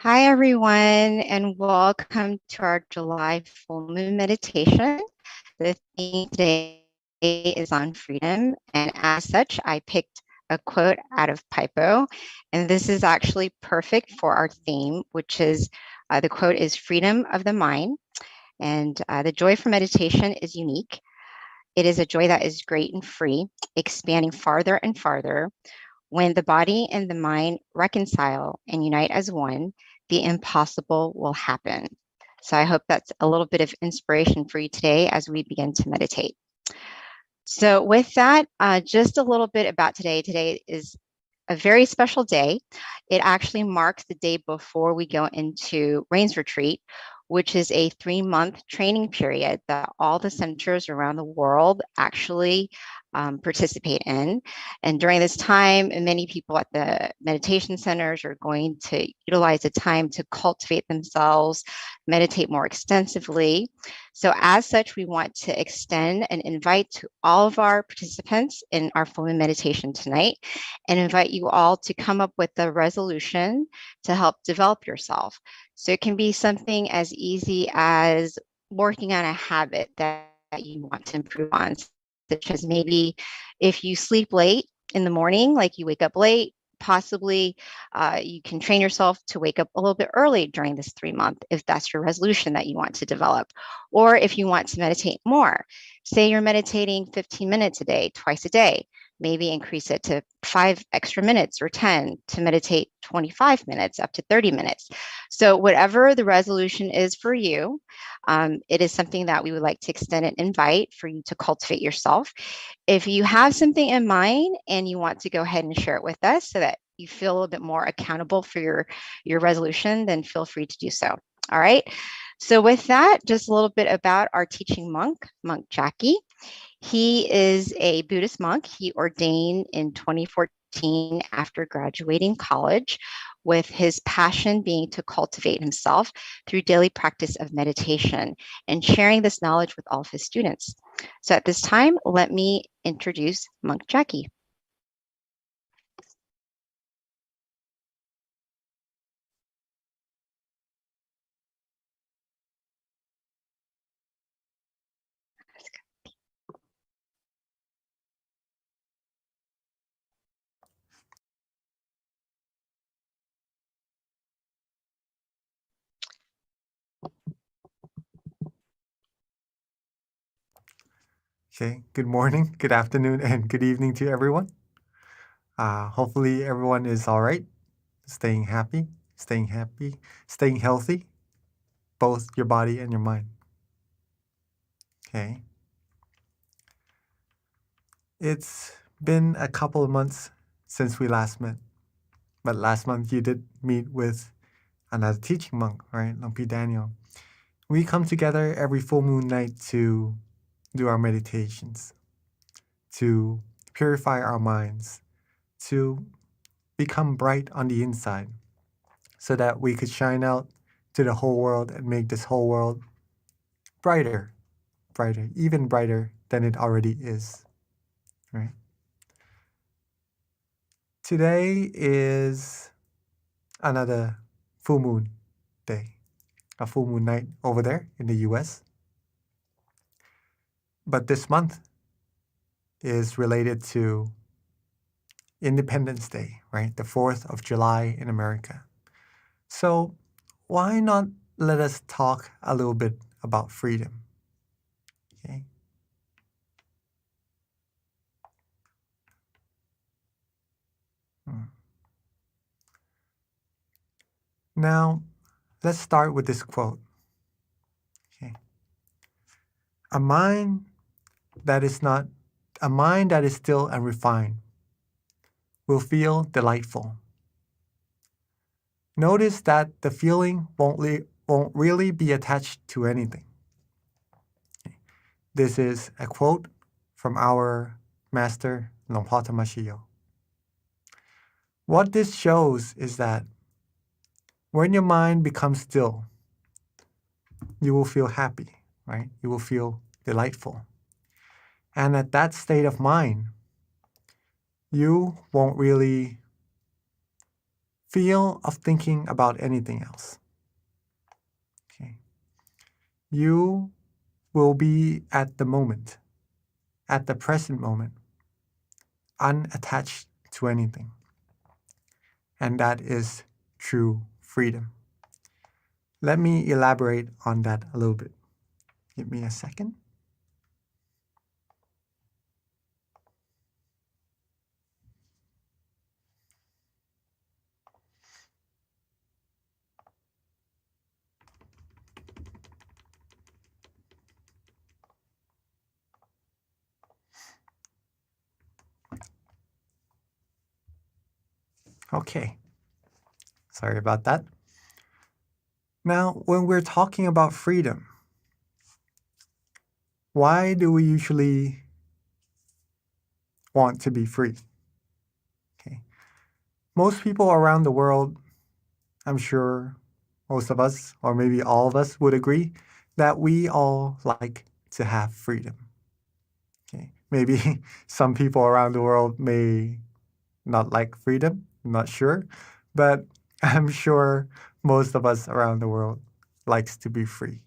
Hi, everyone, and welcome to our July full moon meditation. The theme today is on freedom, and as such, I picked a quote out of Pipo, and this is actually perfect for our theme, which is the quote is freedom of the mind, and the joy for meditation is unique. It is a joy that is great and free, expanding farther and farther. When the body and the mind reconcile and unite as one, the impossible will happen. So I hope that's a little bit of inspiration for you today as we begin to meditate. So, with that, just a little bit about today. Today is a very special day. It actually marks the day before we go into Rains Retreat, which is a 3-month training period that all the centers around the world actually participate in. And during this time, many people at the meditation centers are going to utilize the time to cultivate themselves, meditate more extensively. So, as such, we want to extend and invite to all of our participants in our full moon meditation tonight and invite you all to come up with a resolution to help develop yourself. So it can be something as easy as working on a habit that you want to improve on, such as maybe if you sleep late in the morning, like you wake up late, possibly you can train yourself to wake up a little bit early during this 3 month if that's your resolution that you want to develop. Or if you want to meditate more, say you're meditating 15 minutes a day, twice a day, maybe increase it to 5 extra minutes or 10 to meditate 25 minutes up to 30 minutes. So whatever the resolution is for you, it is something that we would like to extend and invite for you to cultivate yourself. If you have something in mind and you want to go ahead and share it with us so that you feel a little bit more accountable for your resolution, then feel free to do so. All right. So with that, just a little bit about our teaching monk, Monk Jackie. He is a Buddhist monk. He ordained in 2014 after graduating college, with his passion being to cultivate himself through daily practice of meditation and sharing this knowledge with all of his students. So at this time, let me introduce Monk Jackie. Okay, good morning, good afternoon, and good evening to everyone. Hopefully, everyone is all right, staying happy, staying healthy, both your body and your mind. Okay. It's been a couple of months since we last met, but last month you did meet with another teaching monk, right, Lumpy Daniel. We come together every full moon night to do our meditations, to purify our minds, to become bright on the inside, so that we could shine out to the whole world and make this whole world brighter, even brighter than it already is, right? Today is another full moon day, a full moon night over there in the US. But this month is related to Independence Day, right? The 4th of July in America. So why not let us talk a little bit about freedom? Okay. Now, let's start with this quote. Okay. A mind that is still and refined will feel delightful. Notice that the feeling won't really be attached to anything. Okay. This is a quote from our master, Longpa Tamashiyo. What this shows is that when your mind becomes still, you will feel happy, right? You will feel delightful. And at that state of mind, you won't really feel of thinking about anything else. Okay. You will be at the moment, at the present moment, unattached to anything. And that is true freedom. Let me elaborate on that a little bit. Give me a second. Okay. Sorry about that. Now, when we're talking about freedom, why do we usually want to be free? Okay. Most people around the world, I'm sure most of us, or maybe all of us, would agree that we all like to have freedom. Okay. Maybe some people around the world may not like freedom, I'm not sure, but I'm sure most of us around the world likes to be free.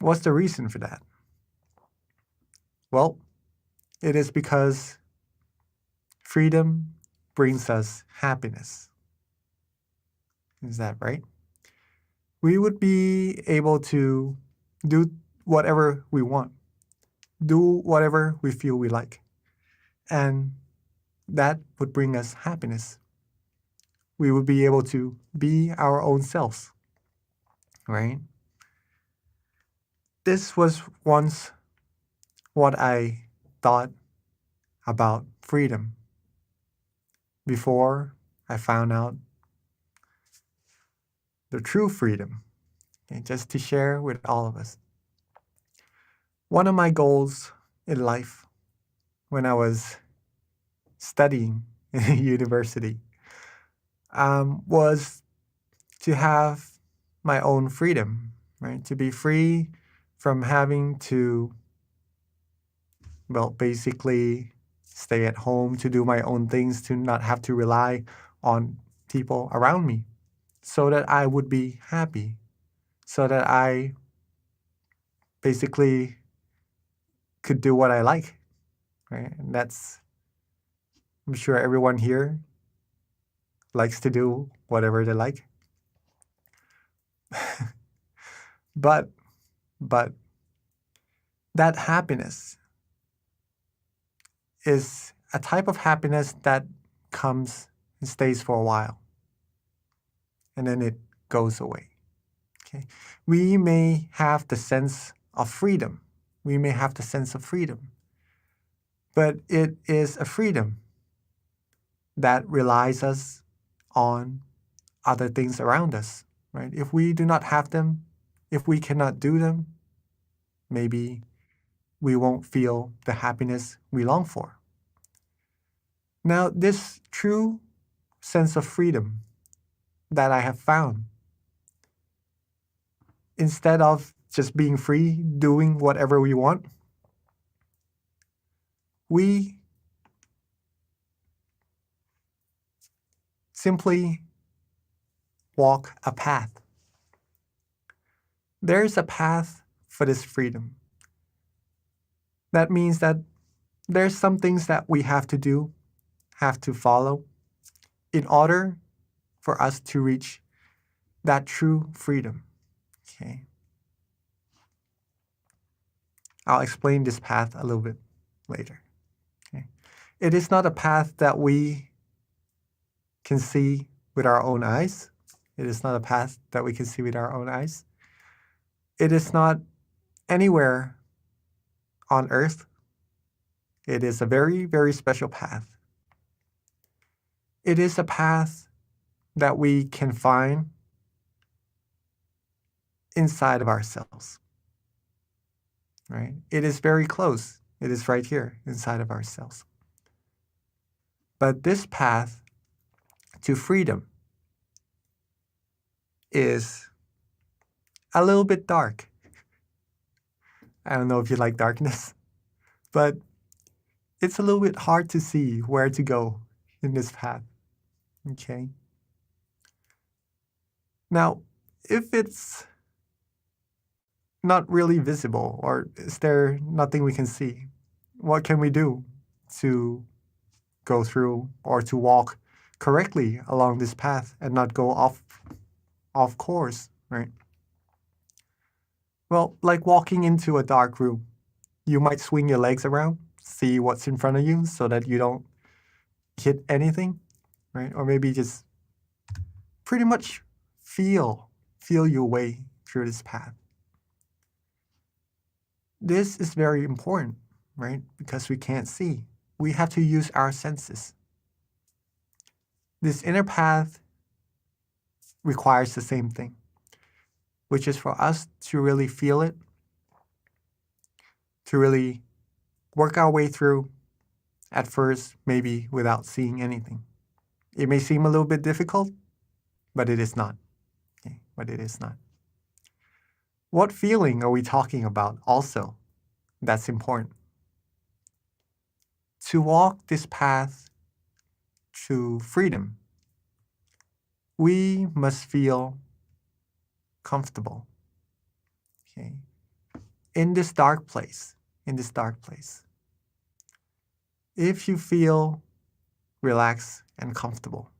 What's the reason for that? Well, it is because freedom brings us happiness. Is that right? We would be able to do whatever we want, do whatever we feel we like, and that would bring us happiness. We would be able to be our own selves, right? This was once what I thought about freedom before I found out the true freedom, okay, just to share with all of us. One of my goals in life when I was studying in university was to have my own freedom, right? To be free from having to, well, basically stay at home, to do my own things, to not have to rely on people around me, so that I would be happy, so that I basically could do what I like, right? And that's, I'm sure everyone here likes to do whatever they like. but that happiness is a type of happiness that comes and stays for a while, and then it goes away. Okay. We may have the sense of freedom. We may have the sense of freedom, but it is a freedom that relies us on other things around us, right? If we do not have them, if we cannot do them, maybe we won't feel the happiness we long for. Now, this true sense of freedom that I have found, instead of just being free, doing whatever we want, we simply walk a path. There's a path for this freedom. That means that there's some things that we have to do, have to follow, in order for us to reach that true freedom. Okay. I'll explain this path a little bit later. Okay. It is not a path that we can see with our own eyes. It is not a path that we can see with our own eyes. It is not anywhere on earth. It is a very, very special path. It is a path that we can find inside of ourselves, right? It is very close. It is right here inside of ourselves. But this path to freedom is a little bit dark. I don't know if you like darkness, but it's a little bit hard to see where to go in this path. Okay. Now, if it's not really visible, or is there nothing we can see, what can we do to go through or to walk correctly along this path and not go off course, right? Well, like walking into a dark room, you might swing your legs around, see what's in front of you so that you don't hit anything, right? Or maybe just pretty much feel your way through this path. This is very important, right? Because we can't see. We have to use our senses. This inner path requires the same thing, which is for us to really feel it, to really work our way through, at first, maybe without seeing anything. It may seem a little bit difficult, but it is not. Okay? But it is not. What feeling are we talking about also? That's important. To walk this path to freedom, we must feel comfortable. Okay? In this dark place, if you feel relaxed and comfortable,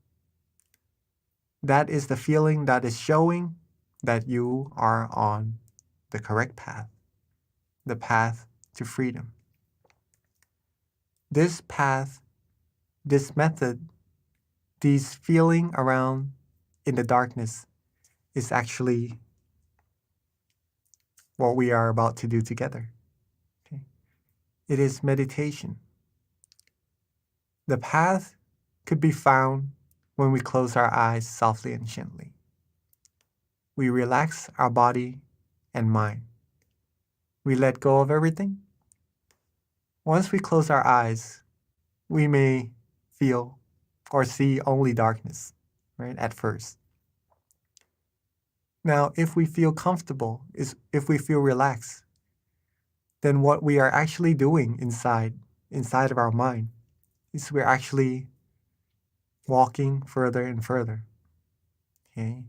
that is the feeling that is showing that you are on the correct path, the path to freedom. This path, this method, these feeling around in the darkness is actually what we are about to do together. Okay? It is meditation. The path could be found when we close our eyes softly and gently. We relax our body and mind. We let go of everything. Once we close our eyes, we may feel or see only darkness, right, at first. Now, if we feel comfortable, if we feel relaxed, then what we are actually doing inside of our mind is we're actually walking further and further. Okay?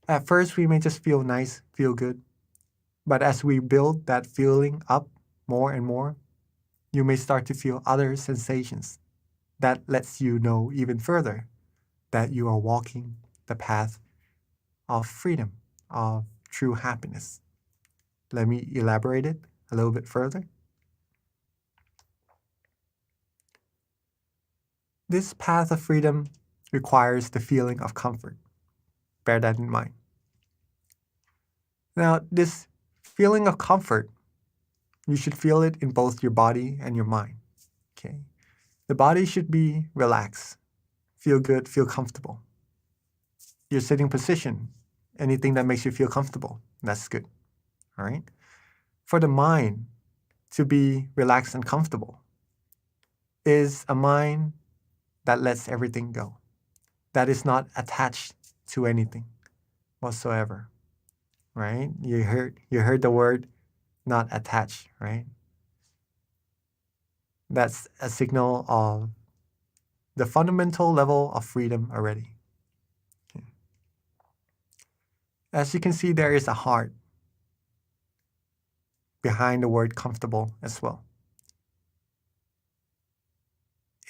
At first, we may just feel nice, feel good. But as we build that feeling up more and more, you may start to feel other sensations that lets you know even further that you are walking the path of freedom, of true happiness. Let me elaborate it a little bit further. This path of freedom requires the feeling of comfort. Bear that in mind. Now, this feeling of comfort, you should feel it in both your body and your mind. Okay? The body should be relaxed, feel good, feel comfortable. Your sitting position, anything that makes you feel comfortable, that's good. All right? For the mind to be relaxed and comfortable is a mind that lets everything go, that is not attached to anything whatsoever, right? You heard the word not attached, right? That's a signal of the fundamental level of freedom already. Okay. As you can see, there is a heart behind the word comfortable as well.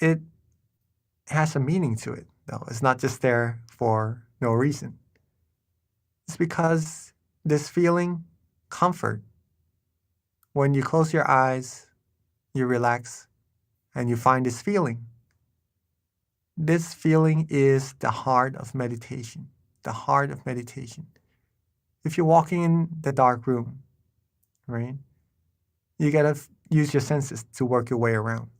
It has a meaning to it, though. It's not just there for no reason. It's because this feeling, comfort, when you close your eyes, you relax, and you find this feeling. This feeling is the heart of meditation, the heart of meditation. If you're walking in the dark room, right, you gotta use your senses to work your way around.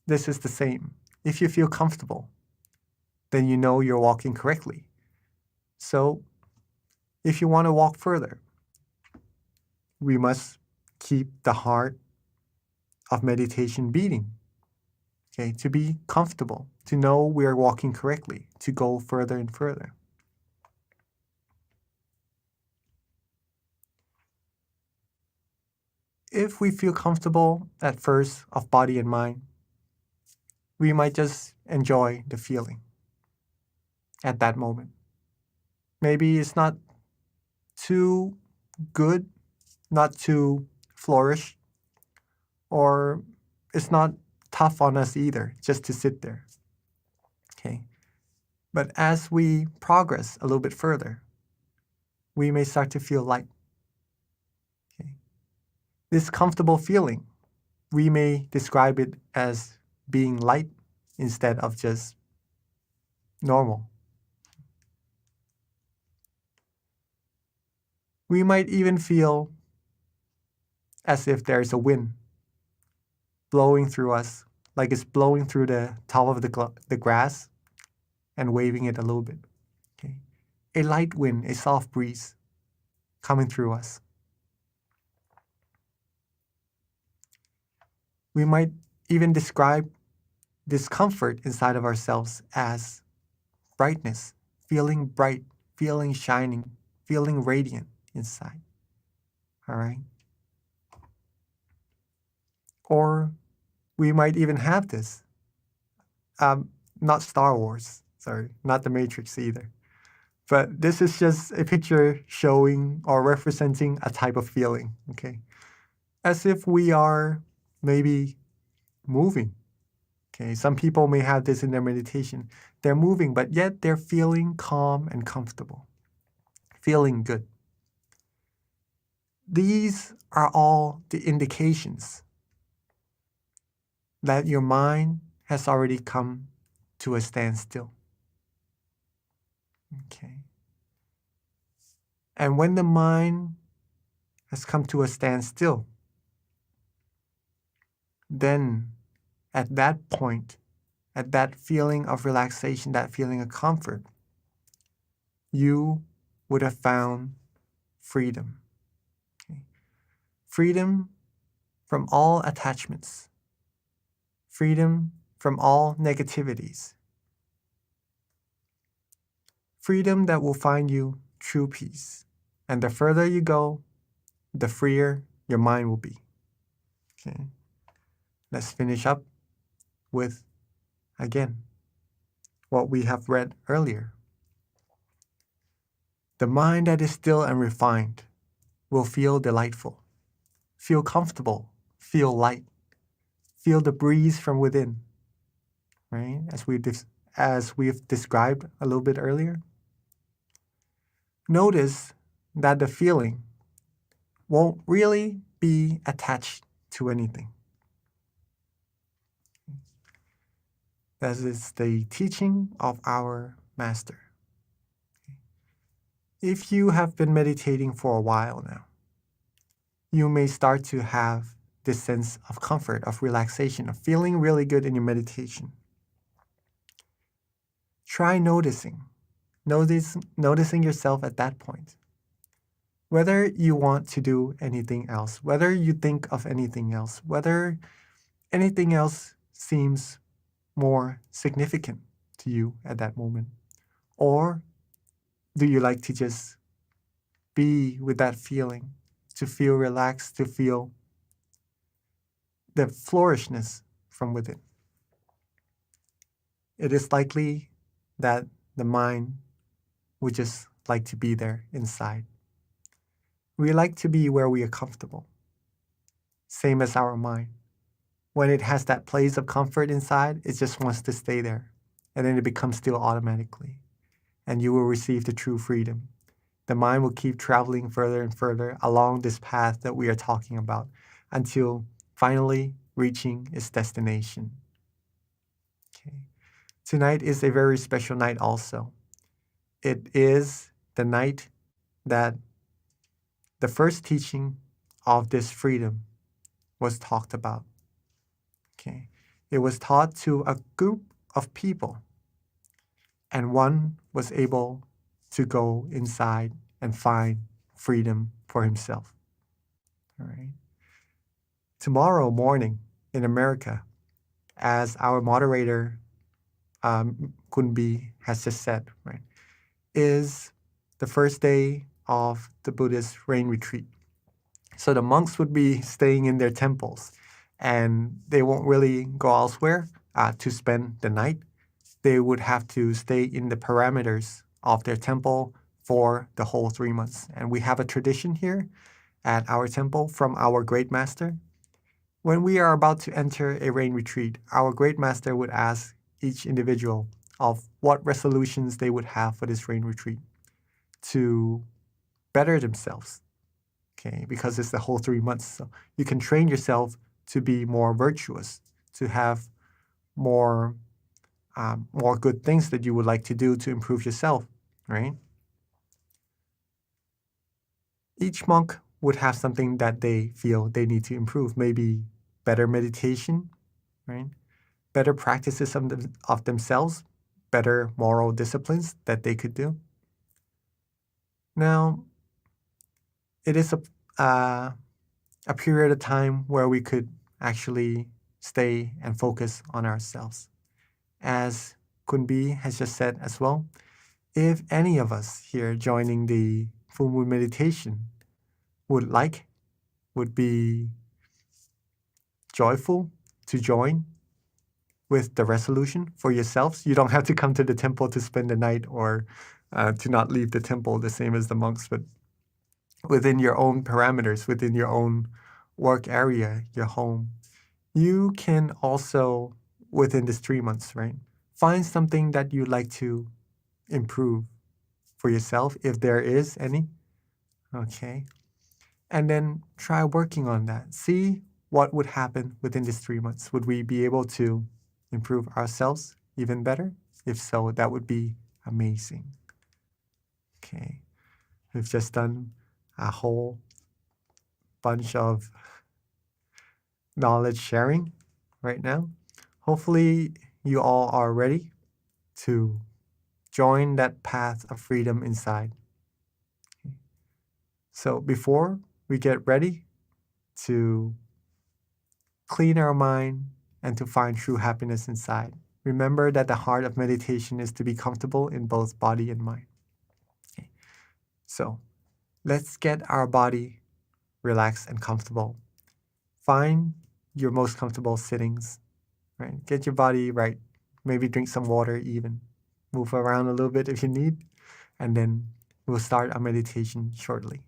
This is the same. If you feel comfortable, then you know you're walking correctly. So if you want to walk further, we must keep the heart of meditation beating. Okay, to be comfortable, to know we are walking correctly, to go further and further. If we feel comfortable at first of body and mind, we might just enjoy the feeling. at that moment. Maybe it's not too good, not too flourish, or it's not tough on us either, just to sit there. Okay. But as we progress a little bit further, we may start to feel light. Okay. This comfortable feeling, we may describe it as being light instead of just normal. We might even feel as if there's a wind blowing through us, like it's blowing through the top of the grass and waving it a little bit. Okay. A light wind, a soft breeze coming through us. We might even describe discomfort inside of ourselves as brightness, feeling bright, feeling shining, feeling radiant inside. All right? Or we might even have this. Not Star Wars, sorry, not the Matrix either. But this is just a picture showing or representing a type of feeling, okay? As if we are maybe moving. Okay, some people may have this in their meditation. They're moving, but yet they're feeling calm and comfortable, feeling good. These are all the indications that your mind has already come to a standstill. Okay. And when the mind has come to a standstill, then at that point, at that feeling of relaxation, that feeling of comfort, you would have found freedom. Okay. Freedom from all attachments, freedom from all negativities, freedom that will find you true peace. And the further you go, the freer your mind will be. Okay. Let's finish up with, again, what we have read earlier. The mind that is still and refined will feel delightful, feel comfortable, feel light, feel the breeze from within, right? As we've described a little bit earlier. Notice that the feeling won't really be attached to anything. That is the teaching of our master. If you have been meditating for a while now, you may start to have this sense of comfort, of relaxation, of feeling really good in your meditation. Try noticing yourself at that point. Whether you want to do anything else, whether you think of anything else, whether anything else seems more significant to you at that moment, or do you like to just be with that feeling, to feel relaxed, to feel the flourishness from within? It is likely that the mind would just like to be there inside. We like to be where we are comfortable. Same as our mind. When it has that place of comfort inside, it just wants to stay there. And then it becomes still automatically. And you will receive the true freedom. The mind will keep traveling further and further along this path that we are talking about until finally reaching its destination. Okay. Tonight is a very special night also. It is the night that the first teaching of this freedom was talked about. Okay. It was taught to a group of people, and one was able to go inside and find freedom for himself. All right. Tomorrow morning in America, as our moderator Kunbi has just said, right, is the first day of the Buddhist rain retreat. So the monks would be staying in their temples, and they won't really go elsewhere to spend the night. they would have to stay in the parameters of their temple for the whole 3 months. And we have a tradition here at our temple from our great master. When we are about to enter a rain retreat, our great master would ask each individual of what resolutions they would have for this rain retreat to better themselves. Okay, because it's the whole 3 months. So you can train yourself to be more virtuous, to have more more good things that you would like to do to improve yourself, right? Each monk would have something that they feel they need to improve. Maybe better meditation, right? Better practices of themselves, better moral disciplines that they could do. Now, it is a period of time where we could actually stay and focus on ourselves. As Kunbi has just said as well, if any of us here joining the full moon meditation would be joyful to join with the resolution for yourselves, you don't have to come to the temple to spend the night or to not leave the temple the same as the monks, but within your own parameters, within your own work area, your home, you can also, within this 3 months, right, find something that you'd like to improve for yourself, if there is any. Okay. And then try working on that. See what would happen within these 3 months. Would we be able to improve ourselves even better? If so, that would be amazing. Okay. We've just done a whole bunch of knowledge sharing right now. Hopefully, you all are ready to join that path of freedom inside. So, before we get ready to clean our mind and to find true happiness inside, remember that the heart of meditation is to be comfortable in both body and mind. Okay. So, let's get our body relaxed and comfortable. Find your most comfortable sittings, right? Get your body right. Maybe drink some water even. Move around a little bit if you need. And then we'll start our meditation shortly.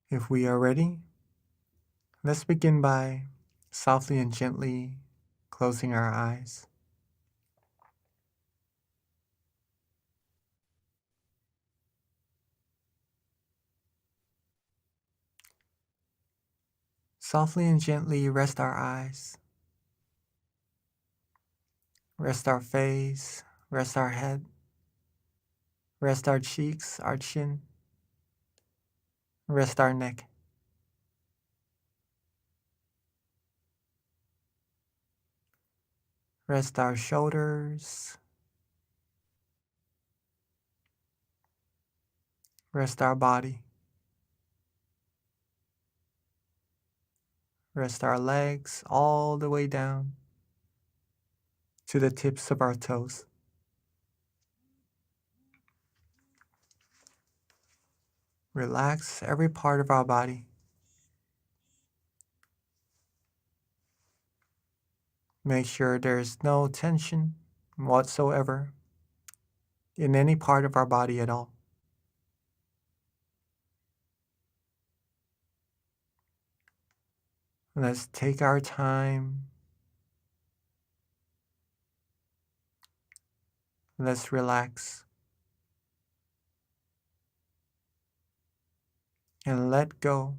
If we are ready, let's begin by softly and gently closing our eyes. Softly and gently rest our eyes, rest our face, rest our head, rest our cheeks, our chin, rest our neck. Rest our shoulders, rest our body, rest our legs all the way down to the tips of our toes. Relax every part of our body. Make sure there's no tension whatsoever in any part of our body at all. Let's take our time. Let's relax and let go.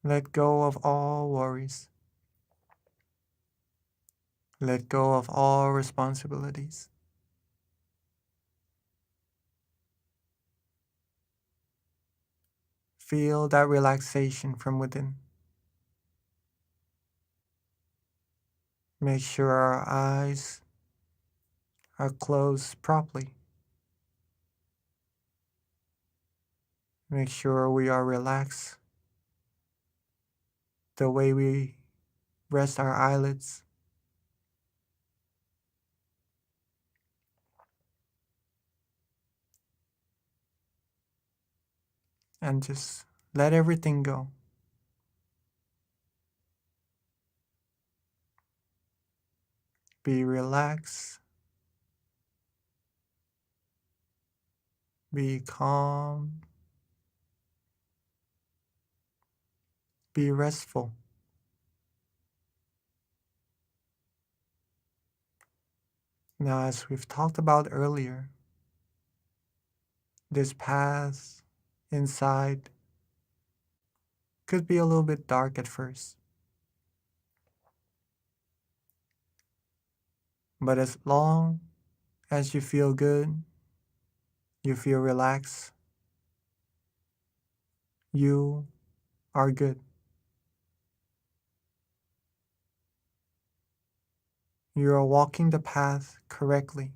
Let go of all worries. Let go of all responsibilities. Feel that relaxation from within. Make sure our eyes are closed properly. Make sure we are relaxed the way we rest our eyelids. And just let everything go. Be relaxed. Be calm. Be restful. Now, as we've talked about earlier, this path inside could be a little bit dark at first. But as long as you feel good, you feel relaxed, you are good. You are walking the path correctly.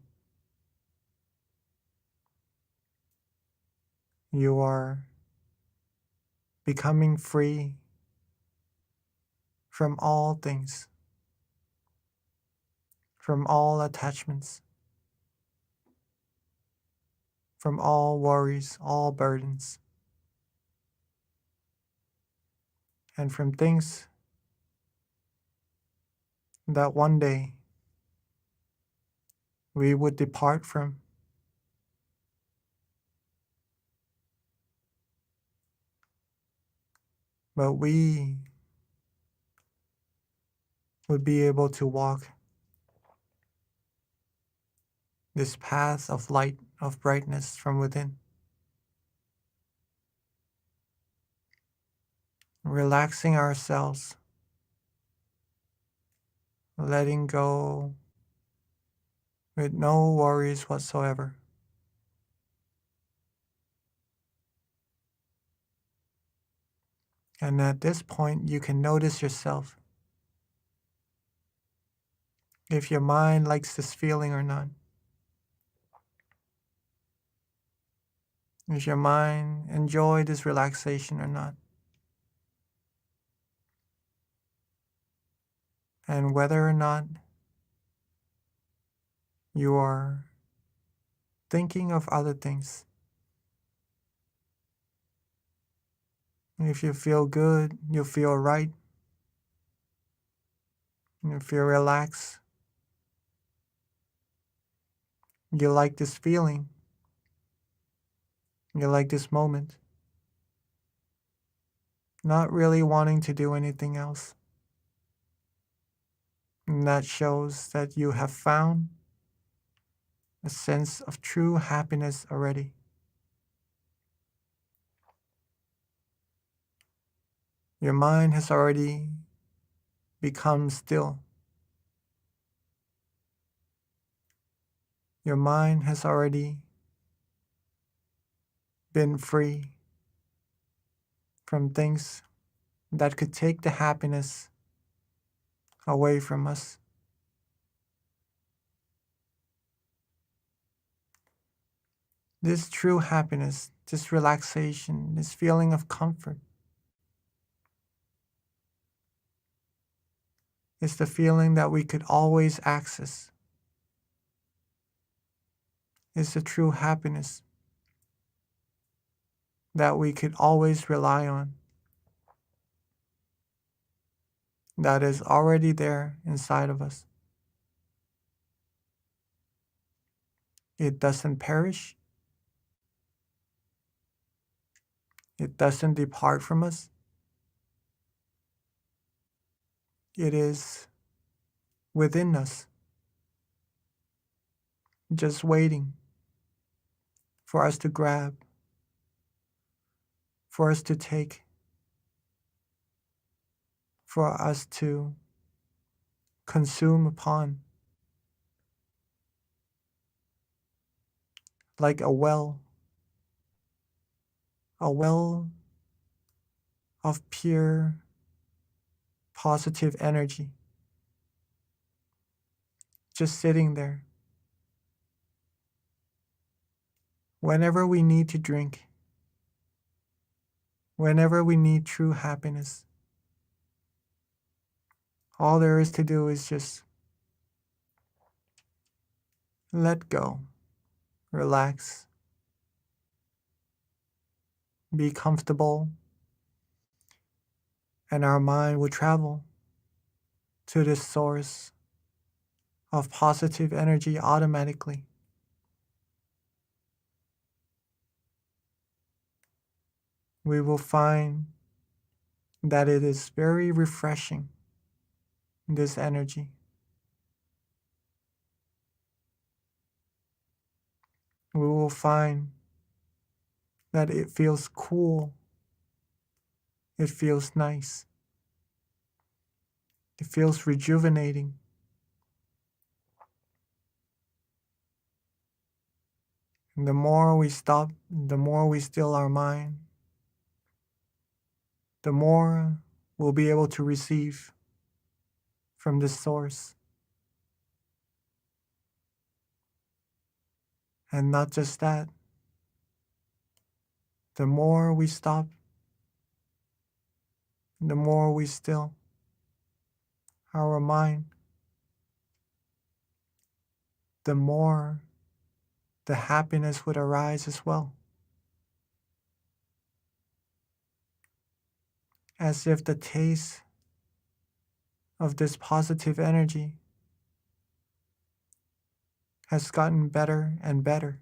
You are becoming free from all things, from all attachments, from all worries, all burdens, and from things that one day we would depart from. But we would be able to walk this path of light, of brightness from within, relaxing ourselves, letting go with no worries whatsoever. And at this point, you can notice yourself, if your mind likes this feeling or not. If your mind enjoy this relaxation or not. And whether or not you are thinking of other things. If you feel good, you feel right, you feel relaxed, you like this feeling, you like this moment, not really wanting to do anything else. And that shows that you have found a sense of true happiness already. Your mind has already become still. Your mind has already been free from things that could take the happiness away from us. This true happiness, this relaxation, this feeling of comfort is the feeling that we could always access. It's the true happiness that we could always rely on. That is already there inside of us. It doesn't perish. It doesn't depart from us. It is within us, just waiting for us to grab, for us to take, for us to consume upon, like a well of pure positive energy, just sitting there. Whenever we need to drink, whenever we need true happiness, all there is to do is just let go, relax, be comfortable, and our mind will travel to this source of positive energy automatically. We will find that it is very refreshing, this energy. We will find that it feels cool, it feels nice, it feels rejuvenating. And the more we stop, the more we still our mind, the more we'll be able to receive from this source. And not just that, the more we stop, the more we still our mind, the more the happiness would arise as well. As if the taste of this positive energy has gotten better and better,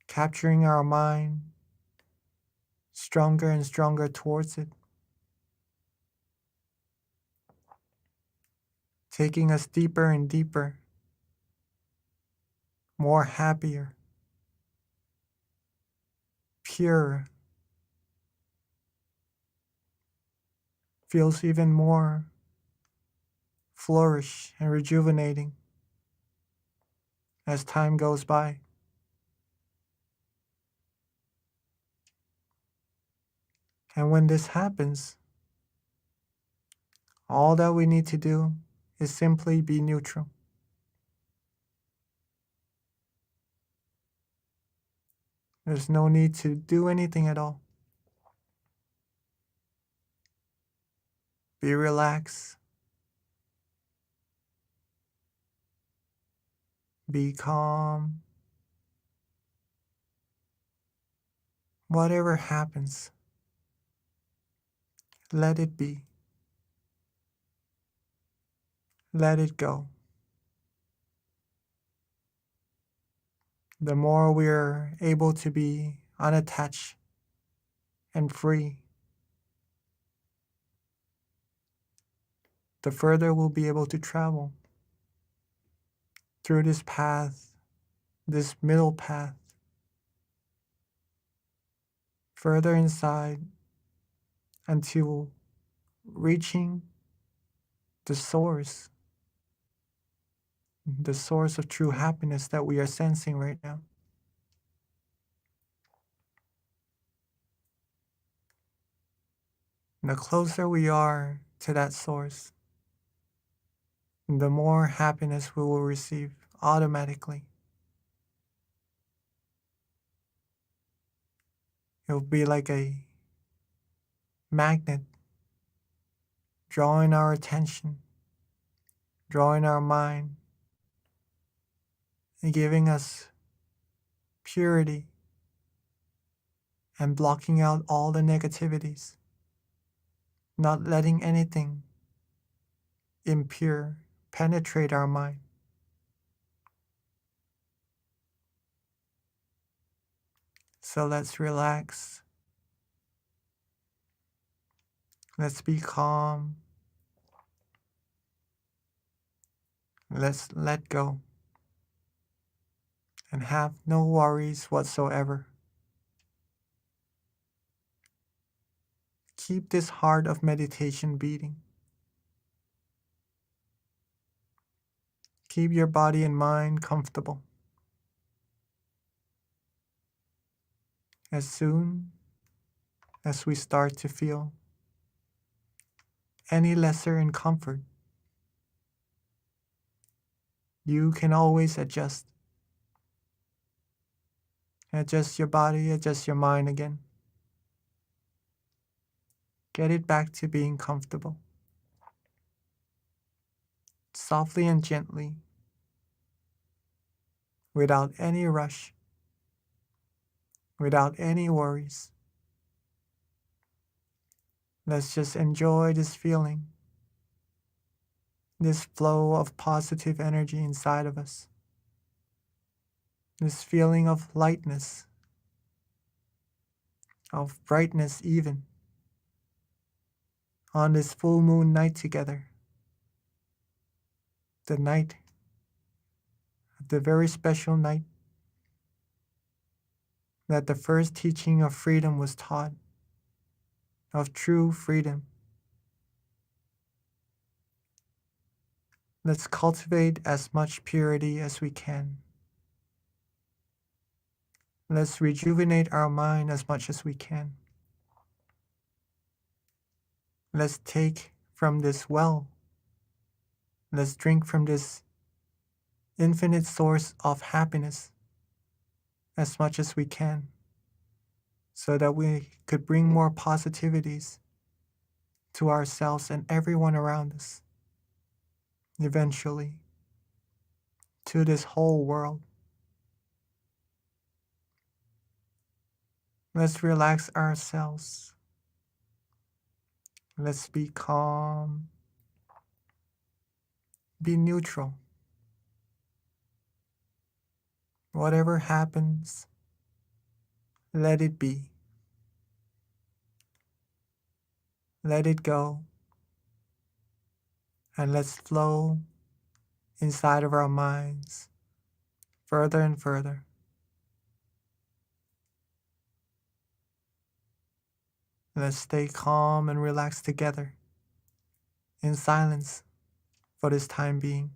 capturing our mind stronger and stronger towards it, taking us deeper and deeper, more happier, pure, feels even more flourish and rejuvenating as time goes by. And when this happens, all that we need to do is simply be neutral. There's no need to do anything at all. Be relaxed. Be calm. Whatever happens, let it be. Let it go. The more we're able to be unattached and free, the further we'll be able to travel through this path, this middle path, further inside until reaching the source of true happiness that we are sensing right now. And the closer we are to that source, the more happiness we will receive automatically. It will be like a magnet drawing our attention, drawing our mind, and giving us purity and blocking out all the negativities, not letting anything impure penetrate our mind. So let's relax. Let's be calm. Let's let go and have no worries whatsoever. Keep this heart of meditation beating. Keep your body and mind comfortable. As soon as we start to feel any lesser in comfort, you can always adjust. Adjust your body, adjust your mind again. Get it back to being comfortable. Softly and gently, without any rush, without any worries. Let's just enjoy this feeling, this flow of positive energy inside of us, this feeling of lightness, of brightness even, on this full moon night together, the night, the very special night that the first teaching of freedom was taught, of true freedom. Let's cultivate as much purity as we can. Let's rejuvenate our mind as much as we can. Let's take from this well. Let's drink from this infinite source of happiness as much as we can, so that we could bring more positivities to ourselves and everyone around us, eventually, to this whole world. Let's relax ourselves. Let's be calm, be neutral. Whatever happens, let it be. Let it go, and let's flow inside of our minds further and further. Let's stay calm and relaxed together in silence for this time being.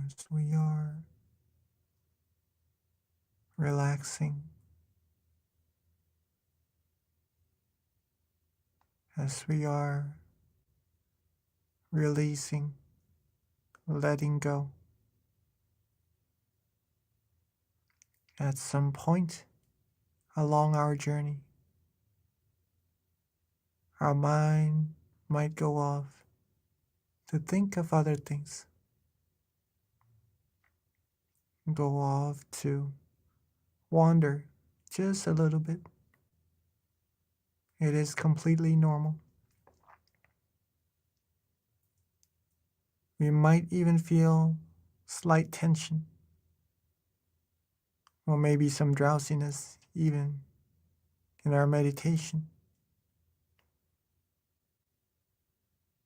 as we are relaxing, as we are releasing, letting go. At some point along our journey, our mind might go off to think of other things, go off to wander just a little bit. It is completely normal. We might even feel slight tension, or maybe some drowsiness even in our meditation.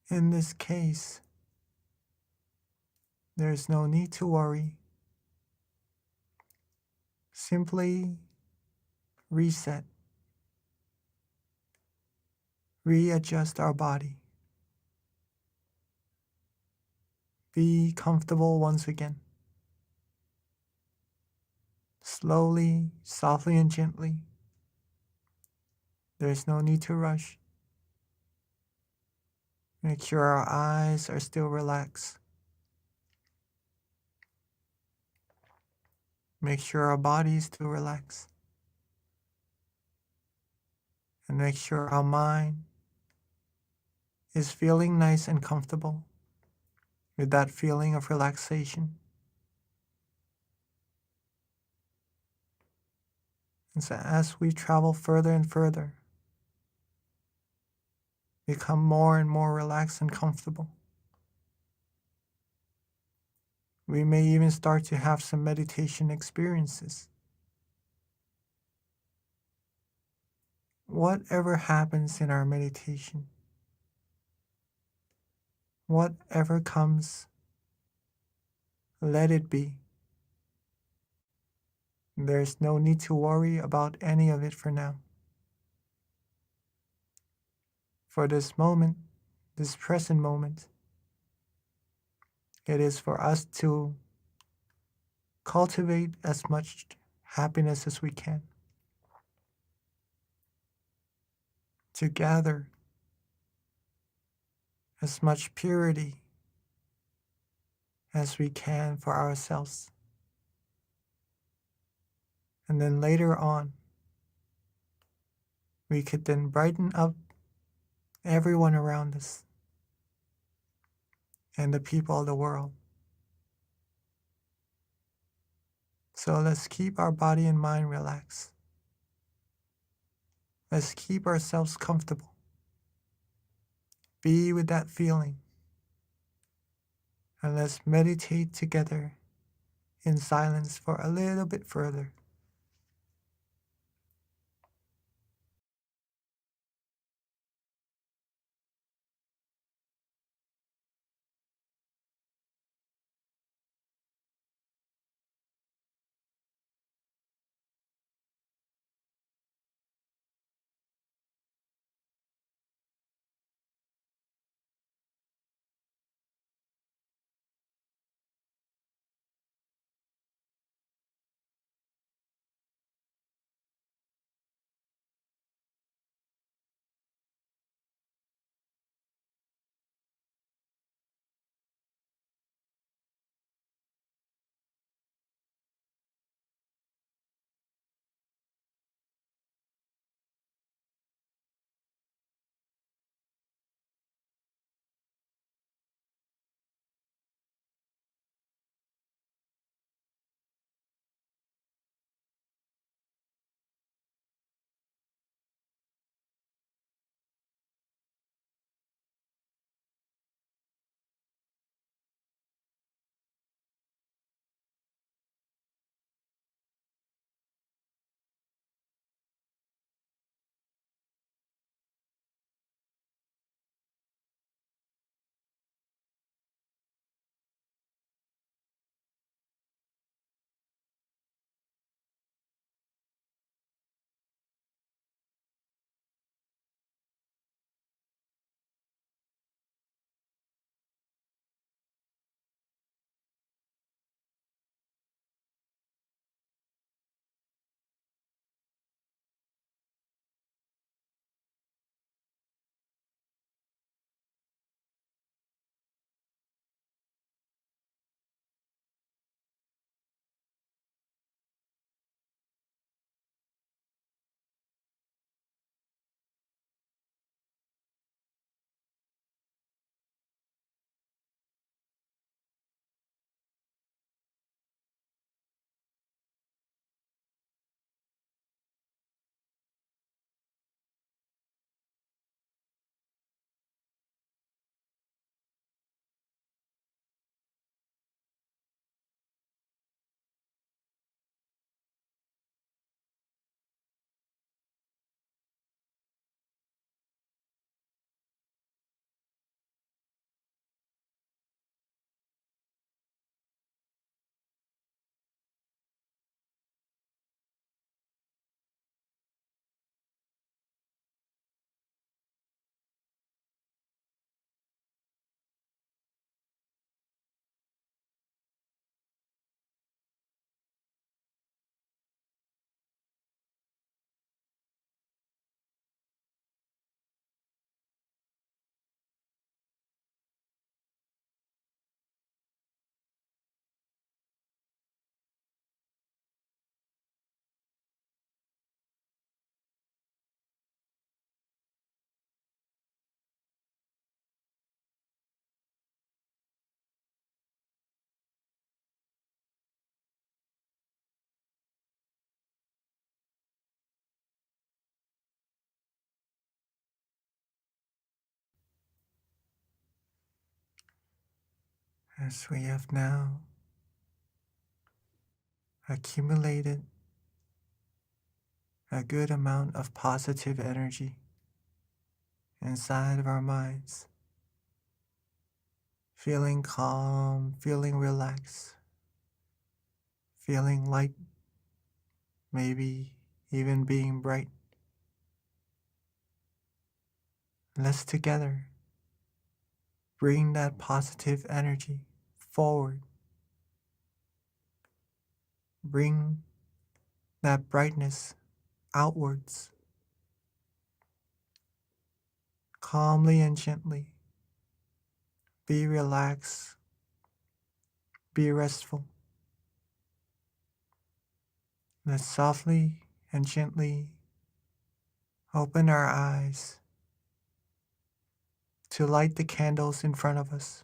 In this case, there is no need to worry. Simply reset, readjust our body. Be comfortable once again. Slowly, softly, and gently. There's no need to rush. Make sure our eyes are still relaxed. Make sure our body is still relaxed. And make sure our mind is feeling nice and comfortable with that feeling of relaxation. And so as we travel further and further, become more and more relaxed and comfortable, we may even start to have some meditation experiences. Whatever happens in our meditation, whatever comes, let it be. There's no need to worry about any of it for now. For this moment, this present moment, it is for us to cultivate as much happiness as we can, to gather as much purity as we can for ourselves. And then later on, we could then brighten up everyone around us and the people of the world. So let's keep our body and mind relaxed. Let's keep ourselves comfortable. Be with that feeling. And let's meditate together in silence for a little bit further. as we have now accumulated a good amount of positive energy inside of our minds, feeling calm, feeling relaxed, feeling light, maybe even being bright. Let's together bring that positive energy forward. Bring that brightness outwards, calmly and gently. Be relaxed, be restful. Let's softly and gently open our eyes to light the candles in front of us,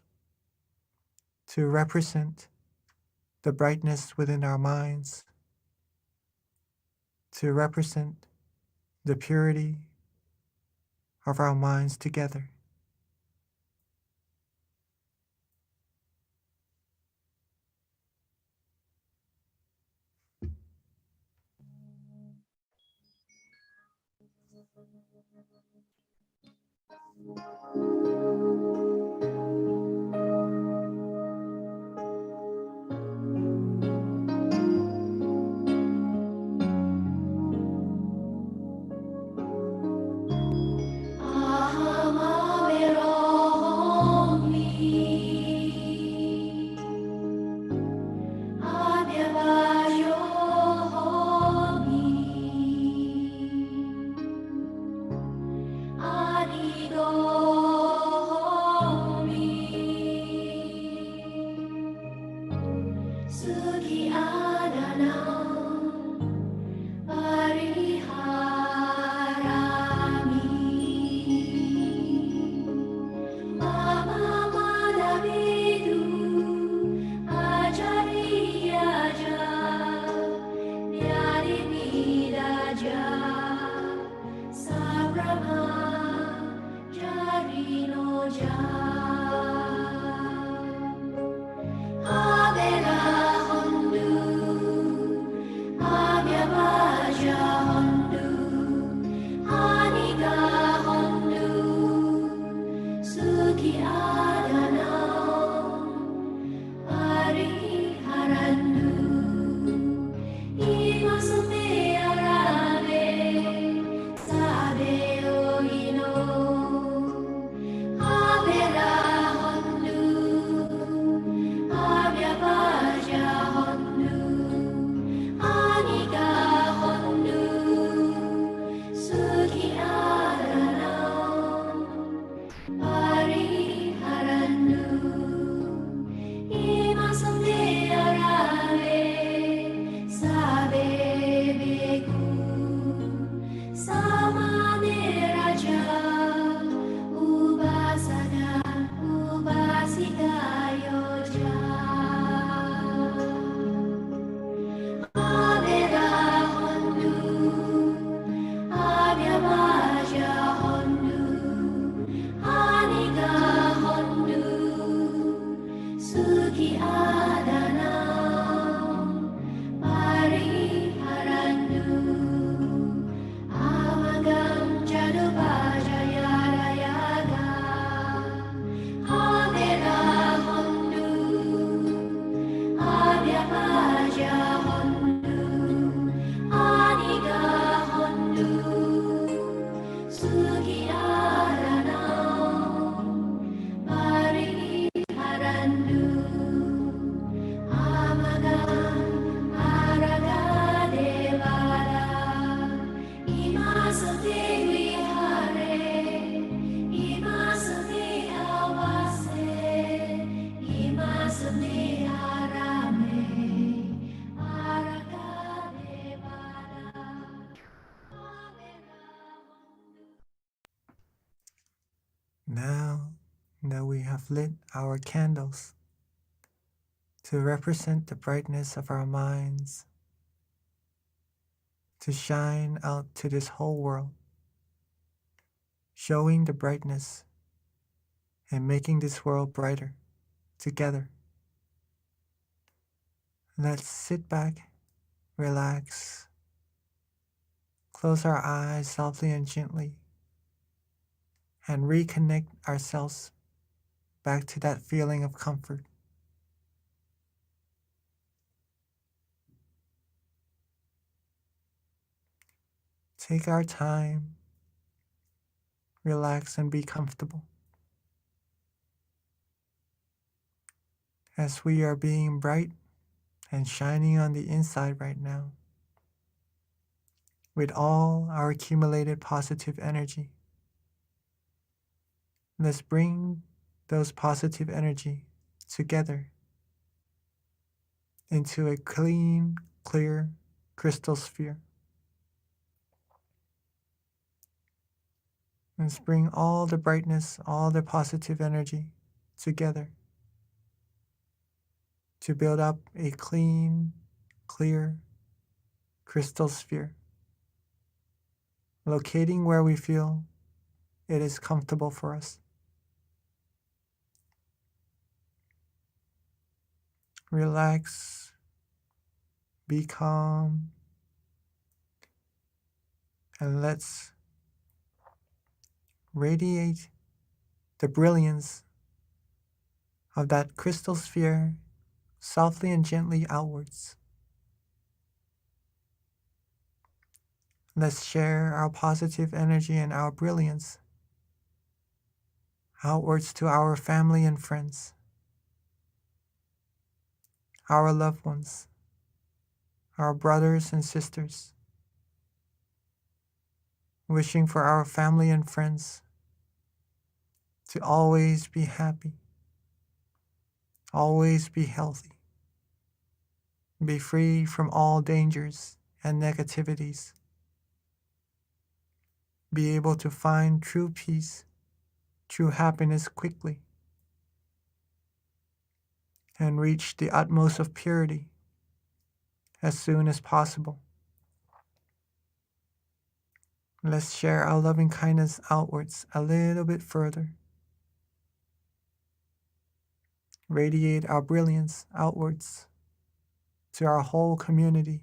to represent the brightness within our minds, to represent the purity of our minds together. Now that we have lit our candles to represent the brightness of our minds, to shine out to this whole world, showing the brightness and making this world brighter together. Let's sit back, relax, close our eyes softly and gently, and reconnect ourselves back to that feeling of comfort. Take our time, relax, and be comfortable as we are being bright and shining on the inside right now with all our accumulated positive energy. Let's bring those positive energy together into a clean, clear crystal sphere. Let's bring all the brightness, all the positive energy together to build up a clean, clear crystal sphere, locating where we feel it is comfortable for us. Relax, be calm, and let's radiate the brilliance of that crystal sphere softly and gently outwards. Let's share our positive energy and our brilliance outwards to our family and friends, our loved ones, our brothers and sisters, wishing for our family and friends to always be happy, always be healthy, be free from all dangers and negativities, be able to find true peace, true happiness quickly, and reach the utmost of purity as soon as possible. Let's share our loving kindness outwards a little bit further. Radiate our brilliance outwards to our whole community.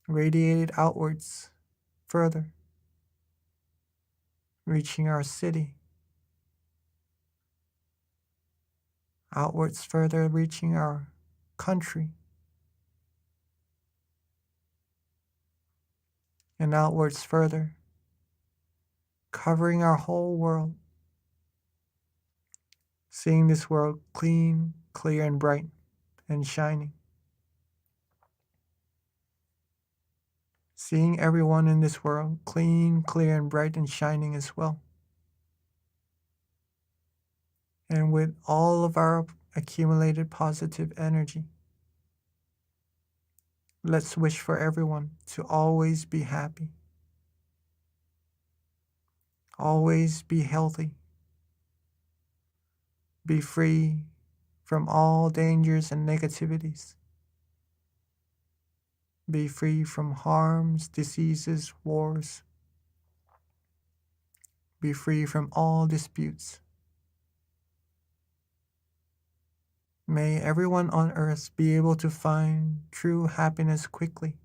Radiate it outwards further, reaching our city. Outwards further, reaching our country. And outwards further, covering our whole world. Seeing this world clean, clear, and bright, and shining. Seeing everyone in this world clean, clear, and bright, and shining as well. And with all of our accumulated positive energy, let's wish for everyone to always be happy, always be healthy, be free from all dangers and negativities, be free from harms, diseases, wars, be free from all disputes. May everyone on earth be able to find true happiness quickly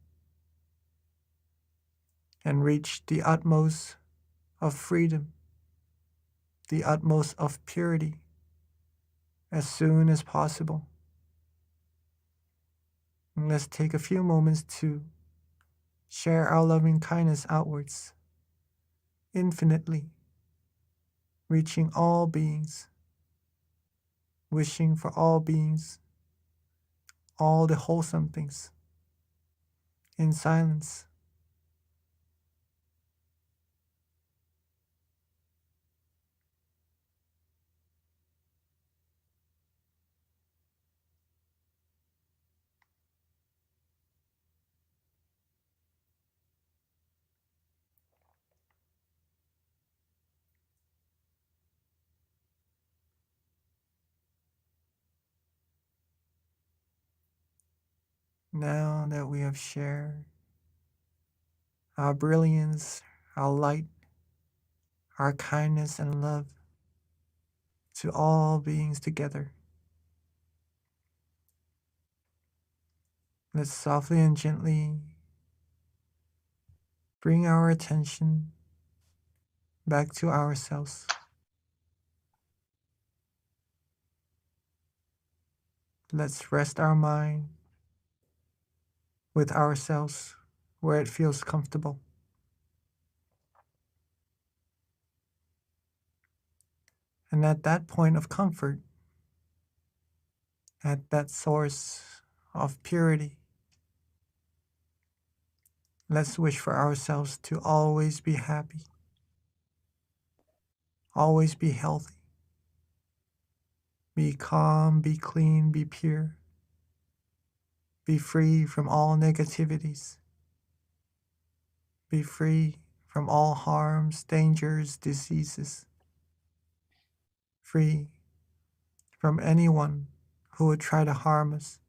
and reach the utmost of freedom, the utmost of purity as soon as possible. And let's take a few moments to share our loving kindness outwards, infinitely, reaching all beings, wishing for all beings, all the wholesome things, in silence. Now that we have shared our brilliance, our light, our kindness and love, to all beings together. Let's softly and gently bring our attention back to ourselves. Let's rest our mind with ourselves where it feels comfortable. And at that point of comfort, at that source of purity, let's wish for ourselves to always be happy, always be healthy, be calm, be clean, be pure, be free from all negativities, be free from all harms, dangers, diseases, free from anyone who would try to harm us,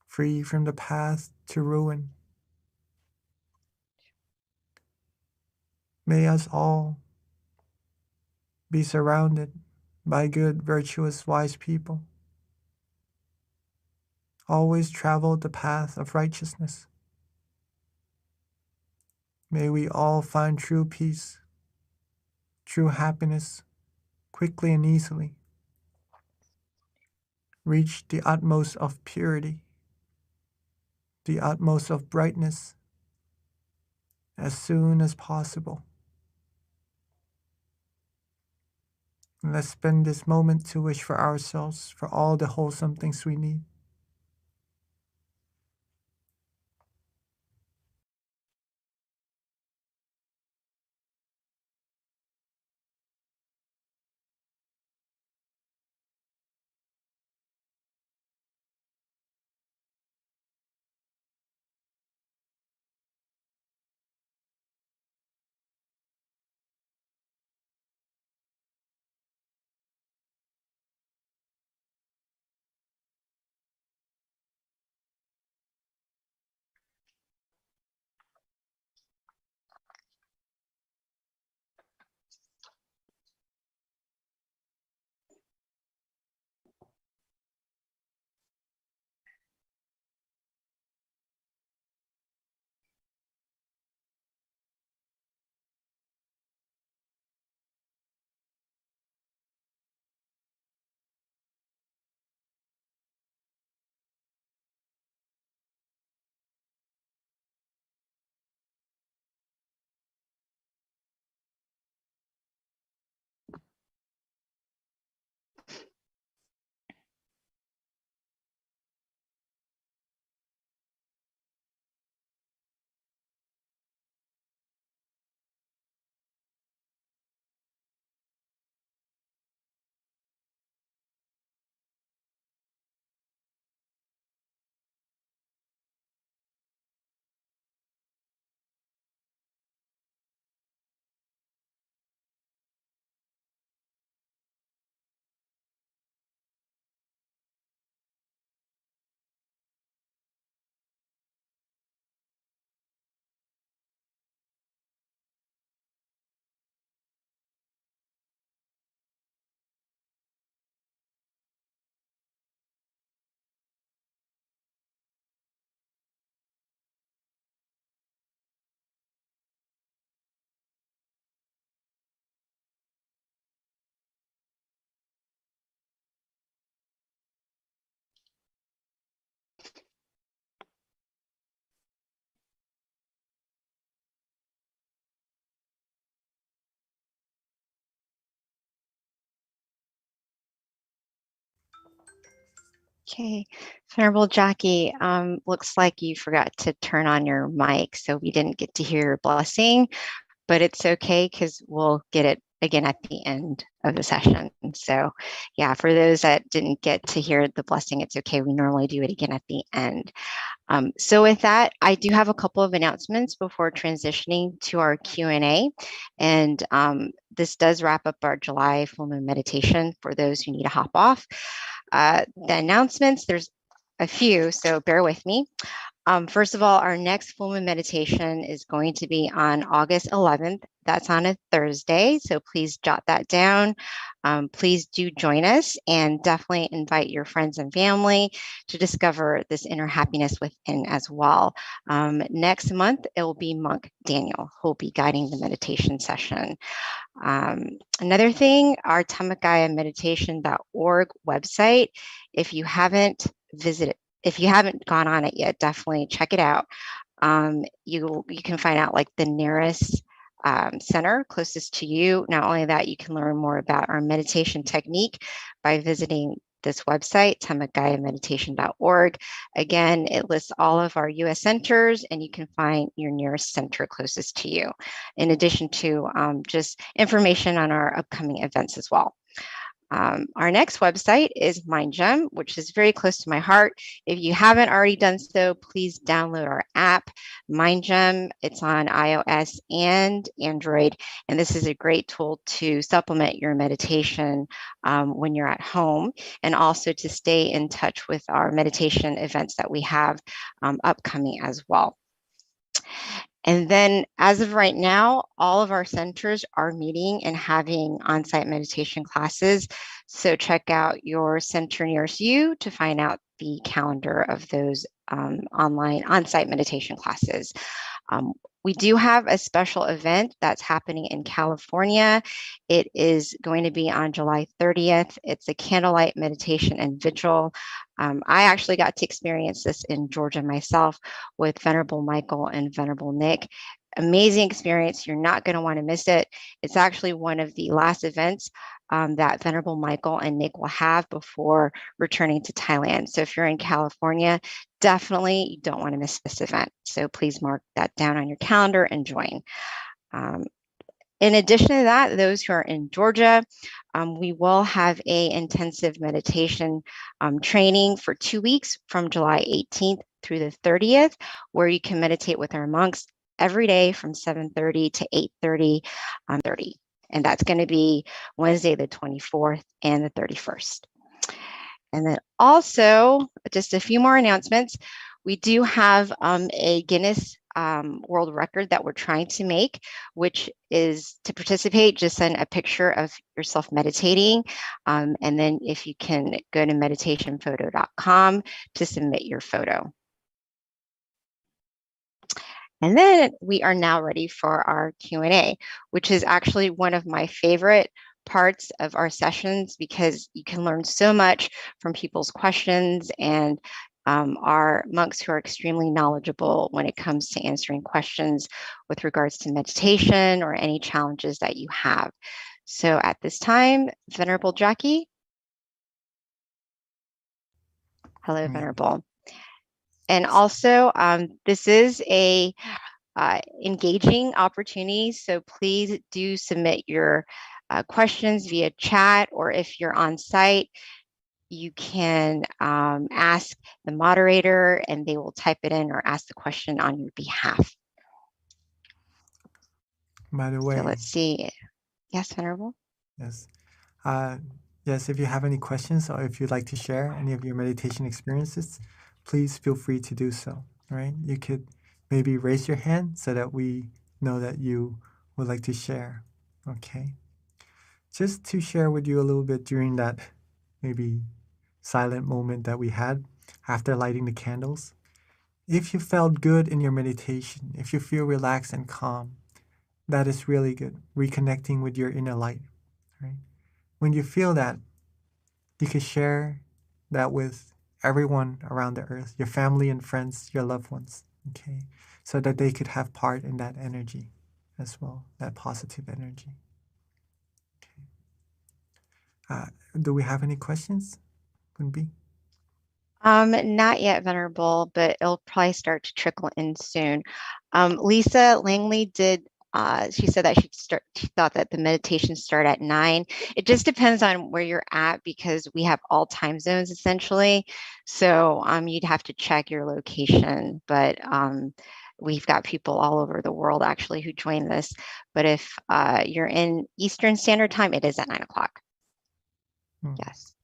free from the path to ruin. May us all be surrounded by good, virtuous, wise people. Always travel the path of righteousness. May we all find true peace, true happiness, quickly and easily. Reach the utmost of purity, the utmost of brightness, as soon as possible. And let's spend this moment to wish for ourselves, for all the wholesome things we need. Okay, Venerable Jackie, looks like you forgot to turn on your mic, so we didn't get to hear your blessing, but it's okay because we'll get it again at the end of the session. So yeah, for those that didn't get to hear the blessing, it's okay. We normally do it again at the end. So with that, I do have a couple of announcements before transitioning to our Q&A. And this does wrap up our July full moon meditation for those who need to hop off. The announcements, there's a few, so bear with me. First of all, our next full moon meditation is going to be on August 11th. That's on a Thursday, so please jot that down. Please do join us and definitely invite your friends and family to discover this inner happiness within as well. Next month, it will be Monk Daniel who will be guiding the meditation session. Another thing, our tamagayameditation.org website, if you haven't gone on it yet, definitely check it out. You can find out like the nearest center closest to you. Not only that, you can learn more about our meditation technique by visiting this website, tamagayameditation.org. Again, it lists all of our US centers, and you can find your nearest center closest to you, in addition to just information on our upcoming events as well. Our next website is MindGem, which is very close to my heart. If you haven't already done so, please download our app, MindGem. It's on iOS and Android, and this is a great tool to supplement your meditation when you're at home, and also to stay in touch with our meditation events that we have upcoming as well. And then as of right now, all of our centers are meeting and having on-site meditation classes. So check out your center nearest you to find out the calendar of those online on-site meditation classes. We do have a special event that's happening in California. It is going to be on July 30th. It's a candlelight meditation and vigil. I actually got to experience this in Georgia myself with Venerable Michael and Venerable Nick. Amazing experience. You're not going to want to miss it. It's actually one of the last events that Venerable Michael and Nick will have before returning to Thailand. So if you're in California, definitely you don't want to miss this event. So please mark that down on your calendar and join. In addition to that, those who are in Georgia, we will have a intensive meditation training for 2 weeks from July 18th through the 30th, where you can meditate with our monks every day from 7:30 to 8:30 on 30. And that's going to be Wednesday, the 24th and the 31st. And then also, just a few more announcements. We do have a Guinness World Record that we're trying to make, which is to participate, just send a picture of yourself meditating. And then if you can go to meditationphoto.com to submit your photo. And then we are now ready for our Q&A, which is actually one of my favorite parts of our sessions because you can learn so much from people's questions, and our monks who are extremely knowledgeable when it comes to answering questions with regards to meditation or any challenges that you have. So at this time, Venerable Jackie. Hello, Venerable. And also, this is a engaging opportunity, so please do submit your questions via chat, or if you're on site, you can ask the moderator and they will type it in or ask the question on your behalf. By the way, so let's see. Yes, Venerable? Yes. Yes, if you have any questions or if you'd like to share any of your meditation experiences, please feel free to do so, right? You could maybe raise your hand so that we know that you would like to share, okay? Just to share with you a little bit during that maybe silent moment that we had after lighting the candles. If you felt good in your meditation, if you feel relaxed and calm, that is really good, reconnecting with your inner light, right? When you feel that, you can share that with everyone around the earth, your family and friends, your loved ones, okay? So that they could have part in that energy as well, that positive energy. Okay. Do we have any questions, Kunbi? Not yet, Venerable, but it'll probably start to trickle in soon. Lisa Langley did she said that she thought that the meditation start at 9. It just depends on where you're at because we have all time zones essentially. So you'd have to check your location, but we've got people all over the world actually who join this. But if you're in Eastern Standard Time, it is at 9 o'clock. Yes.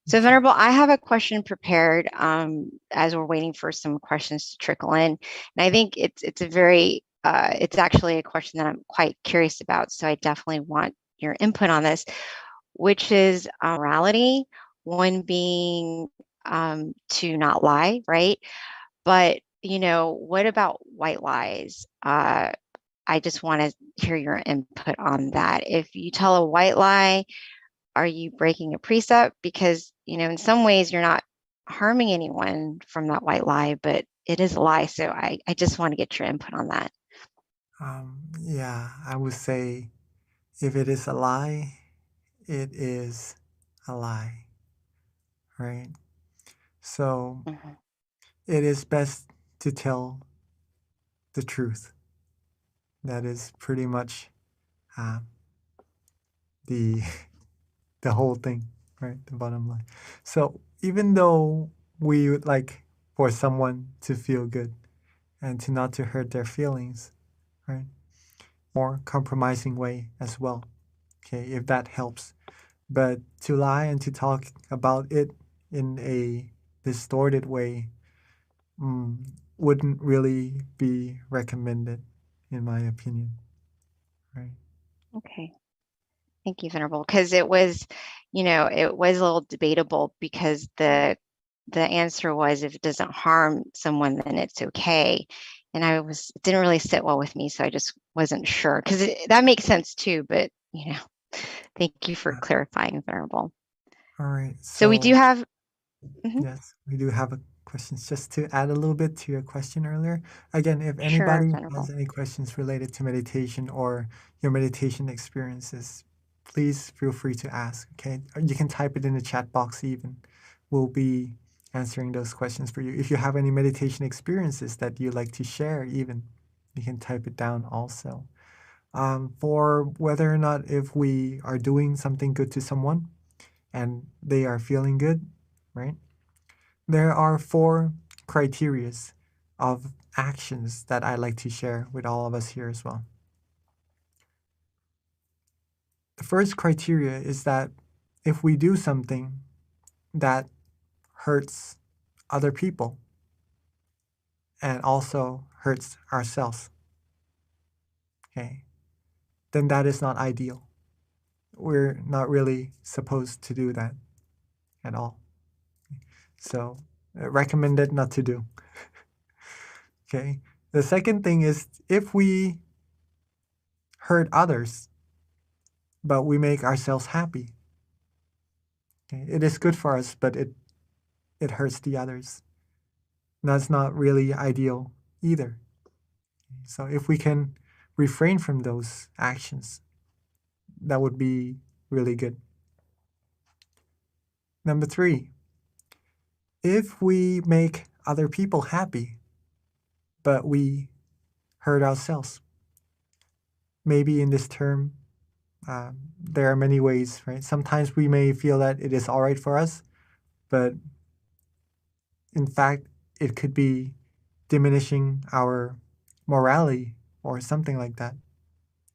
So, Venerable, I have a question prepared as we're waiting for some questions to trickle in. And I think it's a very it's actually a question that I'm quite curious about. So I definitely want your input on this, which is morality, one being to not lie, right? But what about white lies? I just want to hear your input on that. If you tell a white lie, are you breaking a precept? Because, in some ways you're not harming anyone from that white lie, but it is a lie. So I just want to get your input on that. Yeah, I would say if it is a lie, it is a lie, right? So Mhm. it is best to tell the truth. That is pretty much uh, the the whole thing, right? The bottom line. So even though we would like for someone to feel good and to not to hurt their feelings, right? More compromising way as well. Okay, if that helps. But to lie and to talk about it in a distorted way mm, wouldn't really be recommended, in my opinion. Right? Okay. Thank you, Venerable. Because it was a little debatable because the answer was if it doesn't harm someone, then it's okay. And it didn't really sit well with me. So I just wasn't sure because that makes sense too. But, thank you for Uh, clarifying, Venerable. all right. So we do So have, mhm, yes, we do have a questions. Just to add a little bit to your question earlier. Again, if sure, anybody has Venerable. any questions related to meditation or your meditation experiences, please feel free to ask. Okay, or you can type it in the chat box. Even we'll be answering those questions for you. If you have any meditation experiences that you like to share, even you can type it down also. For whether or not if we are doing something good to someone and they are feeling good, right? There are four criterias of actions that I like to share with all of us here as well. The first criteria is that if we do something that hurts other people and also hurts ourselves, okay, then that is not ideal. We're not really supposed to do that at all. So, recommended not to do. Okay. The second thing is if we hurt others, but we make ourselves happy, okay, it is good for us, but it hurts the others. That's not really ideal either. So if we can refrain from those actions, that would be really good. Number three, if we make other people happy, but we hurt ourselves, maybe in this term, there are many ways, right? Sometimes we may feel that it is all right for us, but in fact, it could be diminishing our morality or something like that.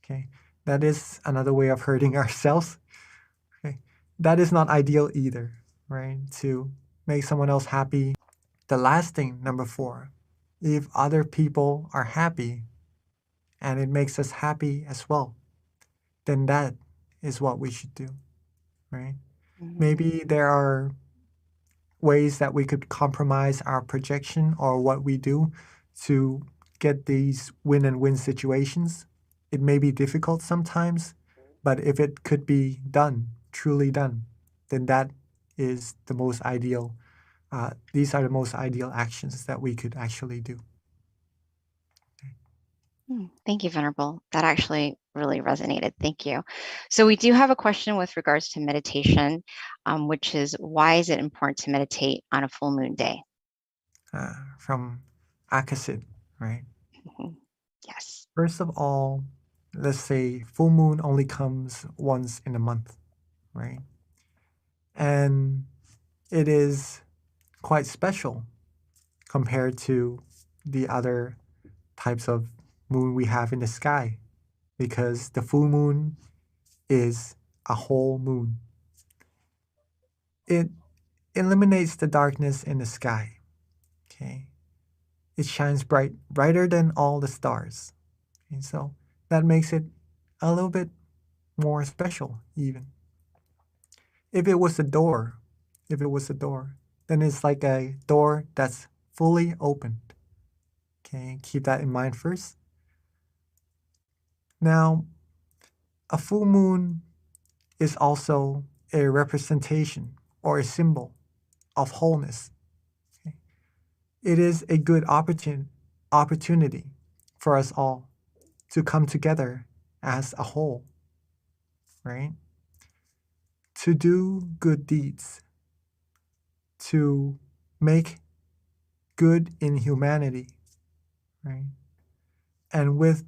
Okay, that is another way of hurting ourselves. Okay, that is not ideal either, right? To make someone else happy. The last thing, number four, if other people are happy and it makes us happy as well, then that is what we should do, right? Mhm. Maybe there are ways that we could compromise our projection or what we do to get these win and win situations. It may be difficult sometimes, but if it could be done, truly done, then that is the most ideal. These are the most ideal actions that we could actually do. Thank you, Venerable. That actually really resonated. Thank you. So we do have a question with regards to meditation, which is why is it important to meditate on a full moon day? From Akasid, right? Mhm. Yes. First of all, let's say full moon only comes once in a month, right? And it is quite special compared to the other types of moon we have in the sky because the full moon is a whole moon. It eliminates the darkness in the sky. Okay, it shines brighter than all the stars. And so that makes it a little bit more special, even. If it was a door, if it was a door, then it's like a door that's fully opened. Okay, keep that in mind first. Now, a full moon is also a representation or a symbol of wholeness. Okay? It is a good opportunity for us all to come together as a whole, right? To do good deeds, to make good in humanity, right? And with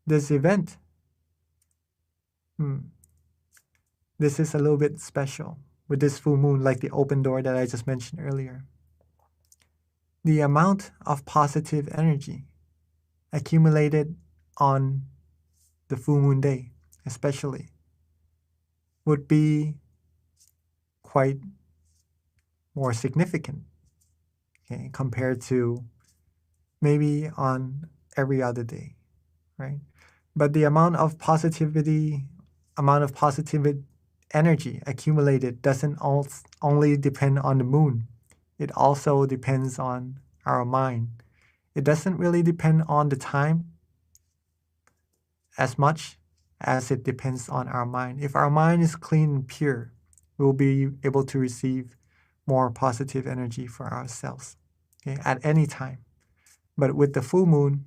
this event, this is a little bit special. With this full moon, like the open door that I just mentioned earlier, the amount of positive energy accumulated on the full moon day, especially, would be quite more significant, okay, compared to maybe on every other day, right? But the amount of positive energy accumulated doesn't only depend on the moon. It also depends on our mind. It doesn't really depend on the time as much as it depends on our mind. If our mind is clean and pure, we'll be able to receive more positive energy for ourselves, okay, at any time. But with the full moon,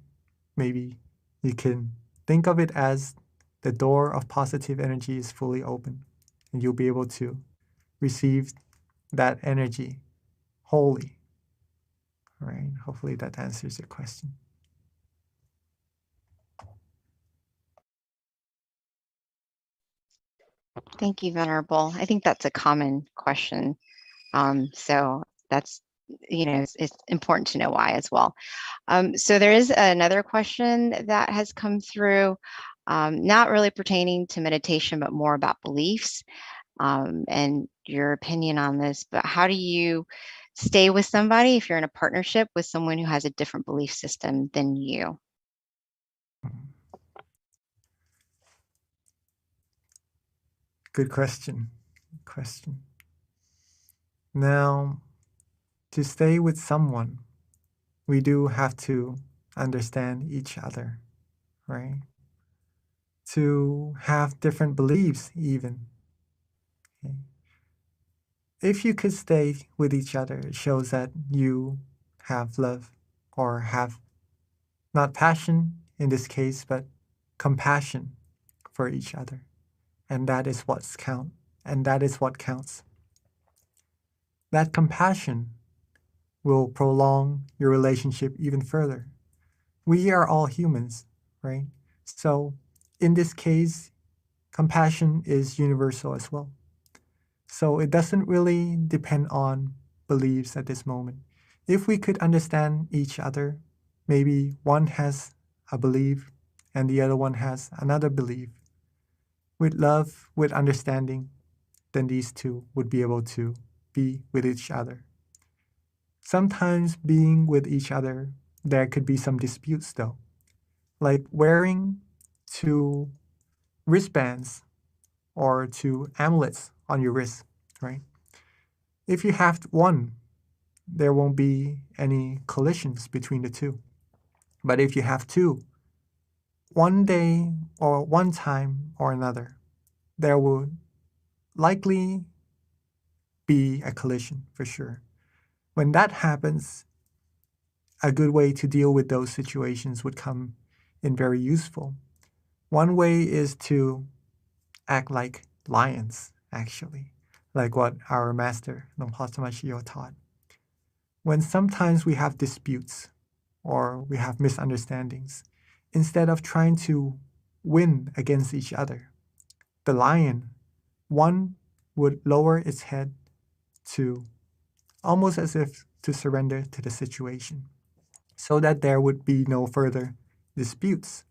maybe you can think of it as the door of positive energy is fully open, and you'll be able to receive that energy wholly. All right, hopefully that answers your question. Thank you, Venerable. I think that's a common question. So that's, it's important to know why as well. So there is another question that has come through, not really pertaining to meditation, but more about beliefs, and your opinion on this. But how do you stay with somebody if you're in a partnership with someone who has a different belief system than you? Good question. Good question. Now, to stay with someone, we do have to understand each other, right? To have different beliefs, even. Okay? If you could stay with each other, it shows that you have love, or have not passion in this case, but compassion for each other. And that is what's count. And that is what counts. That compassion will prolong your relationship even further. We are all humans, right? So in this case, compassion is universal as well. So it doesn't really depend on beliefs at this moment. If we could understand each other, maybe one has a belief and the other one has another belief. With love, with understanding, then these two would be able to be with each other. Sometimes being with each other, there could be some disputes though, like wearing two wristbands or two amulets on your wrist, right? If you have one, there won't be any collisions between the two. But if you have two, one day or one time or another, there will likely be a collision for sure. When that happens, a good way to deal with those situations would come in very useful. One way is to act like lions, actually, like what our master, Nongpa Tamashio, taught. When sometimes we have disputes or we have misunderstandings, instead of trying to win against each other, the lion, one would lower its head to almost as if to surrender to the situation, so that there would be no further disputes.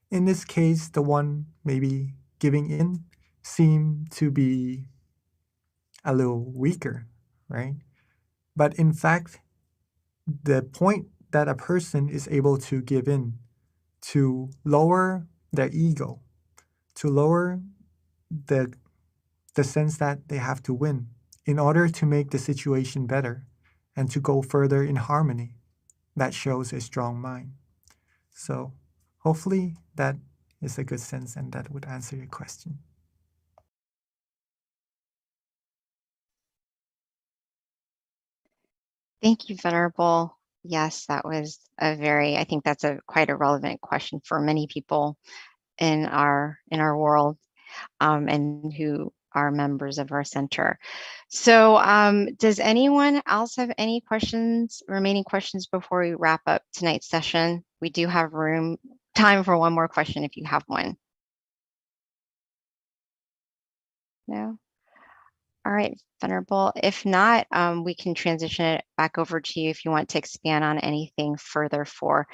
In this case, the one maybe giving in seemed to be a little weaker, right? But in fact, the point that a person is able to give in, to lower their ego, to lower the sense that they have to win in order to make the situation better and to go further in harmony, that shows a strong mind. So hopefully that is a good sense and that would answer your question. Thank you, Venerable. Yes, that was I think that's quite a relevant question for many people in our world, and who are members of our center. So does anyone else have any remaining questions before we wrap up tonight's session? We do have time for one more question if you have one. No? All right, Venerable. If not, we can transition it back over to you if you want to expand on anything further for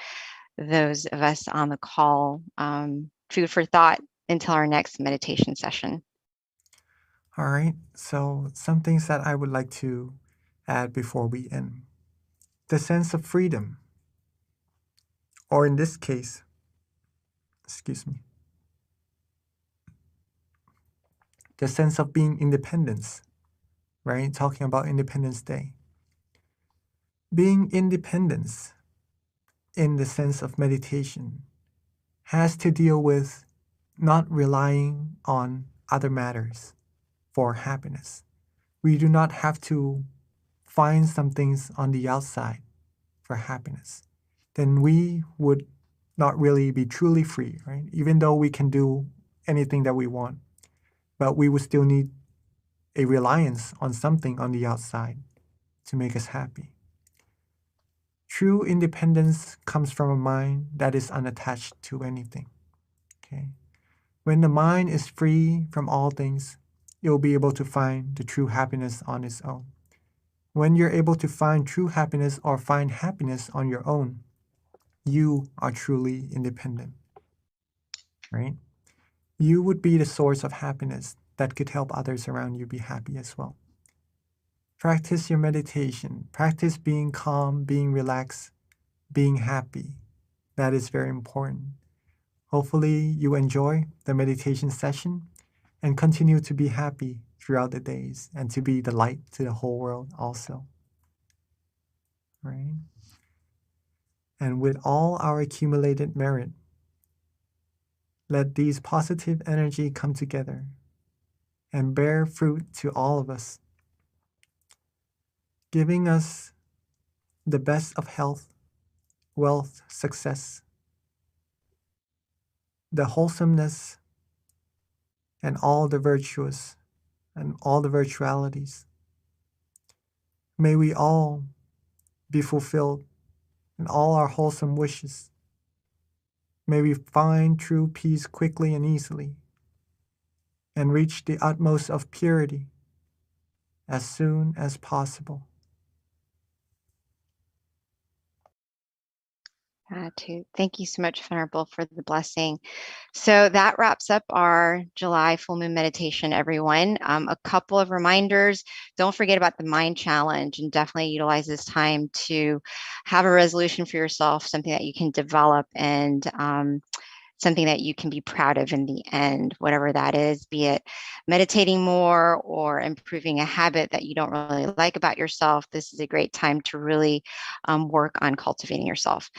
those of us on the call. Food for thought until our next meditation session. All right, so some things that I would like to add before we end. The sense of freedom, or in this case, excuse me, the sense of being independence, right? Talking about Independence Day. Being independence in the sense of meditation has to deal with not relying on other matters for happiness. We do not have to find some things on the outside for happiness. Then we would not really be truly free, right? Even though we can do anything that we want, but we would still need a reliance on something on the outside to make us happy. True independence comes from a mind that is unattached to anything. Okay? When the mind is free from all things, you'll be able to find the true happiness on its own. When you're able to find true happiness or find happiness on your own, you are truly independent, right? You would be the source of happiness that could help others around you be happy as well. Practice your meditation. Practice being calm, being relaxed, being happy. That is very important. Hopefully you enjoy the meditation session and continue to be happy throughout the days and to be the light to the whole world also. Right? And with all our accumulated merit, let these positive energy come together and bear fruit to all of us, giving us the best of health, wealth, success, the wholesomeness, and all the virtuous and all the virtualities. May we all be fulfilled in all our wholesome wishes. May we find true peace quickly and easily, and reach the utmost of purity as soon as possible. Thank you so much, Venerable, for the blessing. So that wraps up our July full moon meditation, everyone. A couple of reminders. Don't forget about the mind challenge and definitely utilize this time to have a resolution for yourself, something that you can develop and something that you can be proud of in the end, whatever that is, be it meditating more or improving a habit that you don't really like about yourself. This is a great time to really work on cultivating yourself.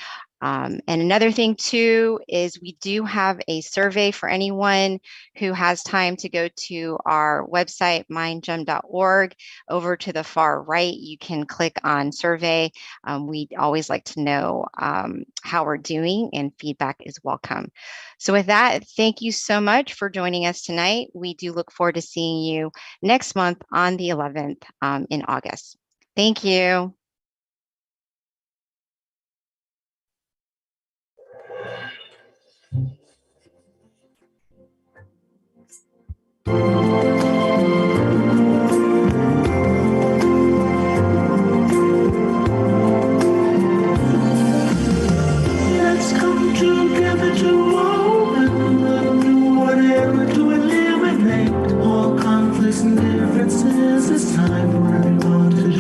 And another thing too is we do have a survey for anyone who has time to go to our website, mindgem.org. Over to the far right, you can click on survey. We always like to know how we're doing, and feedback is welcome. So with that, thank you so much for joining us tonight. We do look forward to seeing you next month on the 11th in August. Thank you. Let's come together to open do whatever to eliminate all conflicts and differences. It's time for everyone to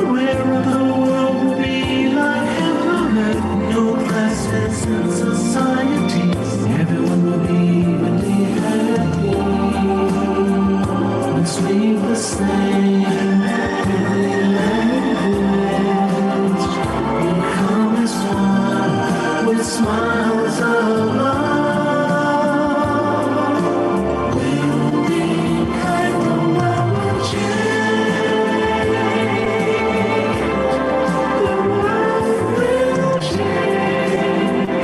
where the world will be like heaven and no classes in society. Everyone will be really happy. And sleep the same language. Become as one with smiles of love. We'll be like the world will change. The world will change.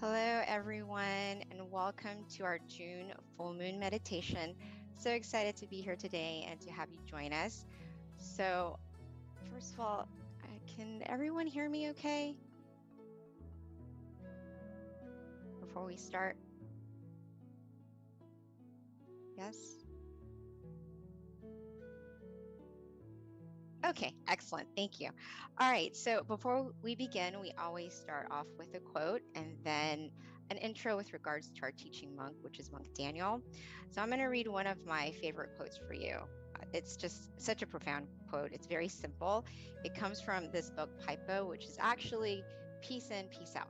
Hello, everyone, and welcome to our June full moon meditation. So excited to be here today and to have you join us. So, first of all, can everyone hear me okay? Before we start? Yes? Okay, excellent. Thank you. All right, so before we begin, we always start off with a quote and then an intro with regards to our teaching monk, which is Monk Daniel. So I'm going to read one of my favorite quotes for you. It's just such a profound quote. It's very simple. It comes from this book, Pipo, which is actually Peace In, Peace Out.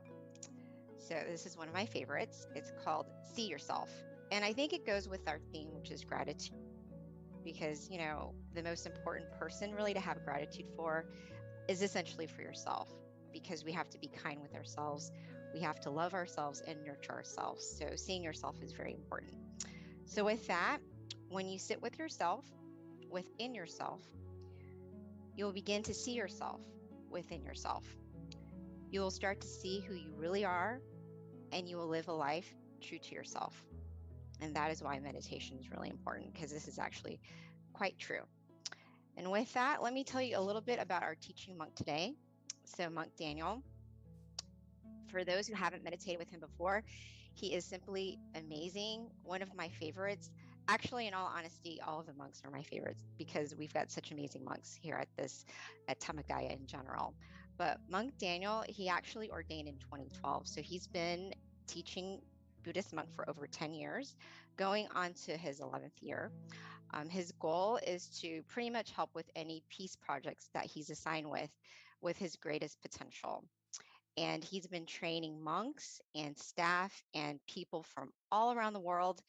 So this is one of my favorites. It's called See Yourself. And I think it goes with our theme, which is gratitude. Because, you know, the most important person really to have gratitude for is essentially for yourself, because we have to be kind with ourselves. We have to love ourselves and nurture ourselves. So seeing yourself is very important. So with that, when you sit with yourself, within yourself, you'll begin to see yourself within yourself. You will start to see who you really are, and you will live a life true to yourself. And that is why meditation is really important, because this is actually quite true. And with that, let me tell you a little bit about our teaching monk today. So Monk Daniel, for those who haven't meditated with him before, he is simply amazing. One of my favorites. Actually, in all honesty, all of the monks are my favorites because we've got such amazing monks here at Tamagaya in general. But Monk Daniel, he actually ordained in 2012. So he's been teaching Buddhist monk for over 10 years, going on to his 11th year. His goal is to pretty much help with any peace projects that he's assigned with his greatest potential. And he's been training monks and staff and people from all around the world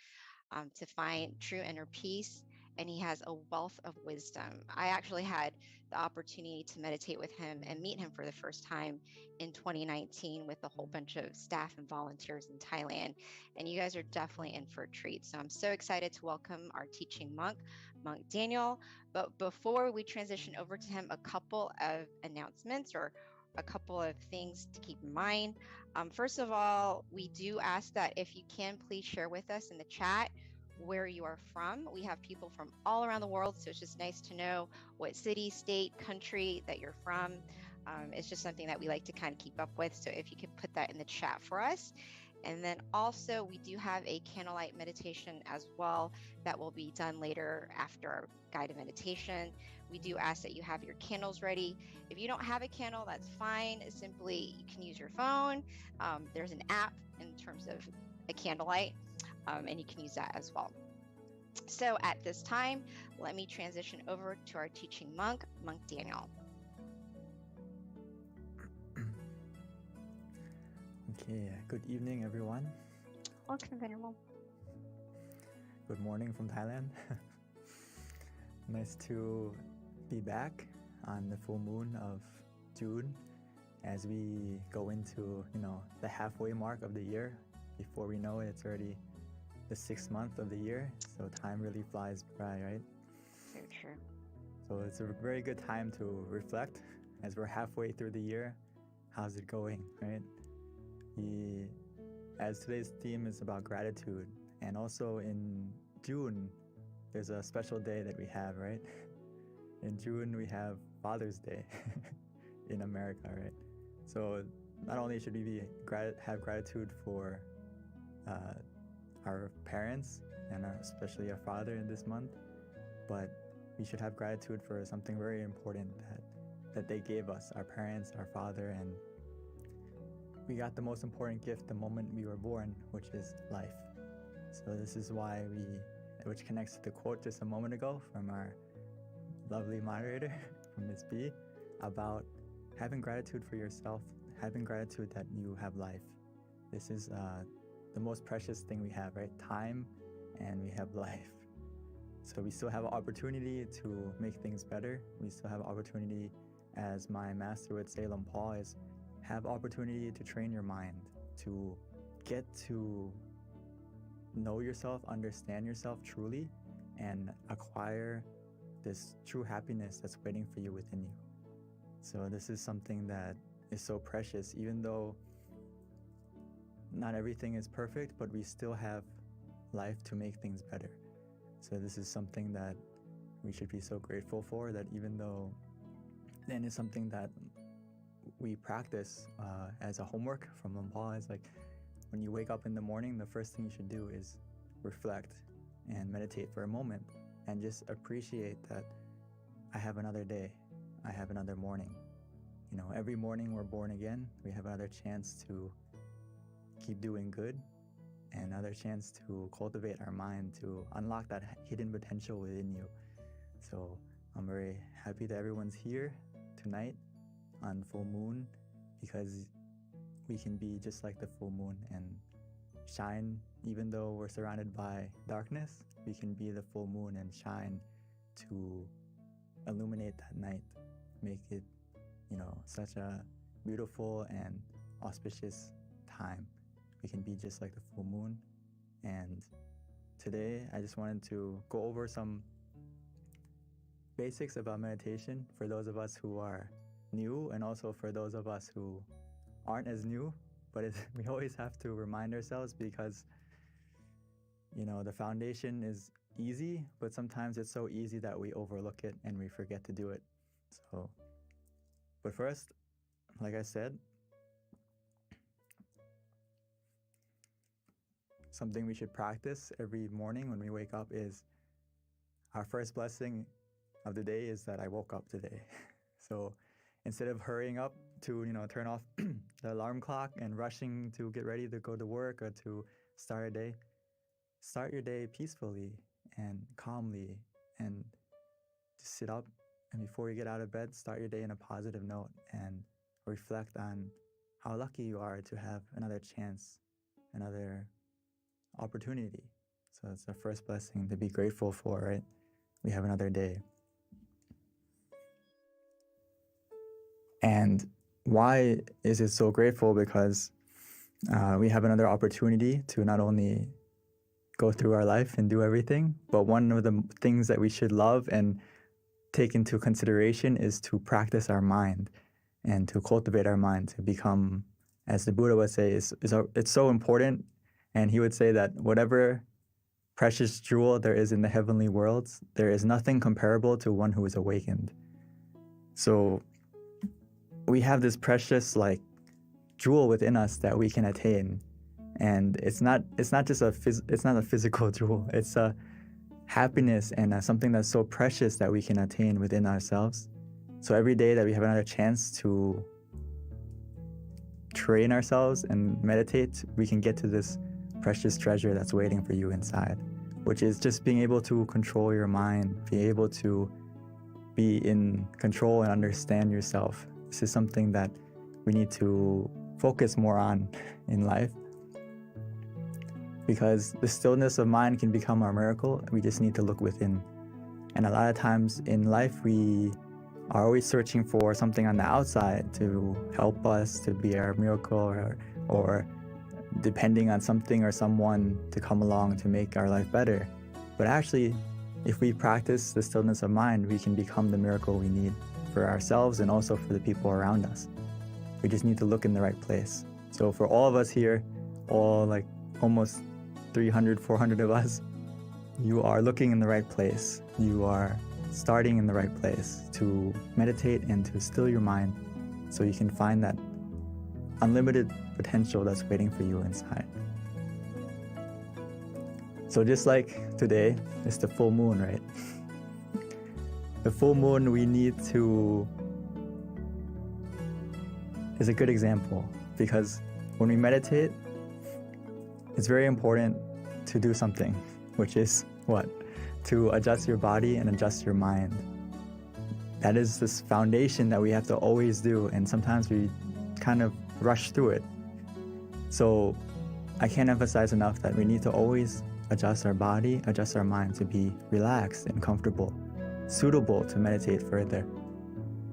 to find true inner peace. And he has a wealth of wisdom. I actually had the opportunity to meditate with him and meet him for the first time in 2019 with a whole bunch of staff and volunteers in Thailand. And you guys are definitely in for a treat. So I'm so excited to welcome our teaching monk, Monk Daniel. But before we transition over to him, a couple of announcements or a couple of things to keep in mind. First of all, we do ask that if you can, please share with us in the chat where you are from. We have people from all around the world, so it's just nice to know what city, state, country that you're from. It's just something that we like to kind of keep up with, so if you could put that in the chat for us. And then also we do have a candlelight meditation as well that will be done later after our guided meditation. We do ask that you have your candles ready. If you don't have a candle, that's fine. Simply, you can use your phone. There's an app in terms of a candlelight, and you can use that as well. So at this time, let me transition over to our teaching monk, Monk Daniel. Okay, good evening, everyone. Welcome, Venerable. Good morning from Thailand. Nice to be back on the full moon of June as we go into, the halfway mark of the year. Before we know it, it's already the 6th month of the year. So time really flies by, right? So true. So it's a very good time to reflect as we're halfway through the year. How's it going, right? As today's theme is about gratitude, and also in June, there's a special day that we have, right? In June, we have Father's Day in America, right? So not only should we have gratitude for our parents and especially our father in this month, but we should have gratitude for something very important that they gave us, our parents, our father, and we got the most important gift the moment we were born, which is life. So this is why which connects to the quote just a moment ago from our lovely moderator, from Ms. B, about having gratitude for yourself, having gratitude that you have life. This is the most precious thing we have, right? Time, and we have life. So we still have an opportunity to make things better. We still have opportunity, as my master would say, Lom Paul, is have opportunity to train your mind, to get to know yourself, understand yourself truly, and acquire this true happiness that's waiting for you within you. So this is something that is so precious, even though not everything is perfect, but we still have life to make things better. So this is something that we should be so grateful for, that even though then it's something that we practice as a homework from Lampal, is like when you wake up in the morning, the first thing you should do is reflect and meditate for a moment and just appreciate that I have another day, I have another morning. You know, every morning we're born again, we have another chance to keep doing good and another chance to cultivate our mind, to unlock that hidden potential within you. So I'm very happy that everyone's here tonight on full moon, because we can be just like the full moon and shine. Even though we're surrounded by darkness, we can be the full moon and shine to illuminate that night, make it, you know, such a beautiful and auspicious time. We can be just like the full moon. And today I just wanted to go over some basics about meditation for those of us who are new, and also for those of us who aren't as new. But we always have to remind ourselves, because, you know, the foundation is easy, but sometimes it's so easy that we overlook it and we forget to do it. So, but first, like I said, something we should practice every morning when we wake up is our first blessing of the day is that I woke up today. So instead of hurrying up to, you know, turn off the alarm clock and rushing to get ready to go to work or to start a day, start your day peacefully and calmly, and just sit up, and before you get out of bed, start your day in a positive note and reflect on how lucky you are to have another chance, another opportunity. So it's our first blessing to be grateful for, right? We have another day. And why is it so grateful? Because we have another opportunity to not only go through our life and do everything, but one of the things that we should love and take into consideration is to practice our mind and to cultivate our mind, to become, as the Buddha would say, it's so important. And he would say that whatever precious jewel there is in the heavenly worlds, there is nothing comparable to one who is awakened. So we have this precious jewel within us that we can attain, and it's not just a physical jewel. It's a happiness and something that's so precious that we can attain within ourselves. So every day that we have another chance to train ourselves and meditate, we can get to this precious treasure that's waiting for you inside, which is just being able to control your mind, be able to be in control and understand yourself. This is something that we need to focus more on in life, because the stillness of mind can become our miracle. We just need to look within. And a lot of times in life, we are always searching for something on the outside to help us, to be our miracle, or depending on something or someone to come along to make our life better. But actually, if we practice the stillness of mind, we can become the miracle we need for ourselves and also for the people around us. We just need to look in the right place. So for all of us here, all almost 300, 400 of us, you are looking in the right place. You are starting in the right place to meditate and to still your mind, so you can find that unlimited potential that's waiting for you inside. So just like today, it's the full moon, right? The full moon is a good example, because when we meditate, it's very important to do something, which is what? To adjust your body and adjust your mind. That is this foundation that we have to always do, and sometimes we kind of rush through it. So I can't emphasize enough that we need to always adjust our body, adjust our mind to be relaxed and comfortable, suitable to meditate further.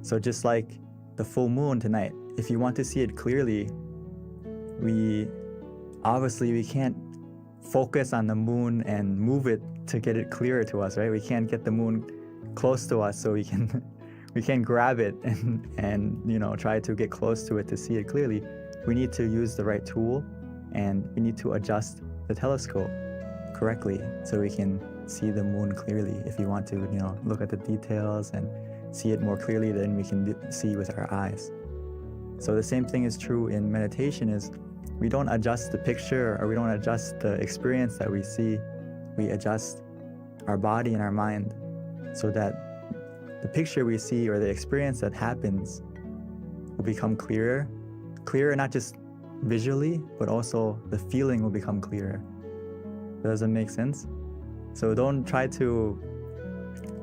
So just like the full moon tonight, if you want to see it clearly, we can't focus on the moon and move it to get it clearer to us, right? We can't get the moon close to us so we can grab it and try to get close to it to see it clearly. We need to use the right tool and we need to adjust the telescope correctly so we can see the moon clearly. If you want to, look at the details and see it more clearly than we can see with our eyes. So the same thing is true in meditation, is we don't adjust the picture, or we don't adjust the experience that we see. We adjust our body and our mind so that the picture we see, or the experience that happens, will become clearer not just visually, but also the feeling will become clearer. Does that make sense? So don't try to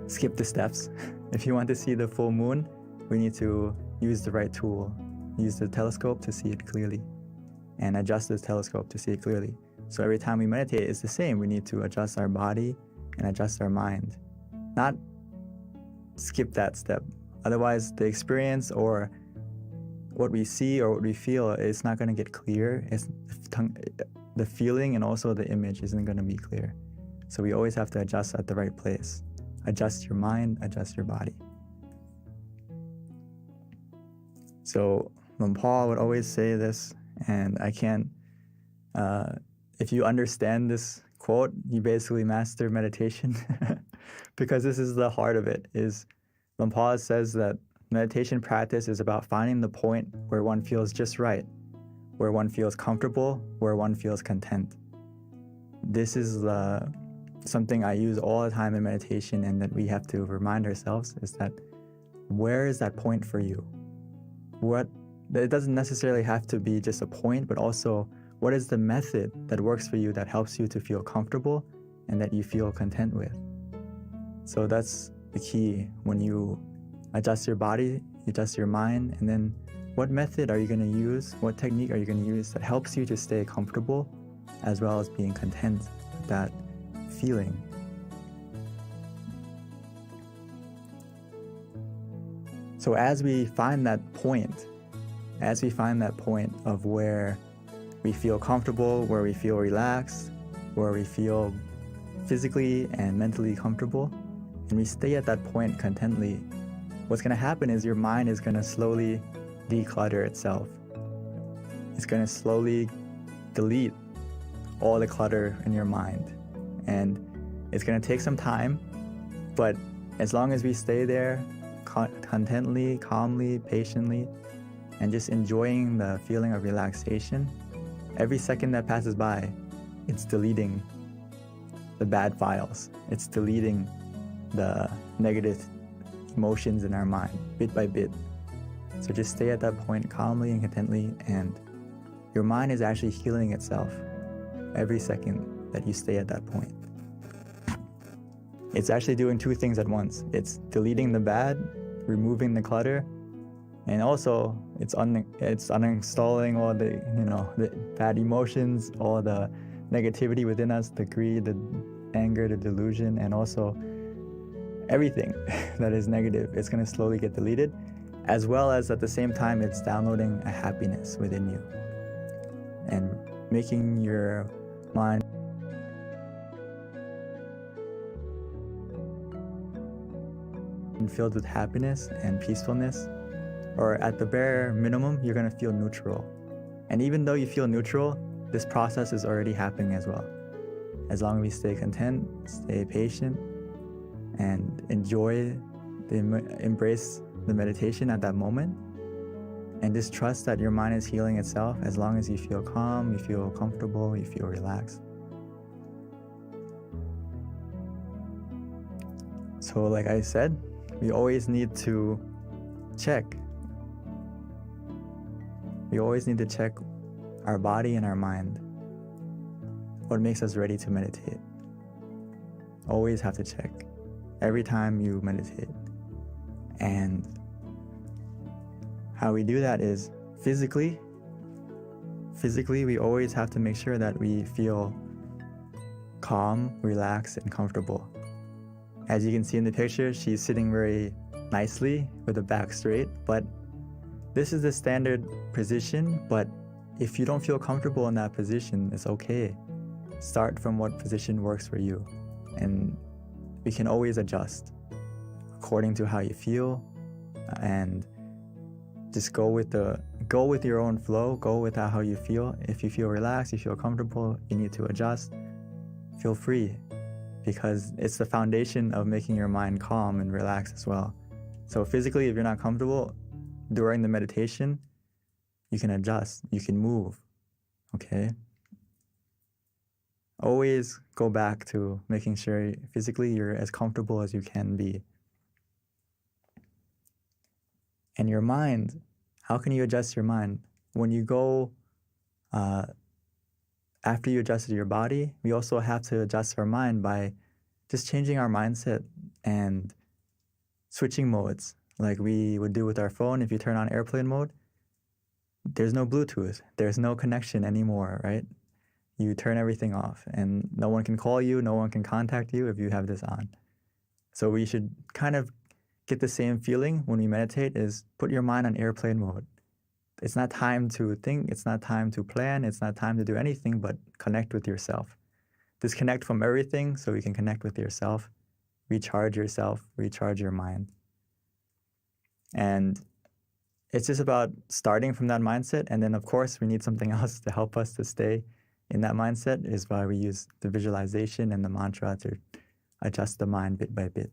skip the steps. If you want to see the full moon, we need to use the right tool. Use the telescope to see it clearly, and adjust the telescope to see it clearly. So every time we meditate, it's the same. We need to adjust our body and adjust our mind, not skip that step. Otherwise, the experience or what we see or what we feel is not going to get clear. The feeling and also the image isn't going to be clear. So we always have to adjust at the right place. Adjust your mind, adjust your body. So Paul would always say this, and I can't, if you understand this quote, you basically master meditation. Because this is the heart of it, is Paul says that meditation practice is about finding the point where one feels just right, where one feels comfortable, where one feels content. This is something I use all the time in meditation, and that we have to remind ourselves, is that where is that point for you? It doesn't necessarily have to be just a point, but also what is the method that works for you, that helps you to feel comfortable and that you feel content with. So that's the key. When you adjust your body, you adjust your mind, and then what method are you going to use? What technique are you going to use that helps you to stay comfortable as well as being content with that feeling? So as we find that point of where we feel comfortable, where we feel relaxed, where we feel physically and mentally comfortable, and we stay at that point contently, what's going to happen is your mind is going to slowly declutter itself. It's going to slowly delete all the clutter in your mind. And it's going to take some time, but as long as we stay there contently, calmly, patiently, and just enjoying the feeling of relaxation, every second that passes by, it's deleting the bad files. It's deleting the negative emotions in our mind, bit by bit. So just stay at that point calmly and contently, and your mind is actually healing itself every second that you stay at that point. It's actually doing two things at once. It's deleting the bad, removing the clutter, and also it's uninstalling all the bad emotions, all the negativity within us, the greed, the anger, the delusion, and also everything that is negative. It's going to slowly get deleted, as well as at the same time it's downloading a happiness within you and making your mind filled with happiness and peacefulness. Or at the bare minimum, you're going to feel neutral. And even though you feel neutral, this process is already happening as well. As long as we stay content, stay patient, and embrace the meditation at that moment, and just trust that your mind is healing itself. As long as you feel calm, you feel comfortable, you feel relaxed. So like I said, we always need to check. We always need to check our body and our mind. What makes us ready to meditate? Always have to check every time you meditate. And how we do that is physically, we always have to make sure that we feel calm, relaxed, and comfortable. As you can see in the picture, she's sitting very nicely with the back straight, but this is the standard position. But if you don't feel comfortable in that position, it's okay. Start from what position works for you, and we can always adjust according to how you feel. And Just go with your own flow, go with how you feel. If you feel relaxed, you feel comfortable, you need to adjust, feel free, because it's the foundation of making your mind calm and relaxed as well. So physically, if you're not comfortable during the meditation, you can adjust, you can move, okay? Always go back to making sure physically you're as comfortable as you can be. And your mind, how can you adjust your mind? When you go, after you adjusted your body, we also have to adjust our mind by just changing our mindset and switching modes, like we would do with our phone. If you turn on airplane mode, there's no Bluetooth, there's no connection anymore, right? You turn everything off and no one can call you, no one can contact you if you have this on. So we should kind of get the same feeling when we meditate, is put your mind on airplane mode. It's not time to think, it's not time to plan, it's not time to do anything but connect with yourself. Disconnect from everything so you can connect with yourself, recharge yourself, recharge your mind. And it's just about starting from that mindset, and then of course we need something else to help us to stay in that mindset, is why we use the visualization and the mantra to adjust the mind bit by bit.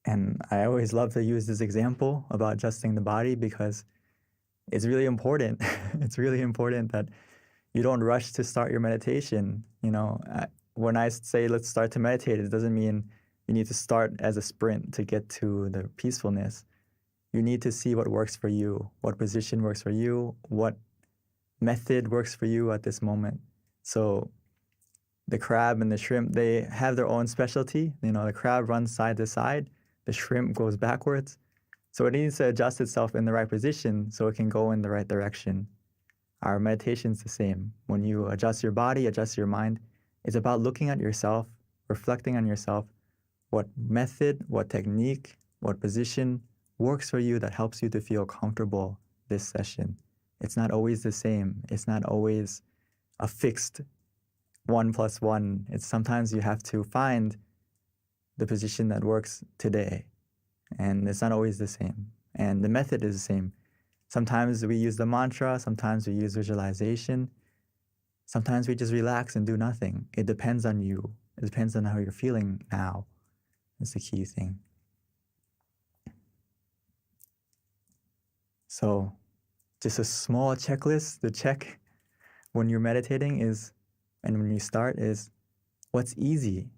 And I always love to use this example about adjusting the body because it's really important. It's really important that you don't rush to start your meditation. You know, when I say let's start to meditate, it doesn't mean you need to start as a sprint to get to the peacefulness. You need to see what works for you, what position works for you, what method works for you at this moment. So the crab and the shrimp, they have their own specialty. You know, the crab runs side to side, the shrimp goes backwards. So it needs to adjust itself in the right position so it can go in the right direction. Our meditation's the same. When you adjust your body, adjust your mind, it's about looking at yourself, reflecting on yourself, what method, what technique, what position works for you that helps you to feel comfortable this session. It's not always the same. It's not always a fixed 1 + 1. It's sometimes you have to find the position that works today. And it's not always the same. And the method is the same. Sometimes we use the mantra, sometimes we use visualization. Sometimes we just relax and do nothing. It depends on you. It depends on how you're feeling now. That's the key thing. So just a small checklist to check when you're meditating is, and when you start, is what's easy.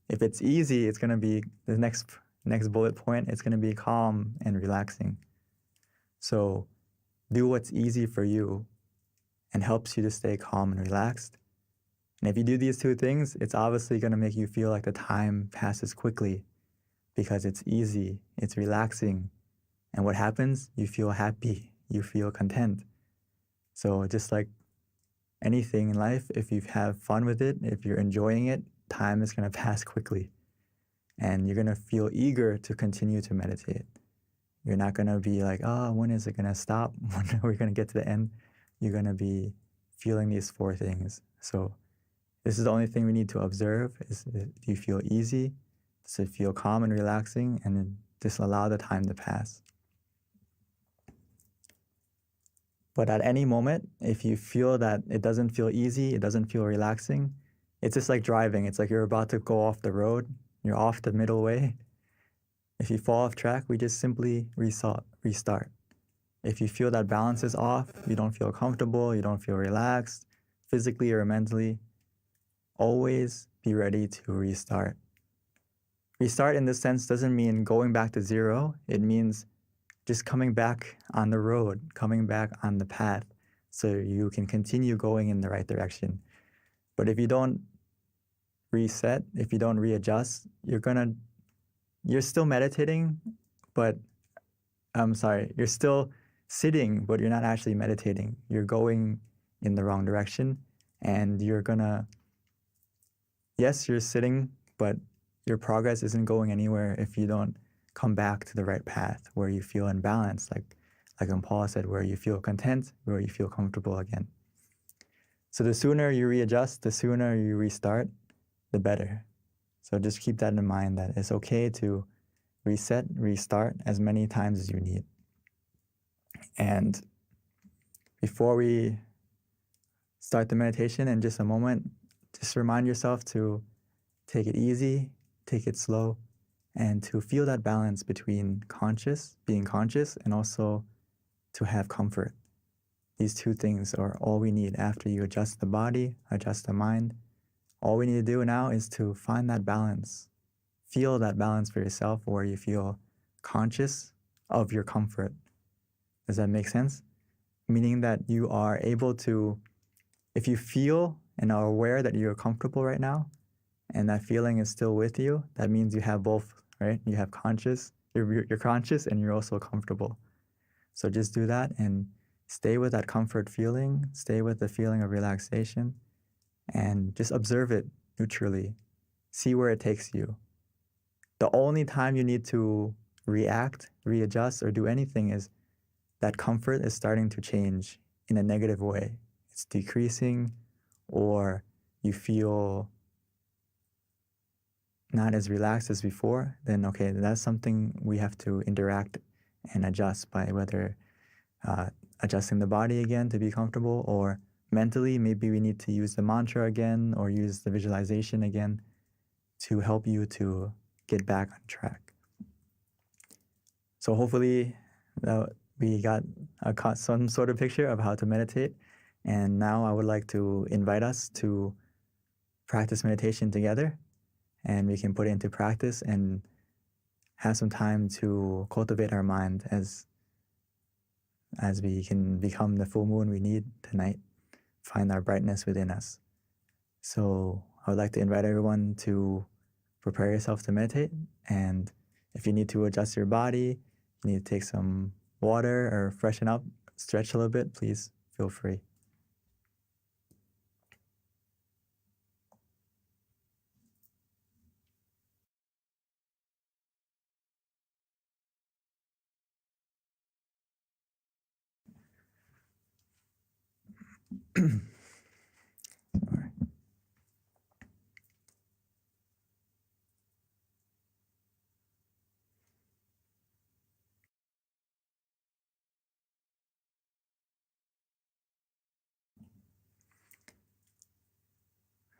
If it's easy, it's going to be the next bullet point. It's going to be calm and relaxing. So do what's easy for you and helps you to stay calm and relaxed. And if you do these two things, it's obviously going to make you feel like the time passes quickly because it's easy, it's relaxing. And what happens? You feel happy, you feel content. So just like anything in life, if you have fun with it, if you're enjoying it, time is going to pass quickly. And you're going to feel eager to continue to meditate. You're not going to be like, oh, when is it going to stop? When are we going to get to the end? You're going to be feeling these 4 things. So this is the only thing we need to observe is, do you feel easy? Does it feel calm and relaxing? And then just allow the time to pass. But at any moment, if you feel that it doesn't feel easy, it doesn't feel relaxing, it's just like driving. It's like you're about to go off the road. You're off the middle way. If you fall off track, we just simply restart. If you feel that balance is off, you don't feel comfortable, you don't feel relaxed, physically or mentally, always be ready to restart. Restart in this sense doesn't mean going back to zero. It means just coming back on the road, coming back on the path so you can continue going in the right direction. But if you don't reset, if you don't readjust, you're still meditating, but you're still sitting, but you're not actually meditating. You're going in the wrong direction, and yes, you're sitting, but your progress isn't going anywhere if you don't come back to the right path where you feel in balance, like Paul said, where you feel content, where you feel comfortable again. So the sooner you readjust, the sooner you restart, the better. So just keep that in mind, that it's okay to reset, restart as many times as you need. And before we start the meditation in just a moment, just remind yourself to take it easy, take it slow, and to feel that balance between being conscious, and also to have comfort. These two things are all we need after you adjust the body, adjust the mind. All we need to do now is to find that balance. Feel that balance for yourself where you feel conscious of your comfort. Does that make sense? Meaning that you are able to, if you feel and are aware that you're comfortable right now, and that feeling is still with you, that means you have both, right? You have you're conscious and you're also comfortable. So just do that and stay with that comfort feeling, stay with the feeling of relaxation, and just observe it neutrally. See where it takes you. The only time you need to react, readjust, or do anything is that comfort is starting to change in a negative way. It's decreasing, or you feel not as relaxed as before, then okay, that's something we have to interact and adjust by whether adjusting the body again to be comfortable, or mentally, maybe we need to use the mantra again or use the visualization again to help you to get back on track. So hopefully we got some sort of picture of how to meditate. And now I would like to invite us to practice meditation together, and we can put it into practice and have some time to cultivate our mind as we can become the full moon we need tonight, find our brightness within us. So I would like to invite everyone to prepare yourself to meditate. And if you need to adjust your body, you need to take some water or freshen up, stretch a little bit, please feel free.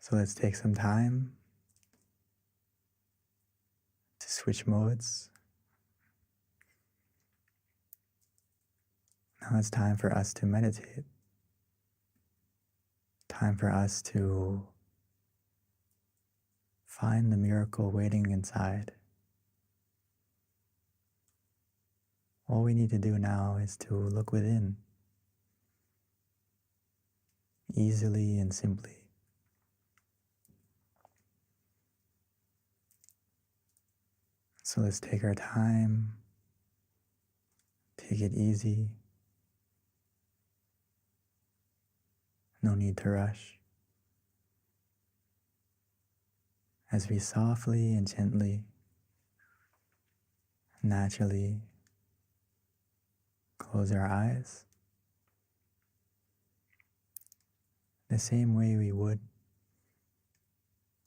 So let's take some time to switch modes. Now it's time for us to meditate. Time for us to find the miracle waiting inside. All we need to do now is to look within, easily and simply. So let's take our time, take it easy. No need to rush. As we softly and gently, naturally close our eyes, the same way we would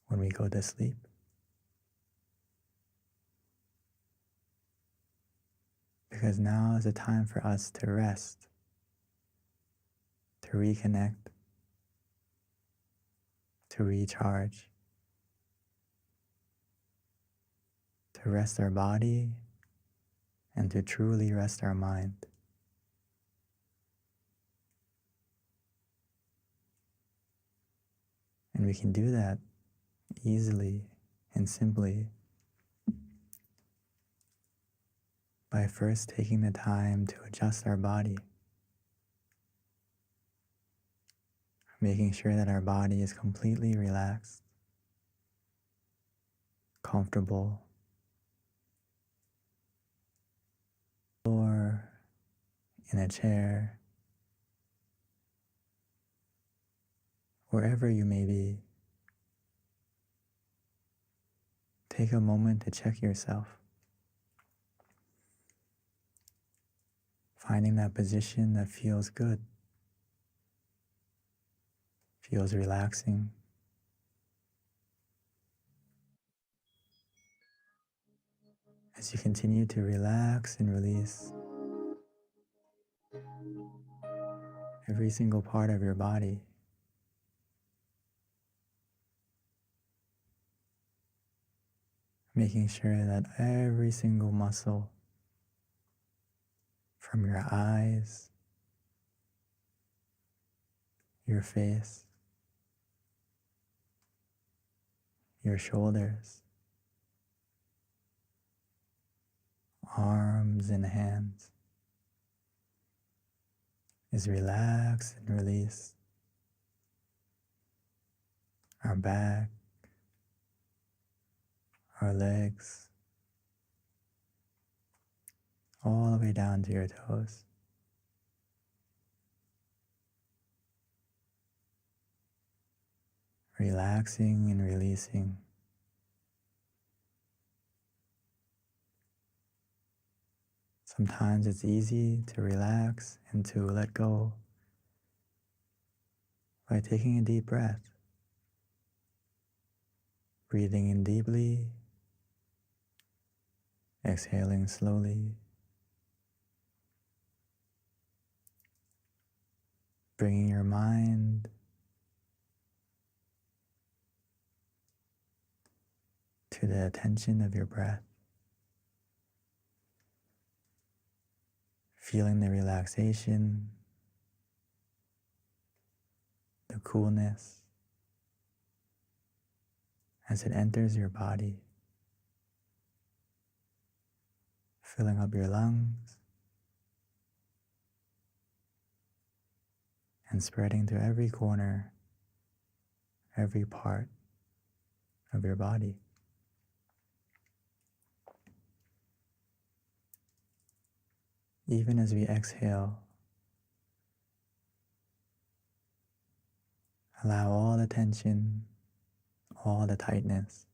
when we go to sleep. Because now is the time for us to rest, to reconnect, to recharge, to rest our body, and to truly rest our mind. And we can do that easily and simply by first taking the time to adjust our body, making sure that our body is completely relaxed, comfortable, or in a chair, wherever you may be. Take a moment to check yourself, finding that position that feels good, feels relaxing. as you continue to relax and release every single part of your body. Making sure that every single muscle from your eyes, your face, your shoulders, arms and hands is relaxed and released. Our back, our legs, all the way down to your toes. Relaxing and releasing. Sometimes it's easy to relax and to let go by taking a deep breath, breathing in deeply, exhaling slowly, bringing your mind to the attention of your breath, feeling the relaxation, the coolness as it enters your body, filling up your lungs and spreading to every corner, every part of your body. Even as we exhale, allow all the tension, all the tightness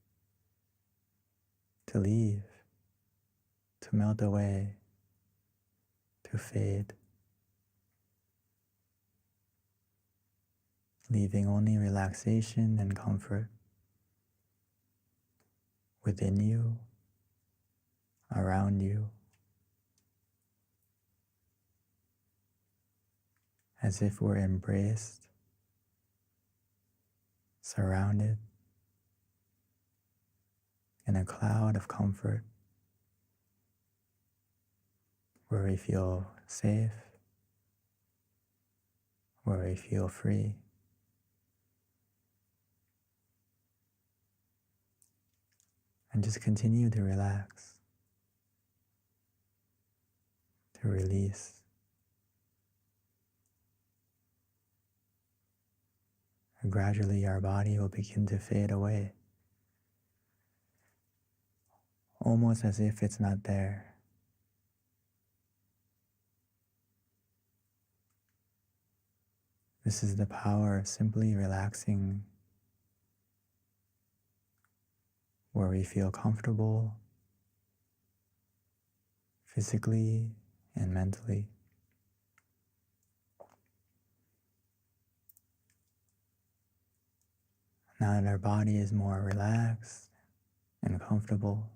to leave, to melt away, to fade, leaving only relaxation and comfort within you, around you, as if we're embraced, surrounded in a cloud of comfort where we feel safe, where we feel free. And just continue to relax, to release. And gradually our body will begin to fade away, almost as if it's not there. This is the power of simply relaxing, where we feel comfortable physically and mentally. Now that our body is more relaxed and comfortable,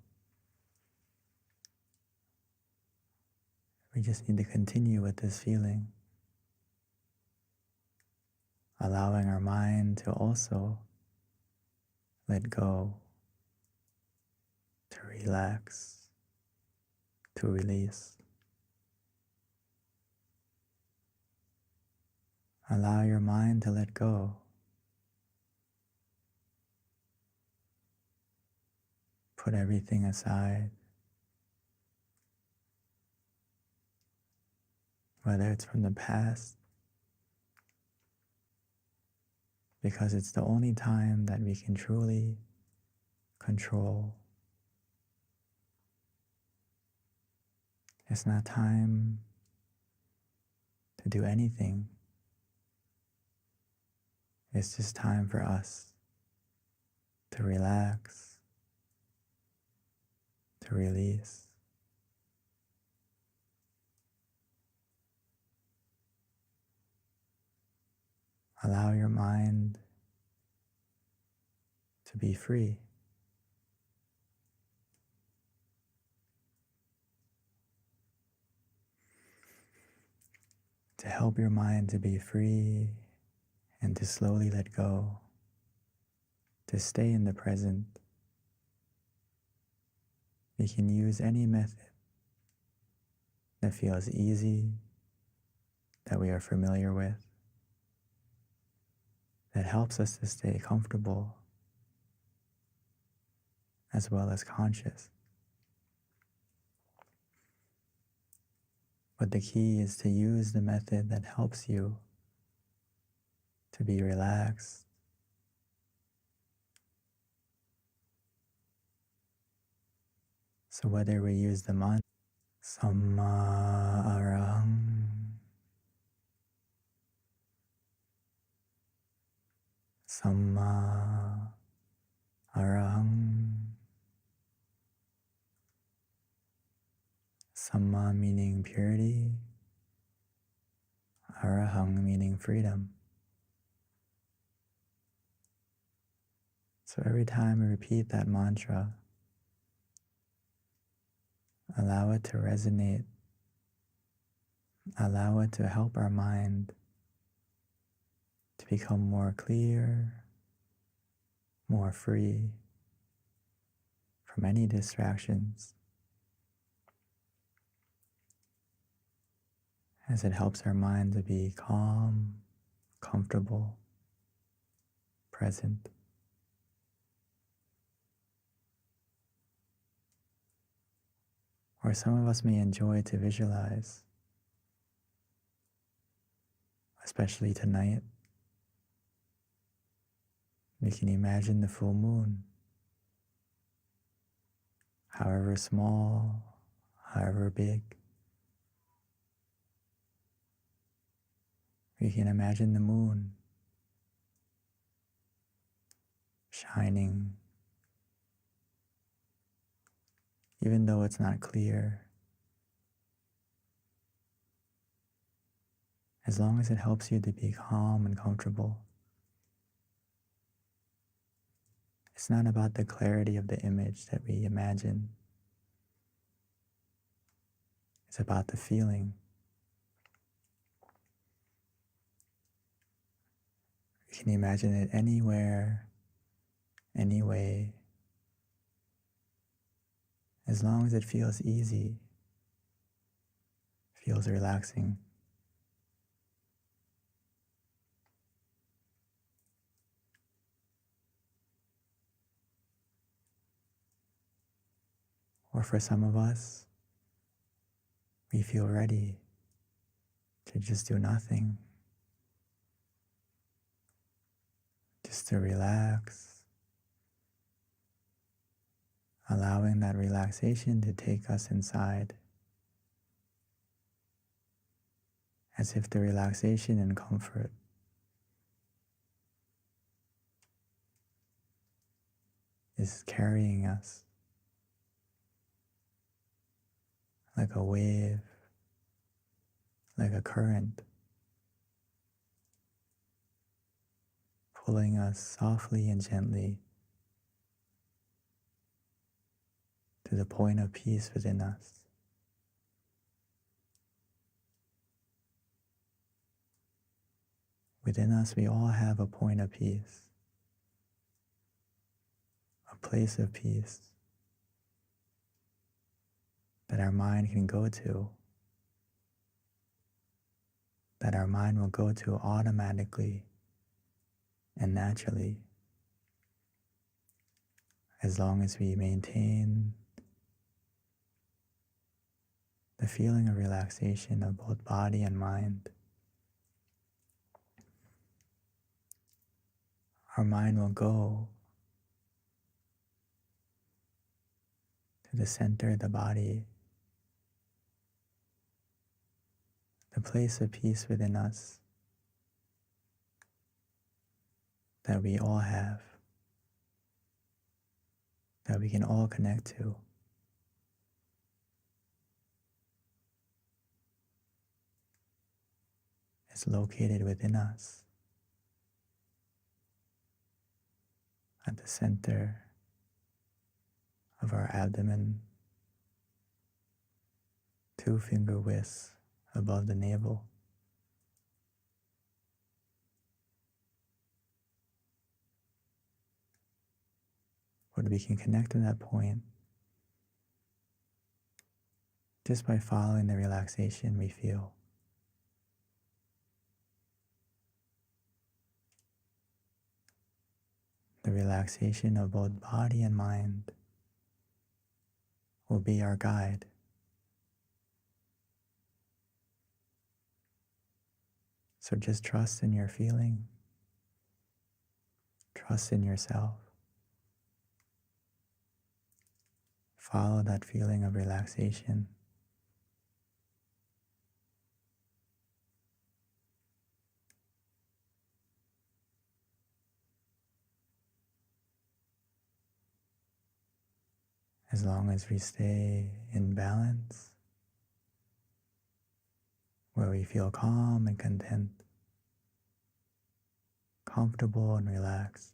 we just need to continue with this feeling, allowing our mind to also let go, to relax, to release. Allow your mind to let go. Put everything aside, whether it's from the past, because it's the only time that we can truly control. It's not time to do anything. It's just time for us to relax, to release. Allow your mind to be free. to help your mind to be free and to slowly let go, to stay in the present, we can use any method that feels easy, that we are familiar with, that helps us to stay comfortable as well as conscious. But the key is to use the method that helps you to be relaxed, so whether we use the mantra Samma Arahang, Samma Arahang, Samma meaning purity, Arahang meaning freedom. So every time we repeat that mantra, allow it to resonate, allow it to help our mind to become more clear, more free from any distractions, as it helps our mind to be calm, comfortable, present. Or some of us may enjoy to visualize, especially tonight. We can imagine the full moon, however small, however big. We can imagine the moon shining, even though it's not clear, as long as it helps you to be calm and comfortable. It's not about the clarity of the image that we imagine. It's about the feeling. You can imagine it anywhere, any way, as long as it feels easy, feels relaxing. Or for some of us, we feel ready to just do nothing, just to relax, allowing that relaxation to take us inside, as if the relaxation and comfort is carrying us like a wave, like a current, pulling us softly and gently to the point of peace within us. Within us, we all have a point of peace, a place of peace that our mind can go to, that our mind will go to automatically and naturally, as long as we maintain the feeling of relaxation of both body and mind. Our mind will go to the center of the body, the place of peace within us that we all have, that we can all connect to. It's located within us, at the center of our abdomen, 2 finger widths above the navel. But we can connect to that point just by following the relaxation we feel. The relaxation of both body and mind will be our guide. So just trust in your feeling, trust in yourself. Follow that feeling of relaxation. As long as we stay in balance, where we feel calm and content, comfortable and relaxed,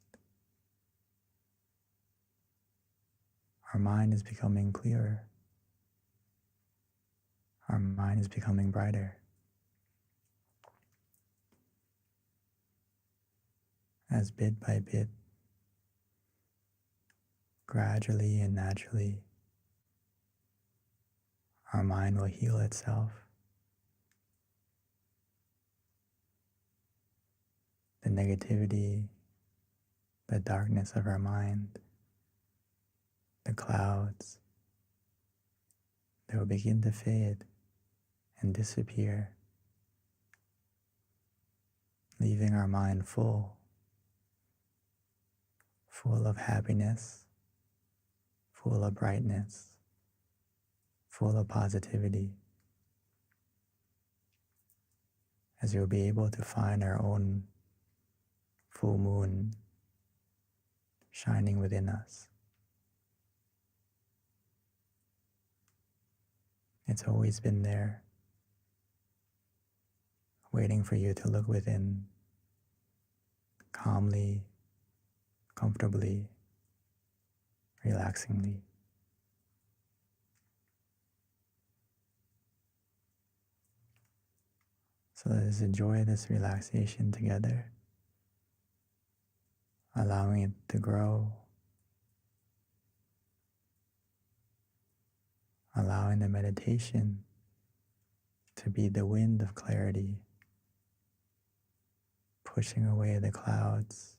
our mind is becoming clearer. Our mind is becoming brighter. As bit by bit, gradually and naturally, our mind will heal itself. The negativity, the darkness of our mind, the clouds, they will begin to fade and disappear, leaving our mind full of happiness, full of brightness, full of positivity, as we'll be able to find our own full moon shining within us. It's always been there, waiting for you to look within, calmly, comfortably, relaxingly. So let us enjoy this relaxation together, allowing it to grow, allowing the meditation to be the wind of clarity, pushing away the clouds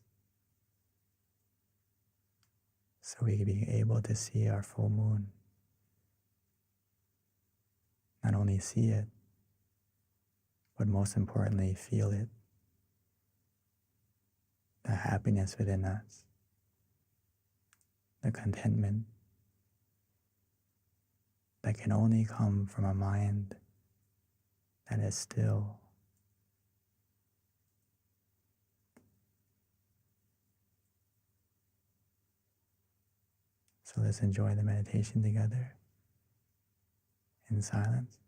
so we can be able to see our full moon. Not only see it, but most importantly, feel it. The happiness within us, the contentment that can only come from a mind that is still. So let's enjoy the meditation together in silence.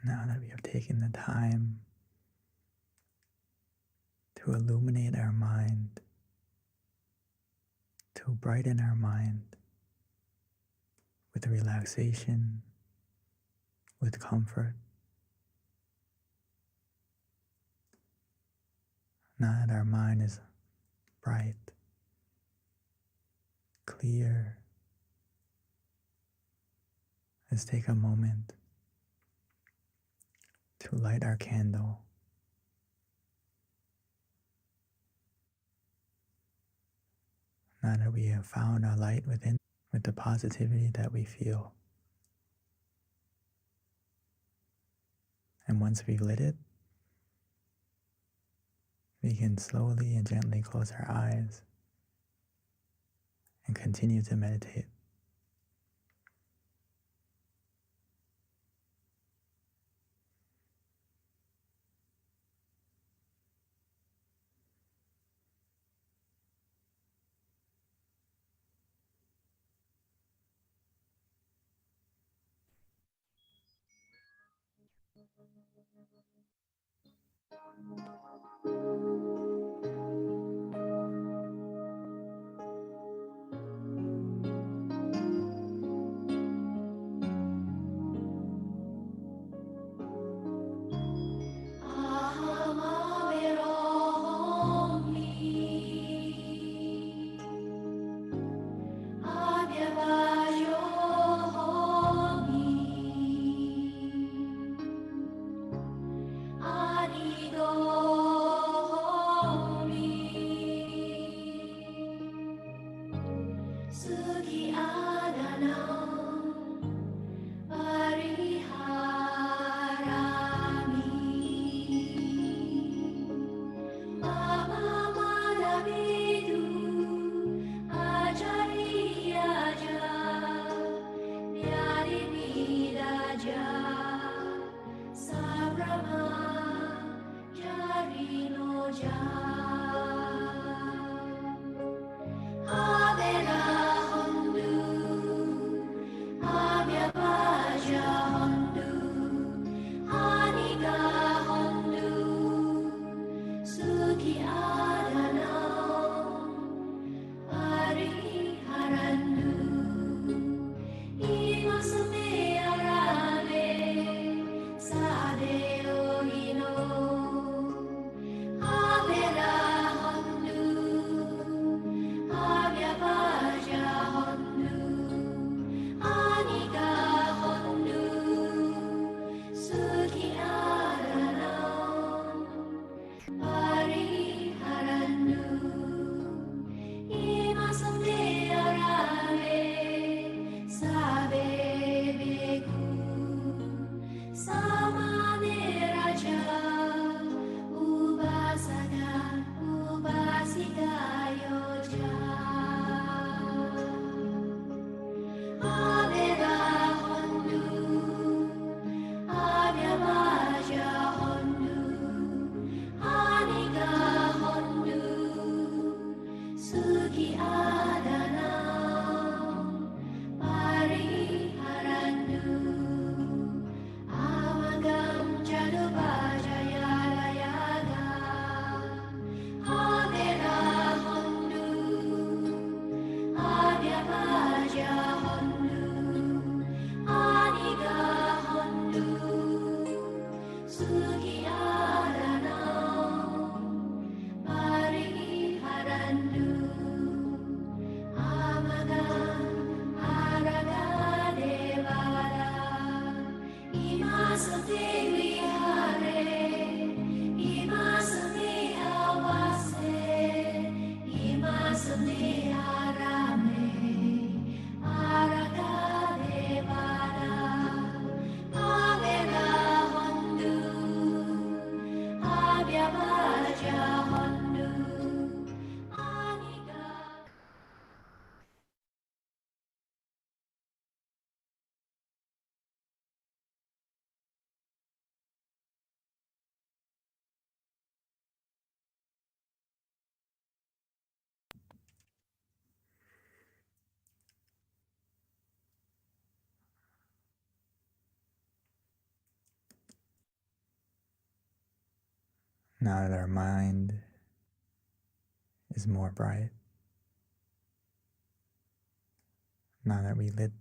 Now that we have taken the time to illuminate our mind, to brighten our mind with relaxation, with comfort, now that our mind is bright, clear, let's take a moment to light our candle. Now that we have found our light within, with the positivity that we feel. And once we've lit it, we can slowly and gently close our eyes and continue to meditate. Now that our mind is more bright, now that we lit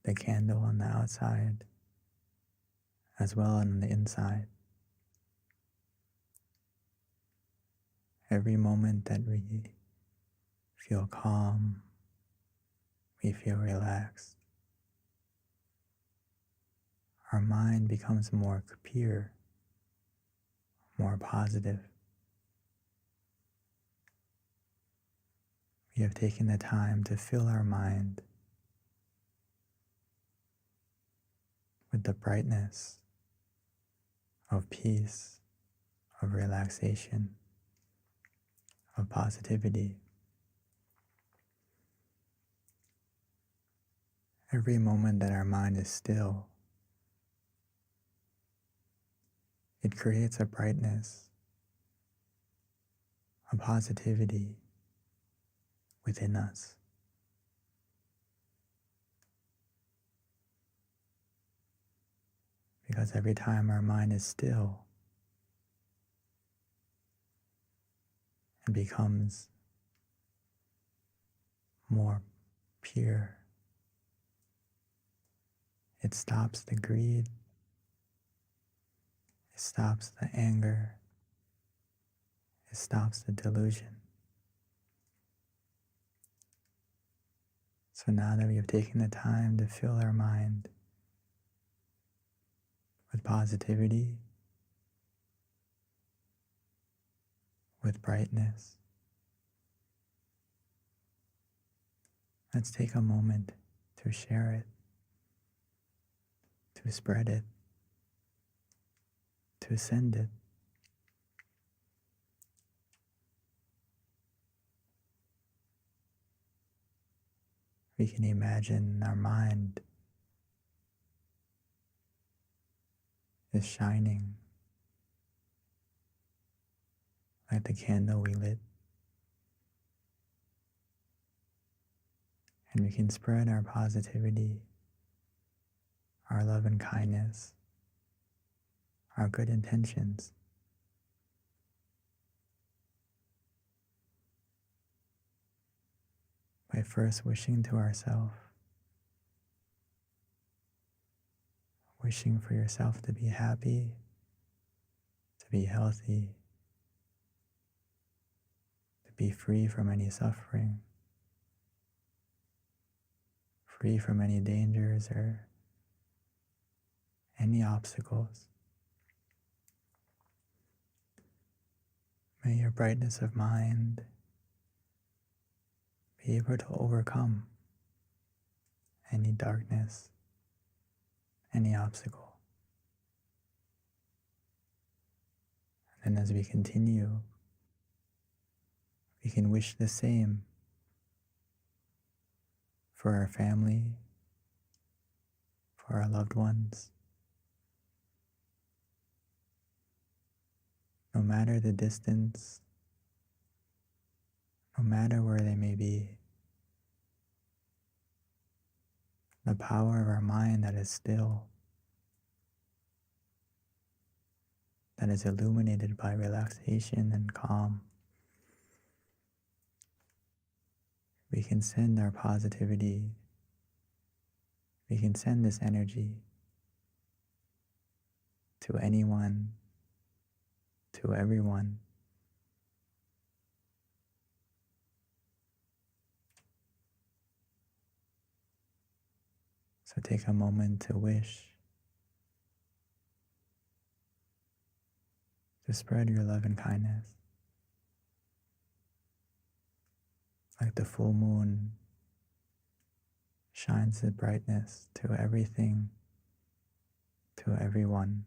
the candle on the outside as well on the inside, every moment that we feel calm, we feel relaxed, our mind becomes more pure, more positive. We have taken the time to fill our mind with the brightness of peace, of relaxation, of positivity. Every moment that our mind is still, it creates a brightness, a positivity within us. Because every time our mind is still, it becomes more pure. It stops the greed, it stops the anger, it stops the delusion. So now that we have taken the time to fill our mind with positivity, with brightness, let's take a moment to share it, to spread it, to send it. We can imagine our mind is shining like the candle we lit. And we can spread our positivity, our love and kindness, our good intentions by first wishing to ourselves, wishing for yourself to be happy, to be healthy, to be free from any suffering, free from any dangers or any obstacles. May your brightness of mind be able to overcome any darkness, any obstacle. And as we continue, we can wish the same for our family, for our loved ones. No matter the distance, no matter where they may be, the power of our mind that is still, that is illuminated by relaxation and calm, we can send our positivity, we can send this energy to anyone, to everyone. So take a moment to wish, to spread your love and kindness. Like the full moon shines the brightness to everything, to everyone.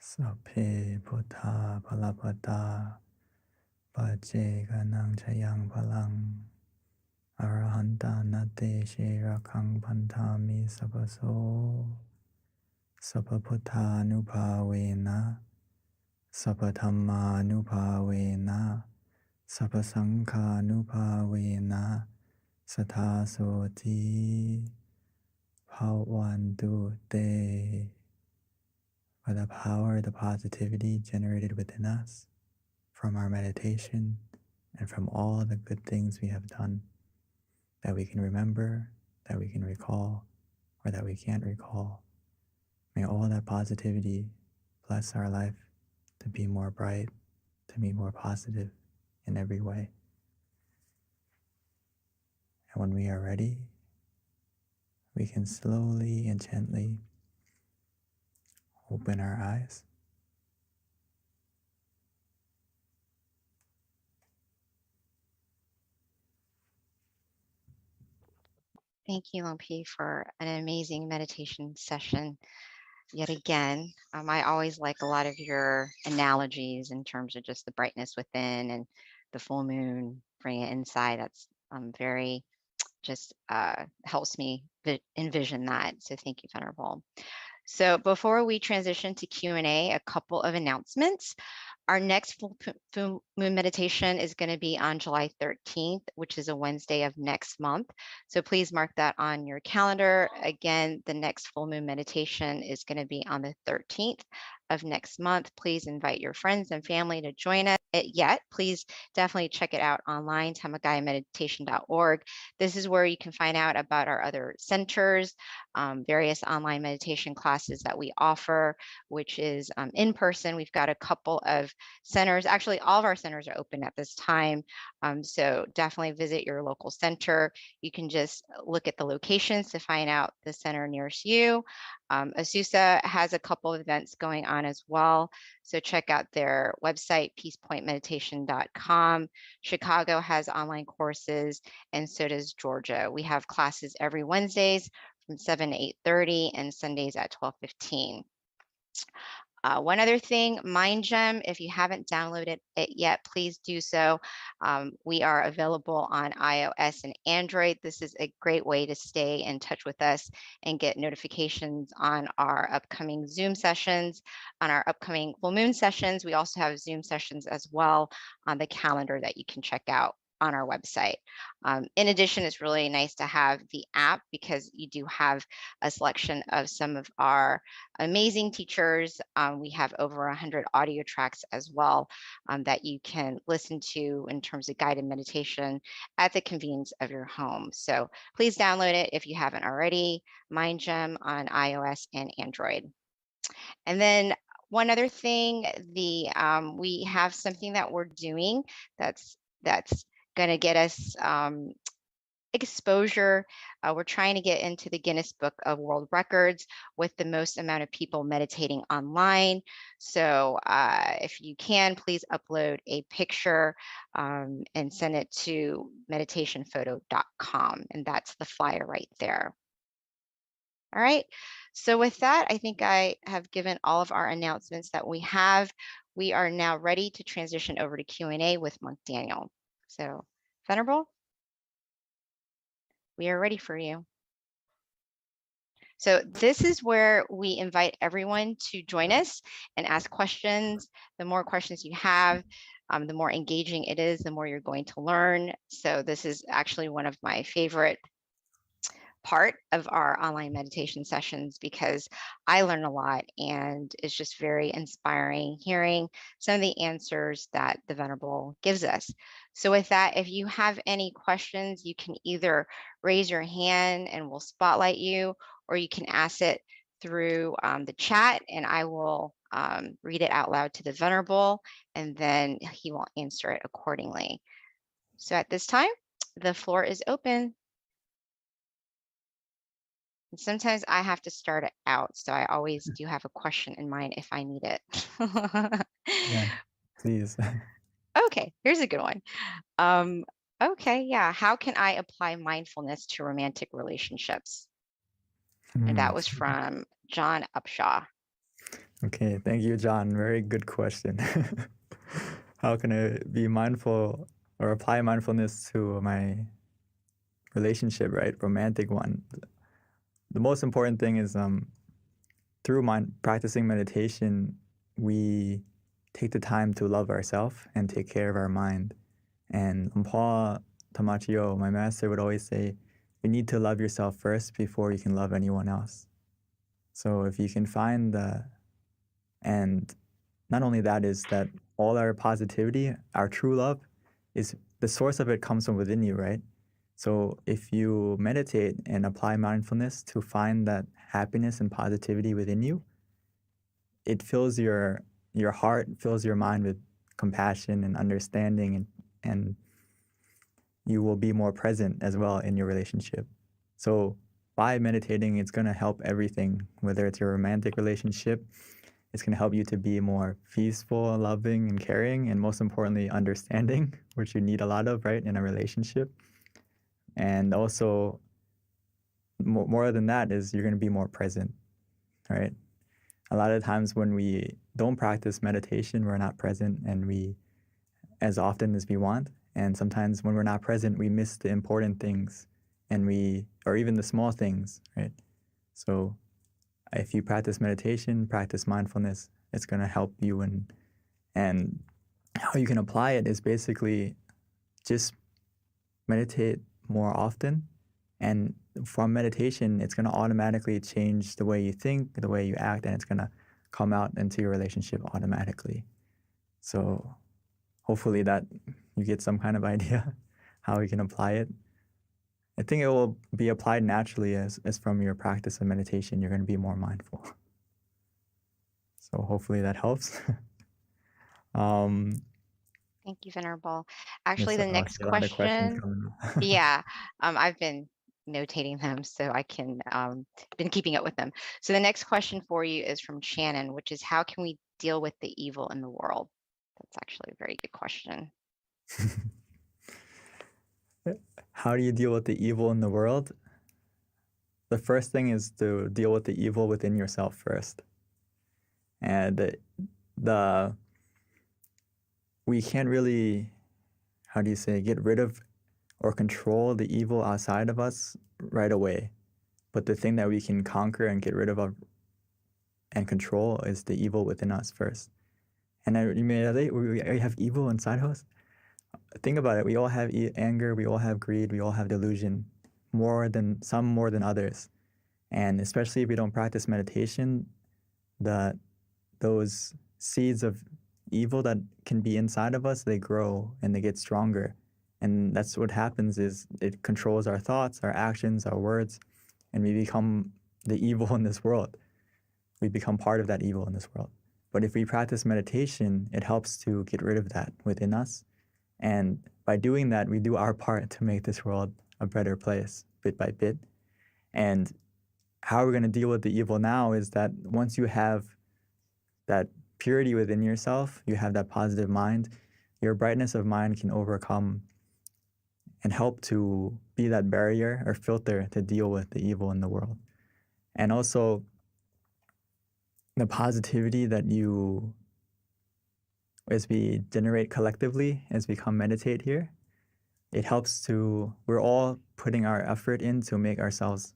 Sapphe Buddha Palapada Pajeganang Chayang Palang Arahanta Nate Shirakang Pantami Sabaso Sappaputta Nupavena Sappathamma Nupavena Sappasangha Nupavena Sathasoti Bhavantu Te. By the power of the positivity generated within us from our meditation and from all the good things we have done that we can remember, that we can recall, or that we can't recall. May all that positivity bless our life to be more bright, to be more positive in every way. And when we are ready, we can slowly and gently open our eyes. Thank you, Longpi, for an amazing meditation session yet again. I always like a lot of your analogies in terms of just the brightness within and the full moon bringing it inside. That's very just helps me envision that. So thank you, Venerable. So before we transition to Q&A, a couple of announcements. Our next full moon meditation is going to be on July 13th, which is a Wednesday of next month. So please mark that on your calendar. Again, the next full moon meditation is going to be on the 13th of next month. Please invite your friends and family to join us. Yet, please definitely check it out online, tamagayameditation.org. This is where you can find out about our other centers, various online meditation classes that we offer, which is in person. We've got a couple of centers. Actually, all of our centers are open at this time. So definitely visit your local center. You can just look at the locations to find out the center nearest you. Azusa has a couple of events going on as well. So check out their website, peacepointmeditation.com. Chicago has online courses, and so does Georgia. We have classes every Wednesdays from 7 to 8:30 and Sundays at 12:15. One other thing, MindGem, if you haven't downloaded it yet, please do so. We are available on iOS and Android. This is a great way to stay in touch with us and get notifications on our upcoming Zoom sessions, on our upcoming full moon sessions. We also have Zoom sessions as well on the calendar that you can check out on our website. In addition, it's really nice to have the app because you do have a selection of some of our amazing teachers. We have over 100 audio tracks as well that you can listen to in terms of guided meditation at the convenience of your home. So please download it if you haven't already, MindGem on iOS and Android. And then one other thing, we have something that we're doing that's going to get us exposure. We're trying to get into the Guinness Book of World Records with the most amount of people meditating online. So if you can, please upload a picture and send it to meditationphoto.com. And that's the flyer right there. All right. So with that, I think I have given all of our announcements that we have. We are now ready to transition over to Q&A with Monk Daniel. So, Venerable, we are ready for you. So this is where we invite everyone to join us and ask questions. The more questions you have, the more engaging it is, the more you're going to learn. So this is actually one of my favorite part of our online meditation sessions because I learn a lot and it's just very inspiring hearing some of the answers that the Venerable gives us. So with that, if you have any questions, you can either raise your hand and we'll spotlight you, or you can ask it through the chat and I will read it out loud to the Venerable and then he will answer it accordingly. So at this time, the floor is open. And sometimes I have to start it out, so I always do have a question in mind if I need it. Yeah, please. Okay, here's a good one. Okay, yeah. How can I apply mindfulness to romantic relationships? And that was from John Upshaw. Okay, thank you, John. Very good question. How can I be mindful or apply mindfulness to my relationship, right? Romantic one. The most important thing is through practicing meditation, we take the time to love ourselves and take care of our mind. And Paul Tamachio, my master, would always say, you need to love yourself first before you can love anyone else. So if you can find and not only that, is that all our positivity, our true love, is the source of it comes from within you, right? So if you meditate and apply mindfulness to find that happiness and positivity within you, it fills your heart, fills your mind with compassion and understanding, and you will be more present as well in your relationship. So by meditating, it's going to help everything, whether it's your romantic relationship, it's going to help you to be more peaceful, loving, and caring, and most importantly, understanding, which you need a lot of, right, in a relationship. And also, more than that, is you're going to be more present, right? A lot of times when we don't practice meditation, we're not present as often as we want. And sometimes when we're not present, we miss the important things or even the small things, right? So if you practice meditation, practice mindfulness, it's going to help you. And how you can apply it is basically just meditate more often. And from meditation, it's going to automatically change the way you think, the way you act, and it's going to come out into your relationship automatically. So hopefully that you get some kind of idea how you can apply it. I think it will be applied naturally as from your practice of meditation, you're going to be more mindful. So hopefully that helps. Thank you, Venerable. Actually, the next a lot of questions question, coming up. yeah, I've been notating them so I can been keeping up with them. So the next question for you is from Shannon, which is how can we deal with the evil in the world? That's actually a very good question. How do you deal with the evil in the world? The first thing is to deal with the evil within yourself first. And we can't really, how do you say, get rid of or control the evil outside of us right away. But the thing that we can conquer and get rid of and control is the evil within us first. And you may say, we have evil inside of us. Think about it. We all have anger. We all have greed. We all have delusion, some more than others. And especially if we don't practice meditation, those seeds of evil that can be inside of us, they grow and they get stronger. And that's what happens is it controls our thoughts, our actions, our words, and we become the evil in this world. We become part of that evil in this world. But if we practice meditation, it helps to get rid of that within us. And by doing that, we do our part to make this world a better place, bit by bit. And how we're going to deal with the evil now is that once you have that purity within yourself, you have that positive mind, your brightness of mind can overcome and help to be that barrier or filter to deal with the evil in the world. And also, the positivity that as we generate collectively, as we come meditate here, it helps we're all putting our effort in to make ourselves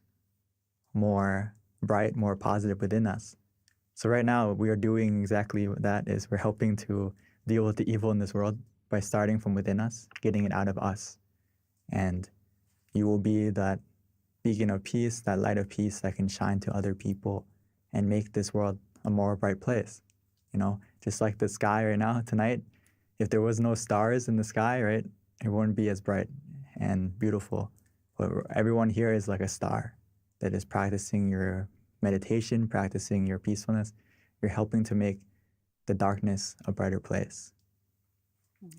more bright, more positive within us. So right now, we are doing exactly what that is. We're helping to deal with the evil in this world by starting from within us, getting it out of us. And you will be that beacon of peace, that light of peace that can shine to other people and make this world a more bright place. Just like the sky right now, tonight, if there was no stars in the sky, right, it wouldn't be as bright and beautiful. But everyone here is like a star that is practicing your meditation, practicing your peacefulness. You're helping to make the darkness a brighter place.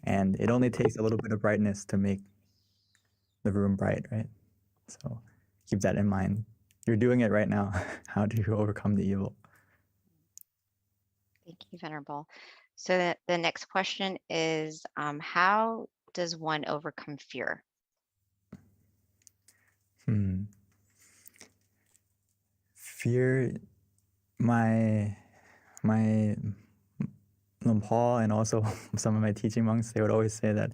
And it only takes a little bit of brightness to make the room bright, right? So keep that in mind. You're doing it right now. How do you overcome the evil? Thank you, Venerable. So the next question is, how does one overcome fear? Fear, my my Paul and also some of my teaching monks, they would always say that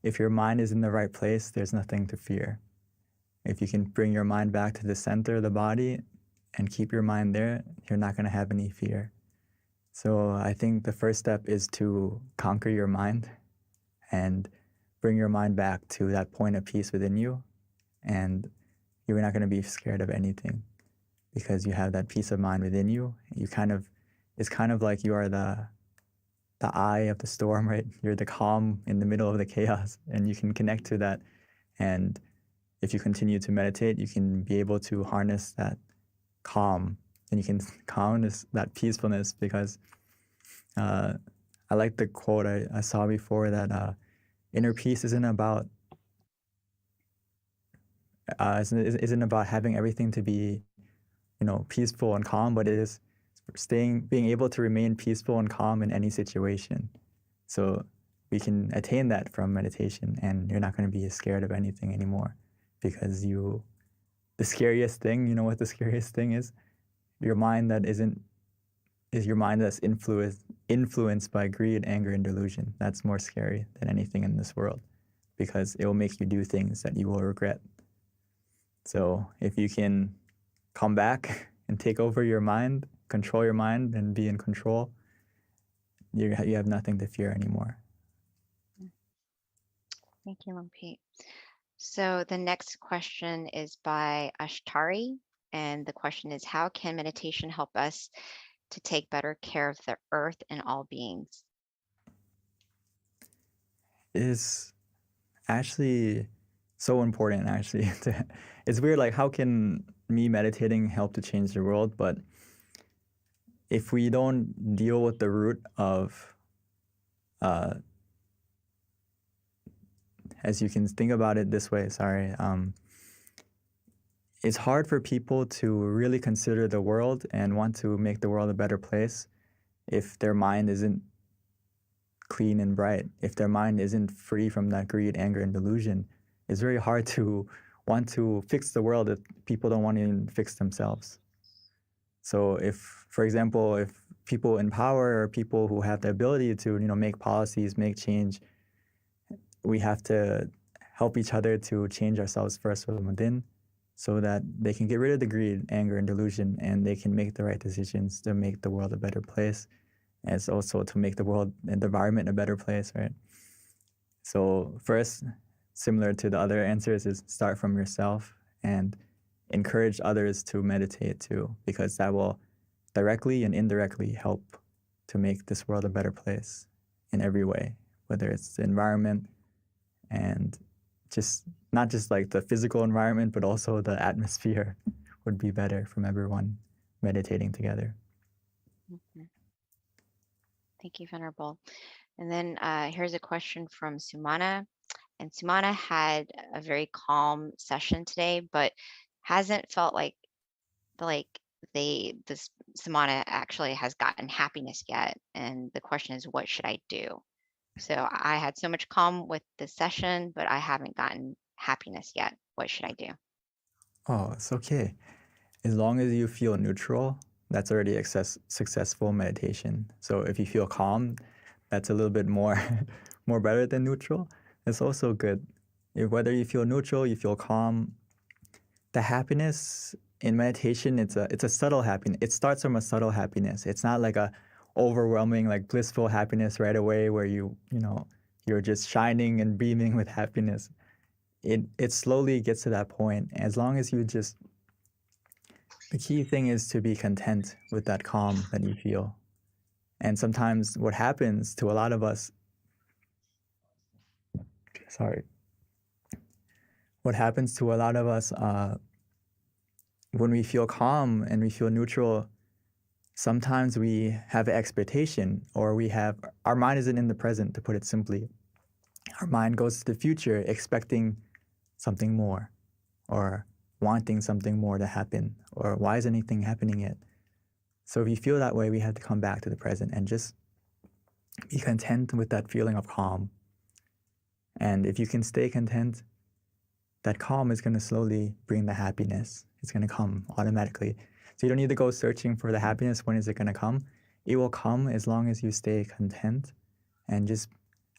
if your mind is in the right place, there's nothing to fear. If you can bring your mind back to the center of the body and keep your mind there, you're not going to have any fear. So I think the first step is to conquer your mind and bring your mind back to that point of peace within you. And you're not going to be scared of anything because you have that peace of mind within you. It's kind of like you are the eye of the storm, right? You're the calm in the middle of the chaos, and you can connect to that. And if you continue to meditate, you can be able to harness that calm, and you can harness that peacefulness, because I like the quote I saw before that inner peace isn't about having everything to be, peaceful and calm, but it is being able to remain peaceful and calm in any situation. So we can attain that from meditation, and you're not going to be scared of anything anymore, because the scariest thing, you know what the scariest thing is? Your mind is your mind that's influenced by greed, anger, and delusion. That's more scary than anything in this world, because it will make you do things that you will regret. So if you can come back and take over your mind, control your mind, and be in control, you have nothing to fear anymore. Thank you, Lumpy. So the next question is by Ashtari, and the question is, how can meditation help us to take better care of the earth and all beings? It's actually so important, actually. It's weird, like, how can me meditating help to change the world? But if we don't deal with the root of, as you can think about it this way, it's hard for people to really consider the world and want to make the world a better place if their mind isn't clean and bright, if their mind isn't free from that greed, anger, and delusion. It's very hard to want to fix the world if people don't want to even fix themselves. So if, for example, if people in power or people who have the ability to, make policies, make change, we have to help each other to change ourselves first from within, so that they can get rid of the greed, anger, and delusion, and they can make the right decisions to make the world a better place, and it's also to make the world and the environment a better place, right? So first, similar to the other answers, is start from yourself and encourage others to meditate too, because that will directly and indirectly help to make this world a better place in every way, whether it's the environment and not just like the physical environment, but also the atmosphere would be better from everyone meditating together. Mm-hmm. Thank you, Venerable. And then here's a question from Sumana. And Sumana had a very calm session today, but hasn't felt like Sumana actually has gotten happiness yet. And the question is, what should I do? So I had so much calm with the session, but I haven't gotten happiness yet. What should I do? Oh, it's okay. As long as you feel neutral, that's already successful meditation. So if you feel calm, that's a little bit more better than neutral. It's also good. Whether you feel neutral, you feel calm, the happiness in meditation, it's a subtle happiness. It starts from a subtle happiness. It's not like a overwhelming, like blissful happiness right away where you're just shining and beaming with happiness. It slowly gets to that point. As long as the key thing is to be content with that calm that you feel. And sometimes what happens to a lot of us, when we feel calm and we feel neutral, sometimes we have expectation, or our mind isn't in the present, to put it simply. Our mind goes to the future expecting something more, or wanting something more to happen, or why is anything happening yet? So if you feel that way, we have to come back to the present and just be content with that feeling of calm. And if you can stay content, that calm is going to slowly bring the happiness. It's going to come automatically. So you don't need to go searching for the happiness. When is it going to come? it will come as long as you stay content and just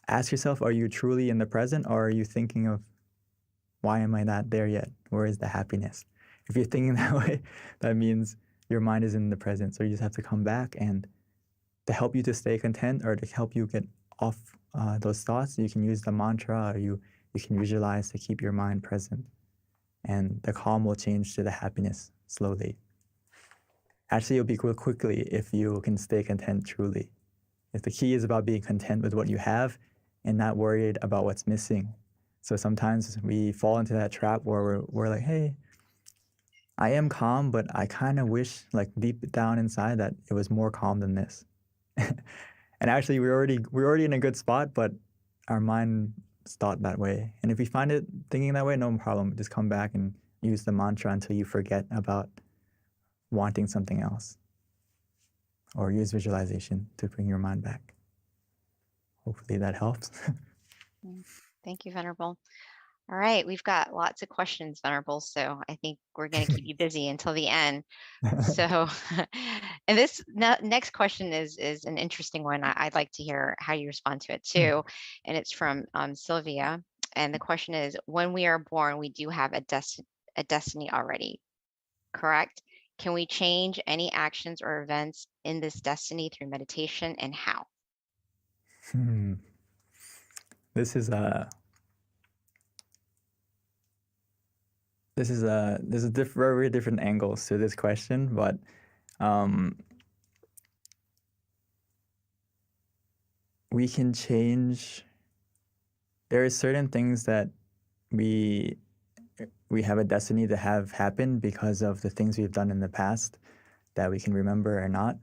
ask yourself, are you truly in the present, or are you thinking of, why am I not there yet? Where is the happiness? If you're thinking that way, that means your mind is in the present. So you just have to come back, and to help you to stay content or to help you get off those thoughts, you can use the mantra, or you can visualize to keep your mind present. And the calm will change to the happiness slowly. Actually, it'll be quickly if you can stay content truly. If the key is about being content with what you have and not worried about what's missing. So sometimes we fall into that trap where we're like, hey, I am calm, but I kind of wish, like deep down inside, that it was more calm than this. And actually, we're already in a good spot, but our mind thought that way. And if we find it thinking that way, no problem. Just come back and use the mantra until you forget about wanting something else. Or use visualization to bring your mind back. Hopefully that helps. Thank you, Venerable. All right, we've got lots of questions, Venerable, so I think we're going to keep you busy until the end. So, and this next question is an interesting one. I'd like to hear how you respond to it too. And it's from Sylvia. And the question is, when we are born, we do have a destiny already, correct? Can we change any actions or events in this destiny through meditation, and how? There's very different angles to this question, but we can change. There are certain things that we have a destiny to have happen because of the things we've done in the past that we can remember or not.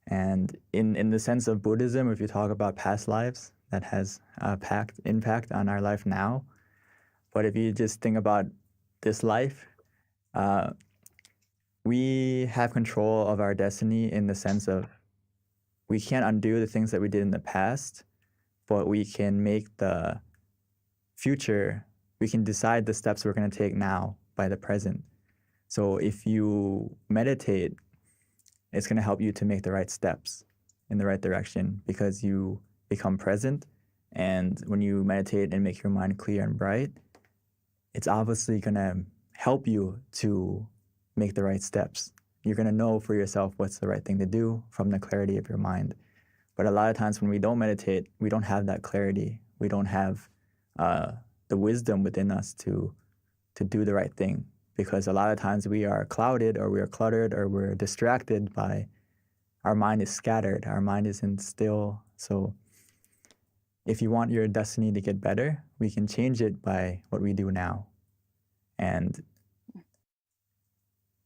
And in the sense of Buddhism, if you talk about past lives, that has impact on our life now. But if you just think about this life, we have control of our destiny in the sense of we can't undo the things that we did in the past, but we can make the future, we can decide the steps we're going to take now by the present. So if you meditate, it's going to help you to make the right steps in the right direction because you become present. And when you meditate and make your mind clear and bright, it's obviously going to help you to make the right steps. You're going to know for yourself what's the right thing to do from the clarity of your mind. But a lot of times when we don't meditate, we don't have that clarity. We don't have the wisdom within us to do the right thing, because a lot of times we are clouded or we are cluttered or we're distracted by our mind is scattered. Our mind isn't still. So if you want your destiny to get better, we can change it by what we do now. And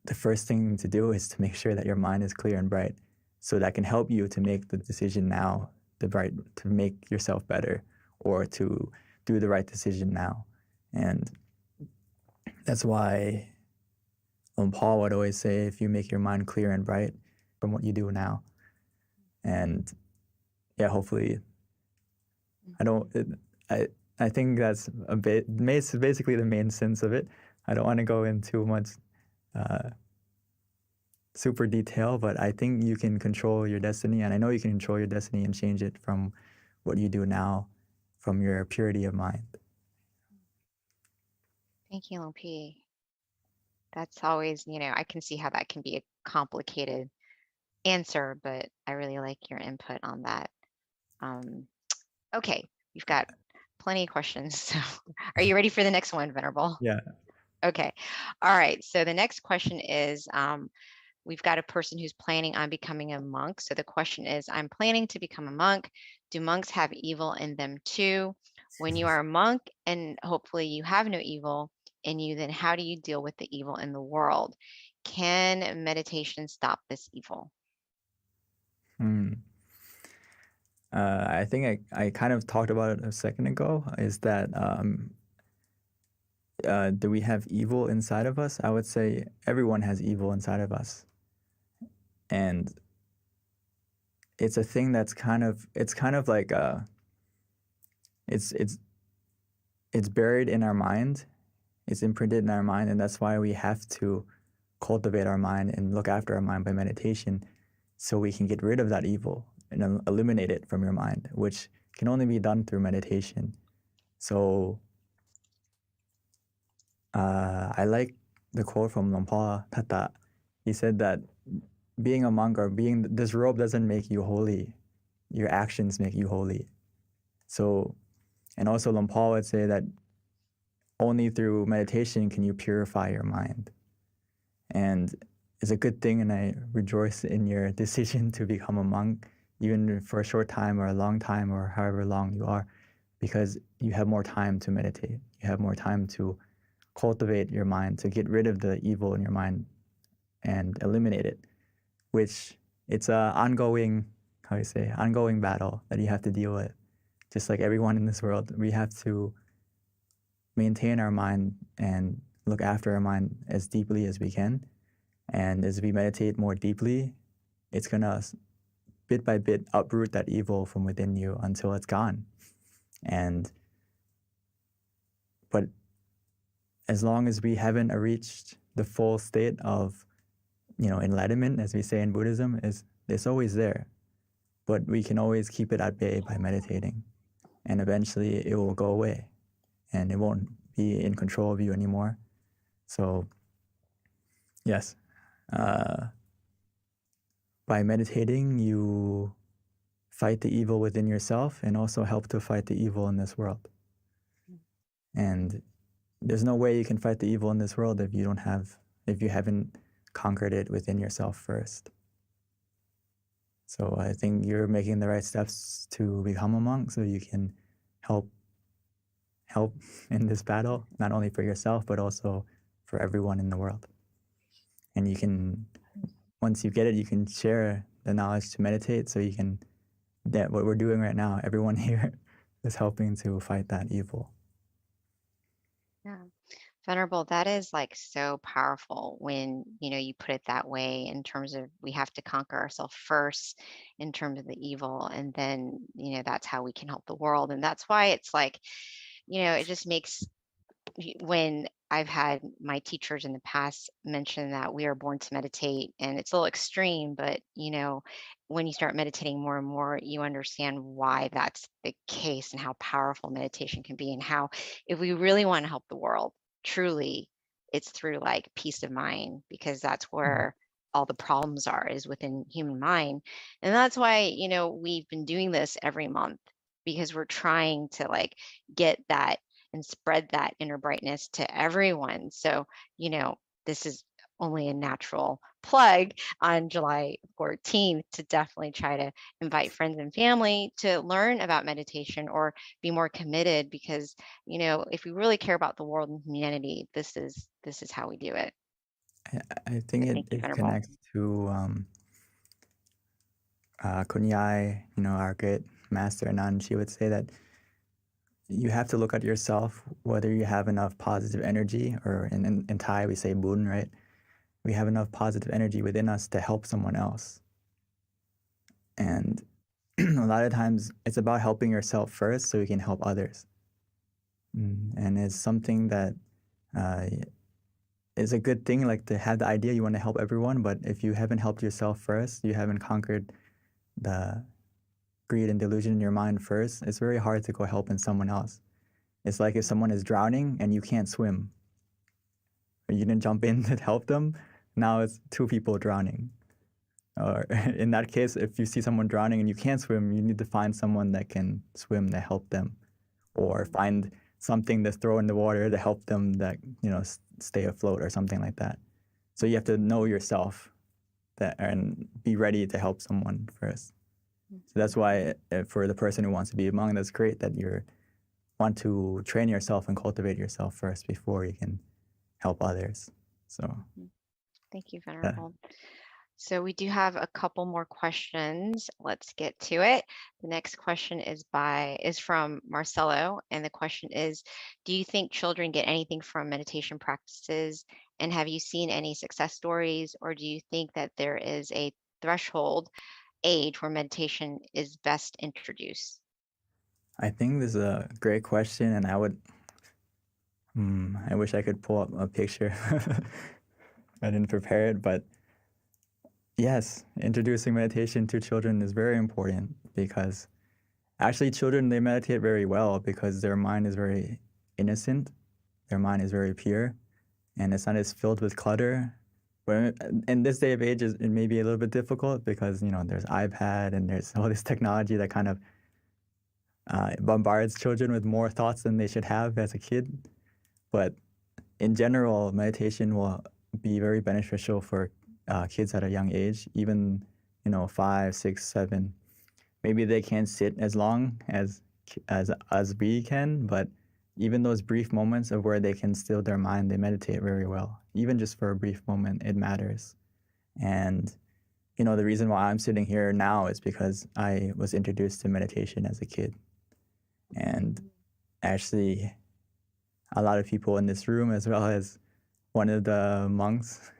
the first thing to do is to make sure that your mind is clear and bright. So that can help you to make the decision now, to make yourself better, or to do the right decision now. And that's why Paul would always say, if you make your mind clear and bright from what you do now. And yeah, hopefully, I think that's basically the main sense of it. I don't want to go into too much super detail, but I think you can control your destiny, and I know you can control your destiny and change it from what you do now, from your purity of mind. Thank you, LP. That's always, I can see how that can be a complicated answer, but I really like your input on that. Okay, we've got plenty of questions. So are you ready for the next one, Venerable? Yeah. Okay. All right. So the next question is, we've got a person who's planning on becoming a monk. So the question is, I'm planning to become a monk. Do monks have evil in them too? When you are a monk and hopefully you have no evil in you, then how do you deal with the evil in the world? Can meditation stop this evil? I think I kind of talked about it a second ago, is that do we have evil inside of us? I would say everyone has evil inside of us. And it's a thing that's kind of like it's buried in our mind. It's imprinted in our mind, and that's why we have to cultivate our mind and look after our mind by meditation, so we can get rid of that evil and eliminate it from your mind, which can only be done through meditation. So I like the quote from Lompa Tata. He said that being a monk or being this robe doesn't make you holy. Your actions make you holy. So, and also Lompa would say that only through meditation can you purify your mind. And it's a good thing, and I rejoice in your decision to become a monk, even for a short time or a long time or however long you are, because you have more time to meditate. You have more time to cultivate your mind, to get rid of the evil in your mind and eliminate it, which it's a ongoing, ongoing battle that you have to deal with. Just like everyone in this world, we have to maintain our mind and look after our mind as deeply as we can. And as we meditate more deeply, it's gonna bit by bit uproot that evil from within you until it's gone. But as long as we haven't reached the full state of, enlightenment, as we say in Buddhism, it's always there. But we can always keep it at bay by meditating. And eventually it will go away and it won't be in control of you anymore. So, yes, by meditating, you fight the evil within yourself and also help to fight the evil in this world. And there's no way you can fight the evil in this world if you haven't conquered it within yourself first. So I think you're making the right steps to become a monk so you can help in this battle, not only for yourself, but also for everyone in the world. And you can, once you get it, you can share the knowledge to meditate, so you can, what we're doing right now, everyone here is helping to fight that evil. Yeah. Venerable, that is like so powerful when, you put it that way, in terms of we have to conquer ourselves first in terms of the evil. And then, that's how we can help the world. And that's why it's like, it just makes, when I've had my teachers in the past mention that we are born to meditate, and it's a little extreme, but when you start meditating more and more, you understand why that's the case and how powerful meditation can be, and how, if we really want to help the world, truly, it's through like peace of mind, because that's where all the problems is within human mind. And that's why, we've been doing this every month, because we're trying to like get that and spread that inner brightness to everyone. So, this is only a natural plug on July 14th to definitely try to invite friends and family to learn about meditation or be more committed, because, if we really care about the world and humanity, this is how we do it. I think it connects to Kunyai, our great master Anand. She would say that you have to look at yourself, whether you have enough positive energy, or in Thai we say bun, right? We have enough positive energy within us to help someone else. And a lot of times it's about helping yourself first so you can help others. And it's something that is a good thing, like to have the idea you want to help everyone, but if you haven't helped yourself first, you haven't conquered the greed and delusion in your mind first, it's very hard to go helping someone else. It's like if someone is drowning and you can't swim, or you didn't jump in to help them, now it's two people drowning. Or in that case, if you see someone drowning and you can't swim, you need to find someone that can swim to help them, or find something to throw in the water to help them that, stay afloat or something like that. So you have to know yourself and be ready to help someone first. So that's why for the person who wants to be a monk, that's great that you want to train yourself and cultivate yourself first before you can help others. So thank you, Venerable. So we do have a couple more questions. Let's get to it. The next question is from Marcelo, and the question is, do you think children get anything from meditation practices? And have you seen any success stories, or do you think that there is a threshold age where meditation is best introduced? I think this is a great question, and I wish I could pull up a picture. I didn't prepare it, but Yes, introducing meditation to children is very important because actually children, they meditate very well because their mind is very innocent, their mind is very pure, and it's not as filled with clutter. But in this day of age, it may be a little bit difficult because, you know, there's iPad and there's all this technology that kind of bombards children with more thoughts than they should have as a kid. But in general, meditation will be very beneficial for kids at a young age, even, you know, 5, 6, 7. Maybe they can't sit as long as we can, but even those brief moments of where they can still their mind, they meditate very well. Even just for a brief moment, it matters. And, you know, the reason why I'm sitting here now is because I was introduced to meditation as a kid. And actually, a lot of people in this room, as well as one of the monks,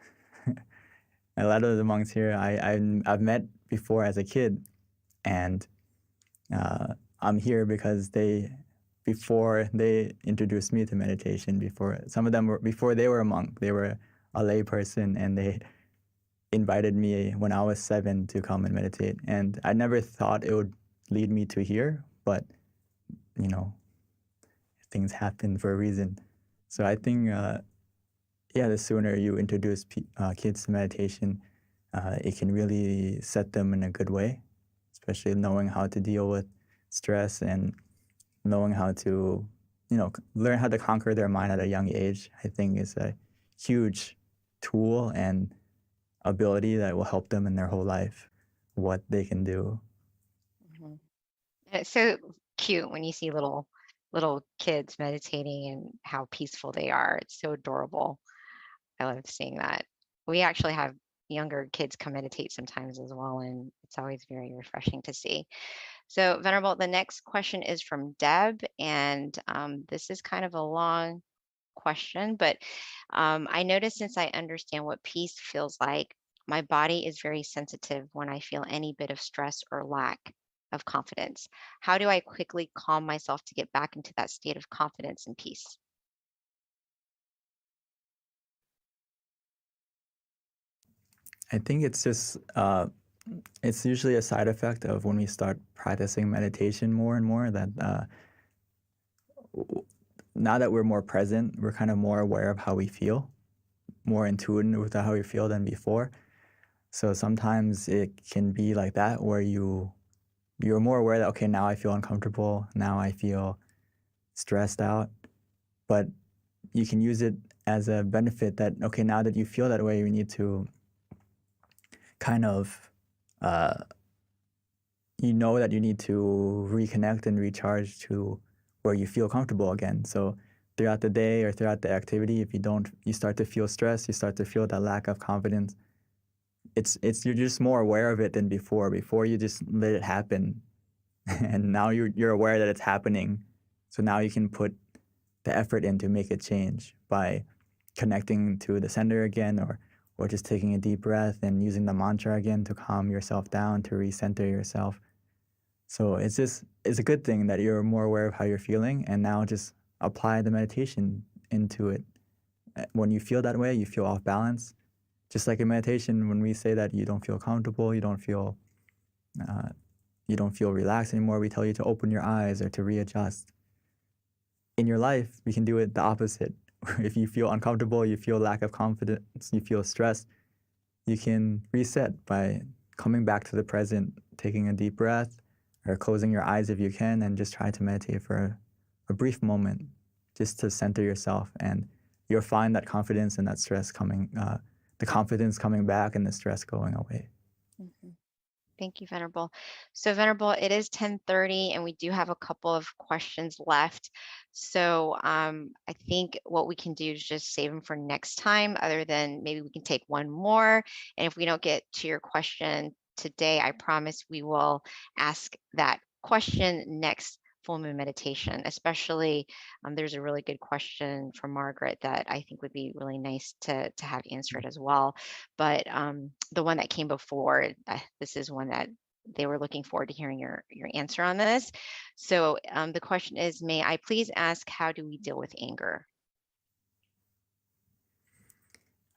a lot of the monks here, I've met before as a kid. And I'm here because before they introduced me to meditation, some of them were, before they were a monk, they were a lay person, and they invited me when I was 7 to come and meditate. And I never thought it would lead me to here, but, you know, things happen for a reason. So I think, the sooner you introduce kids to meditation, it can really set them in a good way, especially knowing how to deal with stress and knowing how to, you know, learn how to conquer their mind at a young age, I think is a huge tool and ability that will help them in their whole life, what they can do. Mhm. It's so cute when you see little kids meditating and how peaceful they are. It's so adorable. I love seeing that. We actually have younger kids come meditate sometimes as well, and it's always very refreshing to see. So, Venerable, the next question is from Deb, and this is kind of a long question, but I notice since I understand what peace feels like, my body is very sensitive when I feel any bit of stress or lack of confidence. How do I quickly calm myself to get back into that state of confidence and peace? I think it's just, it's usually a side effect of when we start practicing meditation more and more that now that we're more present, we're kind of more aware of how we feel, more in tune with how we feel than before. So sometimes it can be like that where you're more aware that, okay, now I feel uncomfortable, now I feel stressed out, but you can use it as a benefit that, okay, now that you feel that way, you need to kind of, you know that you need to reconnect and recharge to where you feel comfortable again. So throughout the day or throughout the activity, if you start to feel stress, you start to feel that lack of confidence, you're just more aware of it than before. Before you just let it happen, and now you're aware that it's happening. So now you can put the effort in to make it change by connecting to the center again, or just taking a deep breath and using the mantra again to calm yourself down, to recenter yourself. So it's a good thing that you're more aware of how you're feeling, and now just apply the meditation into it. When you feel that way, you feel off balance. Just like in meditation, when we say that you don't feel comfortable, you don't feel relaxed anymore, we tell you to open your eyes or to readjust. In your life, we can do it the opposite. If you feel uncomfortable, you feel lack of confidence, you feel stressed, you can reset by coming back to the present, taking a deep breath, or closing your eyes if you can, and just try to meditate for a brief moment, just to center yourself, and you'll find that confidence and that stress the confidence coming back and the stress going away. Mhm. Thank you, Venerable. So, Venerable, it is 10:30, and we do have a couple of questions left. So, I think what we can do is just save them for next time, other than maybe we can take one more. And if we don't get to your question today, I promise we will ask that question next full moon meditation. Especially, there's a really good question from Margaret that I think would be really nice to have answered as well. But the one that came before, this is one that they were looking forward to hearing your answer on this. So the question is, may I please ask, how do we deal with anger?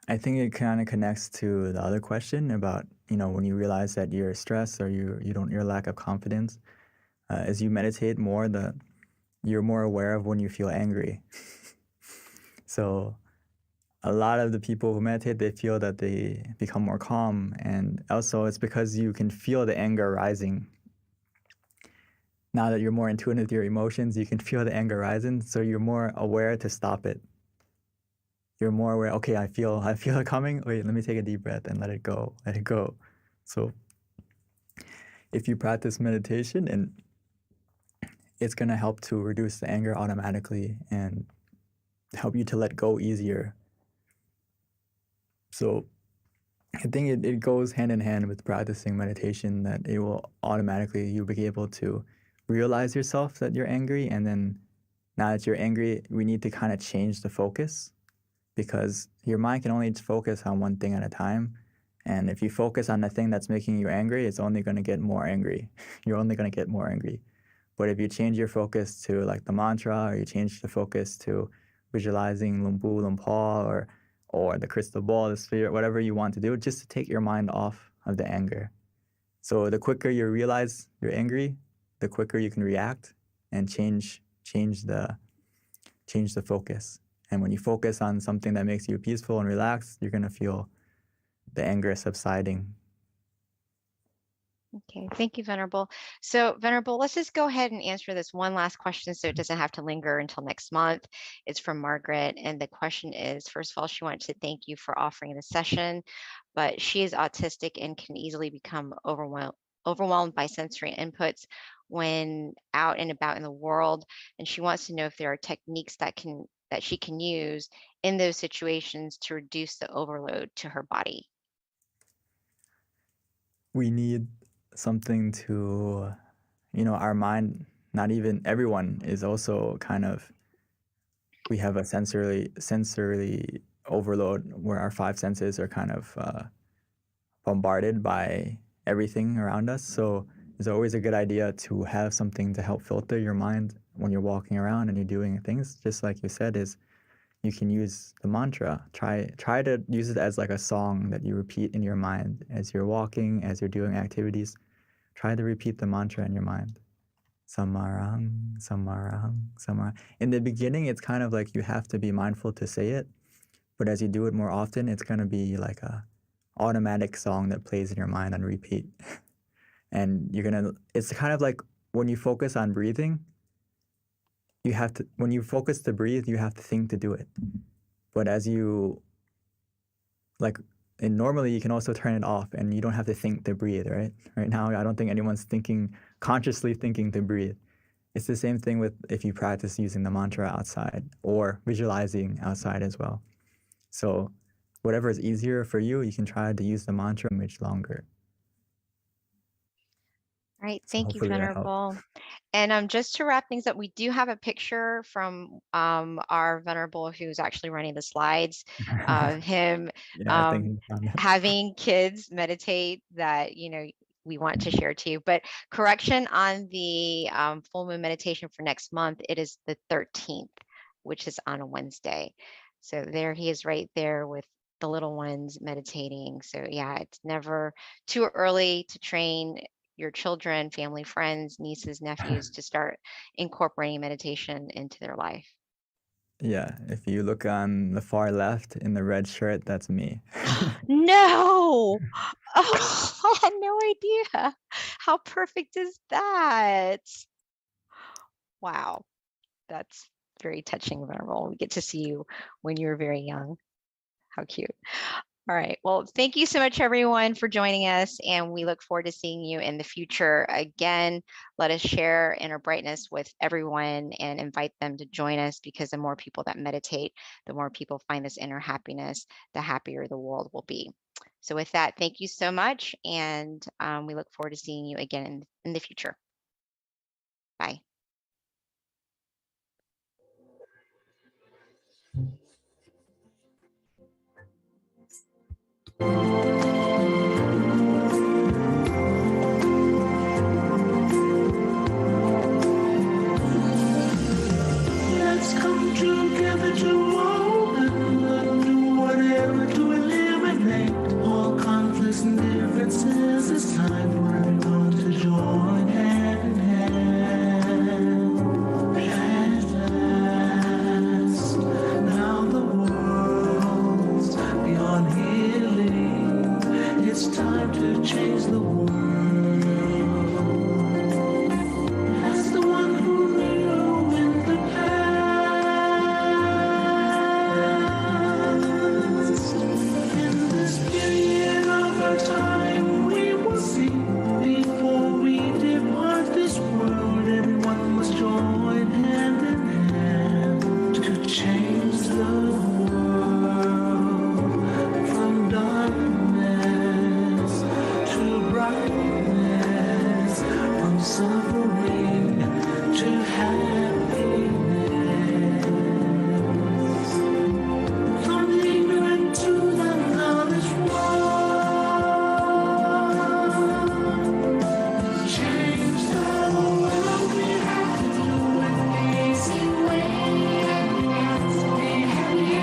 I think it kind of connects to the other question about, when you realize that you're stressed or you're lack of confidence. As you meditate more, you're more aware of when you feel angry. So a lot of the people who meditate, they feel that they become more calm, and also it's because you can feel the anger rising. Now that you're more in tune with your emotions, you can feel the anger rising, so you're more aware to stop it. You're more aware, okay, I feel it coming. Wait, let me take a deep breath and let it go. So if you practice meditation, and it's going to help to reduce the anger automatically and help you to let go easier. So I think it goes hand in hand with practicing meditation, that it will automatically, you'll be able to realize yourself that you're angry. And then now that you're angry, we need to kind of change the focus, because your mind can only focus on one thing at a time. And if you focus on the thing that's making you angry, it's only going to get more angry. You're only going to get more angry. But if you change your focus to like the mantra, or you change the focus to visualizing Lumpu, Lumpal, or the crystal ball, the sphere, whatever you want to do, just to take your mind off of the anger. So the quicker you realize you're angry, the quicker you can react and change the focus. And when you focus on something that makes you peaceful and relaxed, you're going to feel the anger subsiding. Okay, thank you, Venerable. So, Venerable, let's just go ahead and answer this one last question so it doesn't have to linger until next month. It's from Margaret, and the question is, first of all, she wanted to thank you for offering the session, but she is autistic and can easily become overwhelmed by sensory inputs when out and about in the world, and she wants to know if there are techniques that she can use in those situations to reduce the overload to her body. We need something to, our mind, not even everyone is also kind of, we have a sensory overload where our five senses are kind of bombarded by everything around us. So it's always a good idea to have something to help filter your mind when you're walking around and you're doing things. Just like you said, is you can use the mantra. Try to use it as like a song that you repeat in your mind as you're walking, as you're doing activities. Try to repeat the mantra in your mind. Samarang, samarang, samarang. In the beginning, it's kind of like you have to be mindful to say it, but as you do it more often, it's going to be like a automatic song that plays in your mind on repeat. And it's kind of like when you focus on breathing, when you focus to breathe, you have to think to do it. But and normally you can also turn it off and you don't have to think to breathe, right? Right now, I don't think anyone's consciously thinking to breathe. It's the same thing with if you practice using the mantra outside or visualizing outside as well. So whatever is easier for you, you can try to use the mantra much longer. All right, So thank you, hopefully that helped. Venerable. And just to wrap things up, we do have a picture from our Venerable who's actually running the slides, him Yeah, I think he's done it. having kids meditate that, we want to share to you. But correction on the full moon meditation for next month, it is the 13th, which is on a Wednesday. So there he is right there with the little ones meditating. So yeah, it's never too early to train your children, family, friends, nieces, nephews to start incorporating meditation into their life. Yeah, if you look on the far left in the red shirt, that's me. No! Oh, I had no idea. How perfect is that? Wow, that's very touching, Venerable. We get to see you when you were very young. How cute. All right. Well, thank you so much, everyone, for joining us. And we look forward to seeing you in the future. Again, let us share inner brightness with everyone and invite them to join us, because the more people that meditate, the more people find this inner happiness, the happier the world will be. So with that, thank you so much. And we look forward to seeing you again in the future. Bye. Let's come together to open and do whatever to change the world from darkness to brightness, from suffering to happiness, from ignorant to the knowledge world. Change the world, we have to do it the easy way. Be happy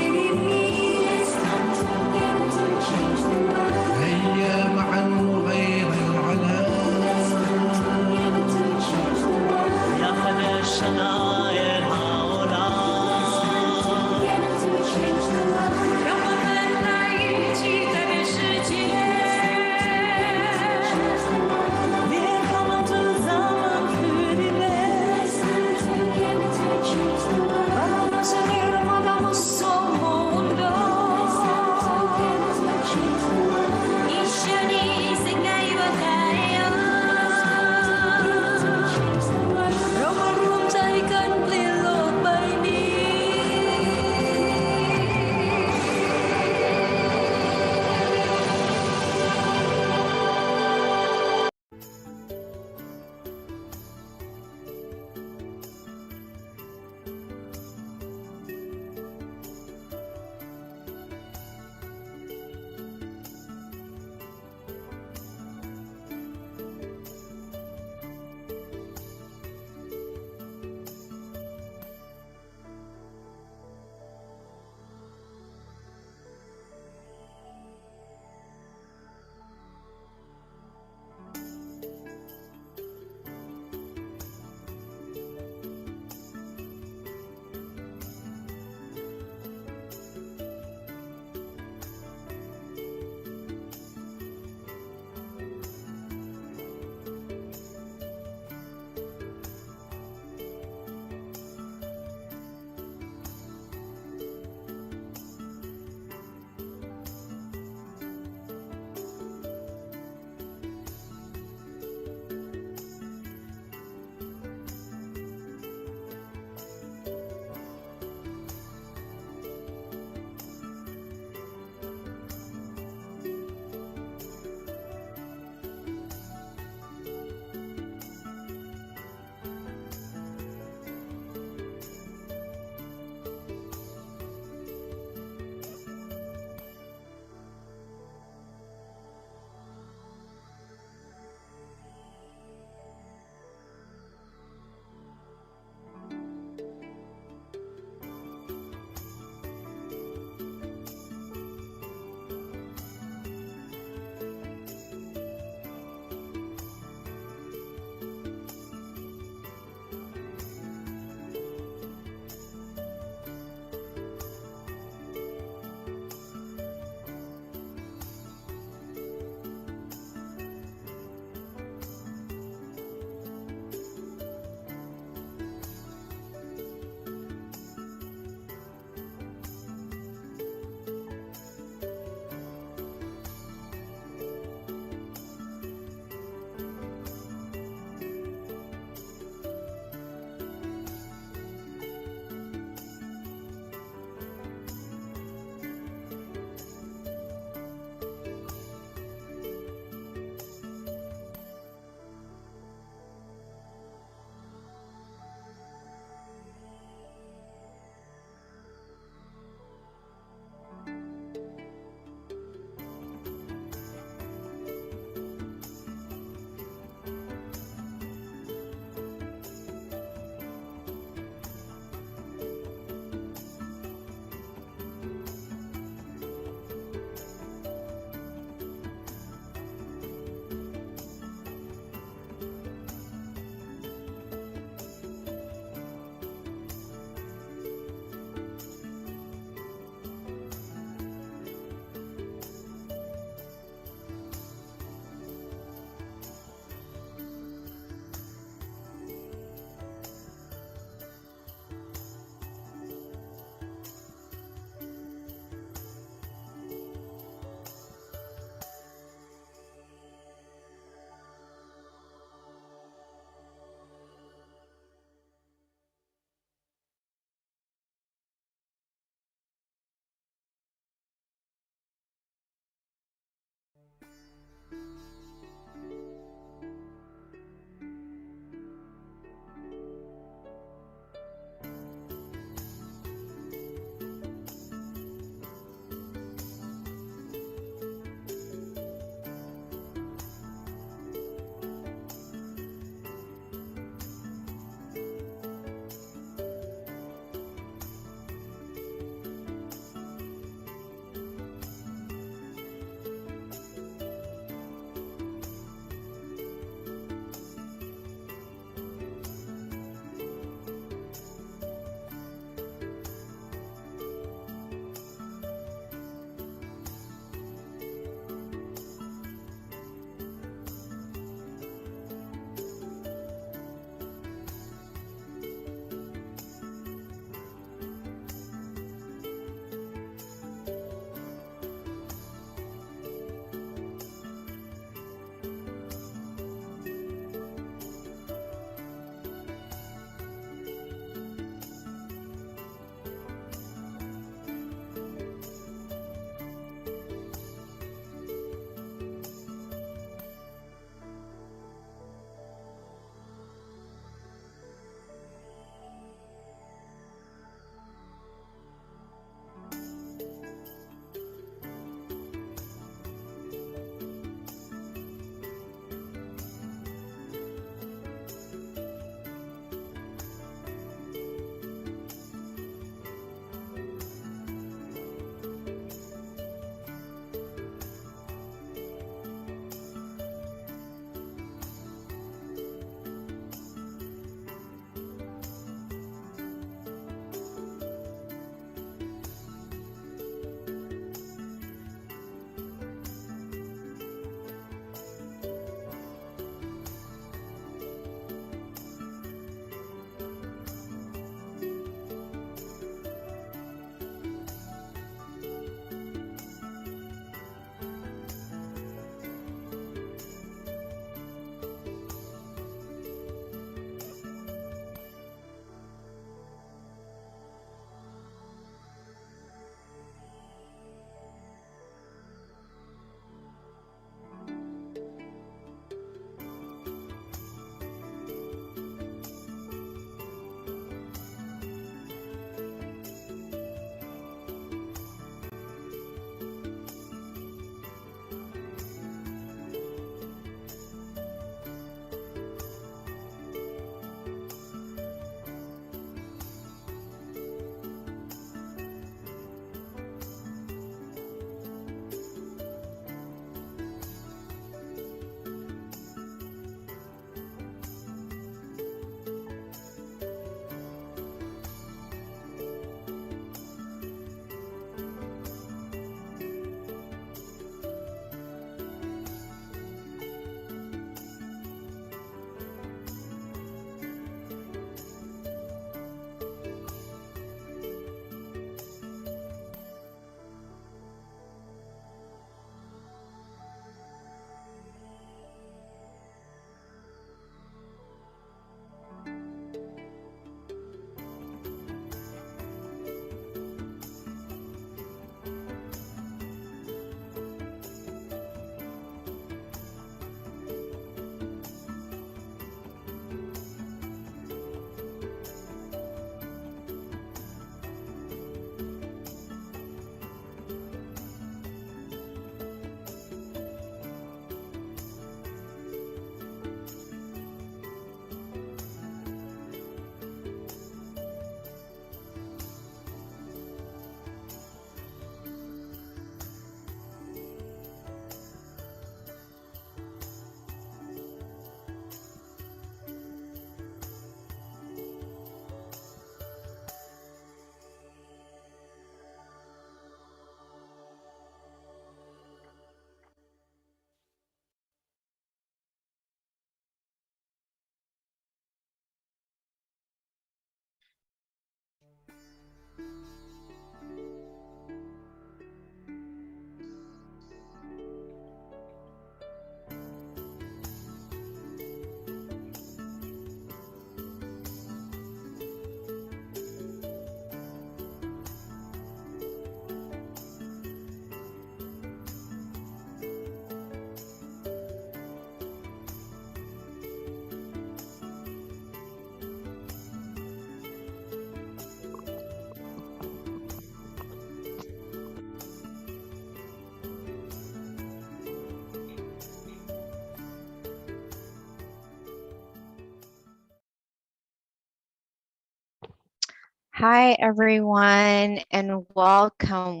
Hi, everyone, and welcome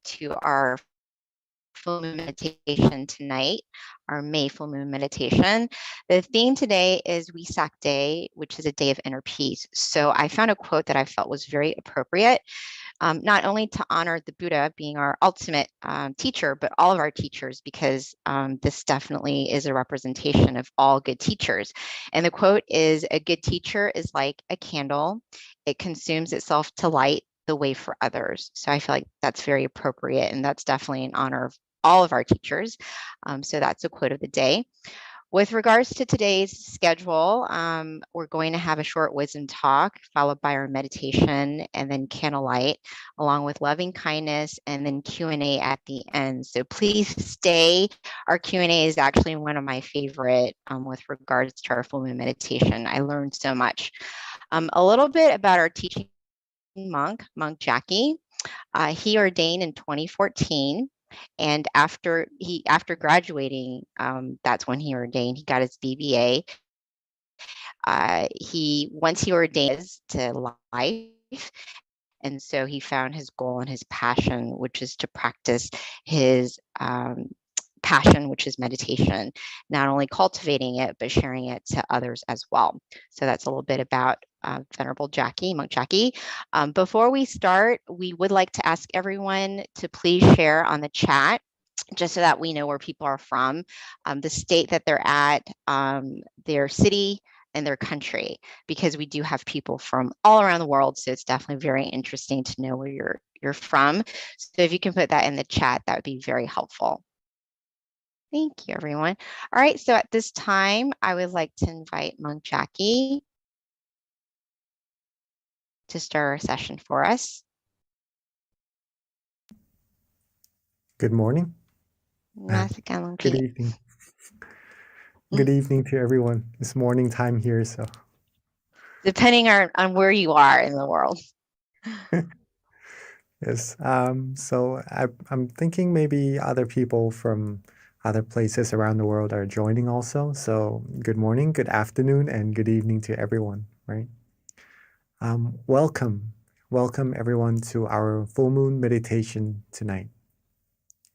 to our full moon meditation tonight, our May full moon meditation. The theme today is Wesak Day, which is a day of inner peace. So I found a quote that I felt was very appropriate, not only to honor the Buddha being our ultimate teacher, but all of our teachers, because this definitely is a representation of all good teachers. And the quote is, "A good teacher is like a candle. It consumes itself to light the way for others." So I feel like that's very appropriate, and that's definitely in honor of all of our teachers. So that's a quote of the day. With regards to today's schedule, we're going to have a short wisdom talk followed by our meditation and then candlelight, along with loving kindness and then Q&A at the end. So please stay. Our Q&A is actually one of my favorite with regards to our full moon meditation. I learned so much. A little bit about our teaching monk Jackie. He ordained in 2014. And after graduating, that's when he ordained. He got his BBA. Once he ordained to life, and so he found his goal and his passion, which is to practice his passion, which is meditation, not only cultivating it, but sharing it to others as well. So that's a little bit about Venerable Jackie, Monk Jackie. Before we start, we would like to ask everyone to please share on the chat, just so that we know where people are from, the state that they're at, their city, and their country, because we do have people from all around the world. So it's definitely very interesting to know where you're from. So if you can put that in the chat, that would be very helpful. Thank you, everyone. All right, so at this time, I would like to invite Monk Jackie to start our session for us. Good morning. Good evening. Good evening to everyone. It's morning time here, so. Depending on where you are in the world. Yes. So I'm thinking maybe other people from other places around the world are joining also. So good morning, good afternoon, and good evening to everyone, right? Welcome everyone to our full moon meditation tonight.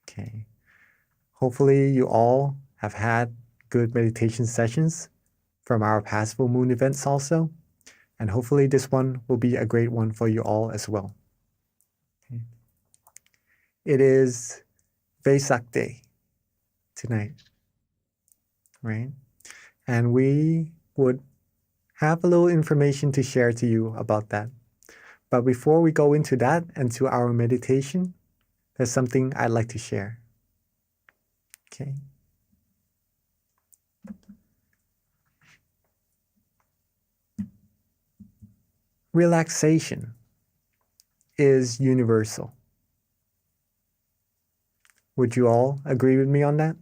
Okay. Hopefully you all have had good meditation sessions from our past full moon events also. And hopefully this one will be a great one for you all as well. Okay. It is Vesak Day tonight, right? And we would have a little information to share to you about that. But before we go into that and to our meditation, there's something I'd like to share. Okay. Relaxation is universal. Would you all agree with me on that?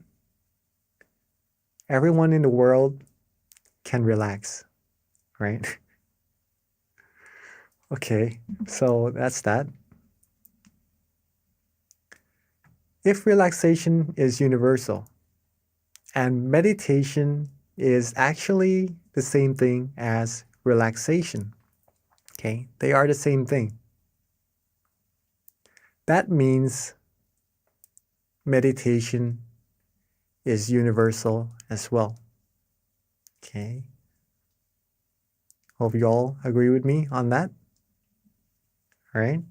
Everyone in the world can relax, right? Okay, so that's that. If relaxation is universal, and meditation is actually the same thing as relaxation, okay? They are the same thing. That means meditation is universal as well, okay? Hope you all agree with me on that. All right?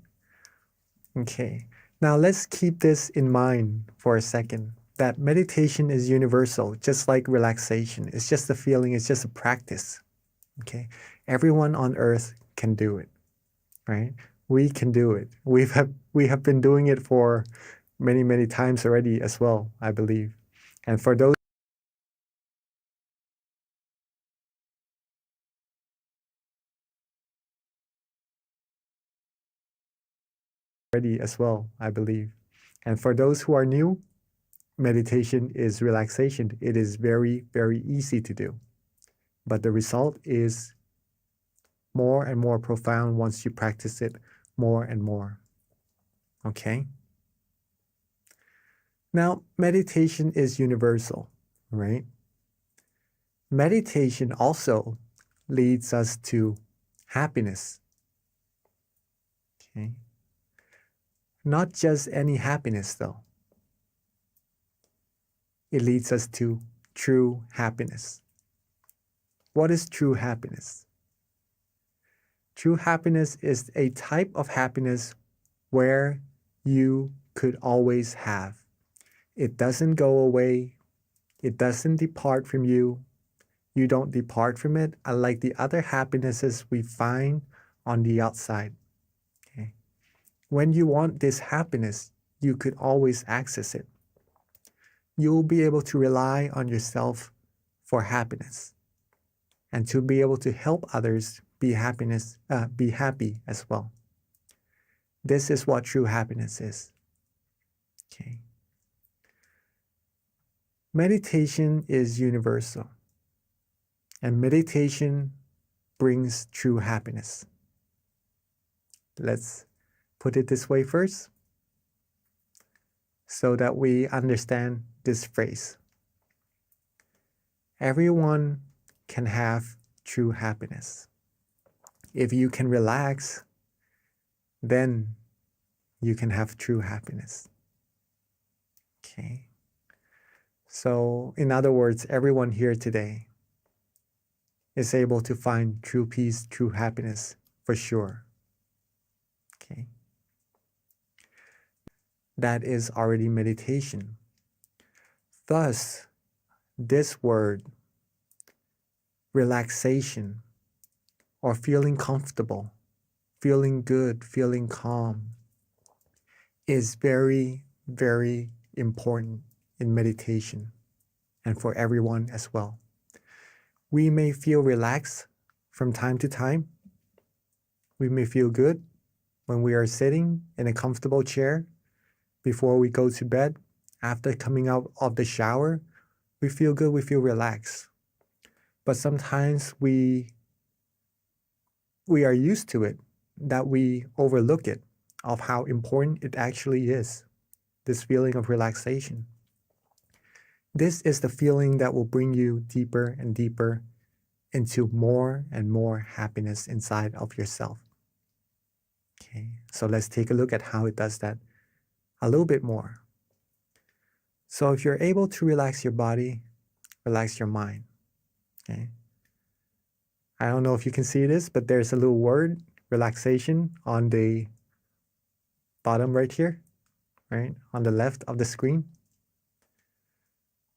Okay. Now let's keep this in mind for a second, that meditation is universal, just like relaxation. It's just a feeling, it's just a practice. Okay? Everyone on earth can do it, right? We can do it. We have been doing it for many times already as well, I believe. And for those already as well, I believe. And for those who are new, meditation is relaxation. It is very easy to do. But the result is more and more profound once you practice it more and more. Okay? Now, meditation is universal, right? Meditation also leads us to happiness, Okay. Not just any happiness, though. It leads us to true happiness. What is true happiness? True happiness is a type of happiness where you could always have. It doesn't go away. It doesn't depart from you. You don't depart from it, unlike the other happinesses we find on the outside. Okay? When you want this happiness, you could always access it. You'll be able to rely on yourself for happiness and to be able to help others be happy as well. This is what true happiness is. Okay. Meditation is universal, and meditation brings true happiness. Let's put it this way first, so that we understand this phrase. Everyone can have true happiness. If you can relax, then you can have true happiness. Okay. So, in other words, everyone here today is able to find true peace, true happiness for sure. Okay. That is already meditation. Thus, this word, relaxation, or feeling comfortable, feeling good, feeling calm, is very, very important in meditation and for everyone as well. We may feel relaxed from time to time. We may feel good when we are sitting in a comfortable chair before we go to bed. After coming out of the shower, we feel good, we feel relaxed. But sometimes we are used to it, that we overlook it, of how important it actually is, this feeling of relaxation. This is the feeling that will bring you deeper and deeper into more and more happiness inside of yourself. Okay, so let's take a look at how it does that a little bit more. So if you're able to relax your body, relax your mind. Okay. I don't know if you can see this, but there's a little word, relaxation, on the bottom right here, right? On the left of the screen.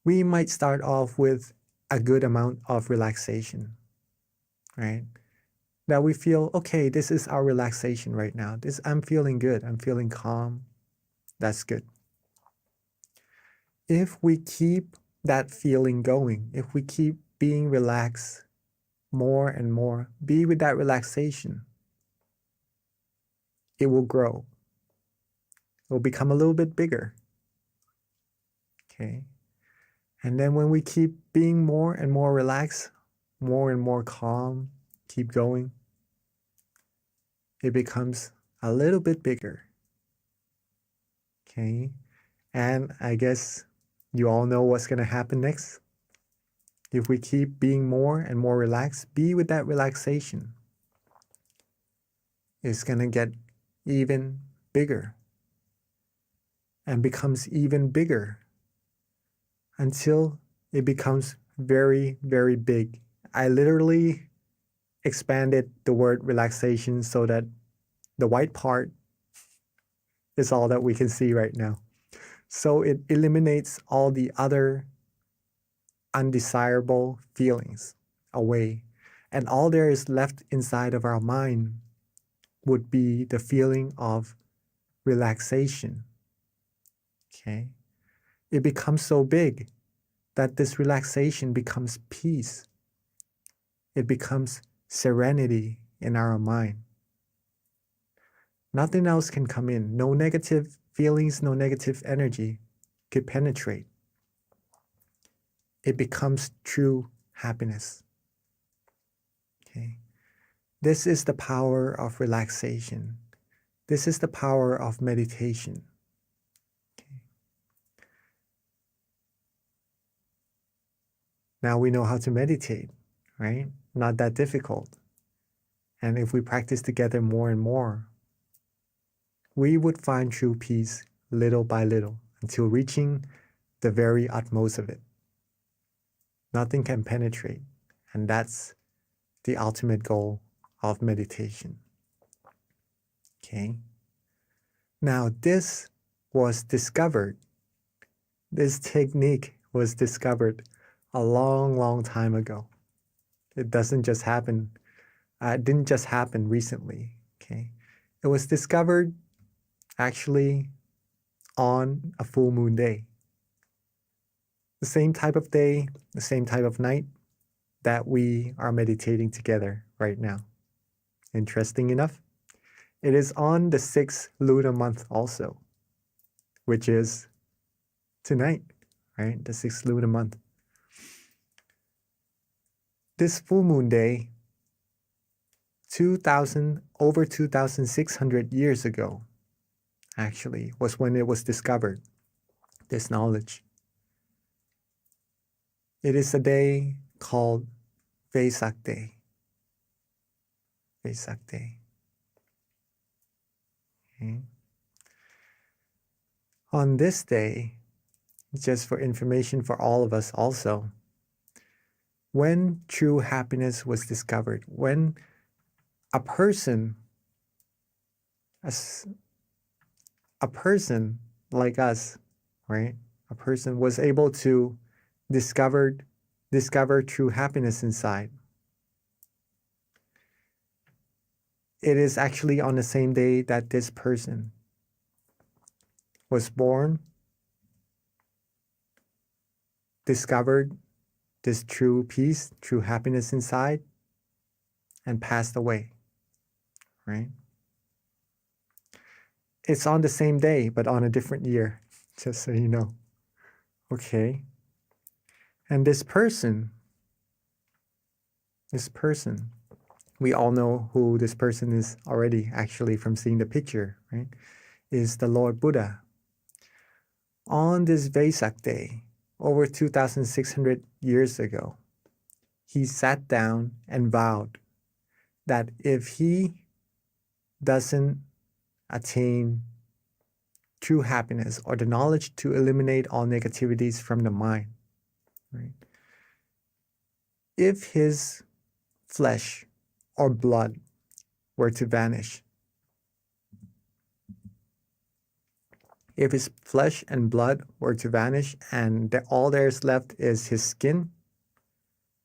We might start off with a good amount of relaxation, right? That we feel, okay, this is our relaxation right now. I'm feeling good. I'm feeling calm. That's good. If we keep that feeling going, if we keep being relaxed more and more, be with that relaxation, it will grow. It will become a little bit bigger. Okay. And then when we keep being more and more relaxed, more and more calm, keep going, it becomes a little bit bigger. Okay. And I guess you all know what's going to happen next. If we keep being more and more relaxed, be with that relaxation, it's going to get even bigger and becomes even bigger until it becomes very, very big. I literally expanded the word relaxation so that the white part is all that we can see right now. So it eliminates all the other undesirable feelings away. And all there is left inside of our mind would be the feeling of relaxation. Okay? It becomes so big that this relaxation becomes peace. It becomes serenity in our mind. Nothing else can come in. No negative feelings, no negative energy could penetrate. It becomes true happiness. Okay. This is the power of relaxation. This is the power of meditation. Okay. Now we know how to meditate, right? Not that difficult. And if we practice together more and more, we would find true peace little by little until reaching the very utmost of it. Nothing can penetrate, and that's the ultimate goal of meditation. Okay? Now, this technique was discovered a long, long time ago. It didn't just happen recently. Okay? It was discovered actually on a full moon day. The same type of day, the same type of night that we are meditating together right now. Interesting enough, it is on the 6th lunar month also, which is tonight, right? The 6th lunar month. This full moon day, over 2,600 years ago, actually, was when it was discovered, this knowledge. It is a day called Vesak Day. Vesak Day. Okay. On this day, just for information for all of us also, when true happiness was discovered, when a person like us, right? A person was able to discover true happiness inside. It is actually on the same day that this person was born, discovered this true peace, true happiness inside, and passed away, right? It's on the same day, but on a different year, just so you know. Okay. And this person, we all know who this person is already, actually, from seeing the picture, right? Is the Lord Buddha. On this Vesak Day, over 2,600 years ago, he sat down and vowed that if he doesn't attain true happiness or the knowledge to eliminate all negativities from the mind, right? If his flesh or blood were to vanish, if his flesh and blood were to vanish and all there's left is his skin,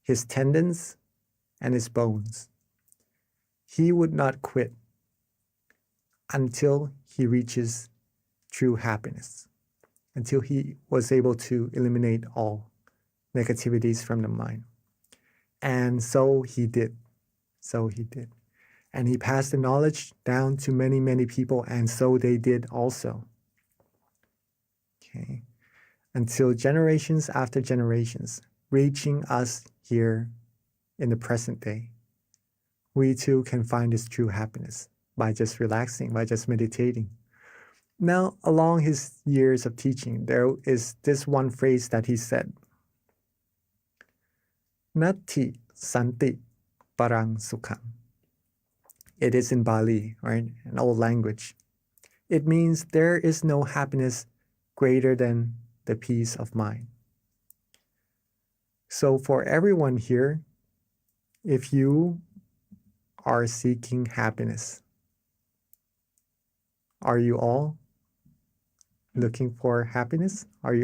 his tendons, and his bones, he would not quit until he reaches true happiness, until he was able to eliminate all negativities from the mind. And so he did. And he passed the knowledge down to many, many people, and so they did also. Okay. Until generations after generations, reaching us here in the present day, we too can find this true happiness by just relaxing, by just meditating. Now, along his years of teaching, there is this one phrase that he said, Nati Santi Parang Sukham. It is in Bali, right? An old language. It means there is no happiness greater than the peace of mind. So for everyone here, if you are seeking happiness, are you all looking for happiness? Do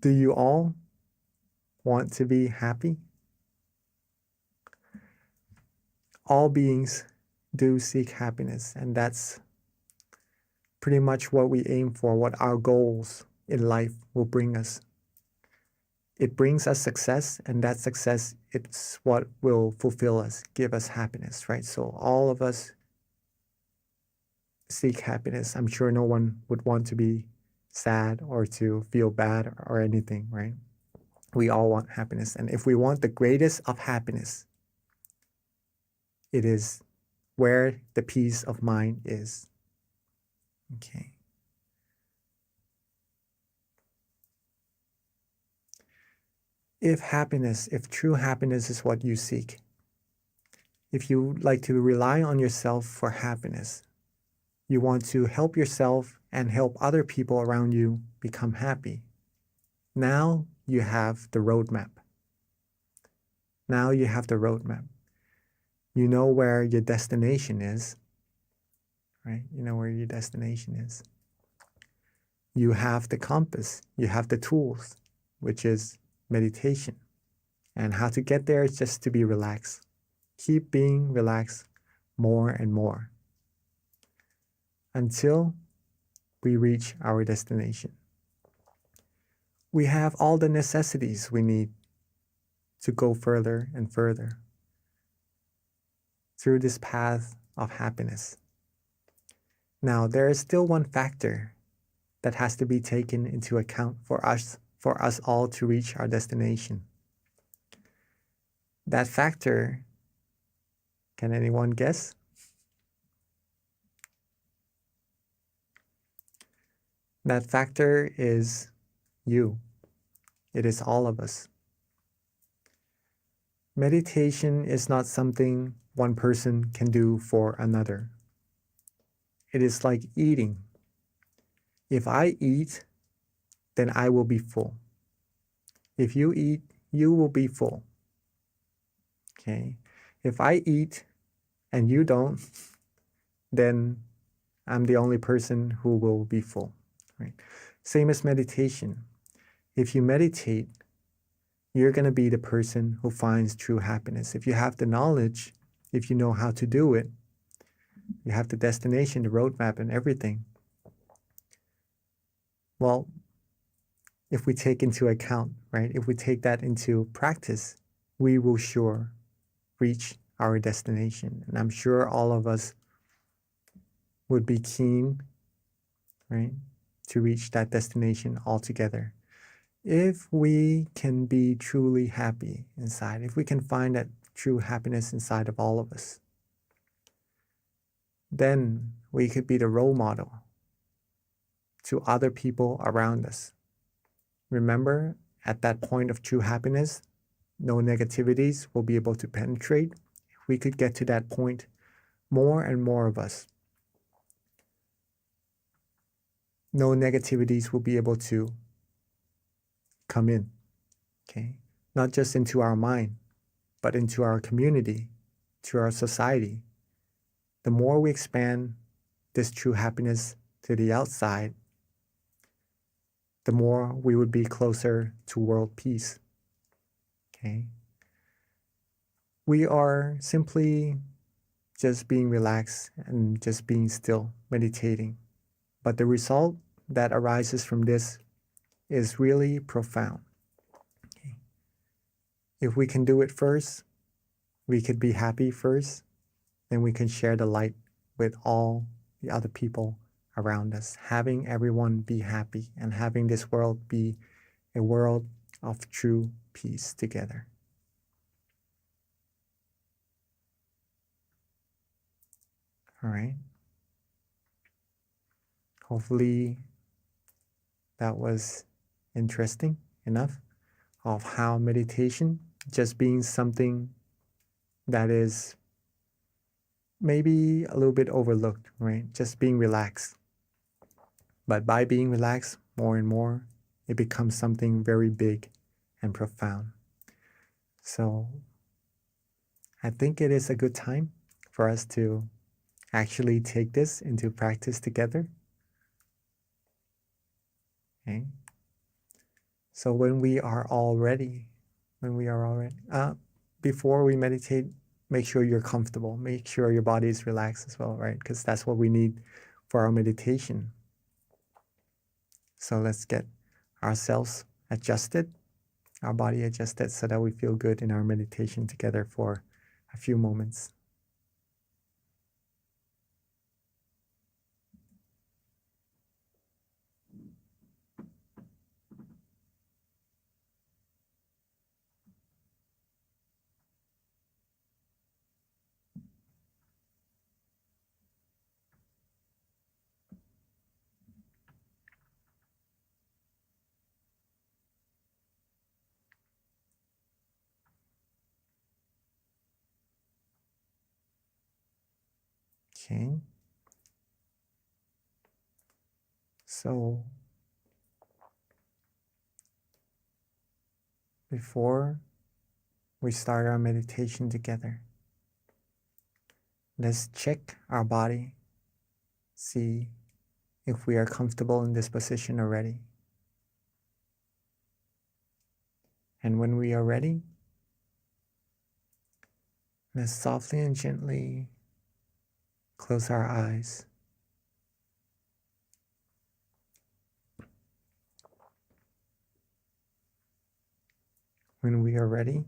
you all want to be happy? All beings do seek happiness, and that's pretty much what we aim for, what our goals in life will bring us. It brings us success, and that success, it's what will fulfill us, give us happiness, right? So all of us seek happiness. I'm sure no one would want to be sad or to feel bad or anything, right? We all want happiness. And if we want the greatest of happiness, it is where the peace of mind is. Okay. If true happiness is what you seek, if you like to rely on yourself for happiness, You want to help yourself and help other people around you become happy. Now you have the roadmap. Now you have the roadmap. You know where your destination is, right? You know where your destination is. You have the compass. You have the tools, which is meditation. And how to get there is just to be relaxed. Keep being relaxed more and more until we reach our destination. We have all the necessities we need to go further and further through this path of happiness. Now, there is still one factor that has to be taken into account for us all to reach our destination. That factor, can anyone guess? That factor is you. It is all of us. Meditation is not something one person can do for another. It is like eating. If I eat, then I will be full. If you eat, you will be full. Okay? If I eat and you don't, then I'm the only person who will be full. Right? Same as meditation. If you meditate, you're going to be the person who finds true happiness. If you have the knowledge, if you know how to do it, you have the destination, the roadmap, and everything. Well, if we take into account, right, if we take that into practice, we will sure reach our destination. And I'm sure all of us would be keen, right, to reach that destination altogether. If we can be truly happy inside, if we can find that true happiness inside of all of us, then we could be the role model to other people around us. Remember, at that point of true happiness, no negativities will be able to penetrate. If we could get to that point, more and more of us, no negativities will be able to come in, okay? Not just into our mind, but into our community, to our society. The more we expand this true happiness to the outside, the more we would be closer to world peace, okay? We are simply just being relaxed and just being still, meditating. But the result that arises from this is really profound. Okay. If we can do it first, we could be happy first, then we can share the light with all the other people around us, having everyone be happy and having this world be a world of true peace together. All right. Hopefully that was interesting enough of how meditation, just being something that is maybe a little bit overlooked, right? Just being relaxed. But by being relaxed more and more, it becomes something very big and profound. So I think it is a good time for us to actually take this into practice together. Okay. So when we are all ready, before we meditate, make sure you're comfortable. Make sure your body is relaxed as well, right? Because that's what we need for our meditation. So let's get ourselves adjusted, our body adjusted, so that we feel good in our meditation together for a few moments. Okay. So before we start our meditation together, let's check our body, see if we are comfortable in this position already. And when we are ready, let's softly and gently close our eyes. When we are ready,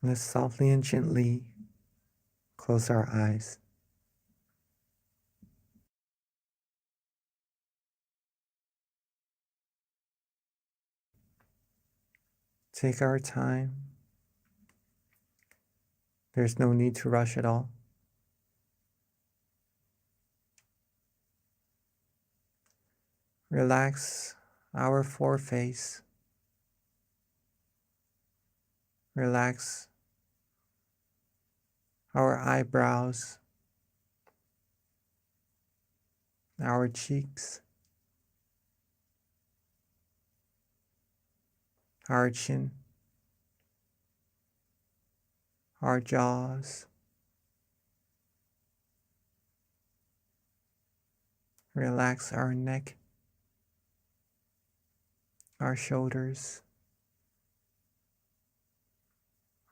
let's softly and gently close our eyes. Take our time. There's no need to rush at all. Relax our foreface. Relax our eyebrows, our cheeks, our chin, our jaws. Relax our neck, our shoulders,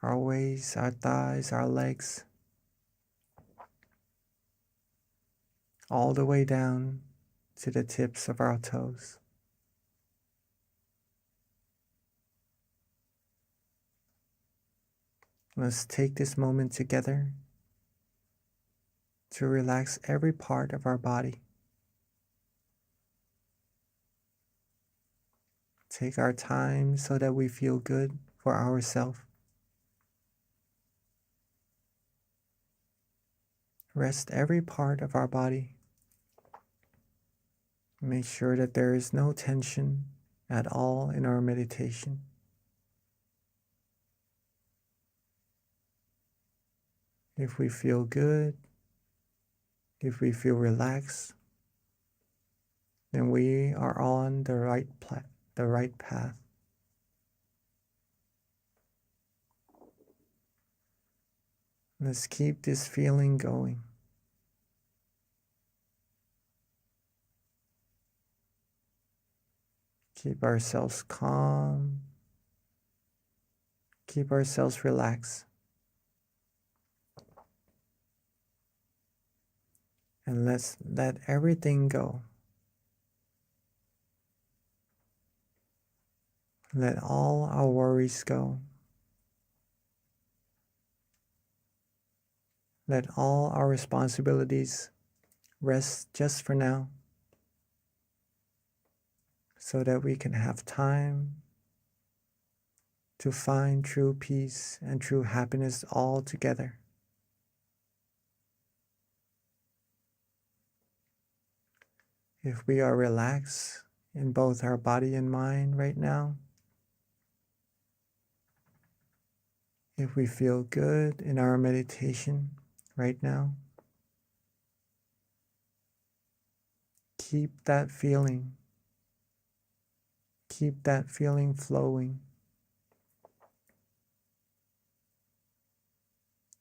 our waist, our thighs, our legs, all the way down to the tips of our toes. Let's take this moment together to relax every part of our body. Take our time so that we feel good for ourselves. Rest every part of our body. Make sure that there is no tension at all in our meditation. If we feel good, if we feel relaxed, then we are on the right path. Let's keep this feeling going. Keep ourselves calm. Keep ourselves relaxed. And let's let everything go. Let all our worries go. Let all our responsibilities rest just for now, so that we can have time to find true peace and true happiness all together. If we are relaxed in both our body and mind right now, if we feel good in our meditation right now, keep that feeling. Keep that feeling flowing.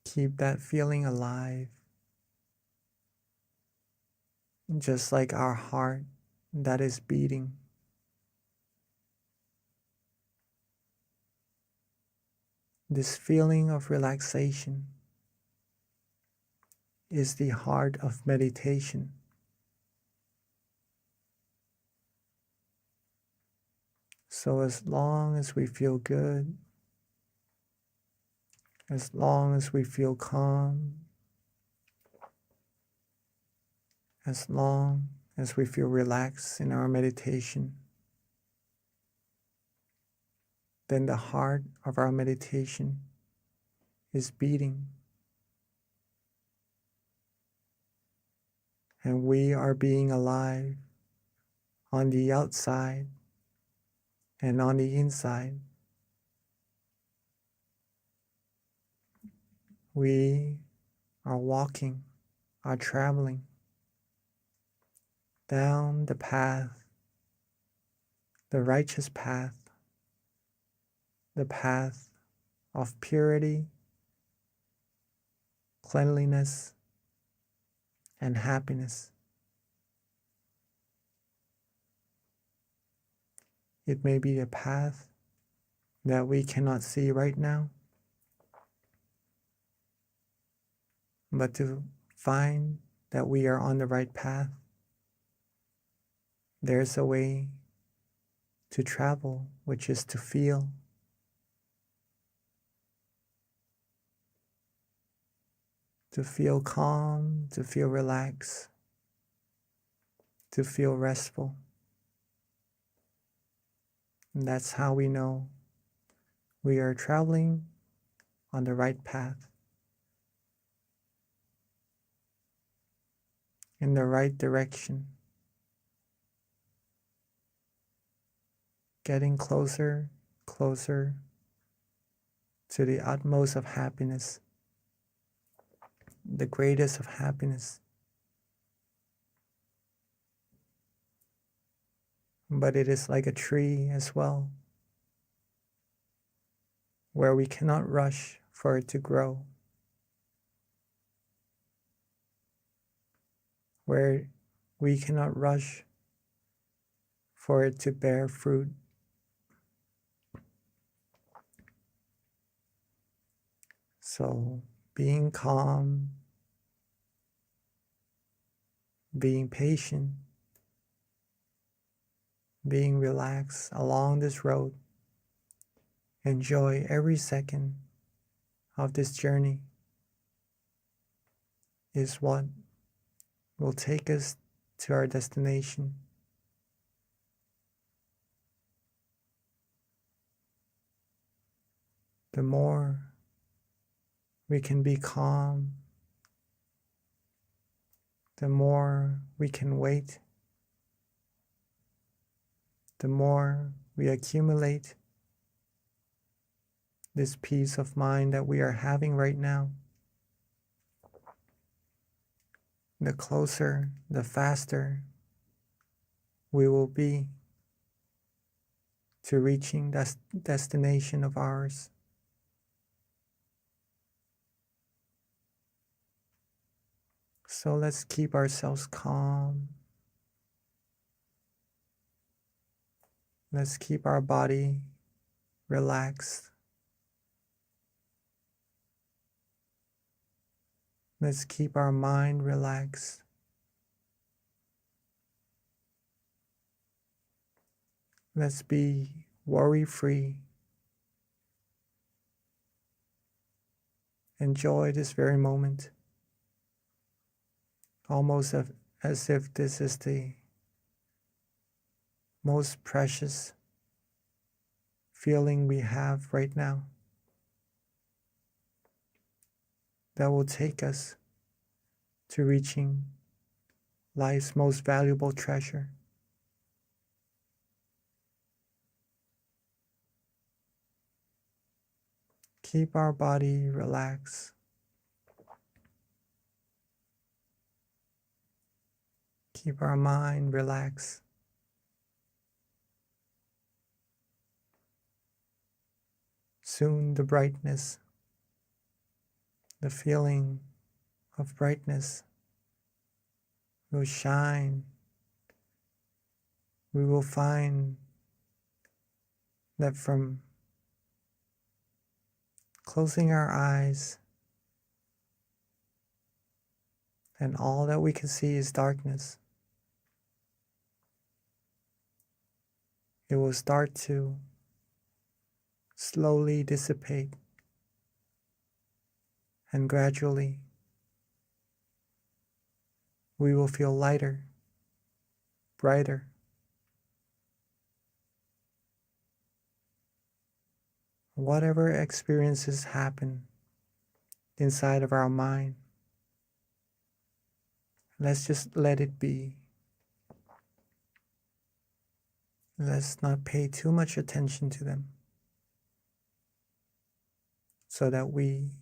Keep that feeling alive. Just like our heart that is beating. This feeling of relaxation is the heart of meditation. So as long as we feel good, as long as we feel calm, as long as we feel relaxed in our meditation, then the heart of our meditation is beating. And we are being alive on the outside and on the inside. We are walking, are traveling. down the path, the righteous path, the path of purity, cleanliness, and happiness. It may be a path that we cannot see right now, but to find that we are on the right path, there's a way to travel, which is to feel. To feel calm, to feel relaxed, to feel restful. And that's how we know we are traveling on the right path, in the right direction, getting closer, closer to the utmost of happiness, the greatest of happiness. But it is like a tree as well, where we cannot rush for it to grow, where we cannot rush for it to bear fruit. So being calm, being patient, being relaxed along this road, enjoy every second of this journey is what will take us to our destination. The more we can be calm, the more we can wait, the more we accumulate this peace of mind that we are having right now, the closer, the faster we will be to reaching that destination of ours. So let's keep ourselves calm. Let's keep our body relaxed. Let's keep our mind relaxed. Let's be worry-free. Enjoy this very moment, almost as if this is the most precious feeling we have right now, that will take us to reaching life's most valuable treasure. Keep our body relaxed. Keep our mind relaxed. Soon the brightness, the feeling of brightness will shine. We will find that from closing our eyes and all that we can see is darkness, it will start to slowly dissipate, and gradually we will feel lighter, brighter. Whatever experiences happen inside of our mind, let's just let it be. Let's not pay too much attention to them, so that we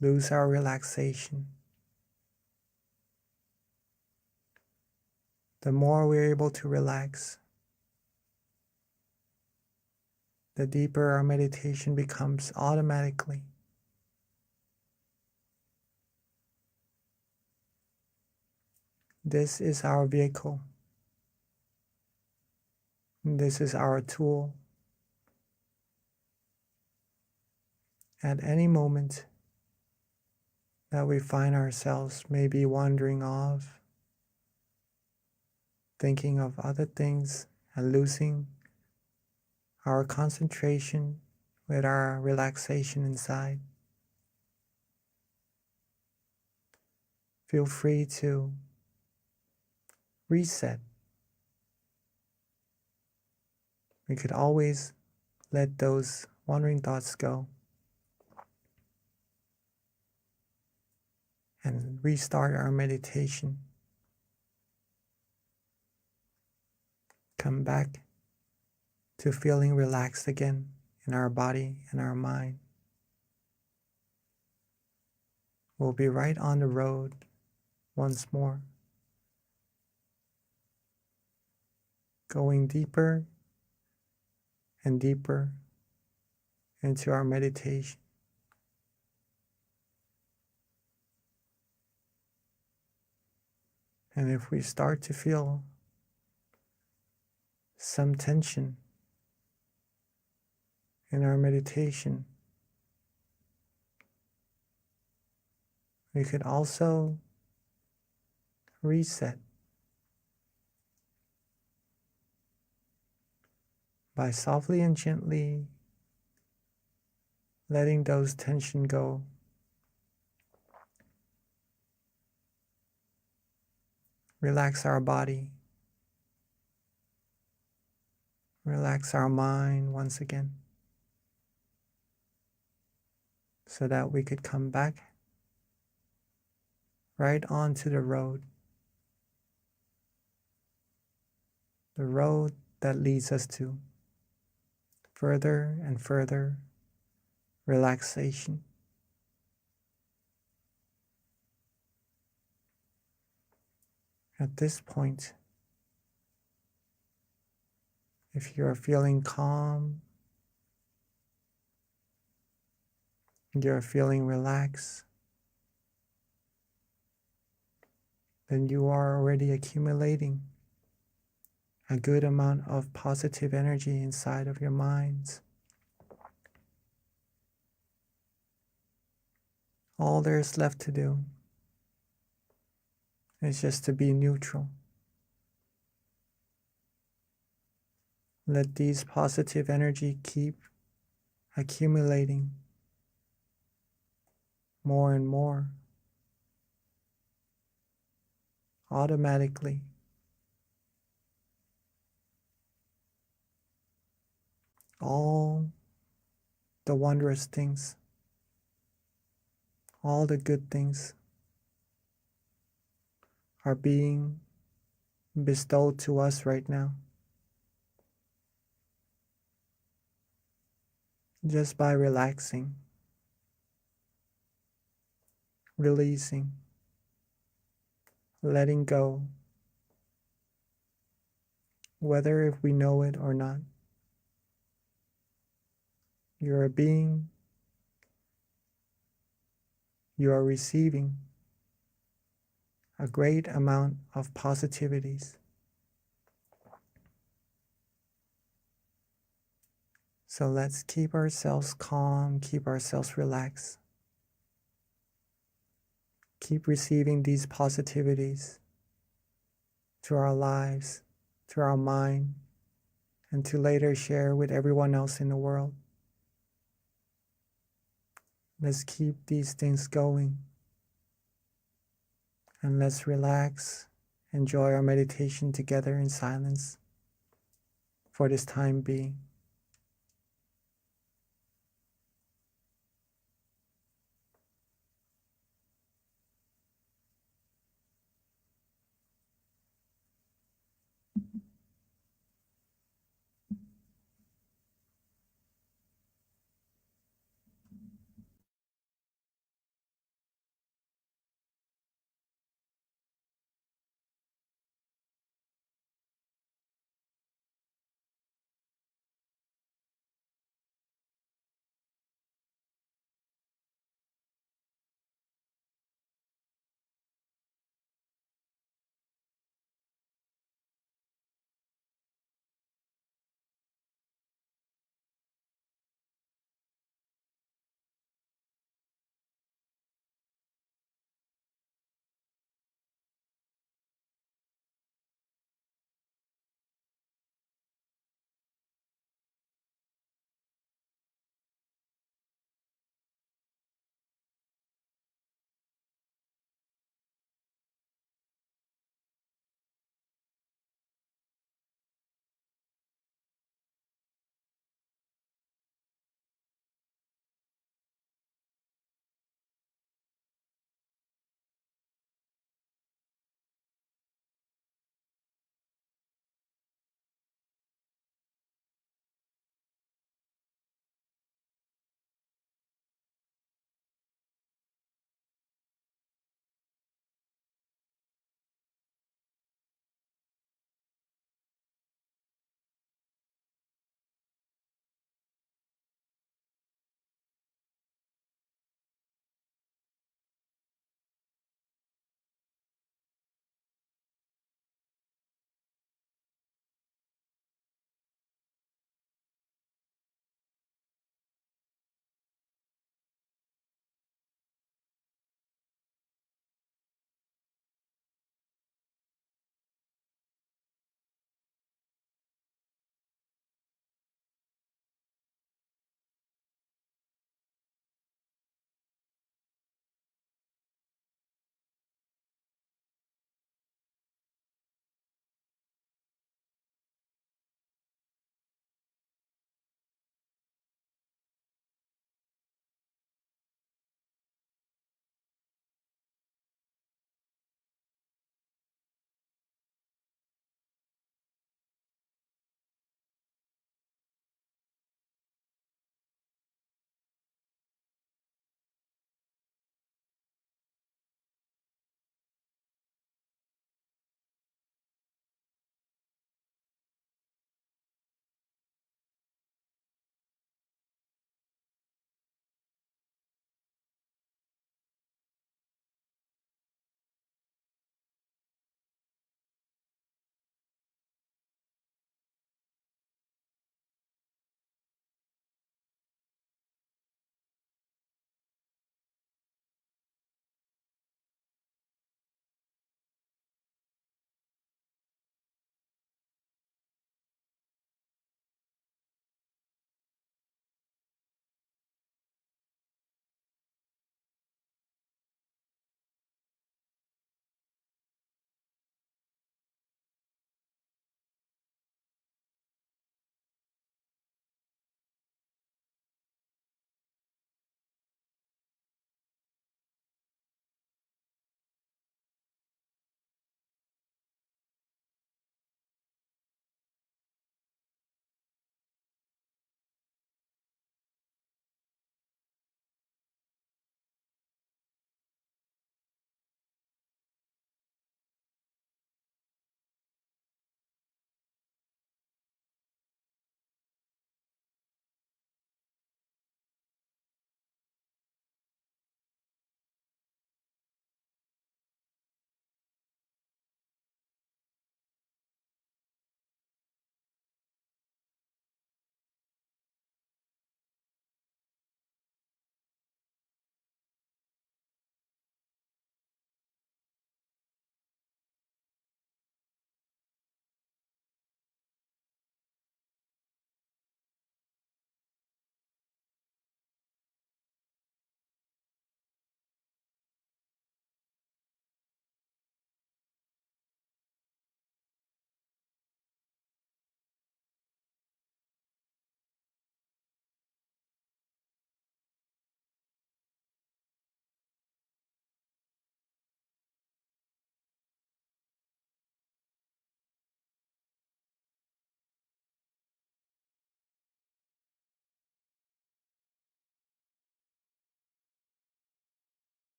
lose our relaxation. the more we're able to relax, the deeper our meditation becomes automatically. This is our vehicle. This is our tool. At any moment that we find ourselves maybe wandering off, thinking of other things and losing our concentration with our relaxation inside, feel free to reset. We could always let those wandering thoughts go and restart our meditation. Come back to feeling relaxed again in our body and our mind. We'll be right on the road once more, going deeper and deeper into our meditation. And if we start to feel some tension in our meditation, we could also reset by softly and gently letting those tension go. Relax our body. Relax our mind once again, so that we could come back right onto the road that leads us to further and further relaxation. At this point, if you're feeling calm, you're feeling relaxed, then you are already accumulating a good amount of positive energy inside of your minds. All there's left to do is just to be neutral. Let these positive energy keep accumulating more and more automatically. All the wondrous things, all the good things are being bestowed to us right now, just by relaxing, releasing, letting go, whether if we know it or not. You're a being, you are receiving a great amount of positivities. So let's keep ourselves calm, keep ourselves relaxed. Keep receiving these positivities to our lives, to our mind, and to later share with everyone else in the world. Let's keep these things going. And let's relax, enjoy our meditation together in silence for this time being.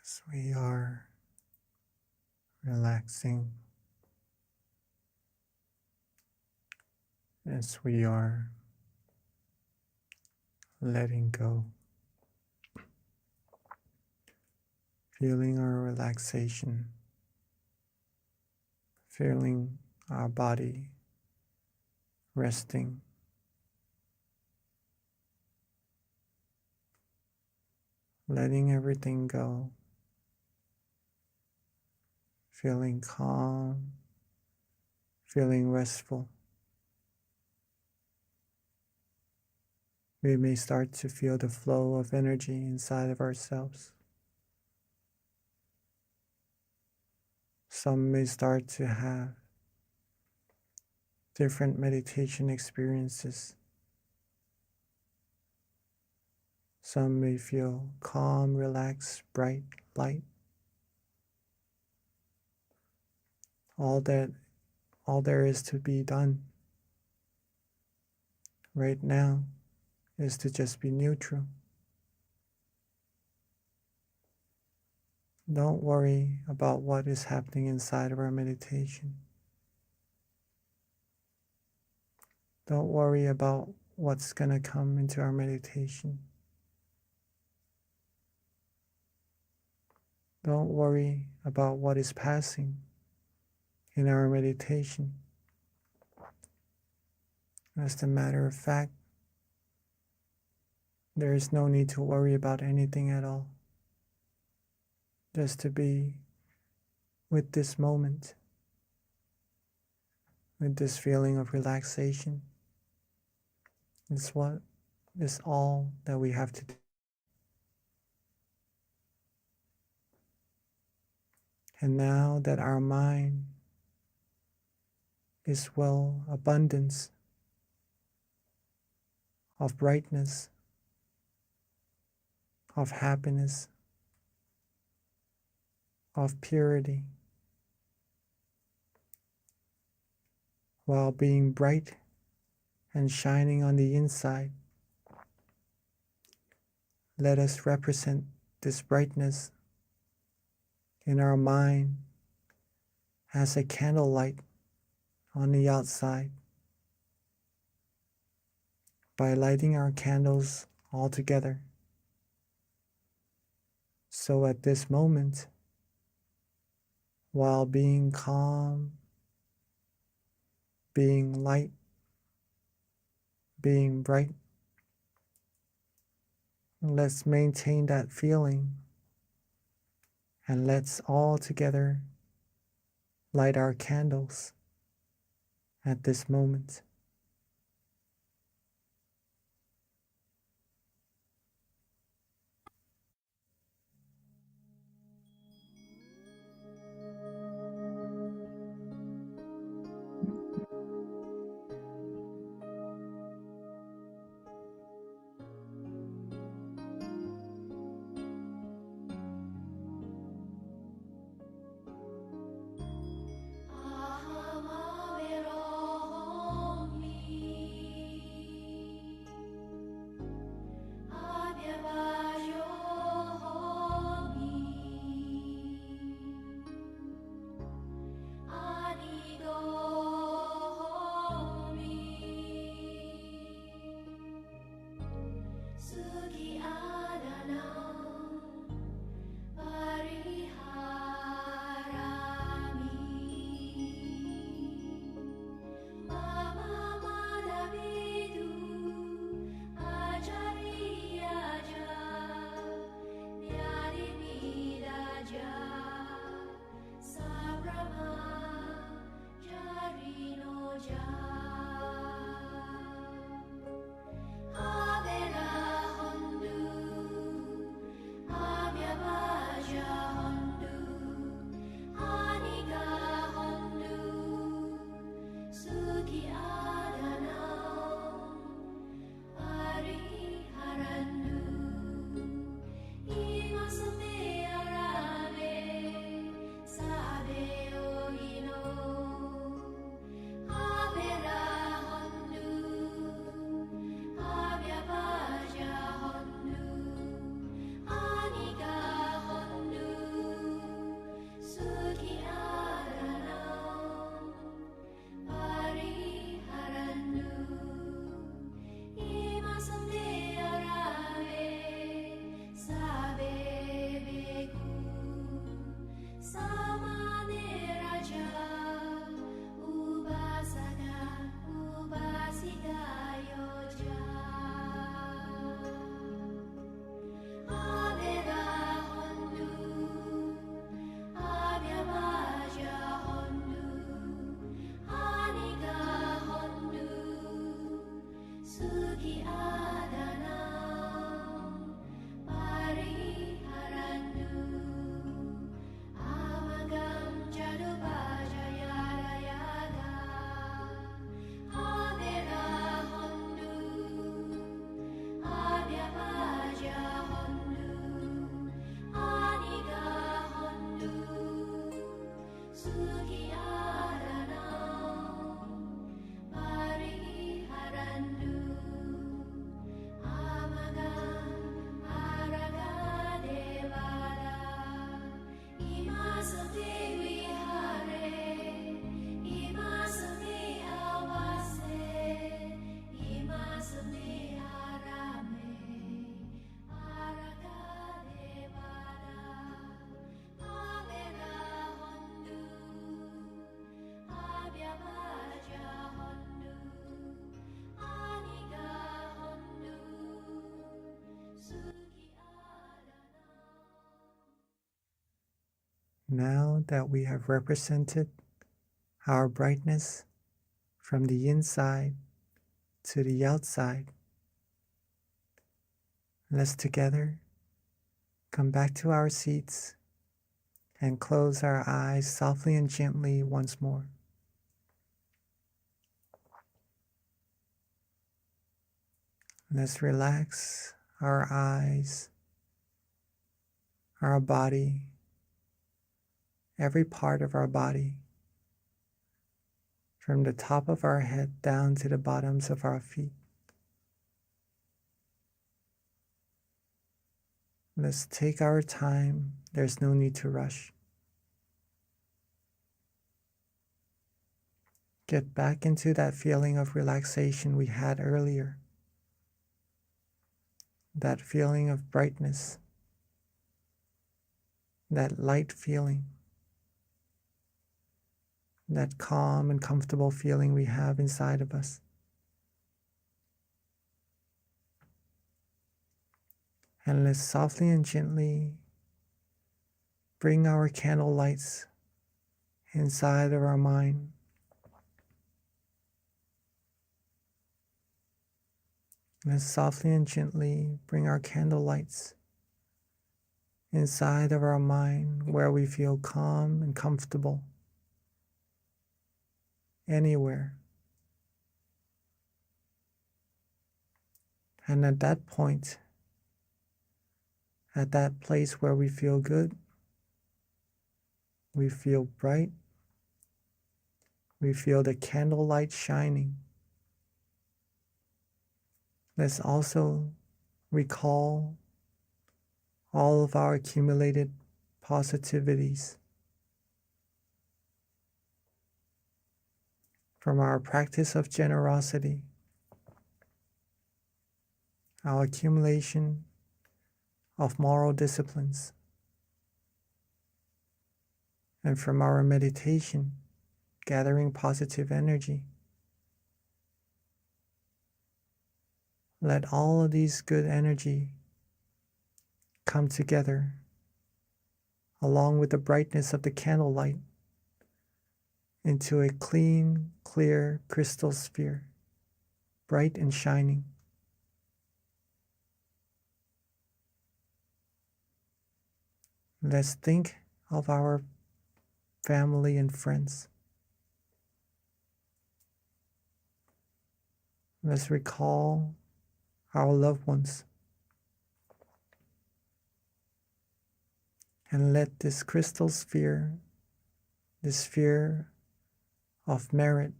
as we are relaxing, as we are letting go, feeling our relaxation, feeling our body resting, letting everything go, feeling calm, feeling restful. We may start to feel the flow of energy inside of ourselves. Some may start to have different meditation experiences. Some may feel calm, relaxed, bright, light. All there is to be done right now is to just be neutral. Don't worry about what is happening inside of our meditation. Don't worry about what's going to come into our meditation. Don't worry about what is passing in our meditation. As a matter of fact, there is no need to worry about anything at all. Just to be with this moment, with this feeling of relaxation, is what is all that we have to do. And now that our mind is well abundance of brightness, of happiness, of purity, while being bright and shining on the inside, let us represent this brightness in our mind as a candlelight on the outside by lighting our candles all together. So at this moment, while being calm, being light, being bright, let's maintain that feeling and let's all together light our candles at this moment. Now that we have represented our brightness from the inside to the outside, let's together come back to our seats and close our eyes softly and gently once more. Let's relax our eyes, our body, every part of our body, from the top of our head down to the bottoms of our feet. Let's take our time. There's no need to rush. Get back into that feeling of relaxation we had earlier. That feeling of brightness. That light feeling. That calm and comfortable feeling we have inside of us. And let's softly and gently bring our candle lights inside of our mind. Let's softly and gently bring our candle lights inside of our mind where we feel calm and comfortable. Anywhere. And at that point, at that place where we feel good, we feel bright, we feel the candlelight shining. Let's also recall all of our accumulated positivities from our practice of generosity, our accumulation of moral disciplines, and from our meditation, gathering positive energy. Let all of these good energy come together along with the brightness of the candlelight into a clean, clear crystal sphere, bright and shining. Let's think of our family and friends. Let's recall our loved ones. And let this crystal sphere, this sphere of merit,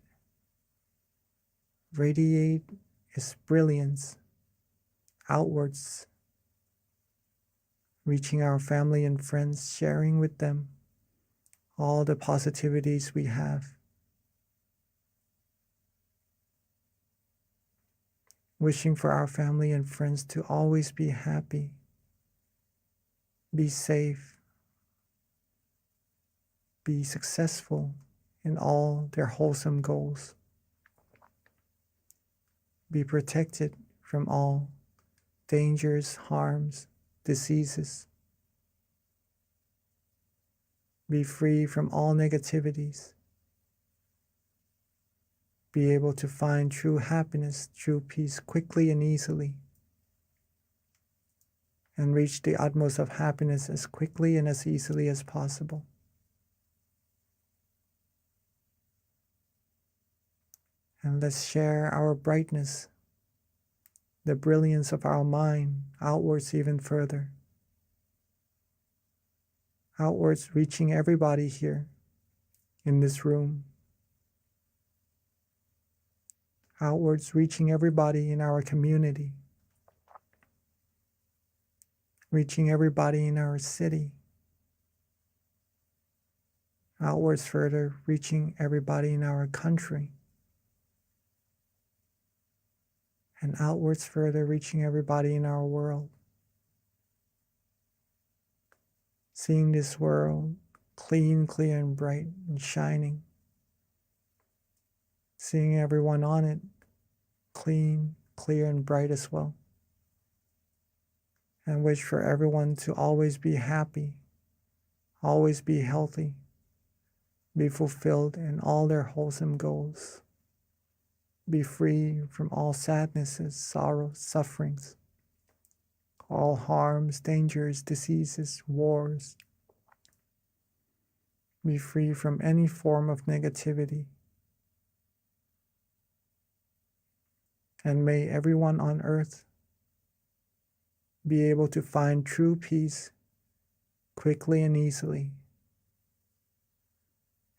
radiate its brilliance outwards, reaching our family and friends, sharing with them all the positivities we have. Wishing for our family and friends to always be happy, be safe, be successful in all their wholesome goals, be protected from all dangers, harms, diseases, be free from all negativities, be able to find true happiness, true peace quickly and easily, and reach the utmost of happiness as quickly and as easily as possible. And let's share our brightness, the brilliance of our mind outwards even further. Outwards, reaching everybody here in this room. Outwards, reaching everybody in our community. Reaching everybody in our city. Outwards further, reaching everybody in our country. And outwards further, reaching everybody in our world. Seeing this world clean, clear, and bright and shining. Seeing everyone on it clean, clear, and bright as well. And wish for everyone to always be happy, always be healthy, be fulfilled in all their wholesome goals, be free from all sadnesses, sorrows, sufferings, all harms, dangers, diseases, wars. Be free from any form of negativity. And may everyone on earth be able to find true peace quickly and easily.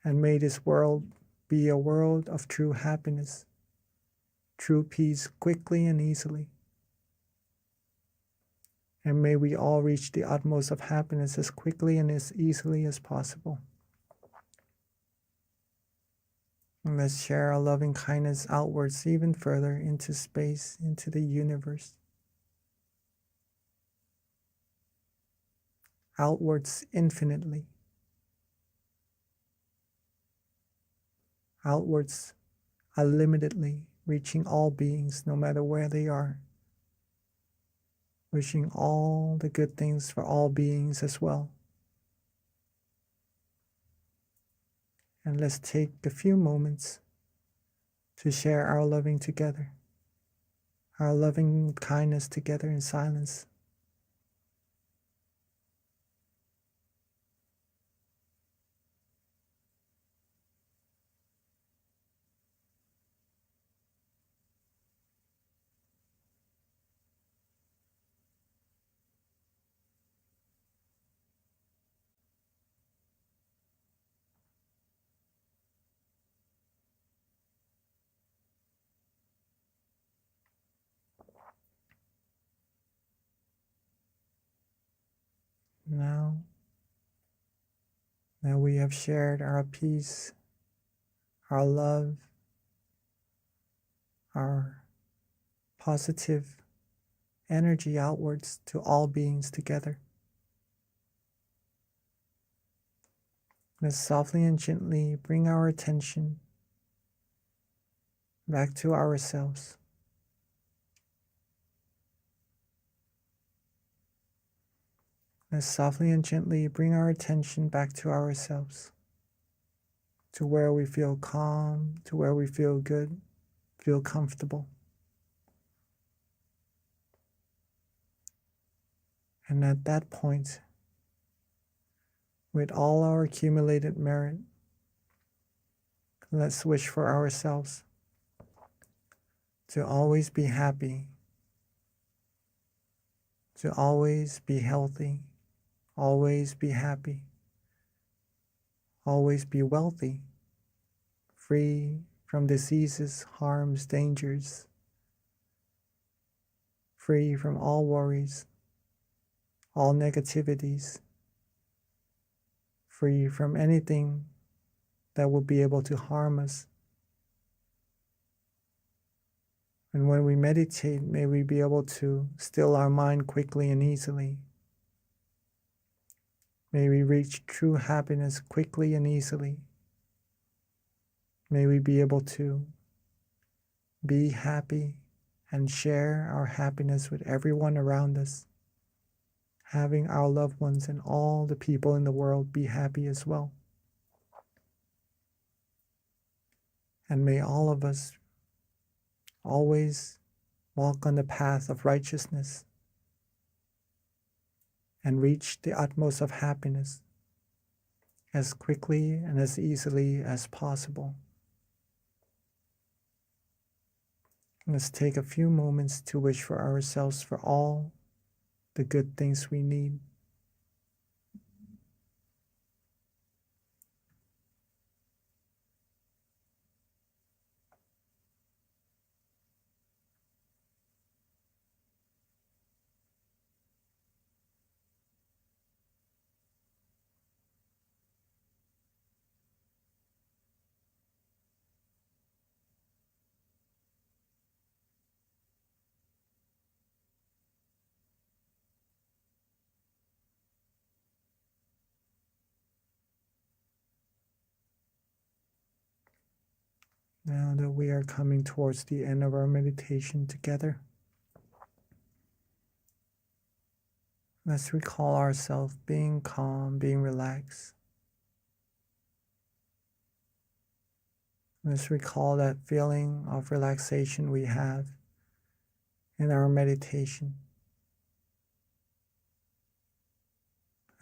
And may this world be a world of true happiness, true peace quickly and easily. And may we all reach the utmost of happiness as quickly and as easily as possible. And let's share our loving kindness outwards even further into space, into the universe. Outwards infinitely. Outwards unlimitedly, reaching all beings no matter where they are. Wishing all the good things for all beings as well. And let's take a few moments to share our loving together, our loving kindness together in silence. Now that we have shared our peace, our love, our positive energy outwards to all beings together, let's softly and gently bring our attention back to ourselves. Let's softly and gently bring our attention back to ourselves, to where we feel calm, to where we feel good, feel comfortable. And at that point, with all our accumulated merit, let's wish for ourselves to always be happy, to always be healthy, always be happy, always be wealthy, free from diseases, harms, dangers, free from all worries, all negativities, free from anything that will be able to harm us. And when we meditate, may we be able to still our mind quickly and easily. May we reach true happiness quickly and easily. May we be able to be happy and share our happiness with everyone around us, having our loved ones and all the people in the world be happy as well. And may all of us always walk on the path of righteousness and reach the utmost of happiness as quickly and as easily as possible. Let's take a few moments to wish for ourselves for all the good things we need. Now that we are coming towards the end of our meditation together, Let's recall ourselves being calm, being relaxed. Let's recall that feeling of relaxation we have in our meditation.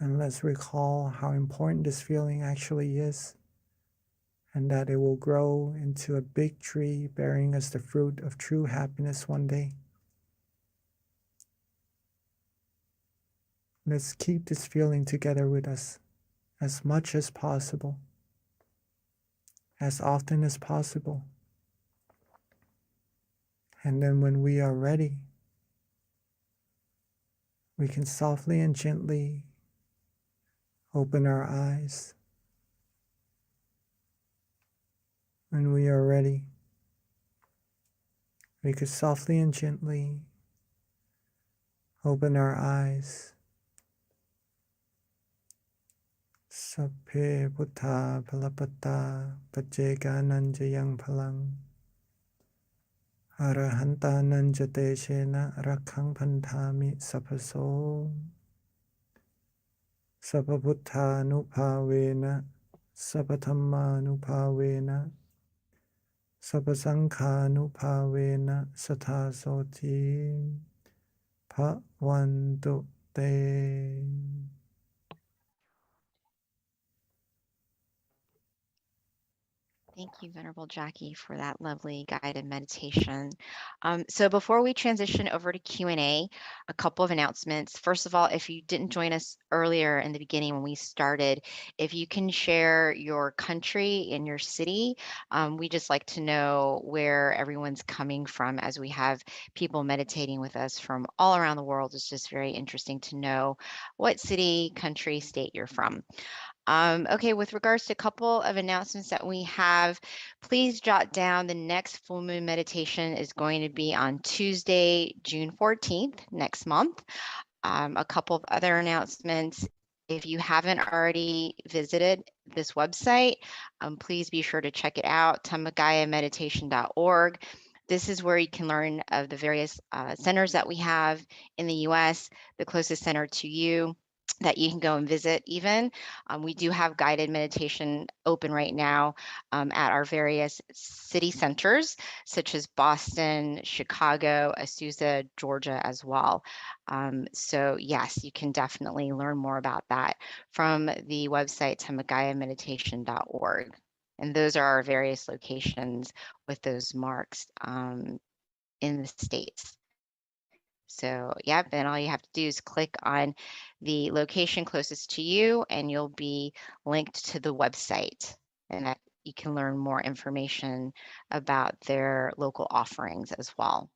And let's recall how important this feeling actually is, and that it will grow into a big tree bearing us the fruit of true happiness one day. Let's keep this feeling together with us as much as possible, as often as possible. And then when we are ready, we can softly and gently open our eyes. When we are ready, we could softly and gently open our eyes. Sapphe Buddha Palapata Pajjeka Nanjayang Palang Arahanta Nanjate Shena Rakhang Pantami Sapaso Sapabuddha Nupavena Sapathamma Nupavena Sapasangha Nupavena Sathasoti Bhavantu Te. Thank you, Venerable Jackie, for that lovely guided meditation. So before we transition over to Q&A, a couple of announcements. First of all, if you didn't join us earlier in the beginning when we started, if you can share your country and your city, we just like to know where everyone's coming from as we have people meditating with us from all around the world. It's just very interesting to know what city, country, state you're from. Okay, with regards to a couple of announcements that we have, please jot down the next full moon meditation is going to be on Tuesday, June 14th, next month. A couple of other announcements. If you haven't already visited this website, please be sure to check it out, tamagayameditation.org. This is where you can learn of the various centers that we have in the US, the closest center to you that you can go and visit even. We do have guided meditation open right now at our various city centers, such as Boston, Chicago, Azusa, Georgia as well. So yes, you can definitely learn more about that from the website tamagayameditation.org. And those are our various locations with those marks in the States. So yep, and all you have to do is click on the location closest to you and you'll be linked to the website, and that you can learn more information about their local offerings as well.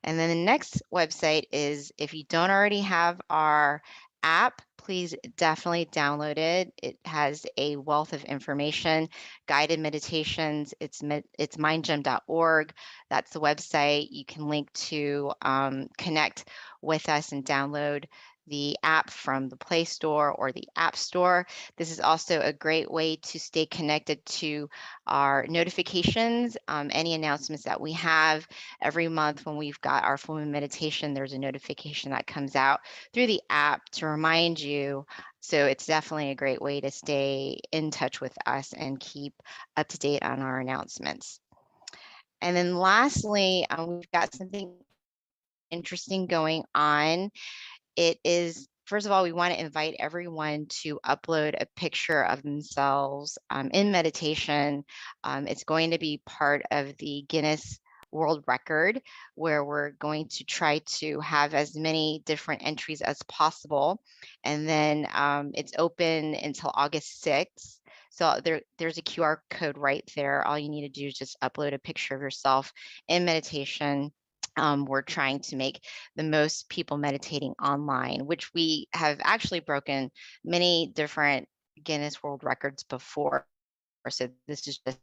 And then the next website is, if you don't already have our app, please definitely download it. It has a wealth of information, guided meditations. It's mindgem.org. That's the website. You can link to connect with us and download the app from the Play Store or the App Store. This is also a great way to stay connected to our notifications, any announcements that we have. Every month when we've got our full moon meditation, there's a notification that comes out through the app to remind you. So it's definitely a great way to stay in touch with us and keep up to date on our announcements. And then lastly, we've got something interesting going on. It is, first of all, we want to invite everyone to upload a picture of themselves in meditation. It's going to be part of the Guinness World Record, where we're going to try to have as many different entries as possible. And then it's open until August 6th. So there's a QR code right there. All you need to do is just upload a picture of yourself in meditation. We're trying to make the most people meditating online, which we have actually broken many different Guinness World Records before. So this is just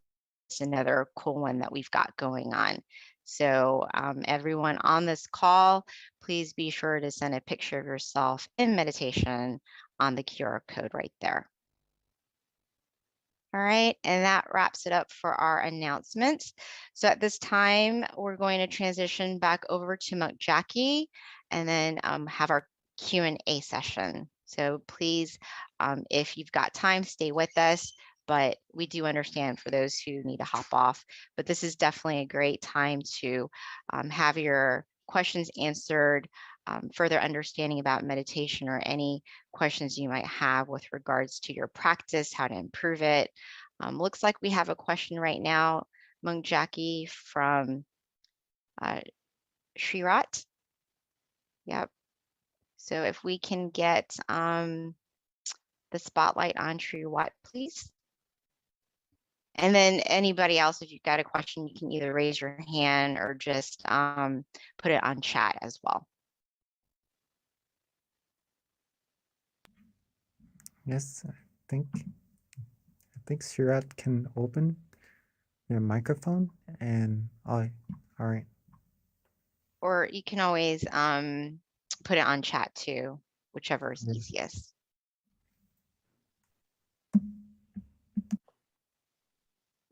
another cool one that we've got going on. So everyone on this call, please be sure to send a picture of yourself in meditation on the QR code right there. All right, and that wraps it up for our announcements. So at this time, we're going to transition back over to Monk Jackie and then have our Q&A session. So please, if you've got time, stay with us, but we do understand for those who need to hop off. But this is definitely a great time to have your questions answered, further understanding about meditation, or any questions you might have with regards to your practice, how to improve it. Looks like we have a question right now, Mung Jackie, from Shrirat. Yep. So if we can get the spotlight on Shrirat, please. And then anybody else, if you've got a question, you can either raise your hand or just put it on chat as well. Yes, I think Shirat can open your microphone, and all right. Or you can always put it on chat too, whichever is Yes. easiest.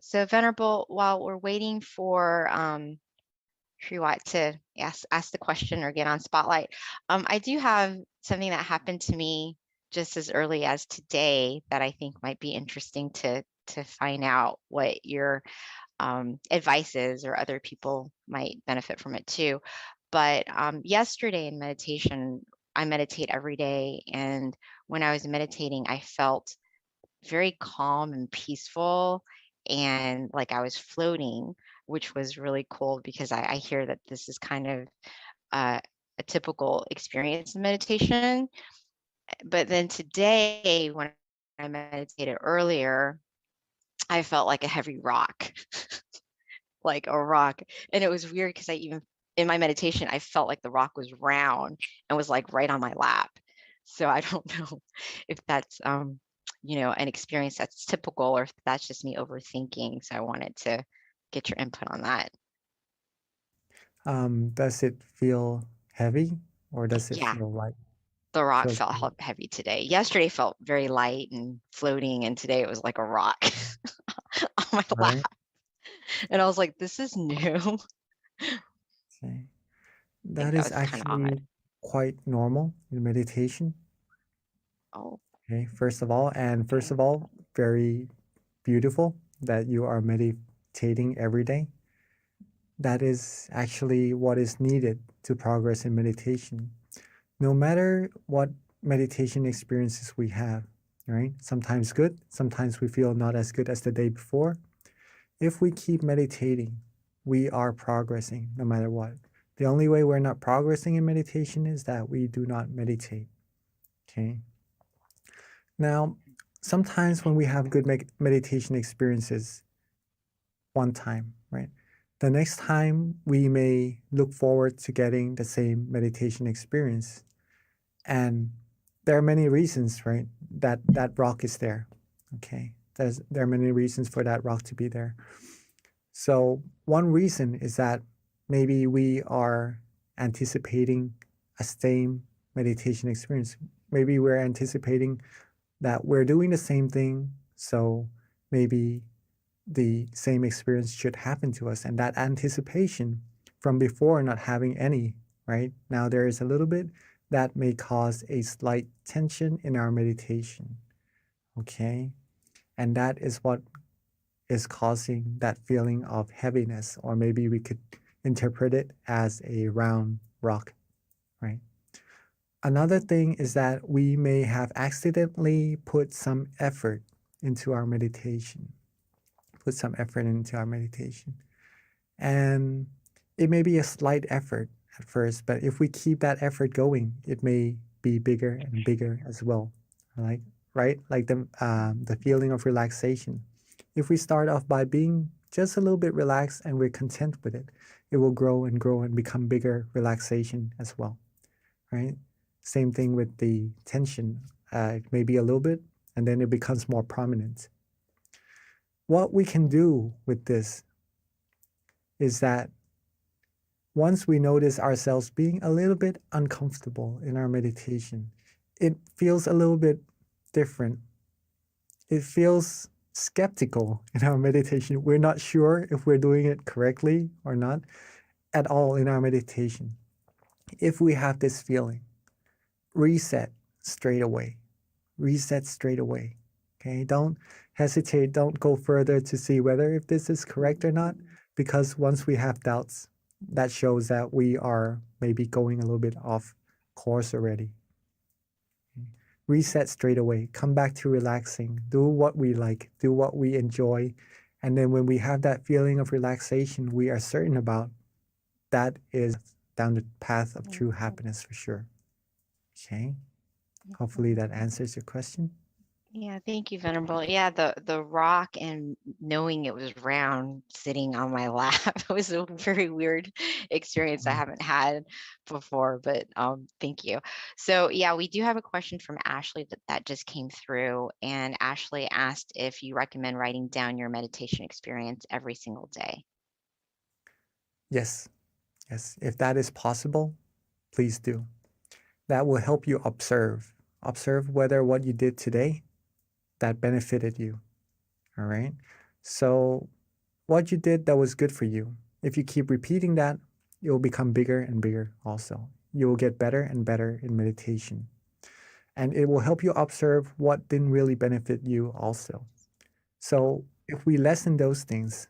So Venerable, while we're waiting for Shriwat to ask the question or get on spotlight, I do have something that happened to me just as early as today that I think might be interesting to find out what your advice is, or other people might benefit from it too. But yesterday in meditation, I meditate every day, and when I was meditating, I felt very calm and peaceful, and like I was floating, which was really cool, because I hear that this is kind of a typical experience in meditation. But then today, when I meditated earlier, I felt like a heavy rock, like a rock. And it was weird because in my meditation, I felt like the rock was round and was like right on my lap. So I don't know if that's, an experience that's typical, or if that's just me overthinking. So I wanted to get your input on that. Does it feel heavy, or does it Yeah, feel light? the rock Feels felt heavy today. Yesterday felt very light and floating, and today it was like a rock on my right? lap. And I was like, this is new. Okay. I That think that is was kind of odd. actually quite normal in meditation. Oh, Okay, first of all, okay. very beautiful that you are meditating every day. That is actually what is needed to progress in meditation. No matter what meditation experiences we have, right? Sometimes good, sometimes we feel not as good as the day before. If we keep meditating, we are progressing no matter what. The only way we're not progressing in meditation is that we do not meditate. Okay. Now, sometimes when we have good meditation experiences one time, right? The next time we may look forward to getting the same meditation experience. And there are many reasons, right? That rock is there. Okay. There are many reasons for that rock to be there. So one reason is that maybe we are anticipating a same meditation experience. Maybe we're anticipating that we're doing the same thing, so maybe the same experience should happen to us. And that anticipation from before not having any, right? Now there is a little bit that may cause a slight tension in our meditation. Okay. And that is what is causing that feeling of heaviness, or maybe we could interpret it as a round rock, right? Another thing is that we may have accidentally put some effort into our meditation, And it may be a slight effort at first, but if we keep that effort going, it may be bigger and bigger as well, right? Like the feeling of relaxation. If we start off by being just a little bit relaxed and we're content with it, it will grow and grow and become bigger relaxation as well, right? Same thing with the tension. It may be a little bit, and then it becomes more prominent. What we can do with this is that once we notice ourselves being a little bit uncomfortable in our meditation, it feels a little bit different. It feels skeptical in our meditation. We're not sure if we're doing it correctly or not at all in our meditation. If we have this feeling, reset straight away. Reset straight away. Okay, don't hesitate, don't go further to see whether if this is correct or not, because once we have doubts, that shows that we are maybe going a little bit off course already. Reset straight away, come back to relaxing, do what we like, do what we enjoy. And then when we have that feeling of relaxation, we are certain about, that is down the path of true happiness for sure. Okay, hopefully that answers your question. Yeah, thank you, Venerable. Yeah, the rock and knowing it was round sitting on my lap was a very weird experience I haven't had before, but thank you. So yeah, we do have a question from Ashley that just came through, and Ashley asked if you recommend writing down your meditation experience every single day. Yes, yes, if that is possible, please do. That will help you observe. Observe whether what you did today that benefited you. All right. So, what you did that was good for you, if you keep repeating that, it will become bigger and bigger also. You will get better and better in meditation. And it will help you observe what didn't really benefit you also. So, if we lessen those things,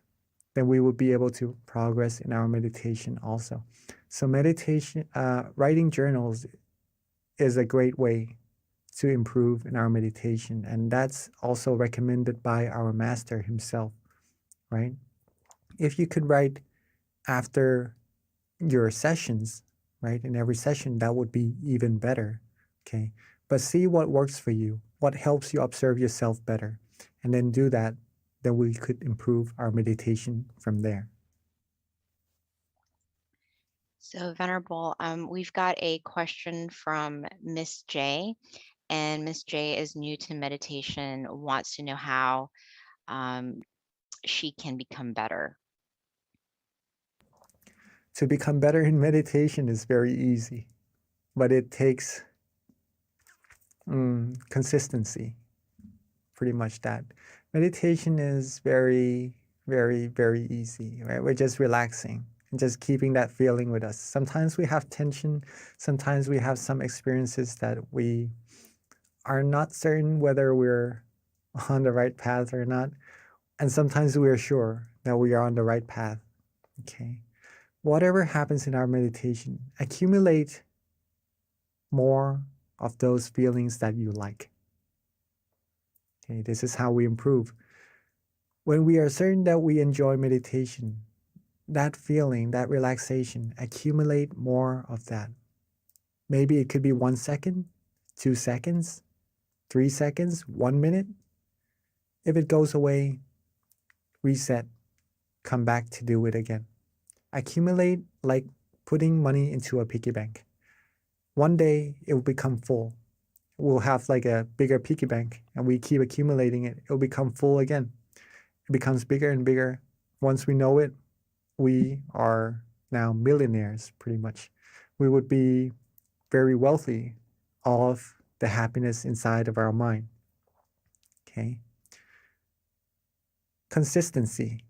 then we will be able to progress in our meditation also. So, writing journals is a great way to improve in our meditation. And that's also recommended by our master himself, right? If you could write after your sessions, right, in every session, that would be even better, okay? But see what works for you, what helps you observe yourself better, and then do that, then we could improve our meditation from there. So Venerable, we've got a question from Miss J, and Miss J is new to meditation, wants to know how she can become better. To become better in meditation is very easy, but it takes consistency, pretty much that. Meditation is very, very, very easy, right? We're just relaxing and just keeping that feeling with us. Sometimes we have tension, sometimes we have some experiences that we are not certain whether we're on the right path or not. And sometimes we are sure that we are on the right path. Okay. Whatever happens in our meditation, accumulate more of those feelings that you like. Okay, this is how we improve. When we are certain that we enjoy meditation, that feeling, that relaxation, accumulate more of that. Maybe it could be 1 second, 2 seconds, 3 seconds, 1 minute. If it goes away, reset, come back to do it again. Accumulate like putting money into a piggy bank. One day it will become full. We'll have like a bigger piggy bank and we keep accumulating it. It'll become full again. It becomes bigger and bigger. Once we know it, we are now millionaires pretty much. We would be very wealthy of the happiness inside of our mind. Okay. Consistency,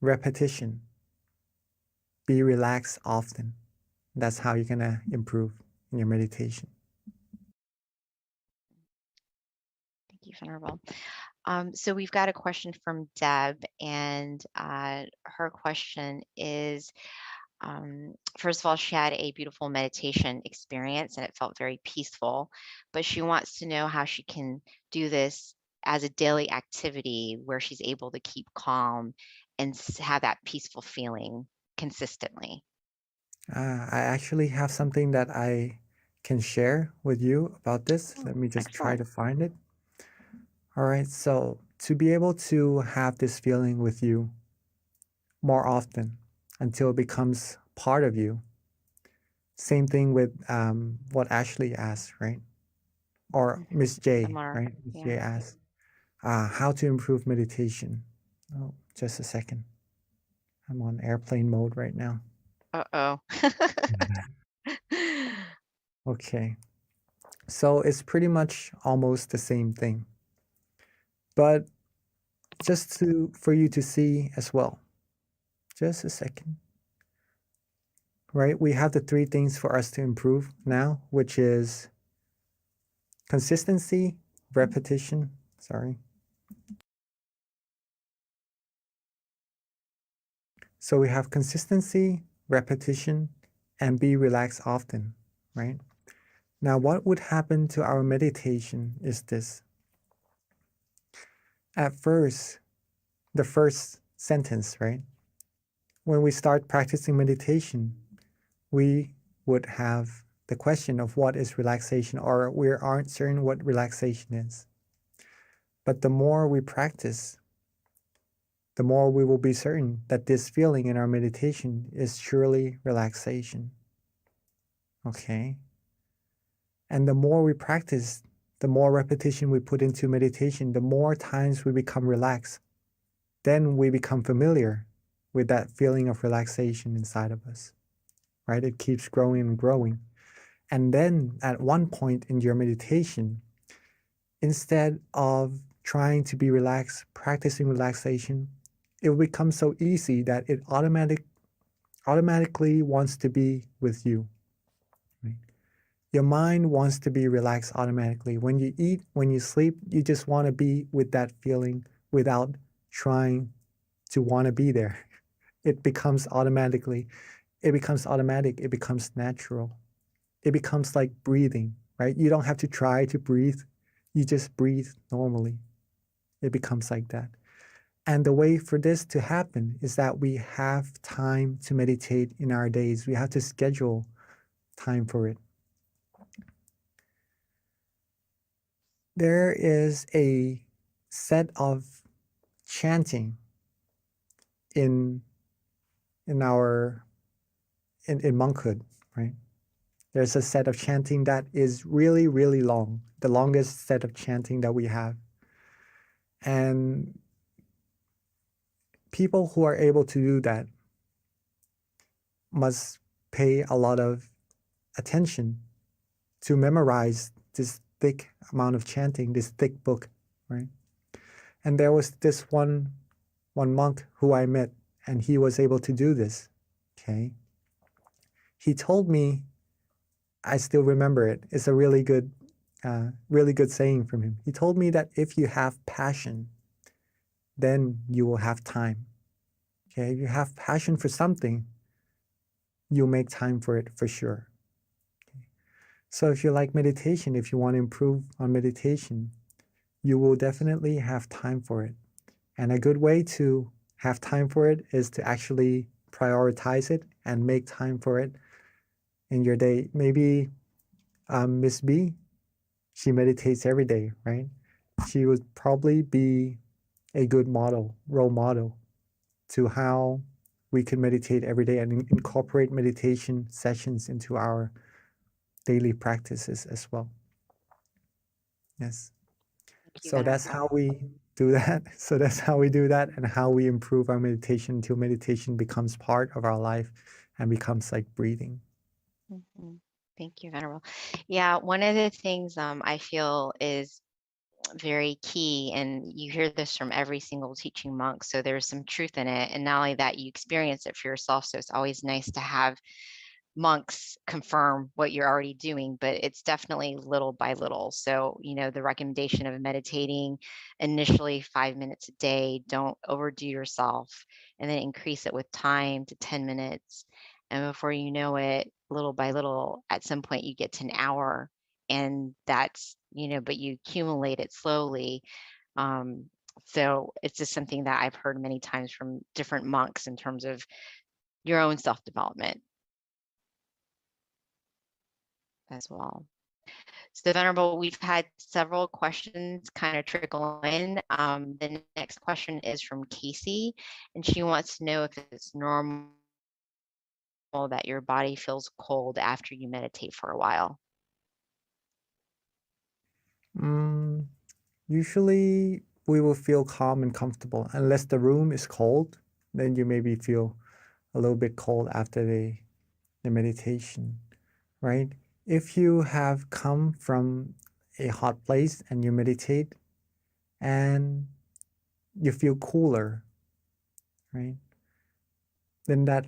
repetition, be relaxed often. That's how you're going to improve in your meditation. Thank you, Venerable. So we've got a question from Deb, and her question is, first of all, she had a beautiful meditation experience and it felt very peaceful, but she wants to know how she can do this as a daily activity where she's able to keep calm and have that peaceful feeling consistently. I actually have something that I can share with you about this. Let me just try to find it. All right, so to be able to have this feeling with you more often until it becomes part of you. Same thing with what Ashley asked, right? Or Miss J, right? Miss J asked, how to improve meditation. Oh, just a second. I'm on airplane mode right now. Uh-oh. Okay. So it's pretty much almost the same thing. But just for you to see as well. Just a second. right? We have the three things for us to improve now, which is consistency, repetition, So we have consistency, repetition, and be relaxed often, right? Now, what would happen to our meditation is this. At first, the first sentence, right? When we start practicing meditation, we would have the question of what is relaxation, or we aren't certain what relaxation is. But the more we practice, the more we will be certain that this feeling in our meditation is surely relaxation. Okay? And the more we practice, the more repetition we put into meditation, the more times we become relaxed. Then we become familiar with that feeling of relaxation inside of us, right? It keeps growing and growing. And then at one point in your meditation, instead of trying to be relaxed, practicing relaxation, it will become so easy that it automatically wants to be with you. Right? Your mind wants to be relaxed automatically. When you eat, when you sleep, you just want to be with that feeling without trying to want to be there. It becomes automatic, it becomes natural. It becomes like breathing, right? You don't have to try to breathe. You just breathe normally. It becomes like that. And the way for this to happen is that we have time to meditate in our days. We have to schedule time for it. There is a set of chanting in monkhood, right? There's a set of chanting that is really, really long, the longest set of chanting that we have. And people who are able to do that must pay a lot of attention to memorize this thick amount of chanting, this thick book, right? And there was this one monk who I met, and he was able to do this, okay? He told me, I still remember it. It's a really good saying from him. He told me that if you have passion, then you will have time. Okay, if you have passion for something, you'll make time for it for sure. Okay. So if you like meditation, if you want to improve on meditation, you will definitely have time for it. And a good way to have time for it is to actually prioritize it and make time for it in your day. Maybe Miss B, she meditates every day, right? She would probably be a good role model to how we can meditate every day and incorporate meditation sessions into our daily practices as well. Yes. So that's how we do that. So that's how we do that, and how we improve our meditation until meditation becomes part of our life and becomes like breathing. Mm-hmm. Thank you, Venerable. Yeah, one of the things I feel is very key, and you hear this from every single teaching monk, so there's some truth in it. And not only that, you experience it for yourself, so it's always nice to have monks confirm what you're already doing, but it's definitely little by little. So, the recommendation of meditating initially 5 minutes a day, don't overdo yourself, and then increase it with time to 10 minutes. And before you know it, little by little, at some point you get to an hour, and that's, but you accumulate it slowly. So it's just something that I've heard many times from different monks in terms of your own self-development as well. So Venerable, we've had several questions kind of trickle in. The next question is from Casey, and she wants to know if it's normal that your body feels cold after you meditate for a while. Usually we will feel calm and comfortable. Unless the room is cold, then you maybe feel a little bit cold after the meditation, right? If you have come from a hot place and you meditate and you feel cooler, right? Then that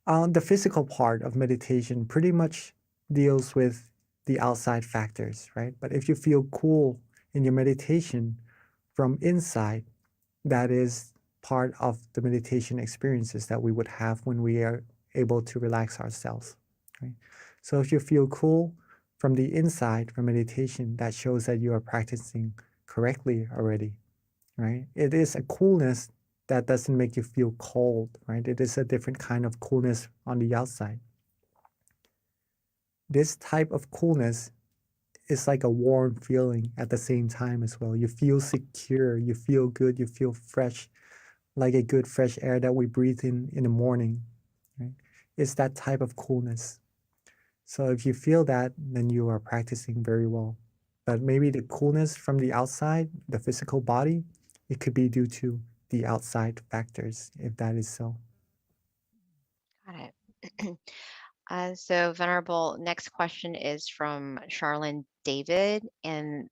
The physical part of meditation pretty much deals with the outside factors, right? But if you feel cool in your meditation from inside, that is part of the meditation experiences that we would have when we are able to relax ourselves, right? So if you feel cool from the inside from meditation, that shows that you are practicing correctly already, right? It is a coolness that doesn't make you feel cold, right? It is a different kind of coolness on the outside. This type of coolness is like a warm feeling at the same time as well. You feel secure, you feel good, you feel fresh, like a good fresh air that we breathe in the morning, right? It's that type of coolness. So if you feel that, then you are practicing very well. But maybe the coolness from the outside, the physical body, it could be due to the outside factors, if that is so. Got it. So, Venerable, next question is from Charlene David. And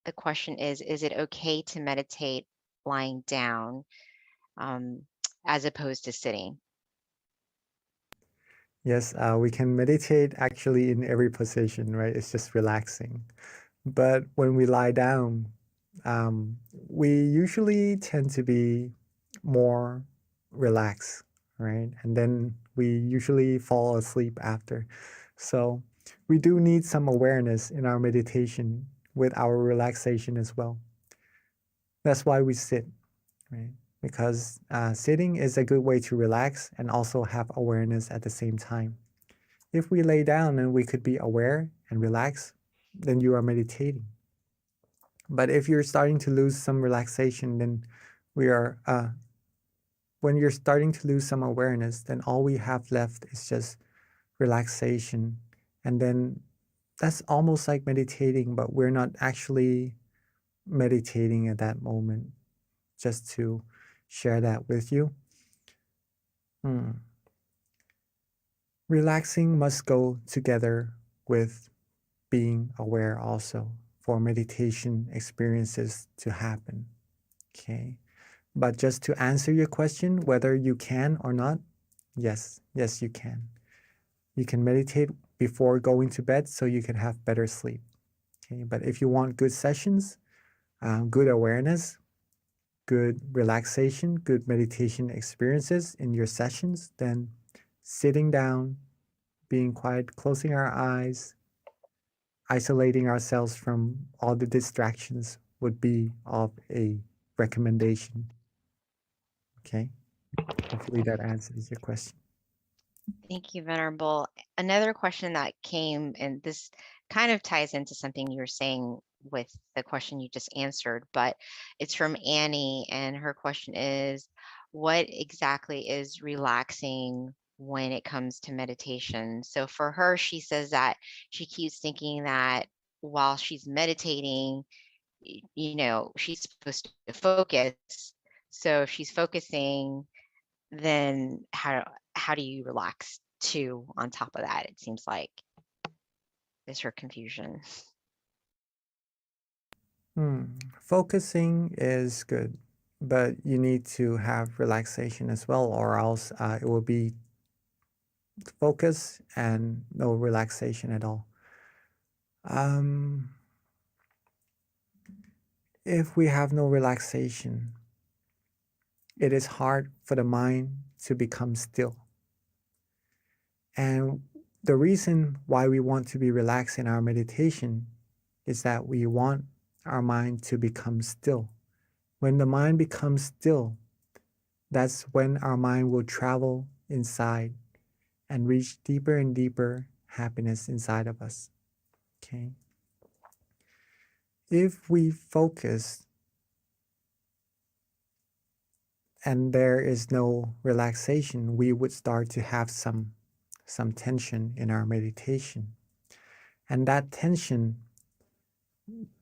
the question is it okay to meditate lying down um, as opposed to sitting? Yes, we can meditate actually in every position, right? It's just relaxing. But when we lie down, we usually tend to be more relaxed, right? And then we usually fall asleep after. So we do need some awareness in our meditation with our relaxation as well. That's why we sit, right? Because sitting is a good way to relax and also have awareness at the same time. If we lay down and we could be aware and relax, then you are meditating. But if you're starting to lose some relaxation, then we are, when you're starting to lose some awareness, then all we have left is just relaxation. And then that's almost like meditating, but we're not actually meditating at that moment, just to share that with you. Relaxing must go together with being aware also for meditation experiences to happen. Okay. But just to answer your question, whether you can or not, yes, you can. You can meditate before going to bed so you can have better sleep. Okay. But if you want good sessions, good awareness, good relaxation, good meditation experiences in your sessions, then sitting down, being quiet, closing our eyes, isolating ourselves from all the distractions would be of a recommendation. Okay. Hopefully that answers your question. Thank you, Venerable. Another question that came, and this kind of ties into something you were saying with the question you just answered, but it's from Annie, and her question is, what exactly is relaxing when it comes to meditation? So for her, she says that she keeps thinking that while she's meditating, she's supposed to focus. So if she's focusing, then how do you relax too on top of that? It seems like is her confusion. Focusing is good, but you need to have relaxation as well, or else it will be focus and no relaxation at all. If we have no relaxation, it is hard for the mind to become still. And the reason why we want to be relaxed in our meditation is that we want our mind to become still. When the mind becomes still, that's when our mind will travel inside and reach deeper and deeper happiness inside of us. Okay? If we focus and there is no relaxation, we would start to have some tension in our meditation. And that tension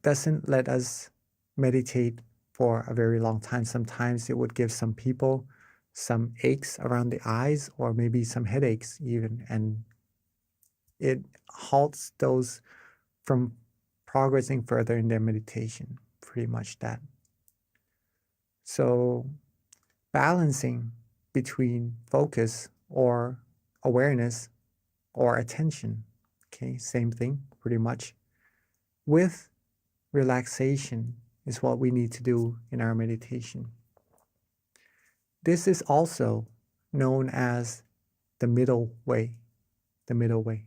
doesn't let us meditate for a very long time. Sometimes it would give some people some aches around the eyes or maybe some headaches even, and it halts those from progressing further in their meditation, pretty much that. So balancing between focus or awareness or attention. Okay, same thing, pretty much. With relaxation is what we need to do in our meditation. This is also known as the middle way, the middle way.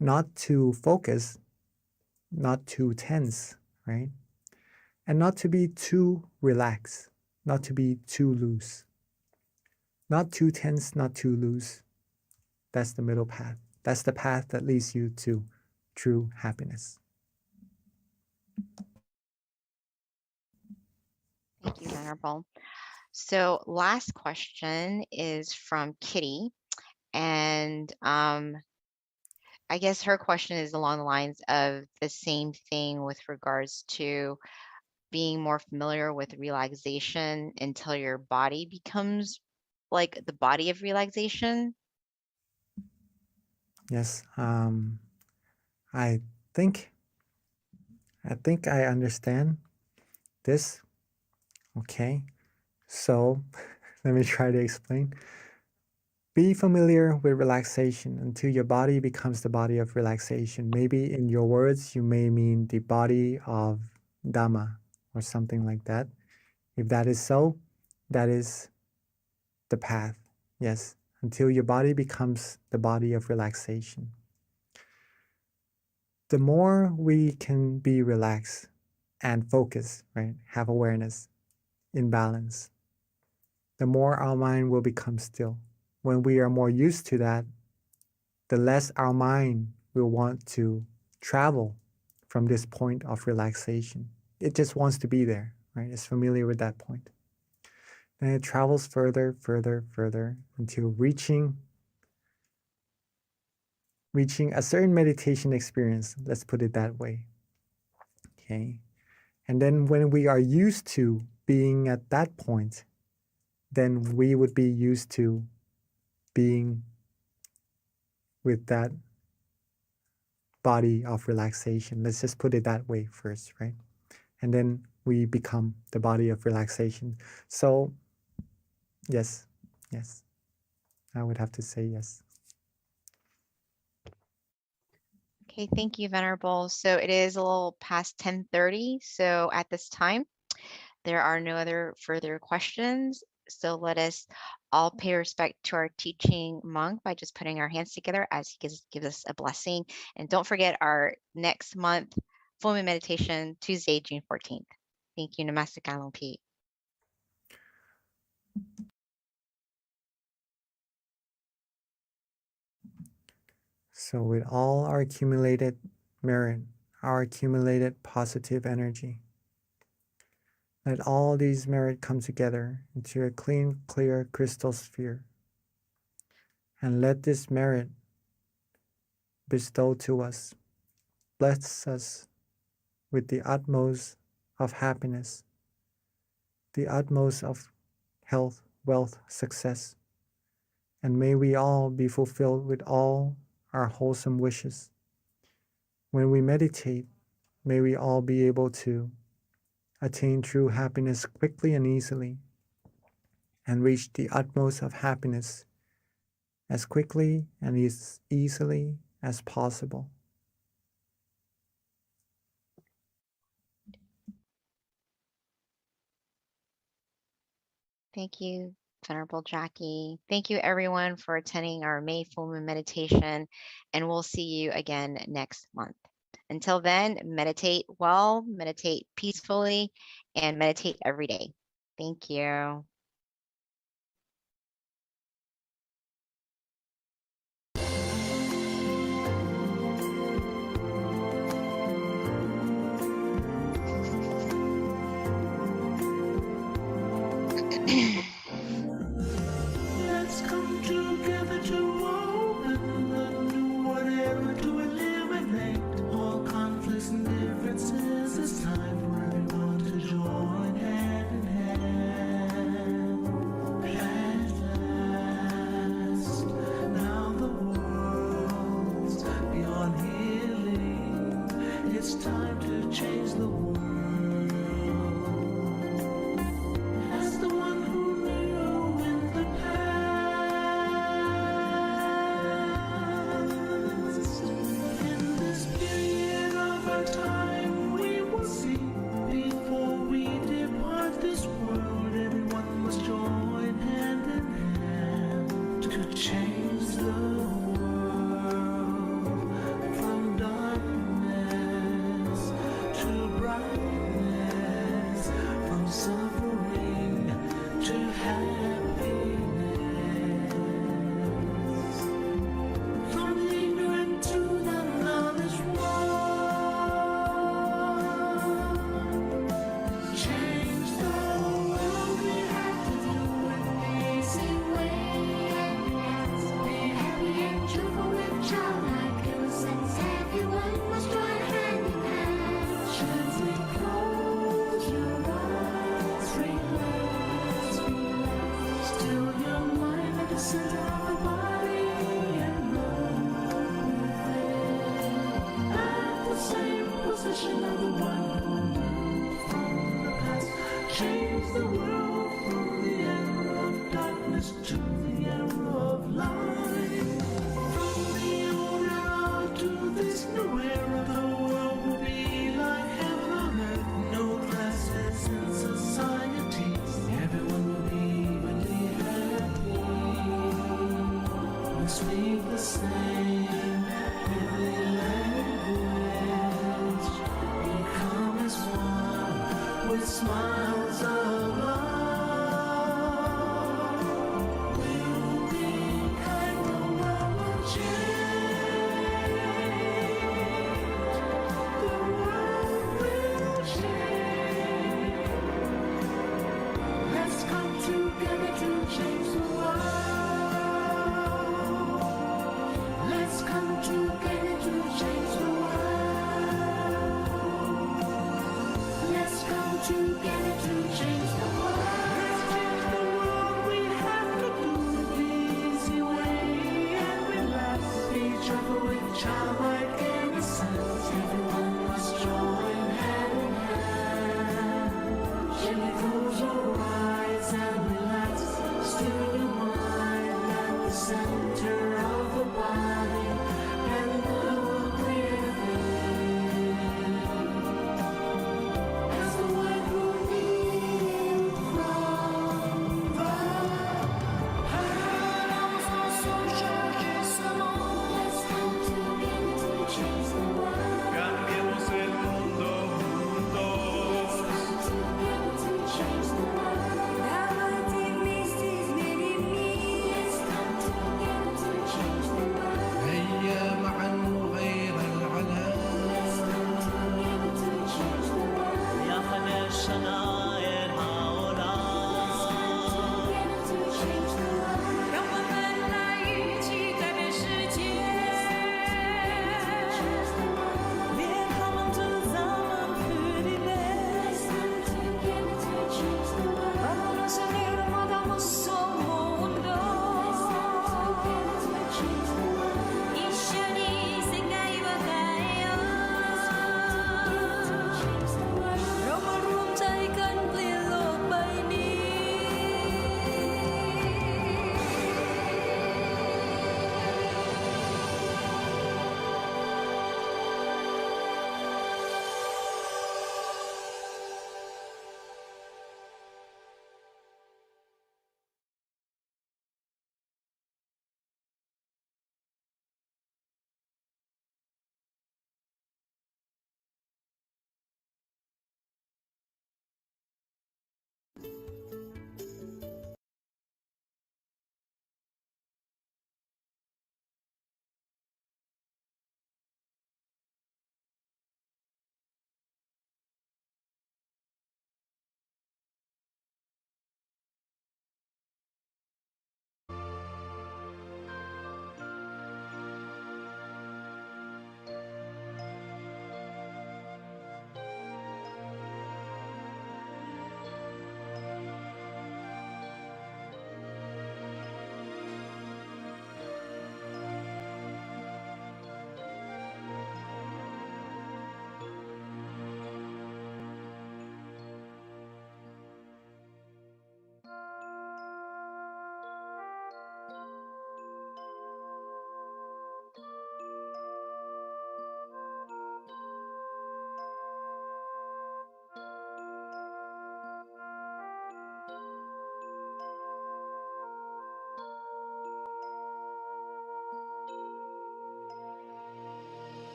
Not to focus, not too tense, right? And not to be too relaxed, not to be too loose. Not too tense, not too loose. That's the middle path. That's the path that leads you to true happiness. Thank you, Venerable. So last question is from Kitty. And I guess her question is along the lines of the same thing with regards to being more familiar with relaxation until your body becomes like the body of relaxation. Yes, I think I understand this. Okay, so let me try to explain. Be familiar with relaxation until your body becomes the body of relaxation. Maybe in your words, you may mean the body of Dhamma or something like that. If that is so, that is the path. Yes, until your body becomes the body of relaxation. The more we can be relaxed and focus, right, have awareness, in balance, the more our mind will become still. When we are more used to that, the less our mind will want to travel from this point of relaxation. It just wants to be there, right? It's familiar with that point. And it travels further, further, further until reaching a certain meditation experience, let's put it that way. Okay. And then when we are used to being at that point, then we would be used to being with that body of relaxation. Let's just put it that way first, right? And then we become the body of relaxation. So, yes, I would have to say yes. Okay, thank you, Venerable. So it is a little past 10:30. So at this time, there are no other further questions. So let us all pay respect to our teaching monk by just putting our hands together as he gives us a blessing. And don't forget our next month full moon meditation, Tuesday, June 14th. Thank you. Namaste Kalompi. So with all our accumulated merit, our accumulated positive energy, let all these merit come together into a clean, clear crystal sphere. And let this merit bestow to us, bless us with the utmost of happiness, the utmost of health, wealth, success. And may we all be fulfilled with all our wholesome wishes. When we meditate, may we all be able to attain true happiness quickly and easily, and reach the utmost of happiness as quickly and as easily as possible. Thank you, Venerable Jackie. Thank you, everyone, for attending our May full moon meditation, and we'll see you again next month. Until then, meditate well, meditate peacefully, and meditate every day. Thank you. Let's come together to open the new whatever to eliminate all conflicts and differences. It's time for everyone to join hand in hand. At last, now the world's beyond healing. It's time to change the world. As the one who knew in the past, vision of the one who moved from the past. Change the world from the era of darkness to the era of light. From the old era to this new era, the world will be like heaven on earth. No classes in society. Everyone will be evenly happy. We speak the same heavenly language. We come as one with smiles of love. We'll be kind, the world will change. The world will change. Let's come together to change the world. Let's come together to change the world. Let's come together to change the world. Let's change the world. We have to do it the easy way and relax. Each other with childlike innocence. Everyone must join hand in hand. Gently close your eyes and relax. Still your mind at the center of the body and the breathing. As the white room in from the house of social kissamon. Let's come together to change the world.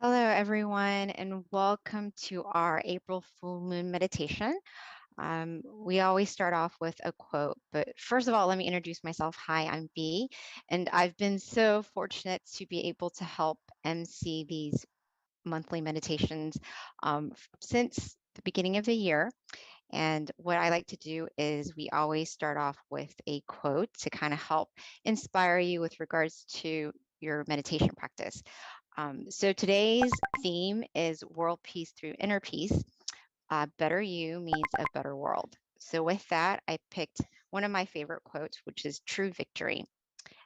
Hello, everyone, and welcome to our April full moon meditation. We always start off with a quote, but first of all, let me introduce myself. Hi, I'm B, and I've been so fortunate to be able to help MC these monthly meditations since the beginning of the year. And what I like to do is we always start off with a quote to kind of help inspire you with regards to your meditation practice. So today's theme is world peace through inner peace. Better you means a better world. So with that, I picked one of my favorite quotes, which is true victory.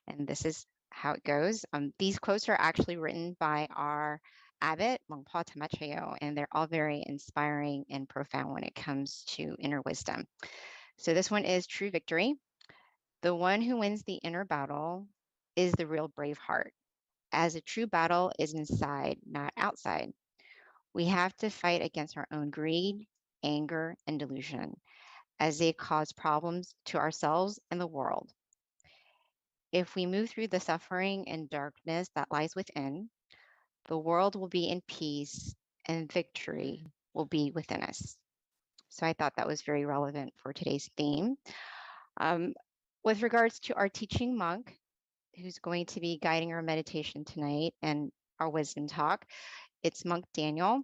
And this is how it goes. These quotes are actually written by our abbot, Longpa Tamacheo, and they're all very inspiring and profound when it comes to inner wisdom. So this one is true victory. The one who wins the inner battle is the real brave heart. as a true battle is inside, not outside. We have to fight against our own greed, anger, and delusion, as they cause problems to ourselves and the world. If we move through the suffering and darkness that lies within, the world will be in peace and victory will be within us. So I thought that was very relevant for today's theme. Um, with regards to our teaching monk, who's going to be guiding our meditation tonight and our wisdom talk, it's Monk Daniel.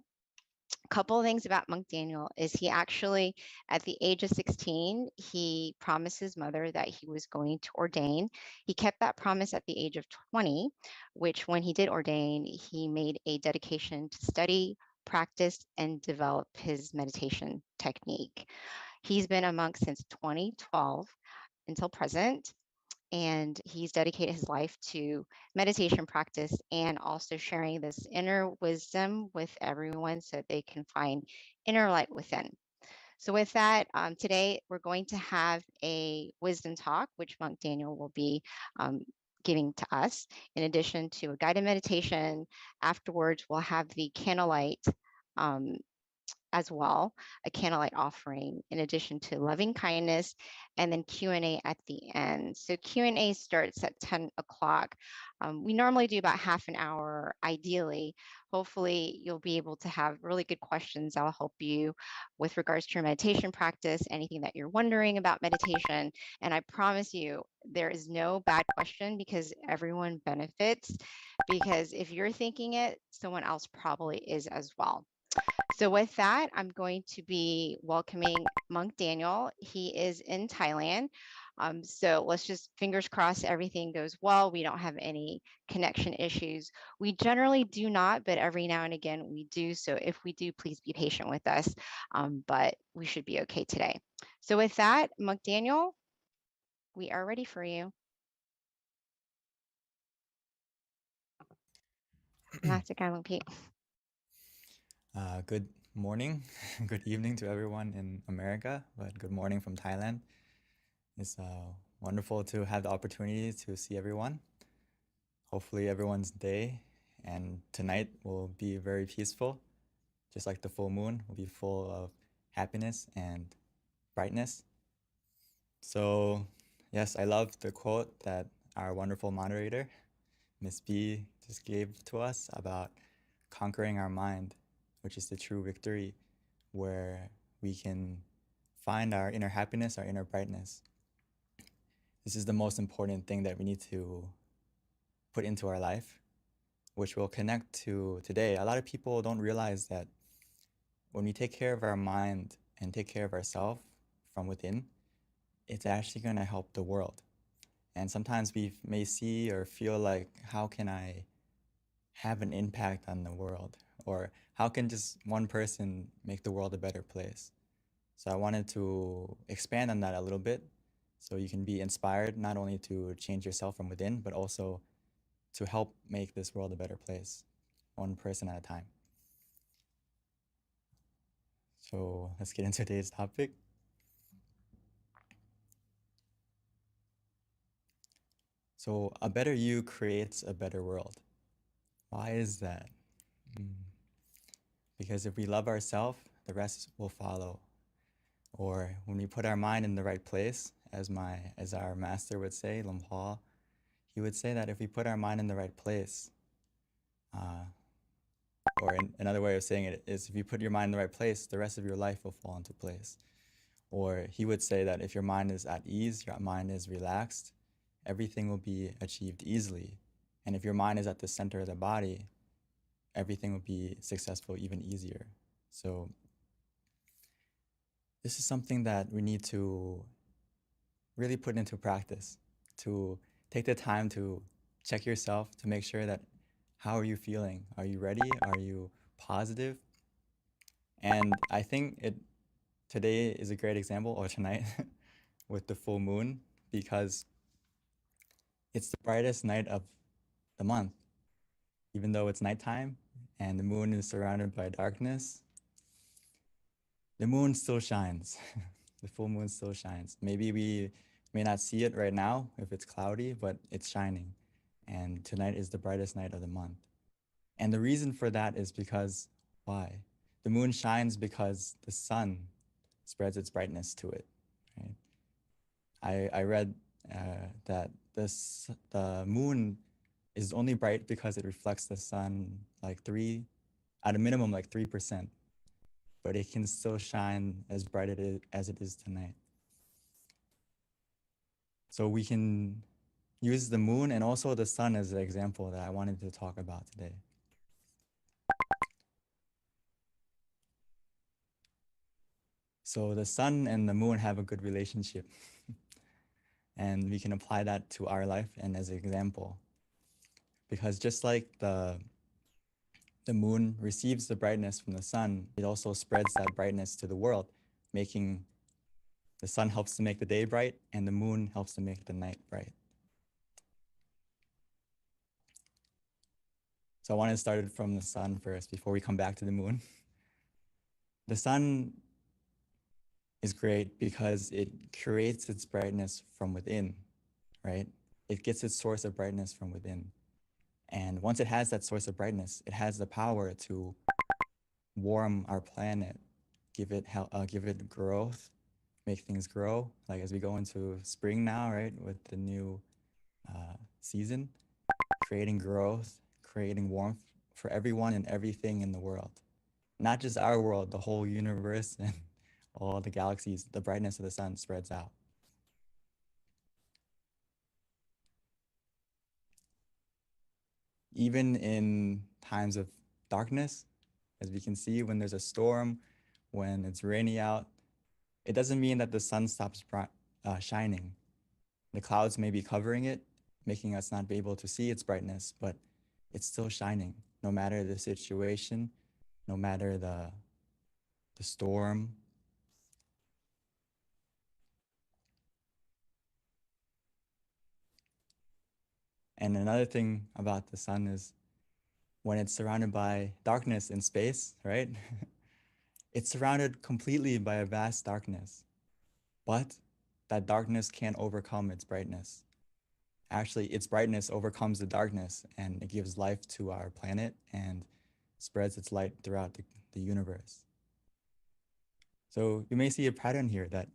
A couple of things about Monk Daniel is he actually, at the age of 16, he promised his mother that he was going to ordain. He kept that promise at the age of 20, which when he did ordain, he made a dedication to study, practice, and develop his meditation technique. He's been a monk since 2012 until present, and he's dedicated his life to meditation practice and also sharing this inner wisdom with everyone so they can find inner light within. So with that, today we're going to have a wisdom talk, which Monk Daniel will be giving to us, in addition to a guided meditation. Afterwards, we'll have the candlelight um, as well, a candlelight offering, in addition to loving kindness, and then Q&A at the end. So Q&A starts at 10 o'clock. We normally do about half an hour, ideally. Hopefully you'll be able to have really good questions that will help you with regards to your meditation practice, anything that you're wondering about meditation. And I promise you, there is no bad question because everyone benefits, because if you're thinking it, someone else probably is as well. So with that, I'm going to be welcoming Monk Daniel. He is in Thailand. So let's just fingers crossed everything goes well. We don't have any connection issues. We generally do not, but every now and again we do. So if we do, please be patient with us. But we should be okay today. So with that, Monk Daniel, we are ready for you. Pete. Good morning, good evening to everyone in America, but good morning from Thailand. It's wonderful to have the opportunity to see everyone. Hopefully everyone's day and tonight will be very peaceful, just like the full moon will be full of happiness and brightness. So yes, I love the quote that our wonderful moderator, Miss B, just gave to us about conquering our mind, which is the true victory, where we can find our inner happiness, our inner brightness. This is the most important thing that we need to put into our life, which will connect to today. A lot of people don't realize that when we take care of our mind and take care of ourselves from within, it's actually going to help the world. And sometimes we may see or feel like, how can I have an impact on the world? Or how can just one person make the world a better place? So I wanted to expand on that a little bit so you can be inspired not only to change yourself from within, but also to help make this world a better place, one person at a time. So let's get into today's topic. So a better you creates a better world. Why is that? Because if we love ourselves, the rest will follow. Or when we put our mind in the right place, as our master would say, Lumpha, he would say that if we put our mind in the right place, or another way of saying it is, if you put your mind in the right place, the rest of your life will fall into place. Or he would say that if your mind is at ease, your mind is relaxed, everything will be achieved easily. And if your mind is at the center of the body, everything will be successful even easier. So this is something that we need to really put into practice, to take the time to check yourself, to make sure that how are you feeling? Are you ready? Are you positive? And I think today is a great example, or tonight, with the full moon, because it's the brightest night of the month. Even though it's nighttime and the moon is surrounded by darkness, the moon still shines. The full moon still shines. Maybe we may not see it right now if it's cloudy, but it's shining. and tonight is the brightest night of the month. And the reason for that is because why? The moon shines because the sun spreads its brightness to it. Right? I read that the moon is only bright because it reflects the sun like at a minimum like 3%, but it can still shine as bright as it is tonight. So we can use the moon and also the sun as an example that I wanted to talk about today. So the sun and the moon have a good relationship. And we can apply that to our life and as an example. Because just like the moon receives the brightness from the sun, it also spreads that brightness to the world, making the sun helps to make the day bright and the moon helps to make the night bright. So I want to start from the sun first before we come back to the moon. The sun is great because it creates its brightness from within, right? It gets its source of brightness from within. And once it has that source of brightness, it has the power to warm our planet, give it growth, make things grow. Like as we go into spring now, right, with the new season, creating growth, creating warmth for everyone and everything in the world. Not just our world, the whole universe and all the galaxies, the brightness of the sun spreads out. Even in times of darkness, as we can see, when there's a storm, when it's rainy out, it doesn't mean that the sun stops shining. The clouds may be covering it, making us not be able to see its brightness, but it's still shining, no matter the situation, no matter the storm. And another thing about the sun is when it's surrounded by darkness in space, right? It's surrounded completely by a vast darkness, but that darkness can't overcome its brightness. Actually, its brightness overcomes the darkness and it gives life to our planet and spreads its light throughout the universe. So you may see a pattern here that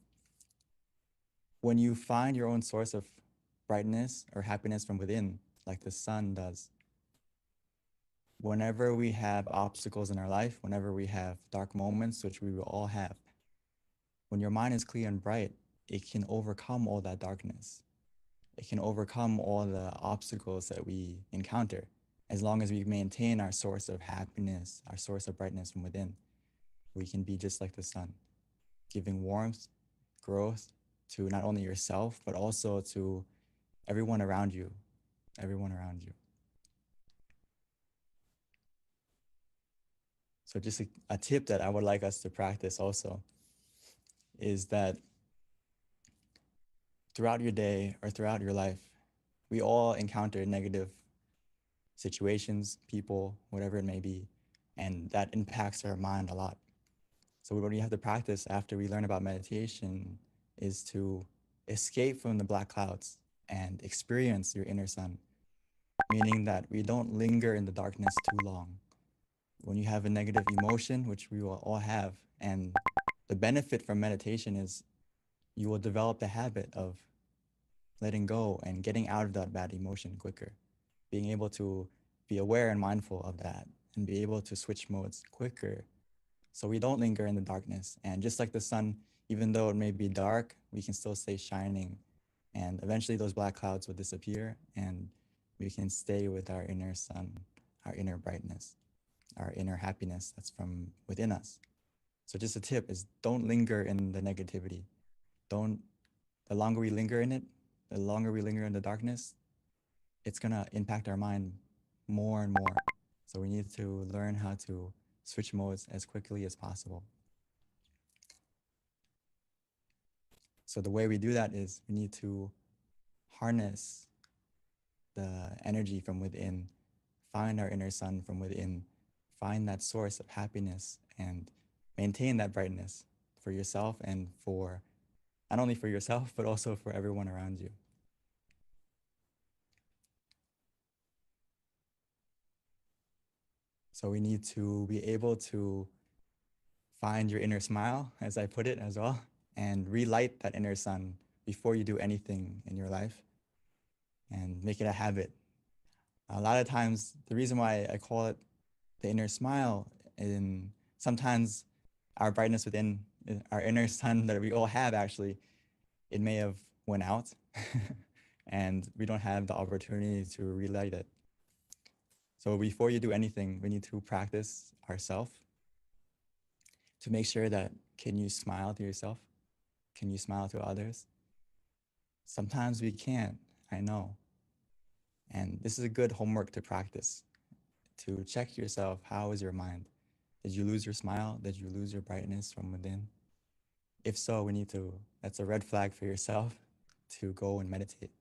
when you find your own source of brightness or happiness from within, like the sun does, whenever we have obstacles in our life, whenever we have dark moments, which we will all have, when your mind is clear and bright, it can overcome all that darkness. It can overcome all the obstacles that we encounter as long as we maintain our source of happiness, our source of brightness from within. We can be just like the sun, giving warmth, growth to not only yourself, but also to everyone around you, everyone around you. So just a tip that I would like us to practice also is that throughout your day or throughout your life, we all encounter negative situations, people, whatever it may be, and that impacts our mind a lot. So what we have to practice after we learn about meditation is to escape from the black clouds and experience your inner sun, meaning that we don't linger in the darkness too long. When you have a negative emotion, which we will all have, and the benefit from meditation is you will develop the habit of letting go and getting out of that bad emotion quicker, being able to be aware and mindful of that and be able to switch modes quicker so we don't linger in the darkness. And just like the sun, even though it may be dark, we can still stay shining. And eventually those black clouds will disappear and we can stay with our inner sun, our inner brightness, our inner happiness that's from within us. So just a tip is don't linger in the negativity. The longer we linger in it, the longer we linger in the darkness, it's gonna impact our mind more and more. So we need to learn how to switch modes as quickly as possible. So the way we do that is we need to harness the energy from within, find our inner sun from within, find that source of happiness and maintain that brightness for yourself and for not only for yourself, but also for everyone around you. So we need to be able to find your inner smile, as I put it as well, and relight that inner sun before you do anything in your life and make it a habit. A lot of times, the reason why I call it the inner smile, in sometimes our brightness within our inner sun that we all have, actually, it may have went out and we don't have the opportunity to relight it. So before you do anything, we need to practice ourselves to make sure that, can you smile to yourself? Can you smile to others? Sometimes we can't, I know. And this is a good homework to practice, to check yourself. How is your mind? Did you lose your smile? Did you lose your brightness from within? If so, that's a red flag for yourself to go and meditate,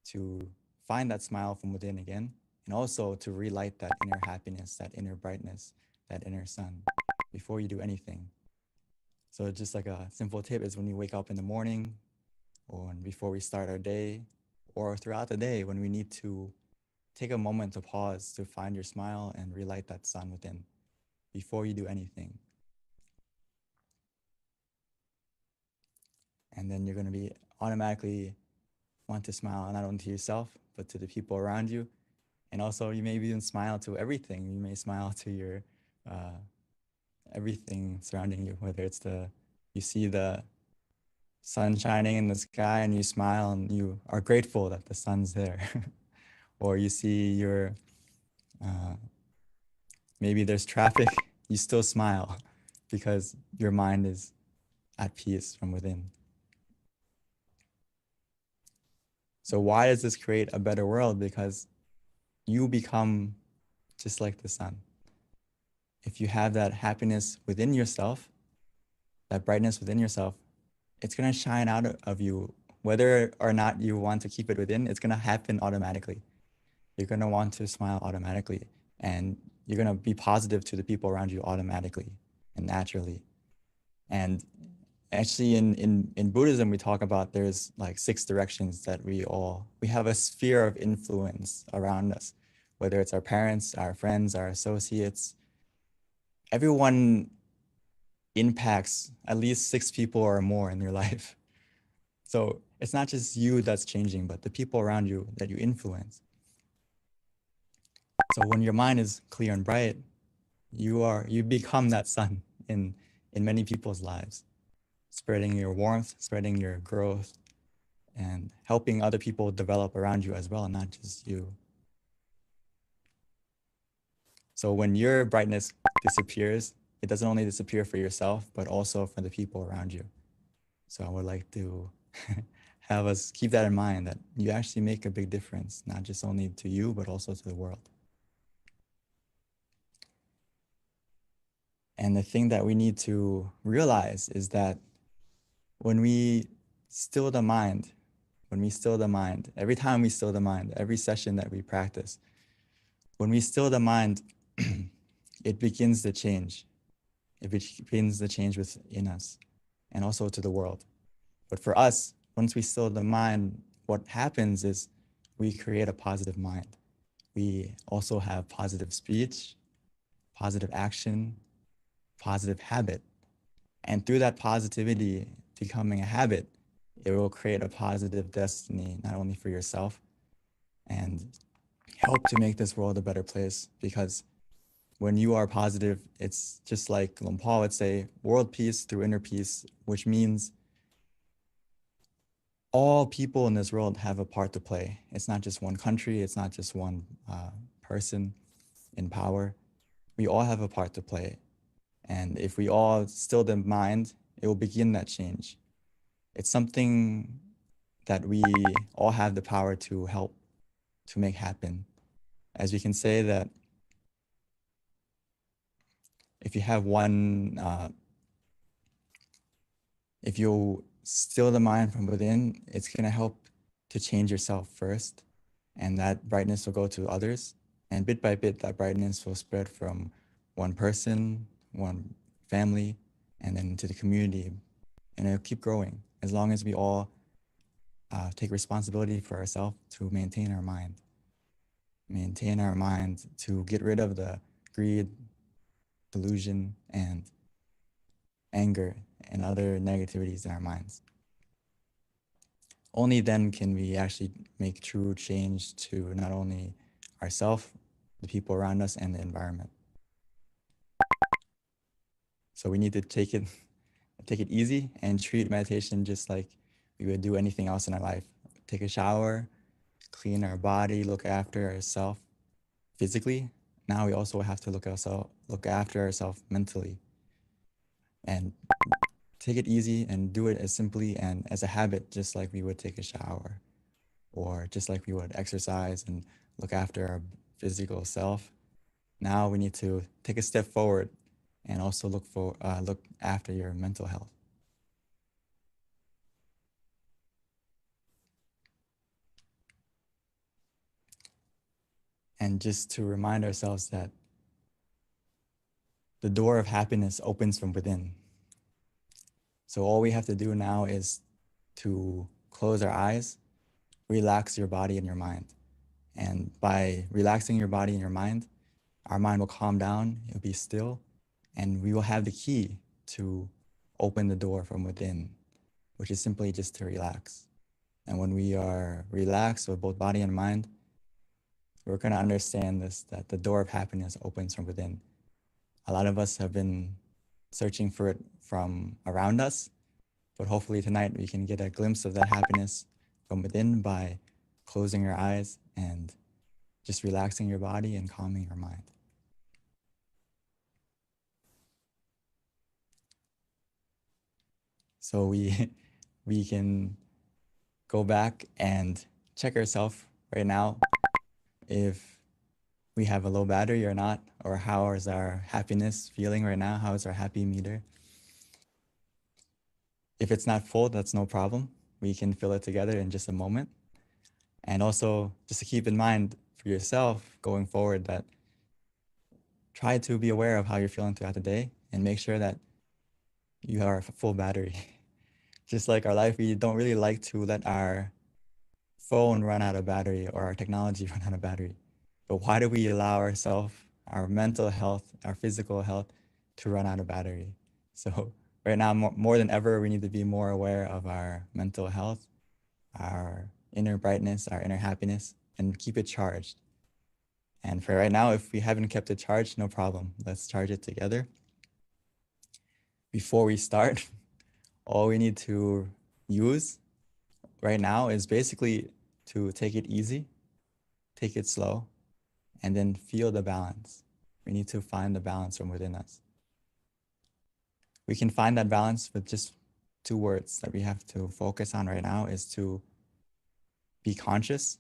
to find that smile from within again, and also to relight that inner happiness, that inner brightness, that inner sun before you do anything. So just like a simple tip is when you wake up in the morning or before we start our day or throughout the day, when we need to take a moment to pause to find your smile and relight that sun within before you do anything. And then you're going to be automatically want to smile not only to yourself, but to the people around you. And also you may even smile to everything. You may smile to your everything surrounding you, whether it's you see the sun shining in the sky and you smile and you are grateful that the sun's there. Or you see maybe there's traffic, you still smile because your mind is at peace from within. So why does this create a better world? Because you become just like the sun. If you have that happiness within yourself, that brightness within yourself, it's going to shine out of you. Whether or not you want to keep it within, it's going to happen automatically. You're going to want to smile automatically, and you're going to be positive to the people around you automatically and naturally. And actually in Buddhism, we talk about there's like 6 directions that we have a sphere of influence around us, whether it's our parents, our friends, our associates. Everyone impacts at least 6 people or more in your life. So it's not just you that's changing, but the people around you that you influence. So when your mind is clear and bright, you become that sun in many people's lives, spreading your warmth, spreading your growth, and helping other people develop around you as well, not just you. So when your brightness disappears, it doesn't only disappear for yourself, but also for the people around you. So I would like to have us keep that in mind, that you actually make a big difference, not just only to you, but also to the world. And the thing that we need to realize is that when we still the mind, every time we still the mind, every session that we practice, when we still the mind, it begins to change. It begins to change within us and also to the world. But for us, once we still the mind, what happens is we create a positive mind. We also have positive speech, positive action, positive habit. And through that positivity becoming a habit, it will create a positive destiny, not only for yourself, and help to make this world a better place. Because when you are positive, it's just like Luang Por would say, world peace through inner peace, which means all people in this world have a part to play. It's not just one country, it's not just one person in power. We all have a part to play. And if we all still the mind, it will begin that change. It's something that we all have the power to help to make happen. As we can say that if you have if you still the mind from within, it's going to help to change yourself first. And that brightness will go to others. And bit by bit, that brightness will spread from one person, one family, and then to the community. And it'll keep growing as long as we all take responsibility for ourselves to maintain our mind to get rid of the greed, delusion, and anger, and other negativities in our minds. Only then can we actually make true change to not only ourselves, the people around us, and the environment. So we need to take it easy and treat meditation just like we would do anything else in our life. Take a shower, clean our body, look after ourselves physically. Now we also have to look after ourselves mentally, and take it easy and do it as simply and as a habit, just like we would take a shower, or just like we would exercise and look after our physical self. Now we need to take a step forward and also look after your mental health. And just to remind ourselves that the door of happiness opens from within. So all we have to do now is to close our eyes, relax your body and your mind. And by relaxing your body and your mind, our mind will calm down, it'll be still, and we will have the key to open the door from within, which is simply just to relax. And when we are relaxed with both body and mind, we're going to understand this, that the door of happiness opens from within. A lot of us have been searching for it from around us, but hopefully tonight we can get a glimpse of that happiness from within by closing your eyes and just relaxing your body and calming your mind. So we can go back and check ourselves right now if we have a low battery or not, or how is our happiness feeling right now? How is our happy meter? If it's not full, that's no problem. We can fill it together in just a moment. And also just to keep in mind for yourself going forward that try to be aware of how you're feeling throughout the day and make sure that you are a full battery. Just like our life, we don't really like to let our phone run out of battery or our technology run out of battery. But why do we allow ourselves, our mental health, our physical health to run out of battery? So right now, more than ever, we need to be more aware of our mental health, our inner brightness, our inner happiness, and keep it charged. And for right now, if we haven't kept it charged, no problem. Let's charge it together. Before we start, all we need to use right now is basically to take it easy, take it slow, and then feel the balance. We need to find the balance from within us. We can find that balance with just 2 words that we have to focus on right now is to be conscious,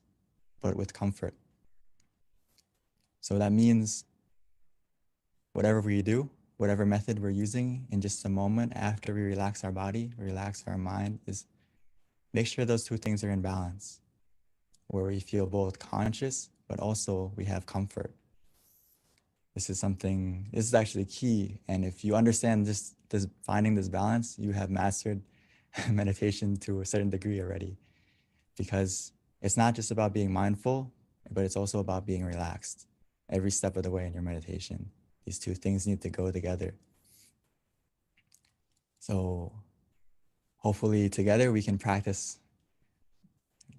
but with comfort. So that means whatever we do, whatever method we're using in just a moment after we relax our body, relax our mind, is make sure those 2 things are in balance, where we feel both conscious, but also we have comfort. This is actually key. And if you understand this finding this balance, you have mastered meditation to a certain degree already, because it's not just about being mindful, but it's also about being relaxed every step of the way in your meditation. These 2 things need to go together. So hopefully together we can practice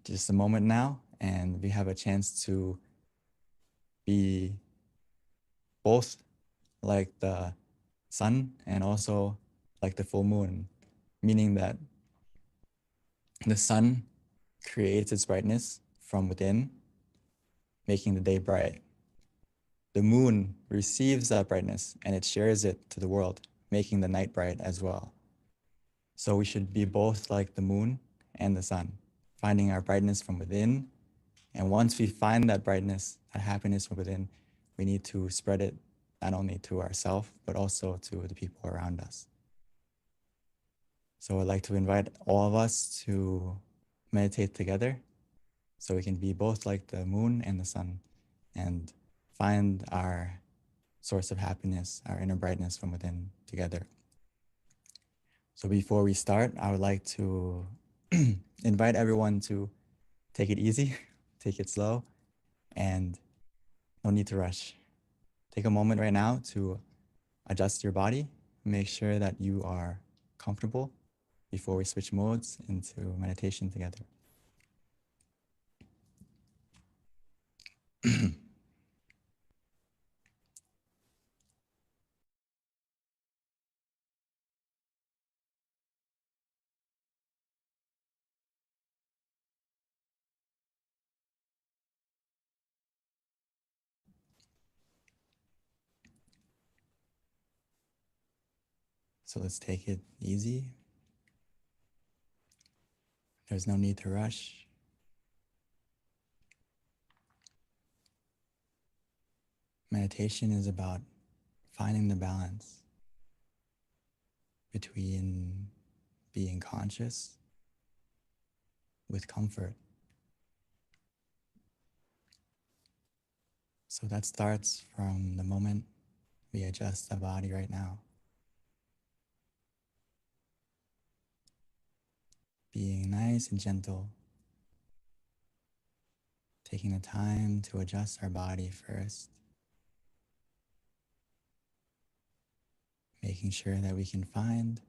just a moment now, and we have a chance to be both like the sun and also like the full moon, meaning that the sun creates its brightness from within, making the day bright. The moon receives that brightness and it shares it to the world, making the night bright as well. So we should be both like the moon and the sun, finding our brightness from within. And once we find that brightness, that happiness from within, we need to spread it not only to ourselves, but also to the people around us. So I'd like to invite all of us to meditate together so we can be both like the moon and the sun and find our source of happiness, our inner brightness from within together. So before we start, I would like to invite everyone to take it easy, take it slow, and no need to rush. take a moment right now to adjust your body. Make sure that you are comfortable before we switch modes into meditation together. So let's take it easy. There's no need to rush. Meditation is about finding the balance between being conscious with comfort. So that starts from the moment we adjust the body right now. Being nice and gentle, taking the time to adjust our body first, making sure that we can find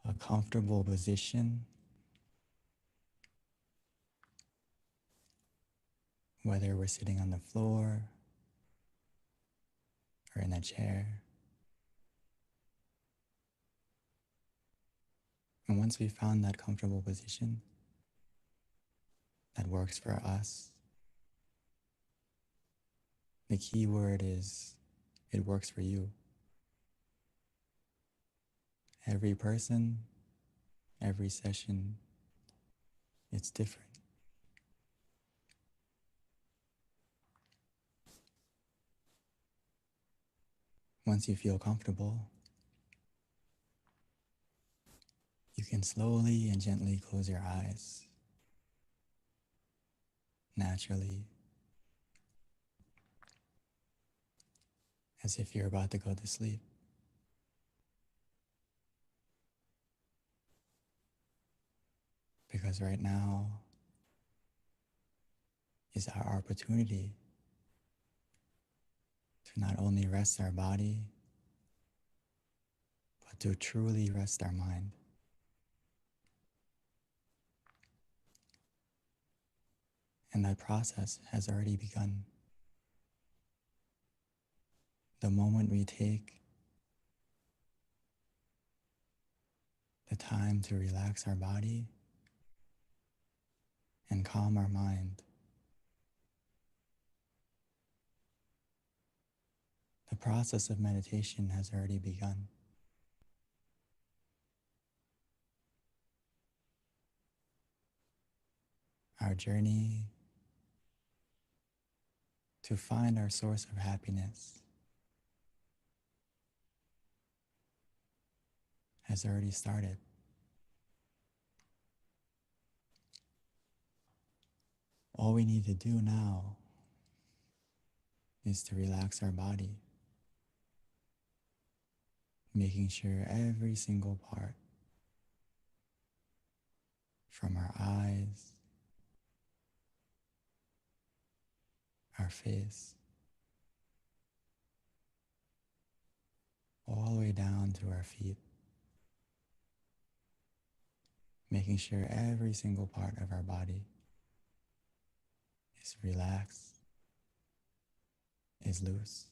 a comfortable position, whether we're sitting on the floor or in a chair. And once we found that comfortable position that works for us, the key word is it works for you. Every person, every session, it's different. Once you feel comfortable, you can slowly and gently close your eyes, naturally, as if you're about to go to sleep. Because right now is our opportunity to not only rest our body, but to truly rest our mind. And that process has already begun. The moment we take the time to relax our body and calm our mind, the process of meditation has already begun. Our journey to find our source of happiness has already started. All we need to do now is to relax our body, making sure every single part, from our eyes, our face, all the way down to our feet, making sure every single part of our body is relaxed, is loose.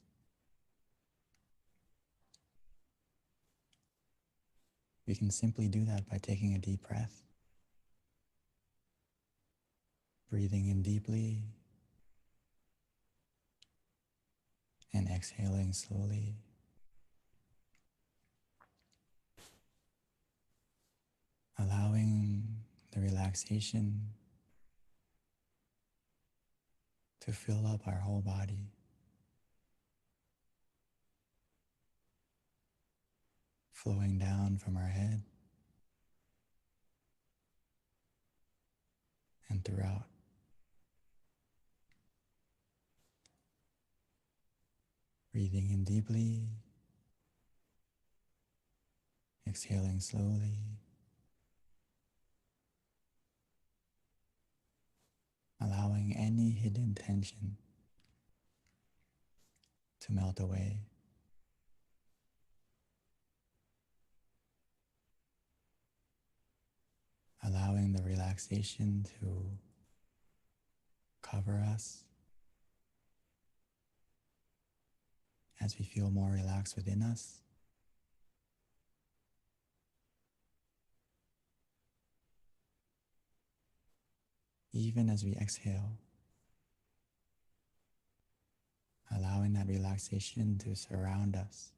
We can simply do that by taking a deep breath, breathing in deeply and exhaling slowly. Allowing the relaxation to fill up our whole body. Flowing down from our head and throughout. Breathing in deeply, exhaling slowly. Allowing any hidden tension to melt away. Allowing the relaxation to cover us as we feel more relaxed within us. Even as we exhale, allowing that relaxation to surround us.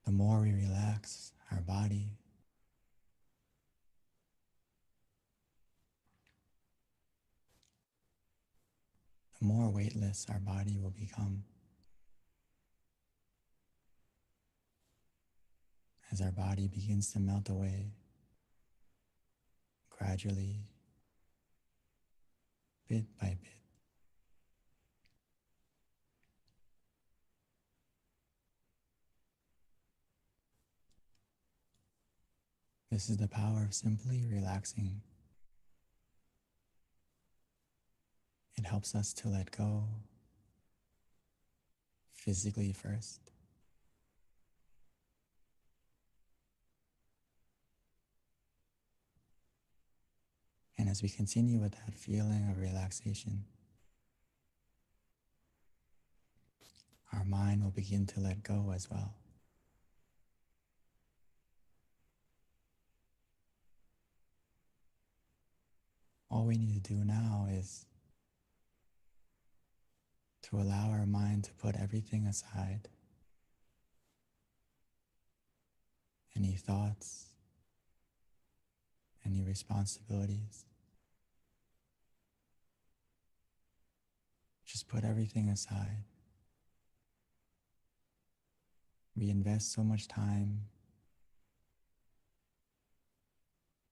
The more we relax our body, the more weightless our body will become. As our body begins to melt away, gradually, bit by bit. This is the power of simply relaxing. It helps us to let go physically first, and as we continue with that feeling of relaxation, our mind will begin to let go as well. All we need to do now is to allow our mind to put everything aside. Any thoughts, any responsibilities. Just put everything aside. We invest so much time.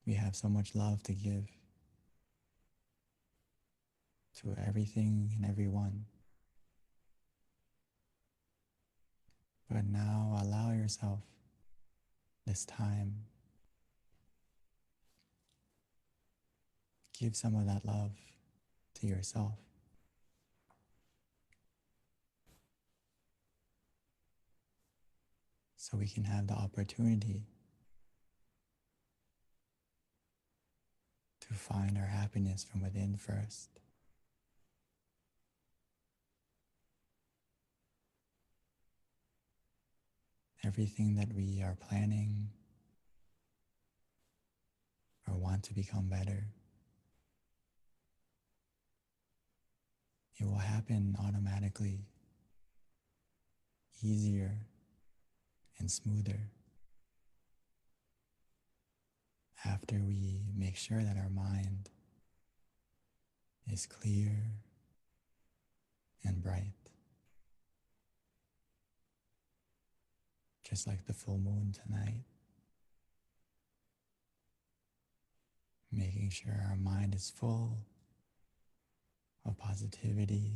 We have so much love to give to everything and everyone. But now allow yourself this time. Give some of that love to yourself. So we can have the opportunity to find our happiness from within first. Everything that we are planning or want to become better, it will happen automatically, easier and smoother after we make sure that our mind is clear and bright. Just like the full moon tonight, making sure our mind is full of positivity,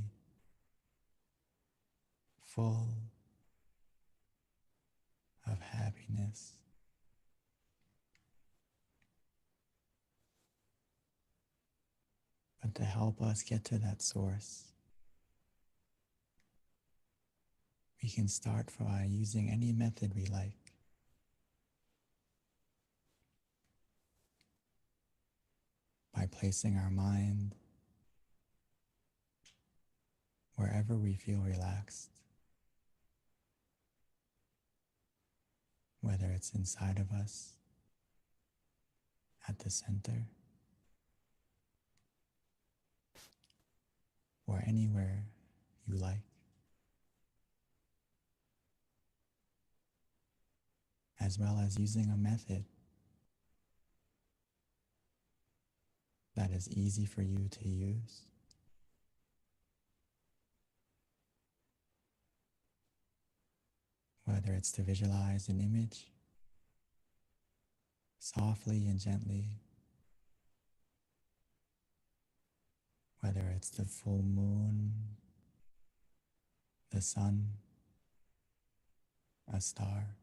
full of happiness. But to help us get to that source, we can start by using any method we like. By placing our mind wherever we feel relaxed, whether it's inside of us, at the center, or anywhere you like. As well as using a method that is easy for you to use. Whether it's to visualize an image softly and gently, whether it's the full moon, the sun, a star.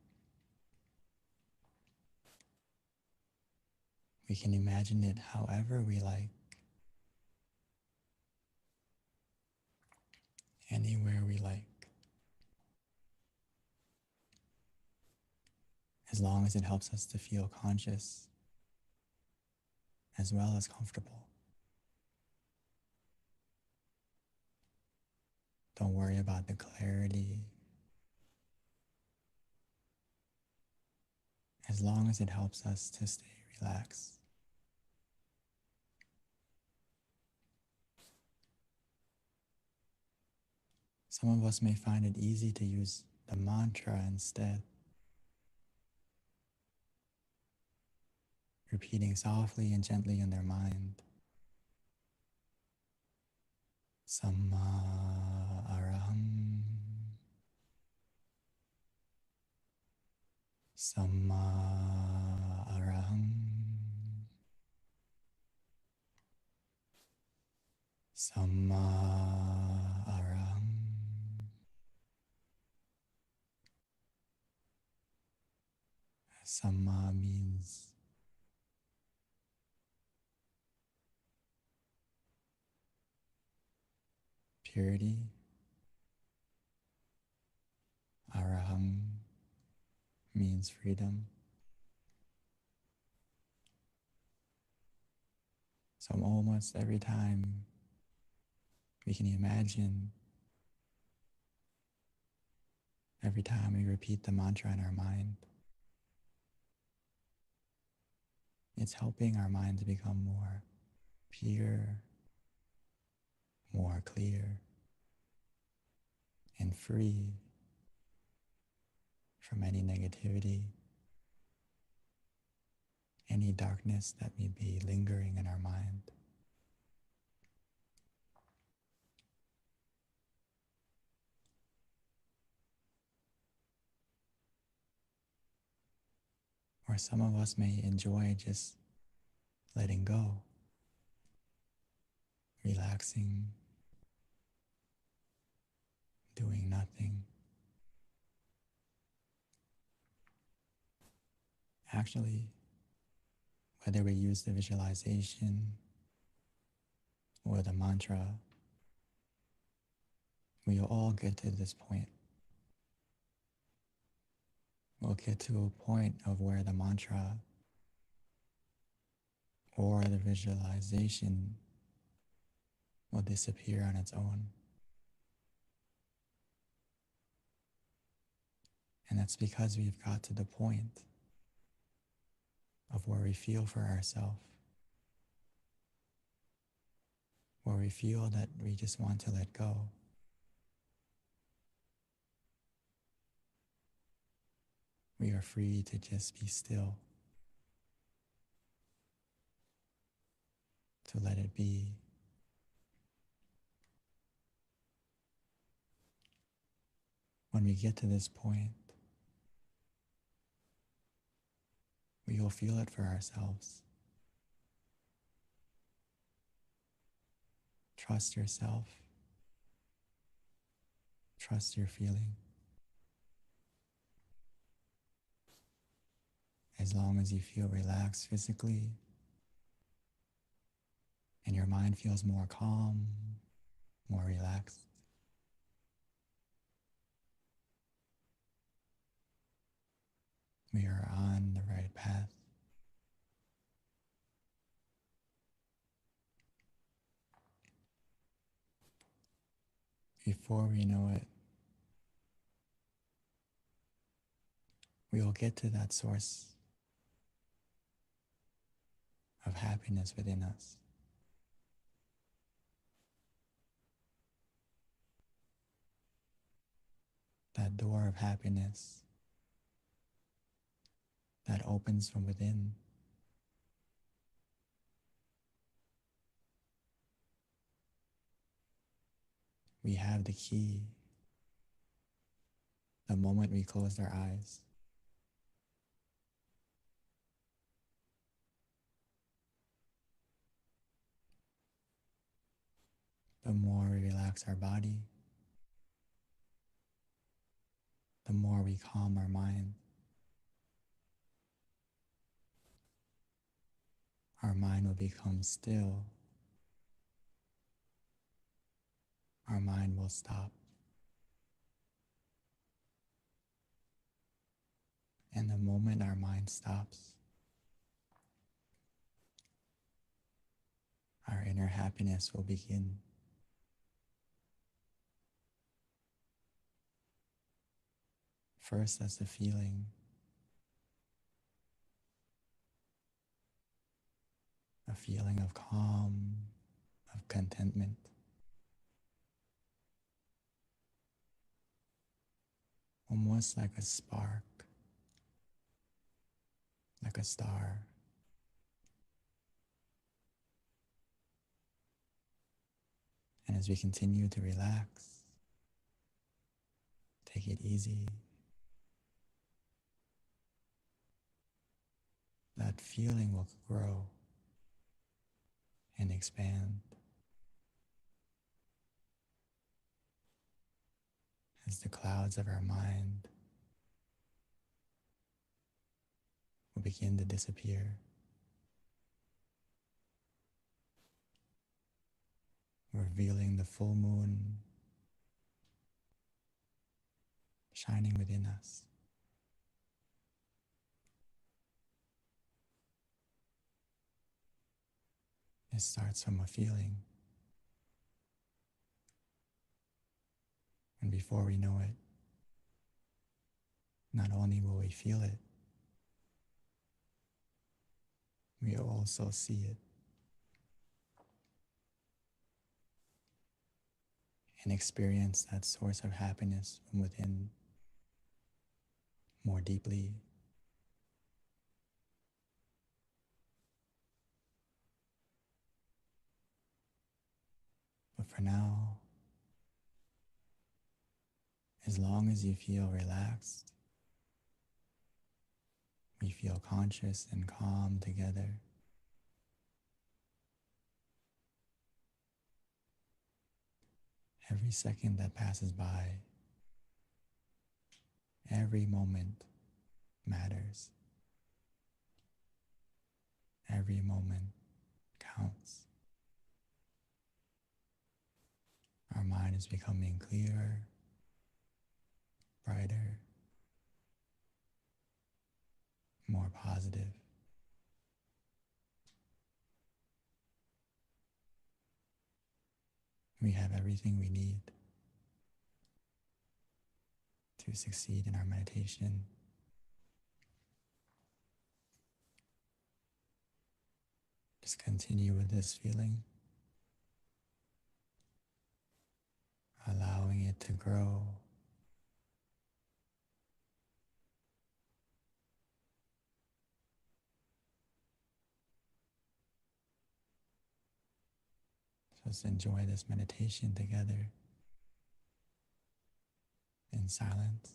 We can imagine it however we like. anywhere we like, as long as it helps us to feel conscious as well as comfortable. Don't worry about the clarity, as long as it helps us to stay relaxed. Some of us may find it easy to use the mantra instead, repeating softly and gently in their mind. Samma araham. Samma araham. Samma araham. Samma means purity. Araham means freedom. So almost every time we can imagine, every time we repeat the mantra in our mind, it's helping our mind to become more pure, more clear, and free from any negativity, any darkness that may be lingering in our mind. Or some of us may enjoy just letting go, relaxing, doing nothing. Actually, whether we use the visualization or the mantra, we will all get to this point. We'll get to a point of where the mantra or the visualization will disappear on its own. And that's because we've got to the point of where we feel for ourselves, where we feel that we just want to let go. We are free to just be still, to let it be. When we get to this point, we will feel it for ourselves. Trust yourself. Trust your feeling. As long as you feel relaxed physically and your mind feels more calm, more relaxed, we are on the right path. Before we know it, we will get to that source of happiness within us. That door of happiness that opens from within. We have the key the moment we close our eyes. The more we relax our body, the more we calm our mind. Our mind will become still. Our mind will stop And the moment our mind stops, our inner happiness will begin. First, as a feeling, of calm, of contentment. Almost like a spark, like a star. And as we continue to relax, take it easy, that feeling will grow and expand as the clouds of our mind will begin to disappear, revealing the full moon shining within us. It starts from a feeling, and before we know it, not only will we feel it, we will also see it and experience that source of happiness from within more deeply. But for now, as long as you feel relaxed, we feel conscious and calm together. Every second that passes by, every moment matters. Every moment counts. Our mind is becoming clearer, brighter, more positive. We have everything we need to succeed in our meditation. Just continue with this feeling, allowing it to grow. Just enjoy this meditation together in silence.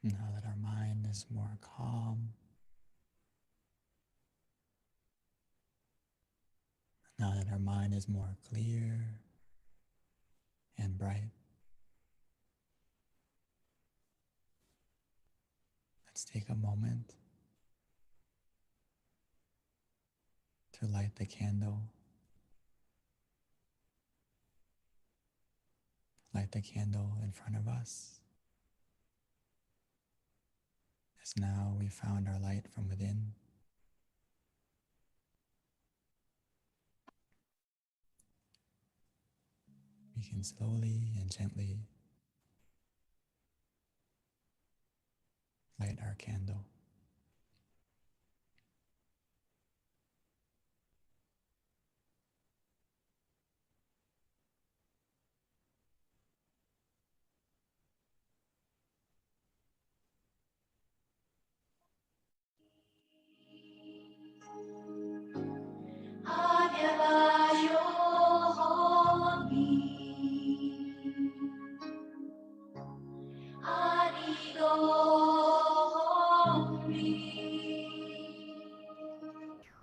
Now that our mind is more calm, now that our mind is more clear and bright, let's take a moment to light the candle. Light the candle in front of us, as now we found our light from within. We can slowly and gently light our candle.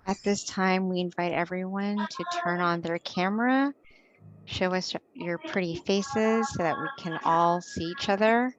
At this time, we invite everyone to turn on their camera, show us your pretty faces so that we can all see each other.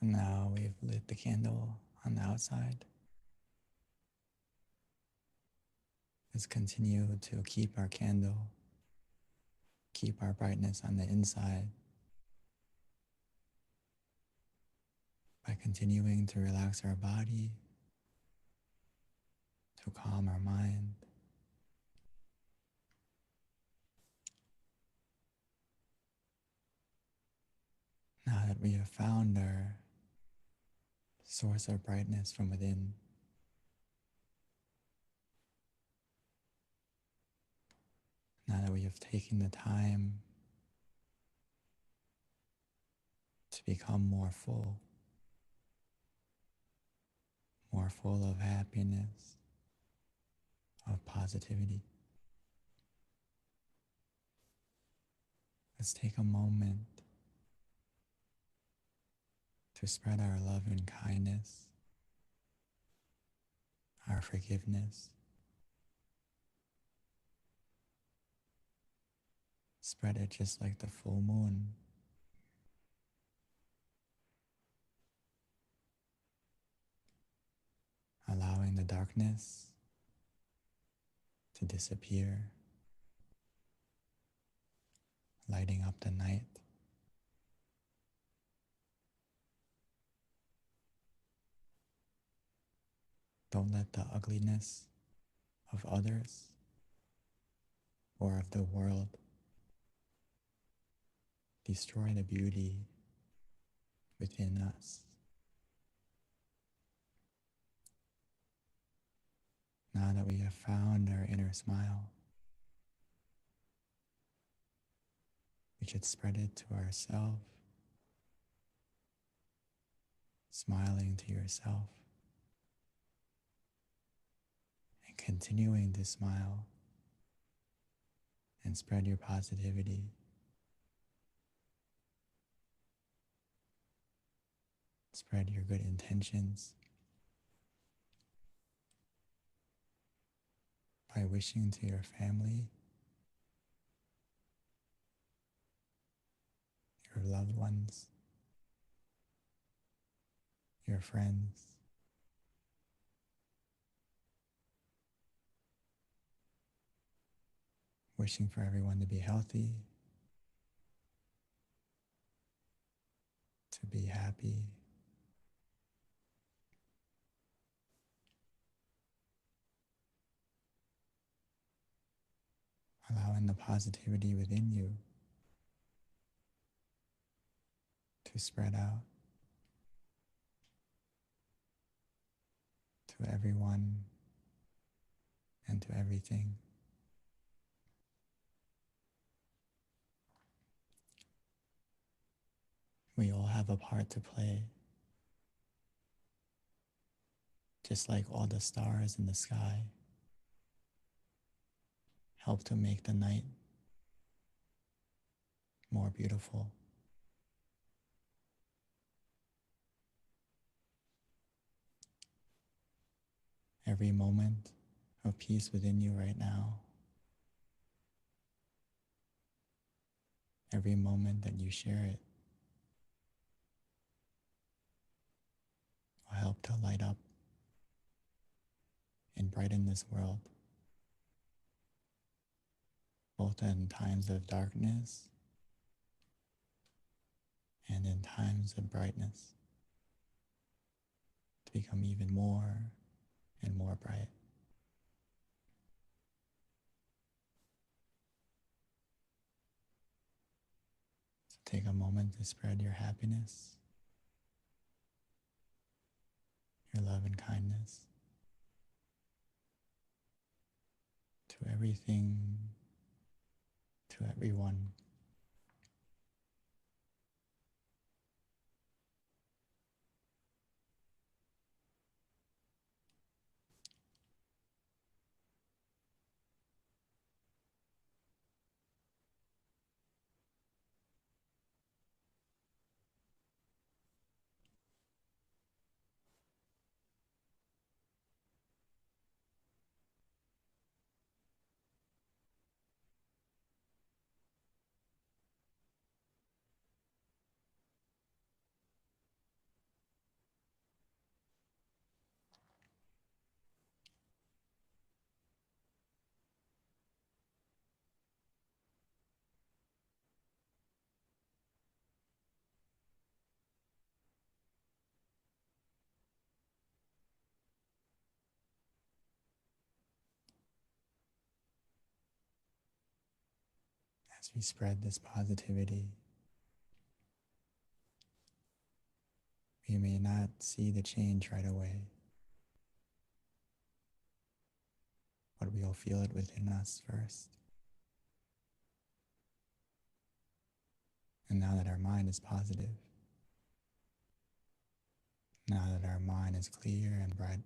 So now we've lit the candle on the outside. Let's continue to keep our candle, keep our brightness on the inside by continuing to relax our body, to calm our mind. Now that we have found our source of brightness from within, Now that we have taken the time to become more full of happiness, of positivity, let's take a moment to spread our love and kindness, our forgiveness. Spread it just like the full moon. Allowing the darkness to disappear, lighting up the night. Don't let the ugliness of others or of the world destroy the beauty within us. Now that we have found our inner smile, we should spread it to ourselves, smiling to yourself, and continuing to smile and spread your positivity. Spread your good intentions by wishing to your family, your loved ones, your friends, wishing for everyone to be healthy, to be happy, allowing the positivity within you to spread out to everyone and to everything. We all have a part to play, just like all the stars in the sky help to make the night more beautiful. Every moment of peace within you right now, every moment that you share it, will help to light up and brighten this world, both in times of darkness and in times of brightness, to become even more and more bright. So take a moment to spread your happiness, your love and kindness to everything, to everyone. As we spread this positivity, we may not see the change right away, but we'll feel it within us first. And now that our mind is positive, now that our mind is clear and bright,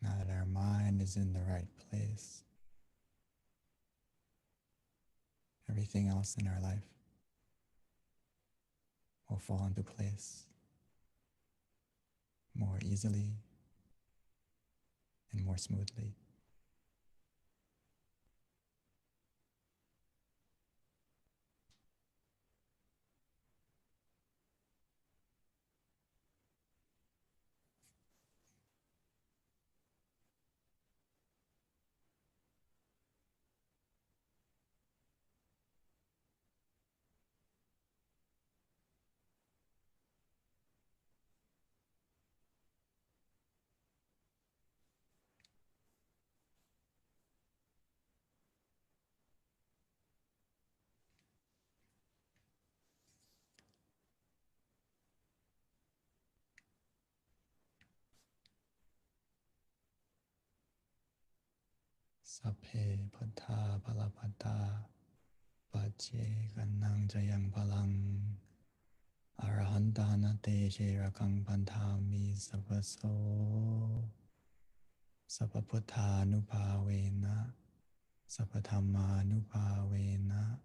now that our mind is in the right place, everything else in our life will fall into place more easily and more smoothly. Sapphe Patta Balapatta Pache Ganang Jayang Palang Arahantana Te Shirakang Pantami Sapaso Sapaputta Nupavena Sapatama Nupavena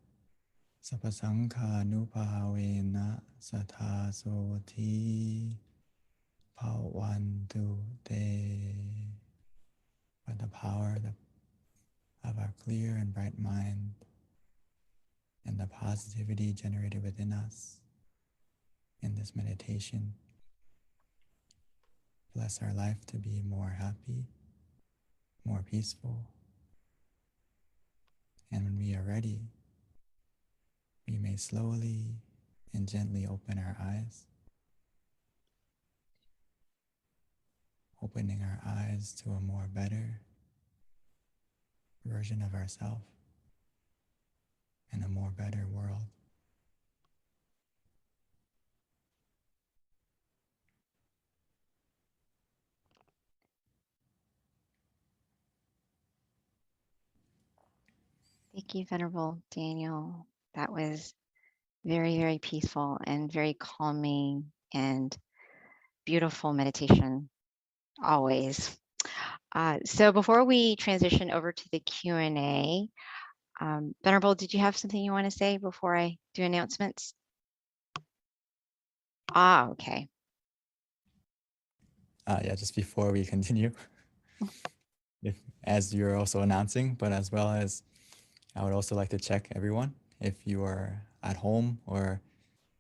Sapasangha Nupavena Satasoti Pawantu Te. By the power of our clear and bright mind and the positivity generated within us in this meditation, bless our life to be more happy, more peaceful. And when we are ready, we may slowly and gently open our eyes, opening our eyes to a more better version of ourselves and a more better world. Thank you, Venerable Daniel. That was very, very peaceful and very calming and beautiful meditation, always. So before we transition over to the Q&A, Venerable, did you have something you want to say before I do announcements? Okay. Yeah, just before we continue, as you're also announcing, but as well as I would also like to check everyone, if you are at home or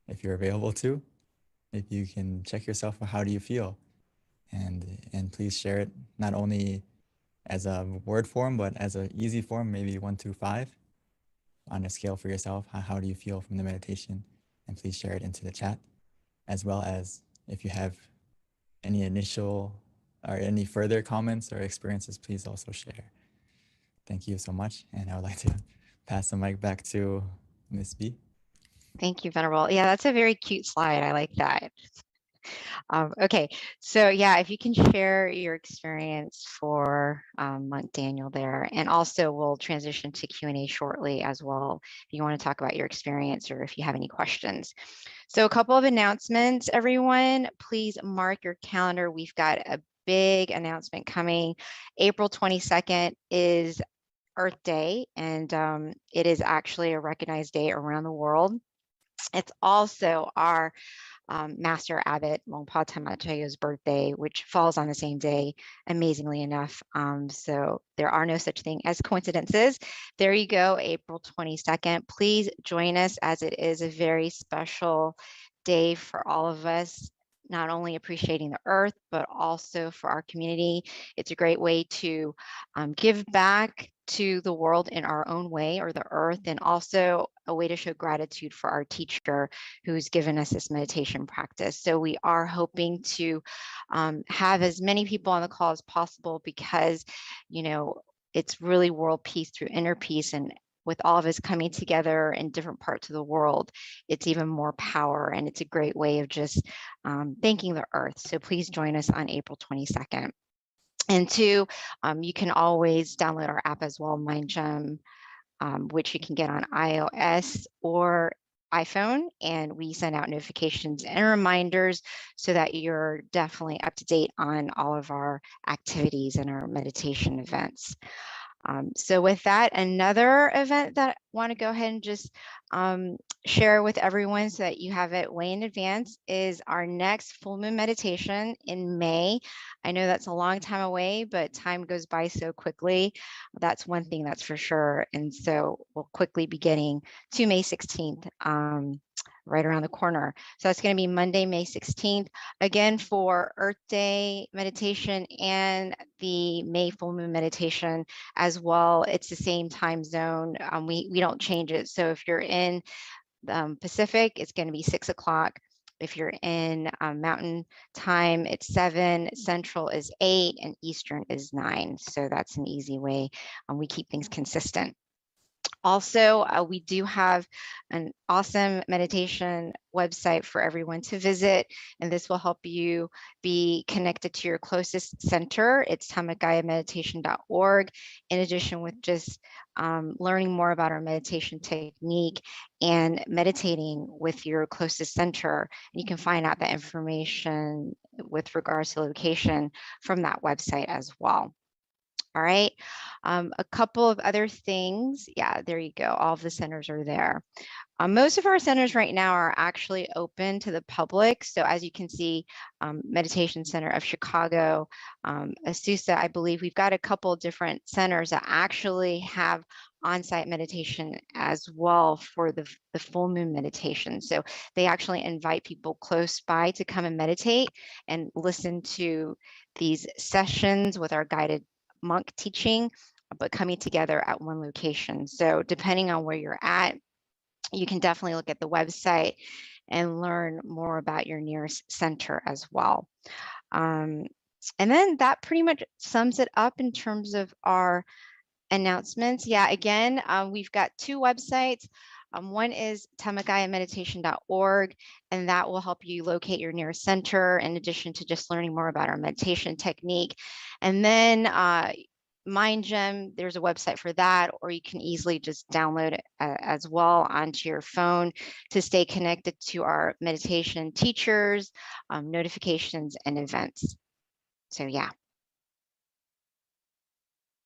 if you're available to, if you can check yourself, how do you feel? And please share it not only as a word form, but as an easy form, maybe 1 to 5 on a scale for yourself. How do you feel from the meditation? And please share it into the chat, as well as if you have any initial or any further comments or experiences, please also share. Thank you so much. And I would like to pass the mic back to Ms. B. Thank you, Venerable. Yeah, that's a very cute slide. I like that. Okay, so yeah, if you can share your experience for Monk Daniel there, and also we'll transition to Q&A shortly as well, if you want to talk about your experience or if you have any questions. So a couple of announcements, everyone. Please mark your calendar. We've got a big announcement coming. April 22nd is Earth Day, and it is actually a recognized day around the world. It's also our Master Abbot Longpa Tamachayo's birthday, which falls on the same day, amazingly enough. So there are no such thing as coincidences. There you go, April 22nd. Please join us, as it is a very special day for all of us, not only appreciating the earth, but also for our community. It's a great way to give back to the world in our own way, or the earth, and also a way to show gratitude for our teacher who's given us this meditation practice. So we are hoping to have as many people on the call as possible, because, you know, it's really world peace through inner peace, and with all of us coming together in different parts of the world, it's even more power, and it's a great way of just thanking the earth. So please join us on April 22nd. And two, you can always download our app as well, MindGem, which you can get on iOS or iPhone, and we send out notifications and reminders so that you're definitely up to date on all of our activities and our meditation events. So with that, another event that I want to go ahead and just share with everyone so that you have it way in advance is our next full moon meditation in May. I know that's a long time away, but time goes by so quickly. That's one thing that's for sure. And so we'll quickly be getting to May 16th. Right around the corner. So it's going to be Monday, May 16th, again for Earth Day meditation and the May full moon meditation as well. It's the same time zone. We don't change it. So if you're in Pacific, it's going to be 6 o'clock. If you're in Mountain Time, it's 7, Central is 8, and Eastern is 9. So that's an easy way. We keep things consistent. Also, we do have an awesome meditation website for everyone to visit, and this will help you be connected to your closest center. It's tamaguayameditation.org. In addition with just learning more about our meditation technique and meditating with your closest center, you can find out that information with regards to location from that website as well. All right. A couple of other things. Yeah, there you go. All of the centers are there. Most of our centers right now are actually open to the public. So as you can see, Meditation Center of Chicago, Azusa, I believe we've got a couple of different centers that actually have on-site meditation as well for the full moon meditation. So they actually invite people close by to come and meditate and listen to these sessions with our guided monk teaching, but coming together at one location. So depending on where you're at, you can definitely look at the website and learn more about your nearest center as well. And then that pretty much sums it up in terms of our announcements. Yeah, again, we've got 2 websites. One is tamaguayameditation.org, and that will help you locate your nearest center in addition to just learning more about our meditation technique. And then MindGym, there's a website for that, or you can easily just download it as well onto your phone to stay connected to our meditation teachers, notifications, and events. So yeah.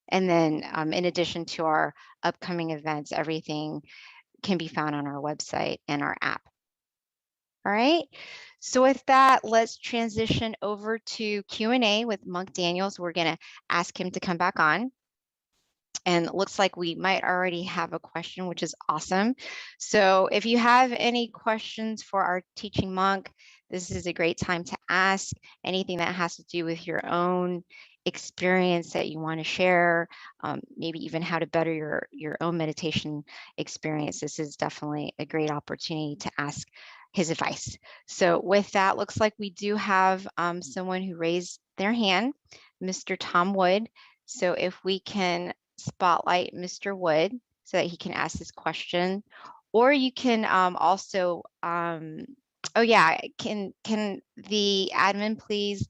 And then in addition to our upcoming events, everything can be found on our website and our app. All right. So with that, let's transition over to Q&A with Monk Daniels. We're going to ask him to come back on. And it looks like we might already have a question, which is awesome. So if you have any questions for our teaching monk, this is a great time to ask anything that has to do with your own experience that you want to share, maybe even how to better your own meditation experience. This is definitely a great opportunity to ask his advice. So with that, looks like we do have someone who raised their hand, Mr. Tom Wood. So if we can spotlight Mr. Wood so that he can ask his question, or you can also, oh yeah, can the admin please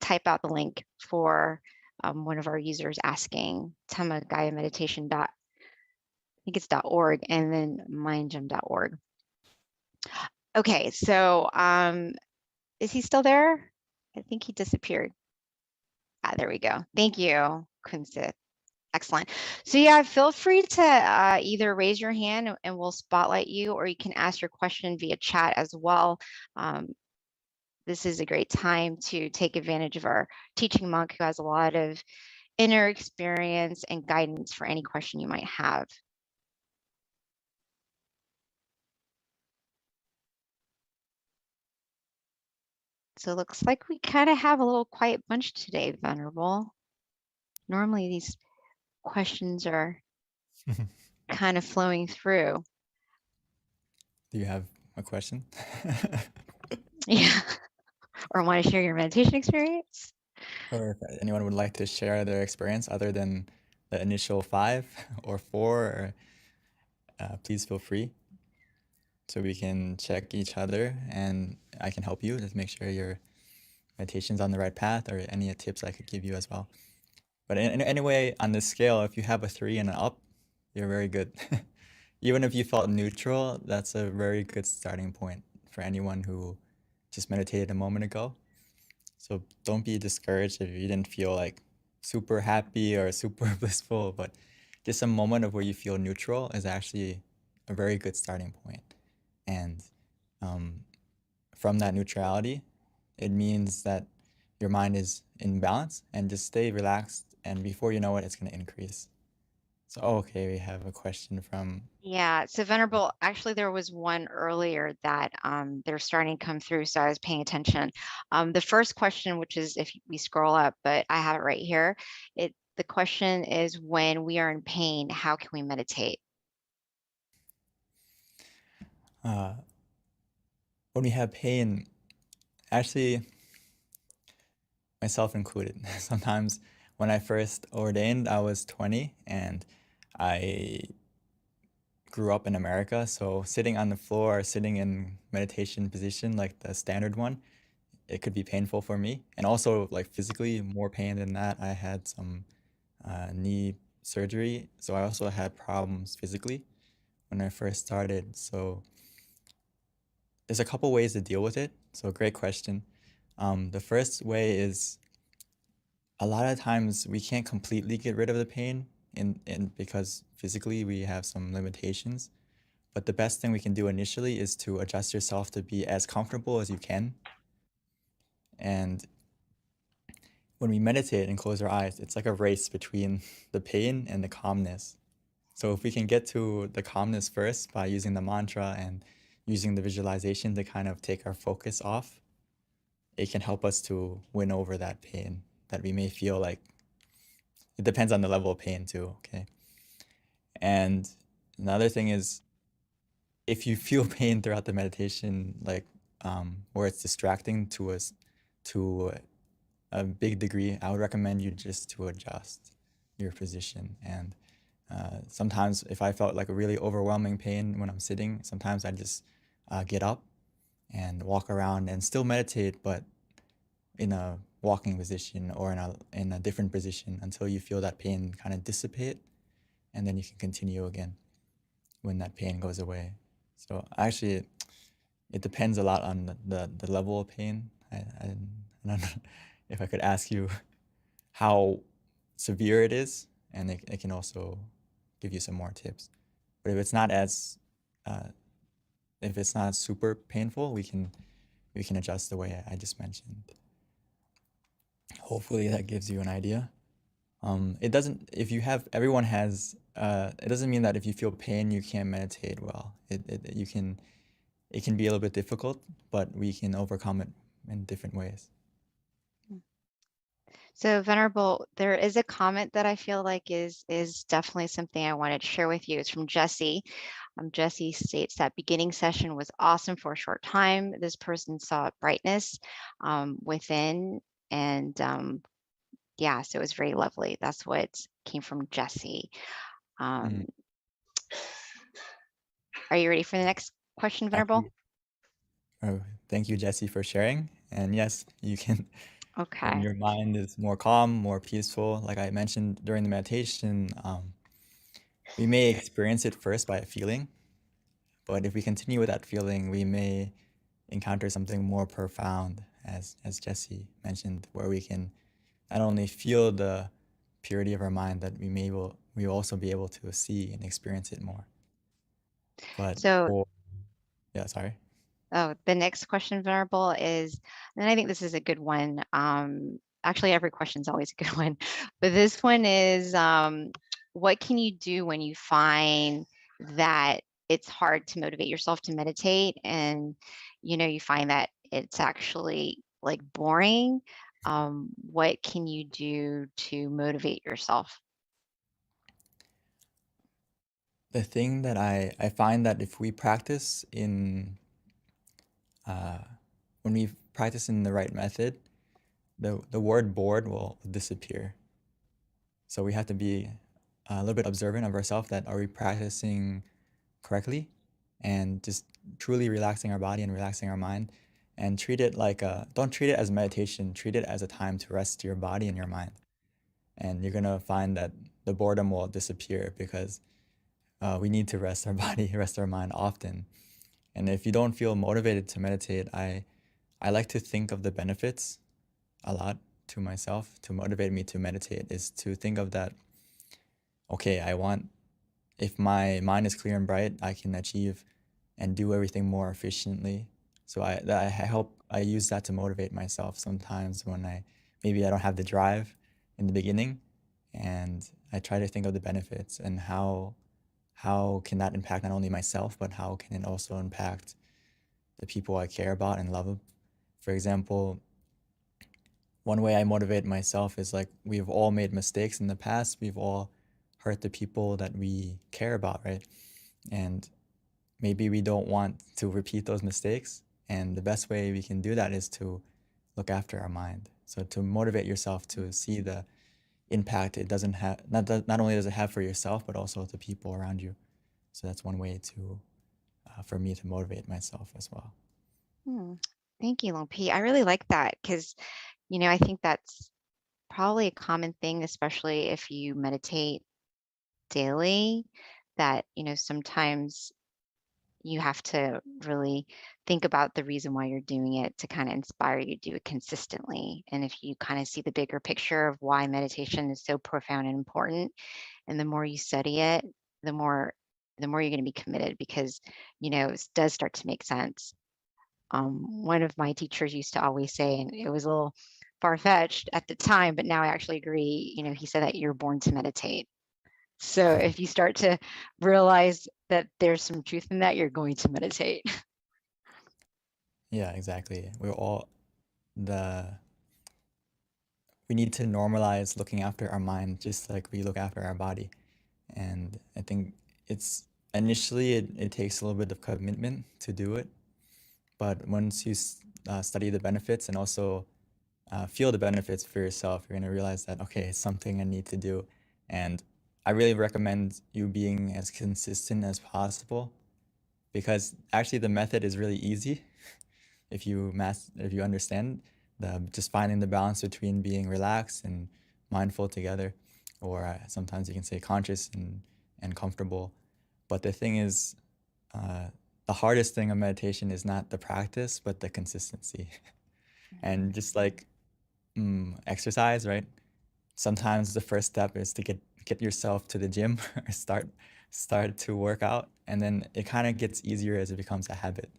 type out the link for one of our users asking tamaguayameditation. I think it's .org and then mindgym.org. Okay, so is he still there? I think he disappeared. Ah, there we go. Thank you, Kunsit. Excellent. So yeah, feel free to either raise your hand and we'll spotlight you, or you can ask your question via chat as well. This is a great time to take advantage of our teaching monk who has a lot of inner experience and guidance for any question you might have. So it looks like we kind of have a little quiet bunch today, Venerable. Normally these questions are kind of flowing through. Do you have a question? Yeah. Or want to share your meditation experience? Or if anyone would like to share their experience other than the initial 5 or 4, please feel free. So we can check each other and I can help you to make sure your meditation's on the right path, or any tips I could give you as well. But anyway, on this scale, if you have a 3 and an up, you're very good. Even if you felt neutral, that's a very good starting point for anyone who just meditated a moment ago. So don't be discouraged if you didn't feel like super happy or super blissful, but just a moment of where you feel neutral is actually a very good starting point. And from that neutrality, it means that your mind is in balance, and just stay relaxed, and before you know it, it's going to increase. So, okay, we have a question from. Yeah, so Venerable, actually there was one earlier that they're starting to come through, so I was paying attention. The first question, which is if we scroll up, but I have it right here. The question is, when we are in pain, how can we meditate? When we have pain, actually, myself included, sometimes when I first ordained, I was 20 and I grew up in America. So sitting on the floor, sitting in meditation position, like the standard one, it could be painful for me. And also like physically more pain than that. I had some knee surgery. So I also had problems physically when I first started. So there's a couple ways to deal with it. So great question. The first way is a lot of times we can't completely get rid of the pain because physically we have some limitations. But the best thing we can do initially is to adjust yourself to be as comfortable as you can. And when we meditate and close our eyes, it's like a race between the pain and the calmness. So if we can get to the calmness first by using the mantra and using the visualization to kind of take our focus off, it can help us to win over that pain that we may feel like. It depends on the level of pain too, okay? And another thing is, if you feel pain throughout the meditation, like where it's distracting to us to a big degree, I would recommend you just to adjust your position. And sometimes if I felt like a really overwhelming pain when I'm sitting, sometimes I just get up and walk around and still meditate, but in a walking position or in a different position until you feel that pain kind of dissipate, and then you can continue again when that pain goes away. So actually, it depends a lot on the level of pain. I don't know if I could ask you how severe it is, and it can also give you some more tips. But if it's not super painful, we can adjust the way I just mentioned. Hopefully that gives you an idea. It doesn't. Everyone has. It doesn't mean that if you feel pain, you can't meditate well. It can be a little bit difficult, but we can overcome it in different ways. So Venerable, there is a comment that I feel like is definitely something I wanted to share with you. It's from Jesse. Jesse states that beginning session was awesome for a short time. This person saw brightness within, and yeah, so it was very lovely. That's what came from Jesse. Are you ready for the next question, Venerable? Oh, thank you, Jesse, for sharing. And yes, you can. When Okay. your mind is more calm, more peaceful, like I mentioned during the meditation, we may experience it first by a feeling, but if we continue with that feeling, we may encounter something more profound, as Jesse mentioned, where we can not only feel the purity of our mind, that we will also be able to see and experience it more. But So, yeah, sorry. Oh, the next question, Venerable, is, and I think this is a good one. Actually, every question is always a good one, but this one is, what can you do when you find that it's hard to motivate yourself to meditate, and you find that it's actually like boring? What can you do to motivate yourself? The thing that I find that if we practice when we practice in the right method, the word bored will disappear. So we have to be a little bit observant of ourselves, that are we practicing correctly, and just truly relaxing our body and relaxing our mind, and treat it like don't treat it as meditation, treat it as a time to rest your body and your mind. and you're gonna find that the boredom will disappear because we need to rest our body, rest our mind often. And if you don't feel motivated to meditate, I like to think of the benefits a lot to myself. To motivate me to meditate is to think of that, okay, if my mind is clear and bright, I can achieve and do everything more efficiently. So I use that to motivate myself sometimes when maybe I don't have the drive in the beginning, and I try to think of the benefits and how can that impact not only myself, but how can it also impact the people I care about and love. For example, one way I motivate myself is like, we've all made mistakes in the past. We've all hurt the people that we care about, right? And maybe we don't want to repeat those mistakes. And the best way we can do that is to look after our mind. So to motivate yourself to see the impact it doesn't have, not only does it have for yourself, but also the people around you. So that's one way for me to motivate myself as well. Thank you, Long P. I really like that because, I think that's probably a common thing, especially if you meditate daily, that, sometimes you have to really think about the reason why you're doing it to kind of inspire you to do it consistently. And if you kind of see the bigger picture of why meditation is so profound and important, and the more you study it, the more you're going to be committed because, it does start to make sense. One of my teachers used to always say, and it was a little far-fetched at the time, but now I actually agree, he said that you're born to meditate. So if you start to realize that there's some truth in that, you're going to meditate. Yeah, exactly. We need to normalize looking after our mind just like we look after our body. And I think initially it takes a little bit of commitment to do it. But once you study the benefits and also feel the benefits for yourself, you're going to realize that, okay, it's something I need to do. And I really recommend you being as consistent as possible, because actually the method is really easy if you understand just finding the balance between being relaxed and mindful together, or sometimes you can say conscious and comfortable. But the thing is, the hardest thing of meditation is not the practice, but the consistency. And just like exercise, right? Sometimes the first step is to get yourself to the gym or start to work out, and then it kind of gets easier as it becomes a habit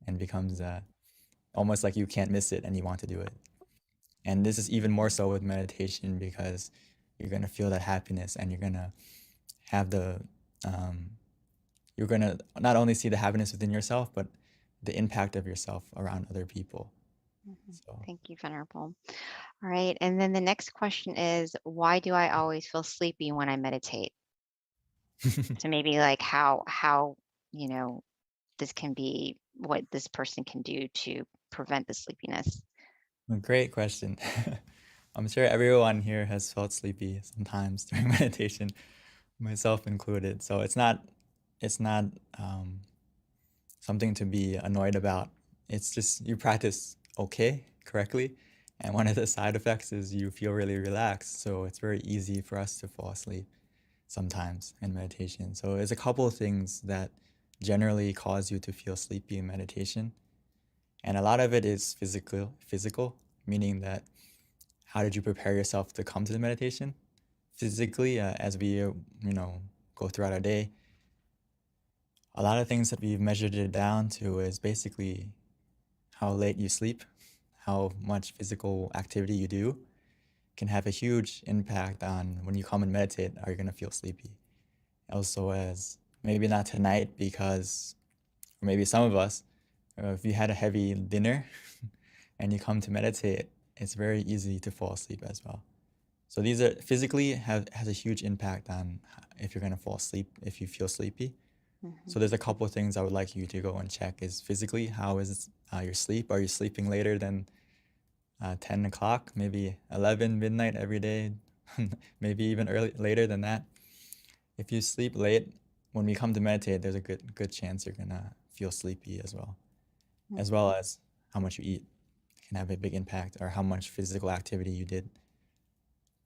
and becomes almost like you can't miss it and you want to do it. And this is even more so with meditation, because you're going to feel that happiness, and you're going to have you're going to not only see the happiness within yourself, but the impact of yourself around other people. So Thank you, Venerable. All right. And then the next question is, why do I always feel sleepy when I meditate? So maybe like how, this can be what this person can do to prevent the sleepiness. great question. I'm sure everyone here has felt sleepy sometimes during meditation, myself included. So it's not something to be annoyed about. It's just you practice correctly, and one of the side effects is you feel really relaxed. So it's very easy for us to fall asleep sometimes in meditation. So there's a couple of things that generally cause you to feel sleepy in meditation, and a lot of it is physical, meaning that how did you prepare yourself to come to the meditation? Physically, as we go throughout our day, a lot of things that we've measured it down to is basically how late you sleep, how much physical activity you do can have a huge impact on when you come and meditate, are you going to feel sleepy? Also, as maybe not tonight, because, or maybe some of us, if you had a heavy dinner and you come to meditate, it's very easy to fall asleep as well. So these are physically has a huge impact on if you're going to fall asleep, if you feel sleepy. So there's a couple of things I would like you to go and check. Is physically, how is your sleep? Are you sleeping later than 10 o'clock, maybe 11 midnight every day, maybe even later than that? If you sleep late, when we come to meditate, there's a good chance you're gonna feel sleepy as well as how much you eat can have a big impact, or how much physical activity you did.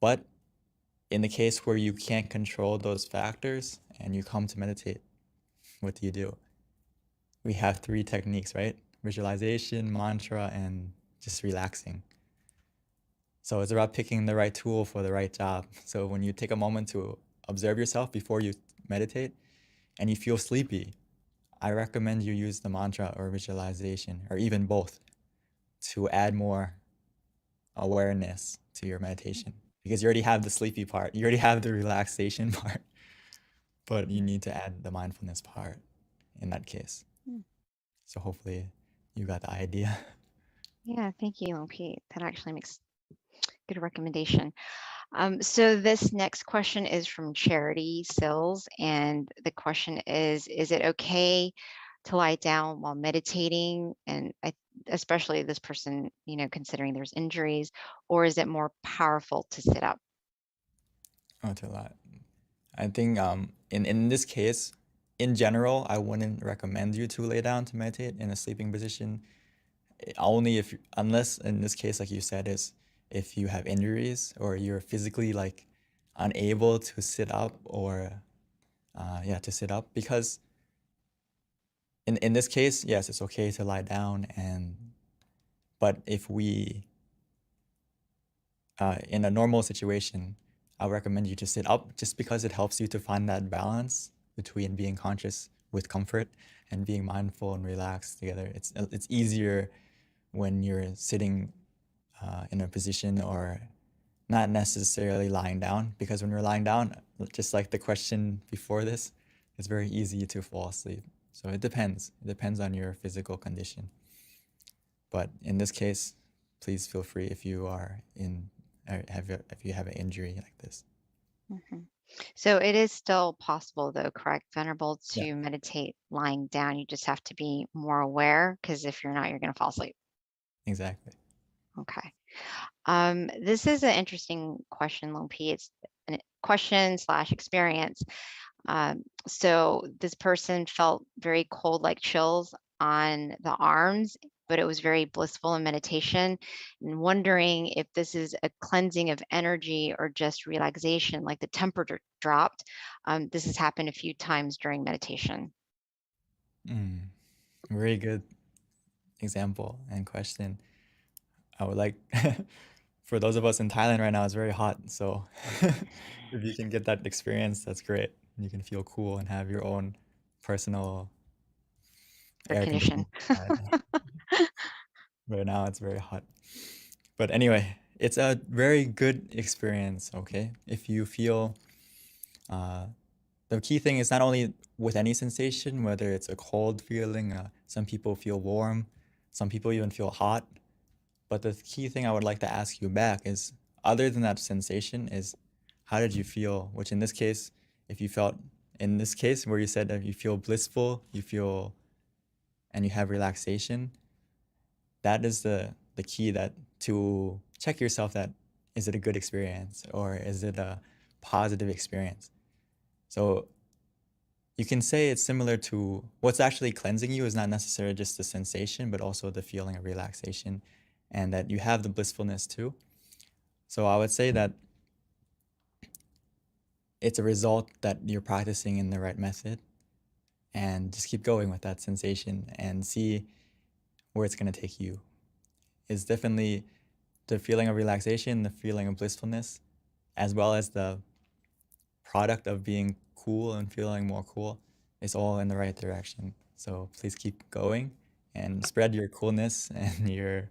But in the case where you can't control those factors and you come to meditate, what do? We have 3 techniques, right? Visualization, mantra, and just relaxing. So it's about picking the right tool for the right job. So when you take a moment to observe yourself before you meditate and you feel sleepy, I recommend you use the mantra or visualization, or even both, to add more awareness to your meditation. Because you already have the sleepy part, you already have the relaxation part, but you need to add the mindfulness part in that case. So hopefully you got the idea. Yeah, thank you, Pete. That actually makes good recommendation. So this next question is from Charity Sills, and the question is it okay to lie down while meditating? And especially this person, considering there's injuries, or is it more powerful to sit up? Oh, to a lot. I think in this case, in general, I wouldn't recommend you to lay down to meditate in a sleeping position. Only if, unless in this case, like you said, is if you have injuries or you're physically like unable to sit up or to sit up. Because in this case, yes, it's okay to lie down, but if we in a normal situation, I recommend you to sit up just because it helps you to find that balance between being conscious with comfort and being mindful and relaxed together. It's easier when you're sitting in a position or not necessarily lying down, because when you're lying down, just like the question before this, it's very easy to fall asleep. So it depends. It depends on your physical condition. But in this case, please feel free if you are if you have an injury like this. So it is still possible, though, correct, Venerable, Yeah. to meditate lying down. You just have to be more aware, because if you're not, you're going to fall asleep. Exactly. Okay. This is an interesting question, Lone P. It's a question/experience. So this person felt very cold, like chills on the arms, but it was very blissful in meditation, and wondering if this is a cleansing of energy or just relaxation, like the temperature dropped. This has happened a few times during meditation. Very good example and question. I would like, for those of us in Thailand right now, it's very hot. So if you can get that experience, that's great. You can feel cool and have your own personal Air air condition. conditioning. Right now it's very hot. But anyway, it's a very good experience, okay? If you feel, the key thing is not only with any sensation, whether it's a cold feeling, some people feel warm, some people even feel hot. But the key thing I would like to ask you back is, other than that sensation, is how did you feel? Which in this case, if you felt, in this case where you said that you feel blissful, you feel, and you have relaxation, that is the key, that to check yourself, that is it a good experience or is it a positive experience? So you can say it's similar to what's actually cleansing you is not necessarily just the sensation, but also the feeling of relaxation, and that you have the blissfulness too. So I would say that it's a result that you're practicing in the right method, and just keep going with that sensation and see where it's going to take you. It's definitely the feeling of relaxation, the feeling of blissfulness, as well as the product of being cool and feeling more cool, is all in the right direction. So please keep going and spread your coolness and your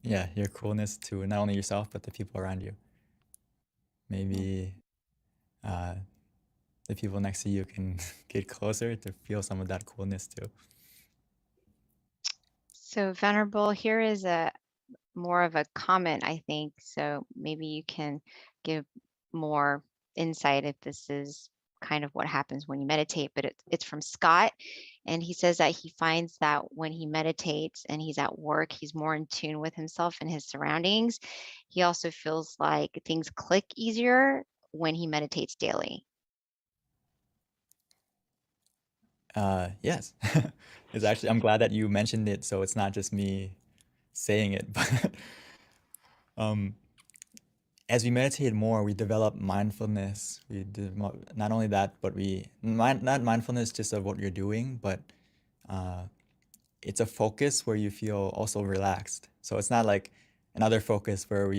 your coolness to not only yourself but the people around you. Maybe the people next to you can get closer to feel some of that coolness too. So Venerable, here is a more of a comment, I think. So maybe you can give more insight if this is kind of what happens when you meditate, but it's from Scott. And he says that he finds that when he meditates and he's at work, he's more in tune with himself and his surroundings. He also feels like things click easier when he meditates daily. Yes, it's actually, I'm glad that you mentioned it, so it's not just me saying it, but as we meditate more, we develop mindfulness. Not only that, but not mindfulness just of what you're doing, but it's a focus where you feel also relaxed. So it's not like another focus where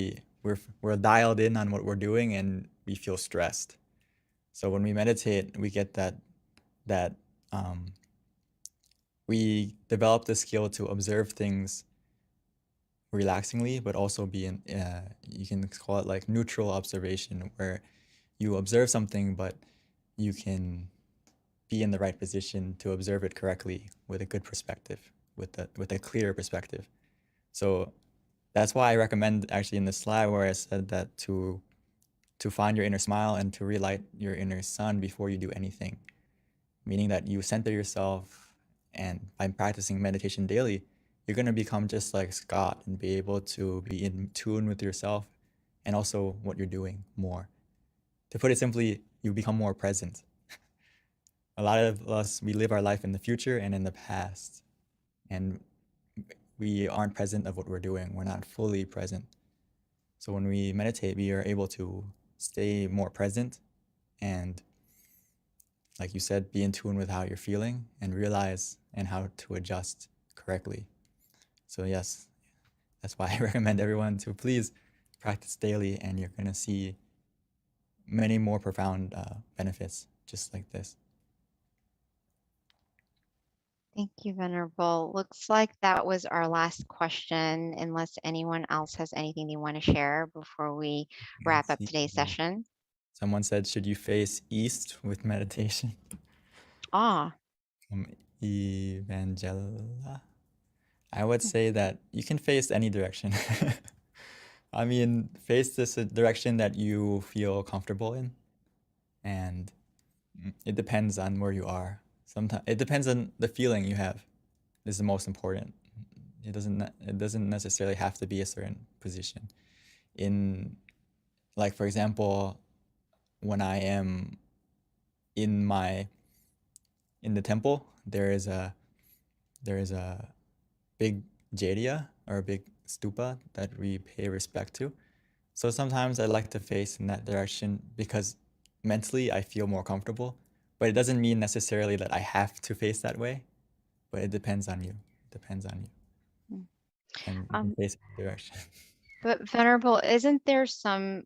we're dialed in on what we're doing and we feel stressed. So when we meditate, we get that we develop the skill to observe things relaxingly, but also be in you can call it like neutral observation, where you observe something, but you can be in the right position to observe it correctly with a good perspective, with a clear perspective. So that's why I recommend actually in the slide where I said that to find your inner smile and to relight your inner sun before you do anything, meaning that you center yourself, and by practicing meditation daily, you're going to become just like Scott and be able to be in tune with yourself and also what you're doing more. To put it simply, you become more present. A lot of us, we live our life in the future and in the past, and we aren't present of what we're doing. We're not fully present. So when we meditate, we are able to stay more present and, like you said, be in tune with how you're feeling and realize and how to adjust correctly. So yes, that's why I recommend everyone to please practice daily, and you're going to see many more profound benefits just like this. Thank you, Venerable. Looks like that was our last question, unless anyone else has anything they want to share before we wrap up today's session. Someone said, should you face east with meditation? Ah, From Evangela. I would say that you can face any direction. I mean, face this direction that you feel comfortable in, and it depends on where you are. Sometimes it depends on the feeling you have. This is the most important. It doesn't necessarily have to be a certain position. In, like, for example, when I am in the temple, there is a big jaiya, or a big stupa that we pay respect to. So sometimes I like to face in that direction because mentally I feel more comfortable, but it doesn't mean necessarily that I have to face that way, but it depends on you. Mm. And you can face the direction. But Venerable, isn't there some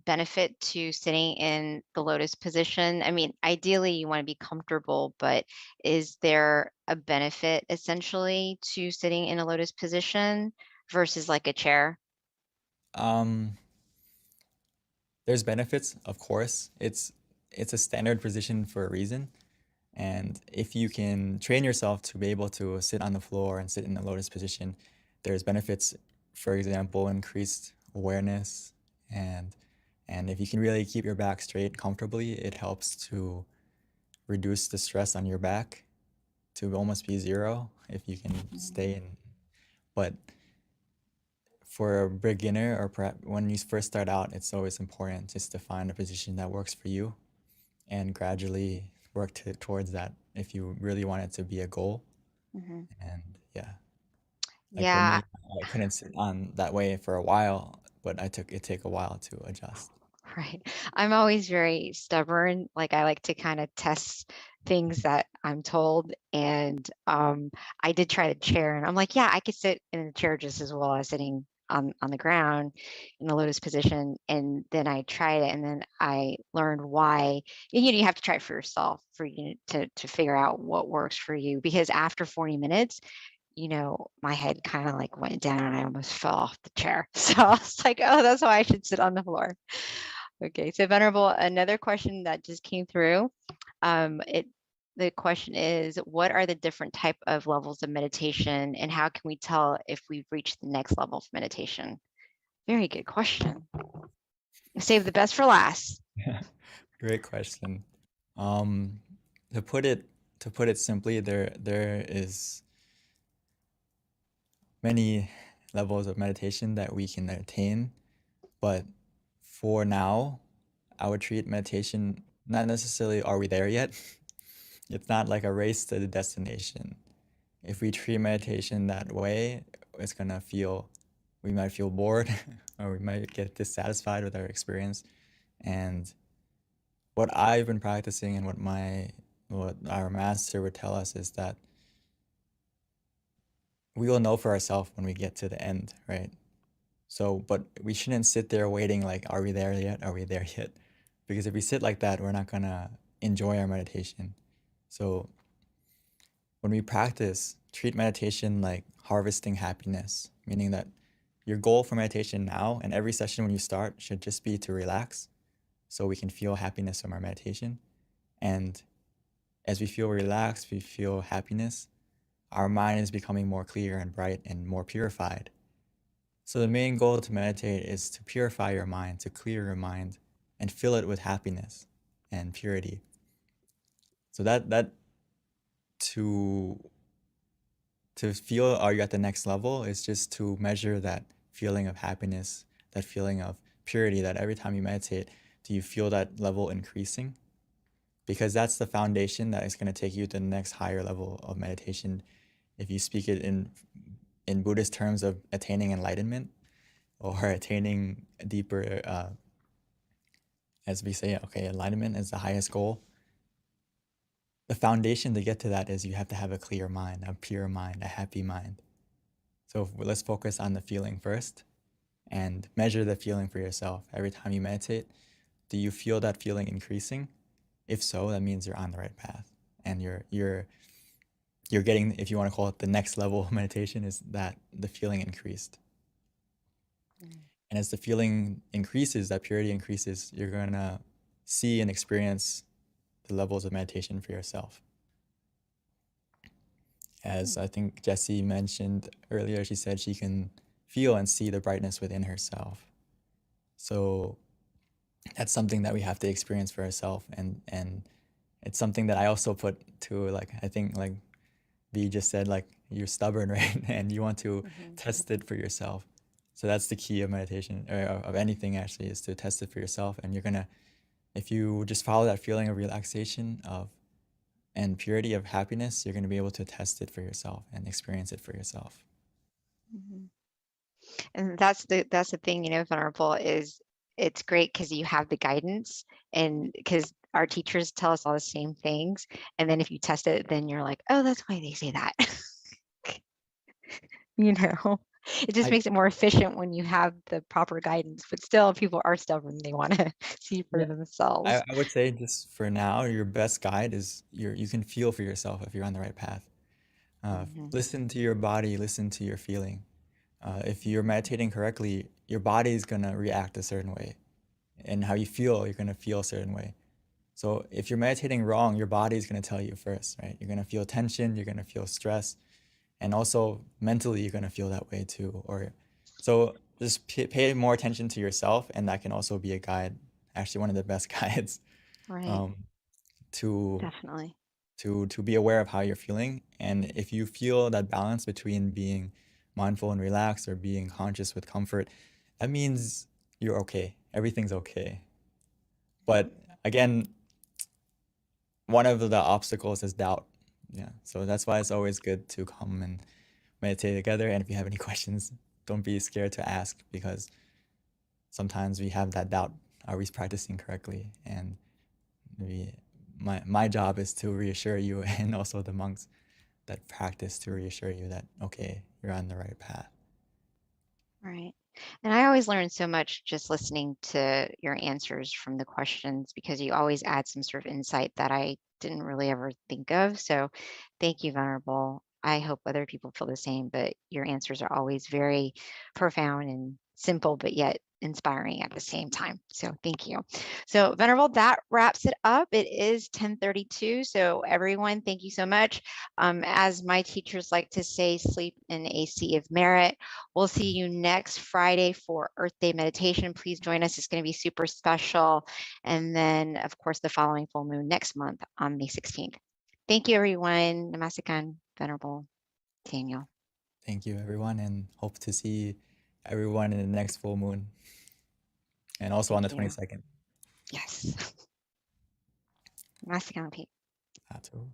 benefit to sitting in the lotus position? I mean, ideally you want to be comfortable, but is there a benefit essentially to sitting in a lotus position versus like a chair? There's benefits, of course. It's a standard position for a reason. And if you can train yourself to be able to sit on the floor and sit in the lotus position, there's benefits, for example, increased awareness, and if you can really keep your back straight comfortably, it helps to reduce the stress on your back to almost be zero if you can stay in. But for a beginner, or perhaps when you first start out, it's always important just to find a position that works for you and gradually work towards that if you really want it to be a goal. Mhm. And yeah, like for Yeah, me, I couldn't sit on that way for a while, but it took a while to adjust. right. I'm always very stubborn. Like I like to kind of test things that I'm told. And I did try the chair, and I'm like, yeah, I could sit in the chair just as well as sitting on the ground in the lotus position. And then I tried it, and then I learned why. You have to try it for yourself for you to figure out what works for you. Because after 40 minutes, my head kind of like went down and I almost fell off the chair. So I was like, oh, that's why I should sit on the floor. Okay, so Venerable, another question that just came through. The question is, what are the different type of levels of meditation, and how can we tell if we've reached the next level of meditation? Very good question. Save the best for last. Great question. To put it simply, there is many levels of meditation that we can attain, but for now, I would treat meditation not necessarily are we there yet. It's not like a race to the destination. If we treat meditation that way, it's gonna feel we might feel bored or we might get dissatisfied with our experience. And what I've been practicing and what our master would tell us is that we will know for ourselves when we get to the end, right? So, but we shouldn't sit there waiting like, are we there yet? Are we there yet? Because if we sit like that, we're not gonna enjoy our meditation. So when we practice, treat meditation like harvesting happiness, meaning that your goal for meditation now and every session when you start should just be to relax so we can feel happiness from our meditation. And as we feel relaxed, we feel happiness, our mind is becoming more clear and bright and more purified. So the main goal to meditate is to purify your mind, to clear your mind, and fill it with happiness and purity. So that to feel are you at the next level is just to measure that feeling of happiness, that feeling of purity, that every time you meditate, do you feel that level increasing? Because that's the foundation that is going to take you to the next higher level of meditation. If you speak it in Buddhist terms of attaining enlightenment or attaining a deeper, as we say, okay, enlightenment is the highest goal. The foundation to get to that is you have to have a clear mind, a pure mind, a happy mind. So let's focus on the feeling first and measure the feeling for yourself. Every time you meditate, do you feel that feeling increasing? If so, that means you're on the right path and you're getting, if you want to call it the next level of meditation, is that the feeling increased. And as the feeling increases, that purity increases, you're going to see and experience the levels of meditation for yourself. As I think Jessie mentioned earlier, she said she can feel and see the brightness within herself. So that's something that we have to experience for ourselves. And it's something that I also put to, like, I think like B just said, like, you're stubborn, right? And you want to test it for yourself. So that's the key of meditation, or of anything actually, is to test it for yourself. And you're gonna, if you just follow that feeling of relaxation and purity of happiness, you're gonna be able to test it for yourself and experience it for yourself. And that's the thing, Venerable, is it's great because you have the guidance, and because our teachers tell us all the same things. And then if you test it, then you're like, oh, that's why they say that. It just makes it more efficient when you have the proper guidance. But still, people are stubborn. They want to see for themselves. I would say just for now, your best guide is you can feel for yourself if you're on the right path. Listen to your body, listen to your feeling. If you're meditating correctly, your body is going to react a certain way. And how you feel, you're going to feel a certain way. So if you're meditating wrong, your body is going to tell you first, right? You're going to feel tension, you're going to feel stress, and also mentally you're going to feel that way too. So just pay more attention to yourself, and that can also be a guide, actually one of the best guides, Right. to Definitely. to be aware of how you're feeling. And if you feel that balance between being mindful and relaxed or being conscious with comfort, that means you're okay. Everything's okay. But again, one of the obstacles is doubt. Yeah. So that's why it's always good to come and meditate together. And if you have any questions, don't be scared to ask, because sometimes we have that doubt. Are we practicing correctly? And my job is to reassure you, and also the monks that practice, to reassure you that, okay, you're on the right path. Right. And I always learn so much just listening to your answers from the questions, because you always add some sort of insight that I didn't really ever think of. So thank you, Venerable. I hope other people feel the same, but your answers are always very profound and simple, but yet inspiring at the same time. So thank you. So Venerable, that wraps it up. It is 10:32. So everyone, thank you so much. As my teachers like to say, sleep in a sea of merit. We'll see you next Friday for Earth Day meditation. Please join us. It's going to be super special. And then, of course, the following full moon next month on May 16th. Thank you, everyone. Namaskaran, Venerable Daniel. Thank you, everyone, and hope to see everyone in the next full moon, and also on the 22nd. Yes. Namaskaran, Pete. Atu.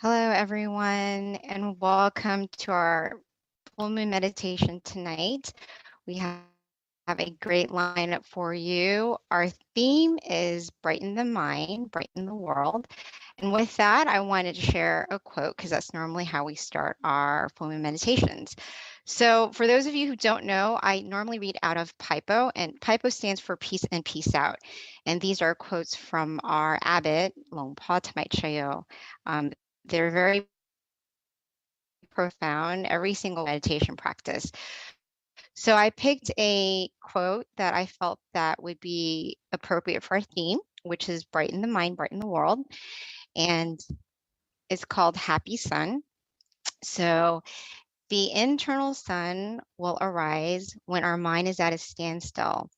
Hello, everyone, and welcome to our full moon meditation tonight. We have a great lineup for you. Our theme is brighten the mind, brighten the world. And with that, I wanted to share a quote because that's normally how we start our full moon meditations. So, for those of you who don't know, I normally read out of Pipo, and Pipo stands for peace and peace out. And these are quotes from our abbot, Longpa Tamai Chayo. They're very profound, every single meditation practice. So I picked a quote that I felt that would be appropriate for our theme, which is brighten the mind, brighten the world. And it's called Happy Sun. So the internal sun will arise when our mind is at a standstill.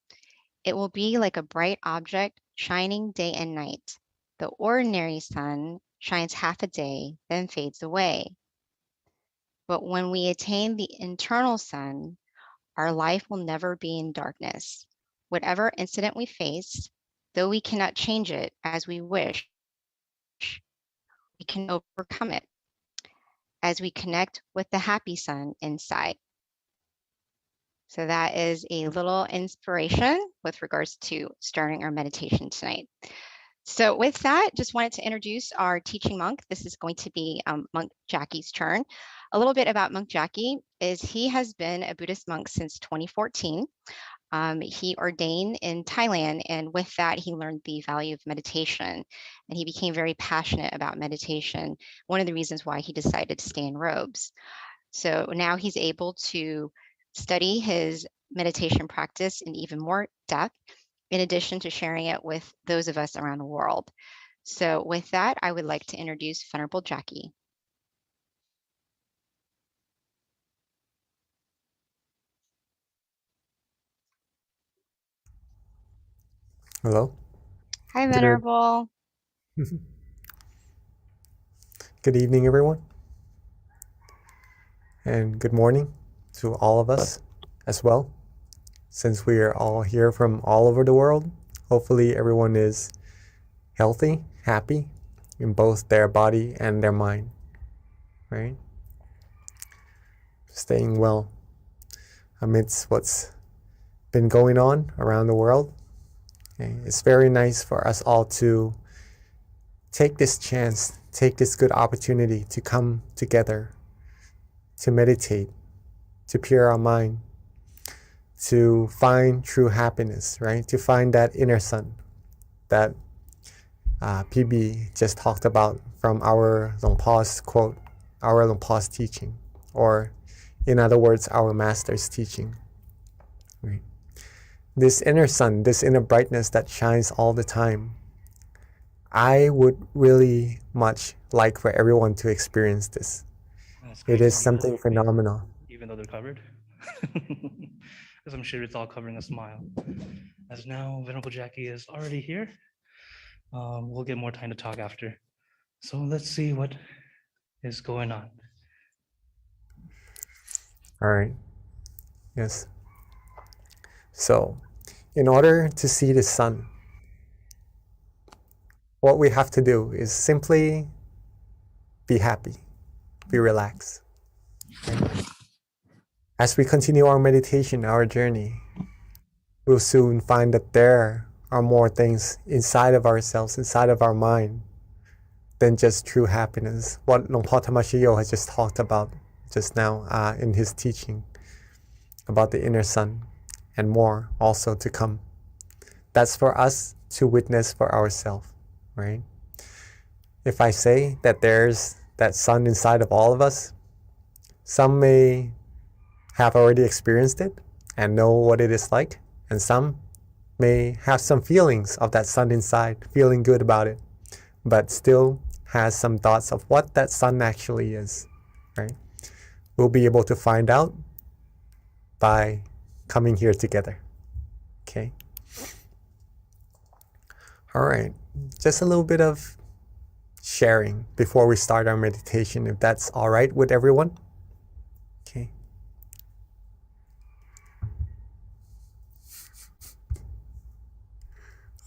It will be like a bright object shining day and night. The ordinary sun shines half a day, then fades away. But when we attain the internal sun, our life will never be in darkness. Whatever incident we face, though we cannot change it as we wish, we can overcome it as we connect with the happy sun inside. So that is a little inspiration with regards to starting our meditation tonight. So with that, just wanted to introduce our teaching monk. This is going to be Monk Jackie's turn. A little bit about Monk Jackie is he has been a Buddhist monk since 2014. He ordained in Thailand, and with that, he learned the value of meditation, and he became very passionate about meditation. One of the reasons why he decided to stay in robes. So now he's able to study his meditation practice in even more depth, in addition to sharing it with those of us around the world. So with that, I would like to introduce Venerable Jackie. Hello. Hi, Venerable. Good evening, everyone. And good morning to all of us as well. Since we are all here from all over the world, hopefully everyone is healthy, happy in both their body and their mind, right? Staying well amidst what's been going on around the world. Okay? It's very nice for us all to take this chance, take this good opportunity to come together, to meditate, to pure our mind, to find true happiness, right? To find that inner sun that PB just talked about from our Longpa's quote, our Longpa's teaching, or in other words, our master's teaching. Right? This inner sun, this inner brightness that shines all the time, I would really much like for everyone to experience this. It is something phenomenal. Even though they're covered. Because I'm sure it's all covering a smile. As now Venerable Jackie is already here, we'll get more time to talk after. So let's see what is going on. All right. Yes. So, in order to see the sun, what we have to do is simply be happy, be relaxed. Right? As we continue our meditation, our journey, we'll soon find that there are more things inside of ourselves, inside of our mind, than just true happiness. What Longpa Tamashiyo has just talked about just now in his teaching about the inner sun, and more also to come. That's for us to witness for ourselves, right? If I say that there's that sun inside of all of us, some may have already experienced it and know what it is like, and some may have some feelings of that sun inside, feeling good about it, but still has some thoughts of what that sun actually is, right? We'll be able to find out by coming here together, okay? All right, just a little bit of sharing before we start our meditation, if that's all right with everyone. Okay.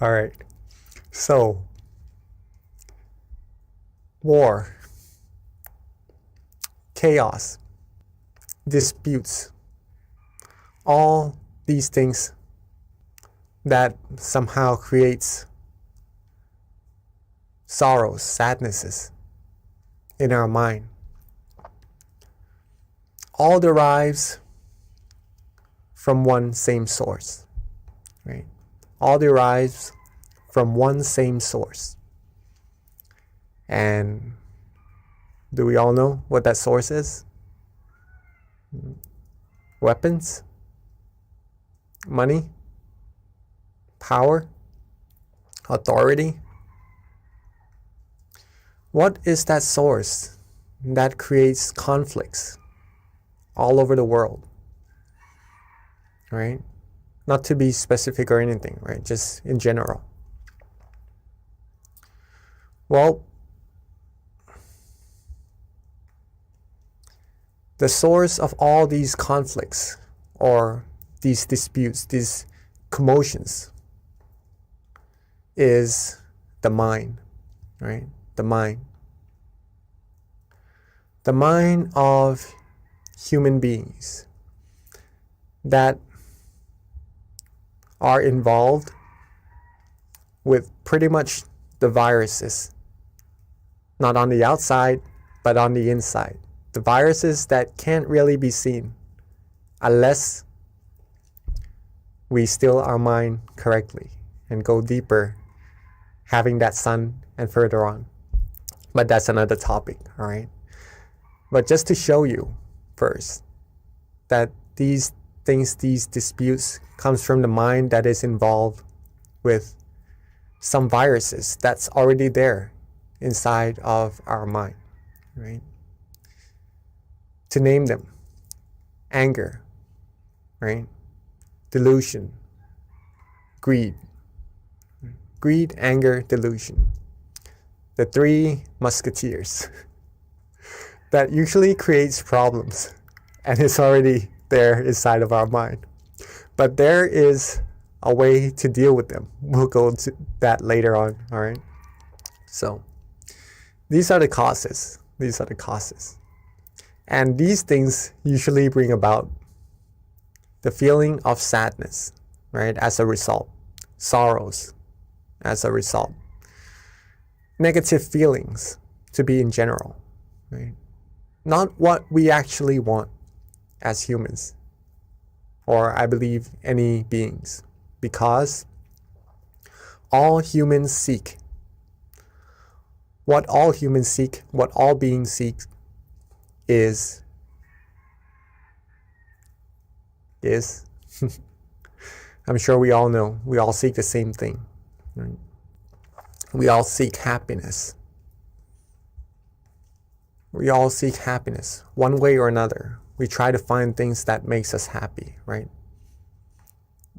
All right. So, war, chaos, disputes, all these things that somehow creates sorrows, sadnesses in our mind, all derives from one same source, right? All derives from one same source. And do we all know what that source is? Weapons? Money? Power? Authority? What is that source that creates conflicts all over the world? Right? Not to be specific or anything, right? Just in general. Well, the source of all these conflicts or these disputes, these commotions, is the mind, right? The mind. The mind of human beings that are involved with pretty much the viruses, not on the outside, but on the inside. The viruses that can't really be seen unless we still our mind correctly and go deeper, having that sun and further on. But that's another topic, all right? But just to show you first that these things, these disputes comes from the mind that is involved with some viruses that's already there inside of our mind, right? To name them: anger, right? Delusion, greed. Greed, anger, delusion. The three musketeers that usually creates problems and is already there inside of our mind. But there is a way to deal with them. We'll go into that later on, all right? So these are the causes. These are the causes. And these things usually bring about the feeling of sadness, right? As a result, sorrows as a result, negative feelings to be in general, right? Not what we actually want as humans, or I believe any beings, because all humans seek, what all humans seek, what all beings seek is I'm sure we all know, we all seek the same thing, right? We all seek happiness. We all seek happiness one way or another. We try to find things that makes us happy, right?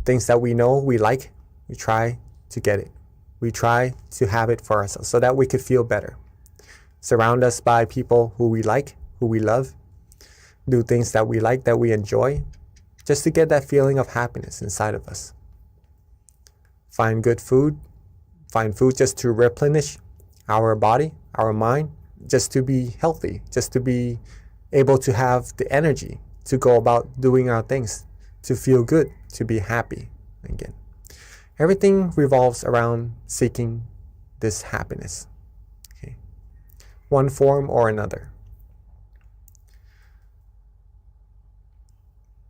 Things that we know we like, we try to get it. We try to have it for ourselves so that we could feel better. Surround us by people who we like, who we love. Do things that we like, that we enjoy, just to get that feeling of happiness inside of us. Find good food. Find food just to replenish our body, our mind, just to be healthy, just to be able to have the energy to go about doing our things, to feel good, to be happy again. Everything revolves around seeking this happiness, okay? One form or another.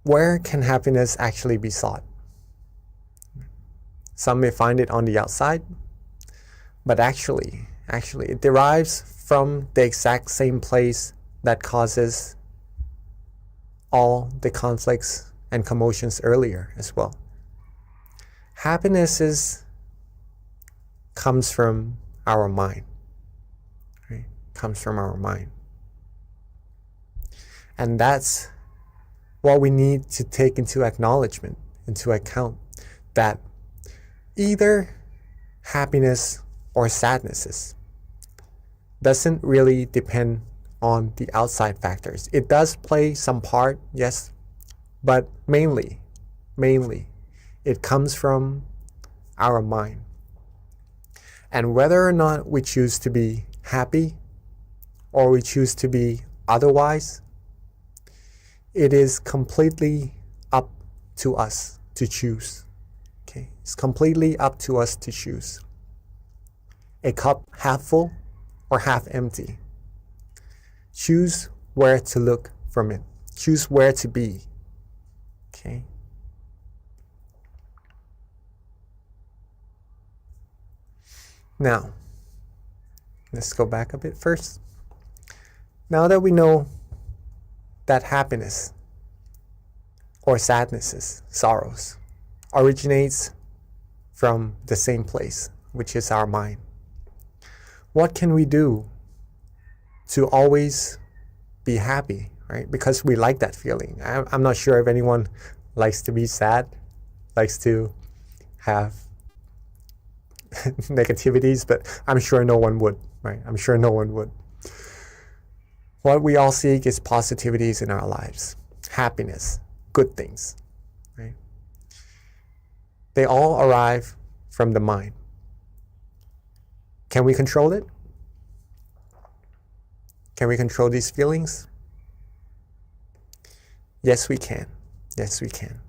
Where can happiness actually be sought? Some may find it on the outside, but actually it derives from the exact same place that causes all the conflicts and commotions earlier as well. Happiness comes from our mind, right? Comes from our mind. And that's what we need to take into acknowledgement, into account, that either happiness or sadnesses doesn't really depend on the outside factors. It does play some part, yes, but mainly, it comes from our mind. And whether or not we choose to be happy or we choose to be otherwise, it is completely up to us to choose. Okay, it's completely up to us to choose. A cup half full or half empty. Choose where to look from it. Choose where to be. Okay. Now, let's go back a bit first. Now that we know that happiness or sadnesses, sorrows, originates from the same place, which is our mind, what can we do to always be happy, right? Because we like that feeling. I'm not sure if anyone likes to be sad, likes to have negativities, but I'm sure no one would, right? I'm sure no one would. What we all seek is positivities in our lives, happiness, good things, right? They all arrive from the mind. Can we control it? Can we control these feelings? Yes, we can. Yes, we can.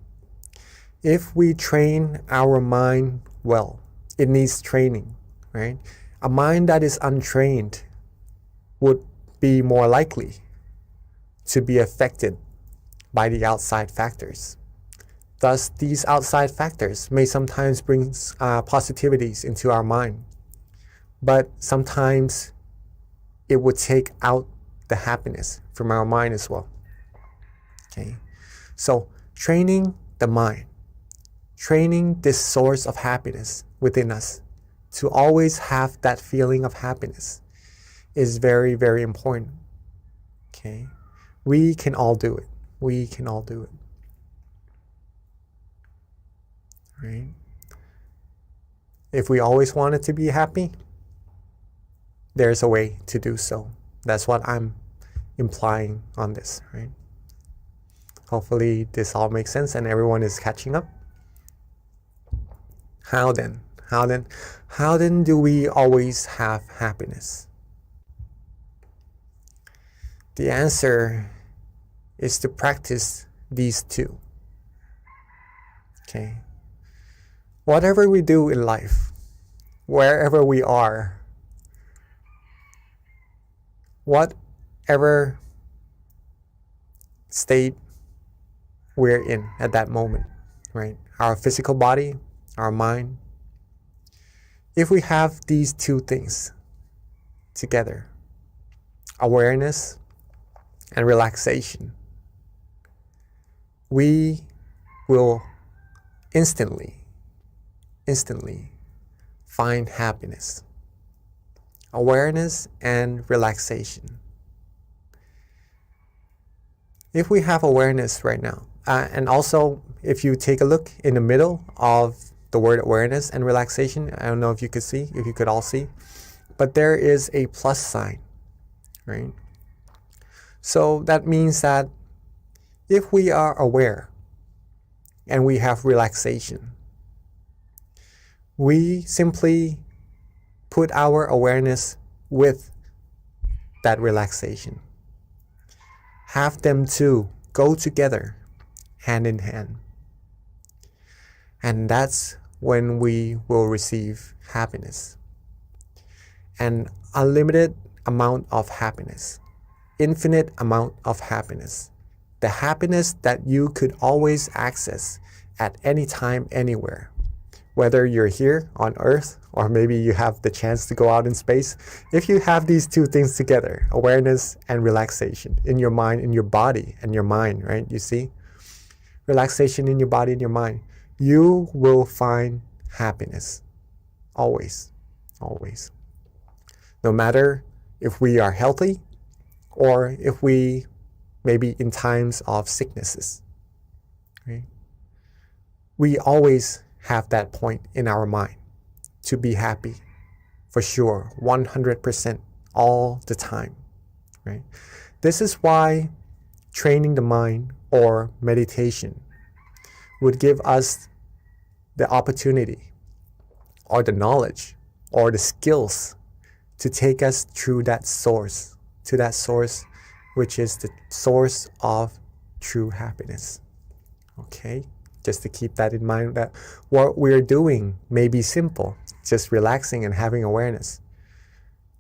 If we train our mind well, it needs training, right? A mind that is untrained would be more likely to be affected by the outside factors. Thus, these outside factors may sometimes bring positivities into our mind, but sometimes it would take out the happiness from our mind as well. Okay, so training the mind, training this source of happiness within us to always have that feeling of happiness is very, very important. Okay, we can all do it. We can all do it. Right? If we always wanted to be happy, there's a way to do so. That's what I'm implying on this, right? Hopefully this all makes sense and everyone is catching up. How then? How then do we always have happiness? The answer is to practice these two. Okay. Whatever we do in life, wherever we are, whatever state we're in at that moment, right? Our physical body, our mind. If we have these two things together, awareness and relaxation, we will instantly find happiness. Awareness and relaxation. If we have awareness right now, and also if you take a look in the middle of the word awareness and relaxation, I don't know if you could all see, but there is a plus sign, right? So that means that if we are aware and we have relaxation, we simply put our awareness with that relaxation. Have them two go together, hand in hand. And that's when we will receive happiness. An unlimited amount of happiness. Infinite amount of happiness. The happiness that you could always access at any time, anywhere. Whether you're here on Earth or maybe you have the chance to go out in space, if you have these two things together, awareness and relaxation in your mind, in your body and your mind, right? You see? Relaxation in your body and your mind, you will find happiness. Always. Always. No matter if we are healthy or if we maybe in times of sicknesses, right? We always have that point in our mind to be happy, for sure, 100% all the time, right? This is why training the mind or meditation would give us the opportunity or the knowledge or the skills to take us through that source, to that source which is the source of true happiness. Okay? Just to keep that in mind, that what we're doing may be simple, just relaxing and having awareness.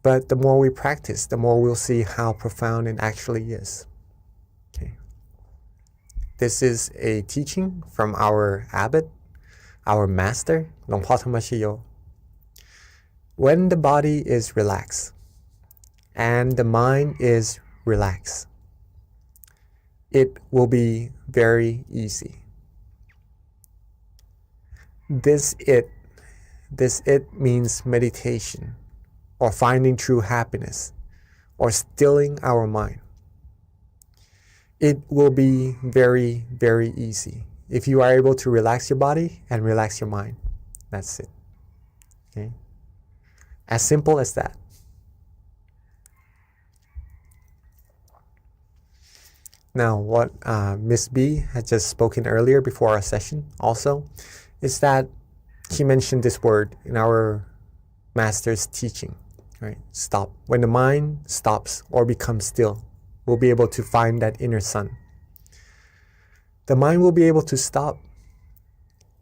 But the more we practice, the more we'll see how profound it actually is. Okay. This is a teaching from our abbot, our master, Long Po Tamashiyo. When the body is relaxed and the mind is relaxed, it will be very easy. This it means meditation, or finding true happiness, or stilling our mind. It will be very, very easy if you are able to relax your body and relax your mind. That's it. Okay? As simple as that. Now, what Miss B had just spoken earlier before our session also is that she mentioned this word in our master's teaching, right? Stop. When the mind stops or becomes still, we'll be able to find that inner sun. The mind will be able to stop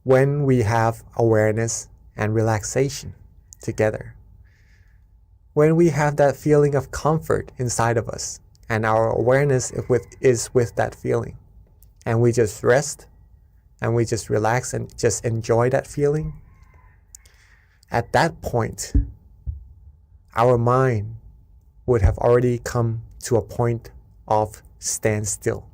when we have awareness and relaxation together. When we have that feeling of comfort inside of us, and our awareness is with that feeling, and we just rest and we just relax and just enjoy that feeling, at that point, our mind would have already come to a point of standstill.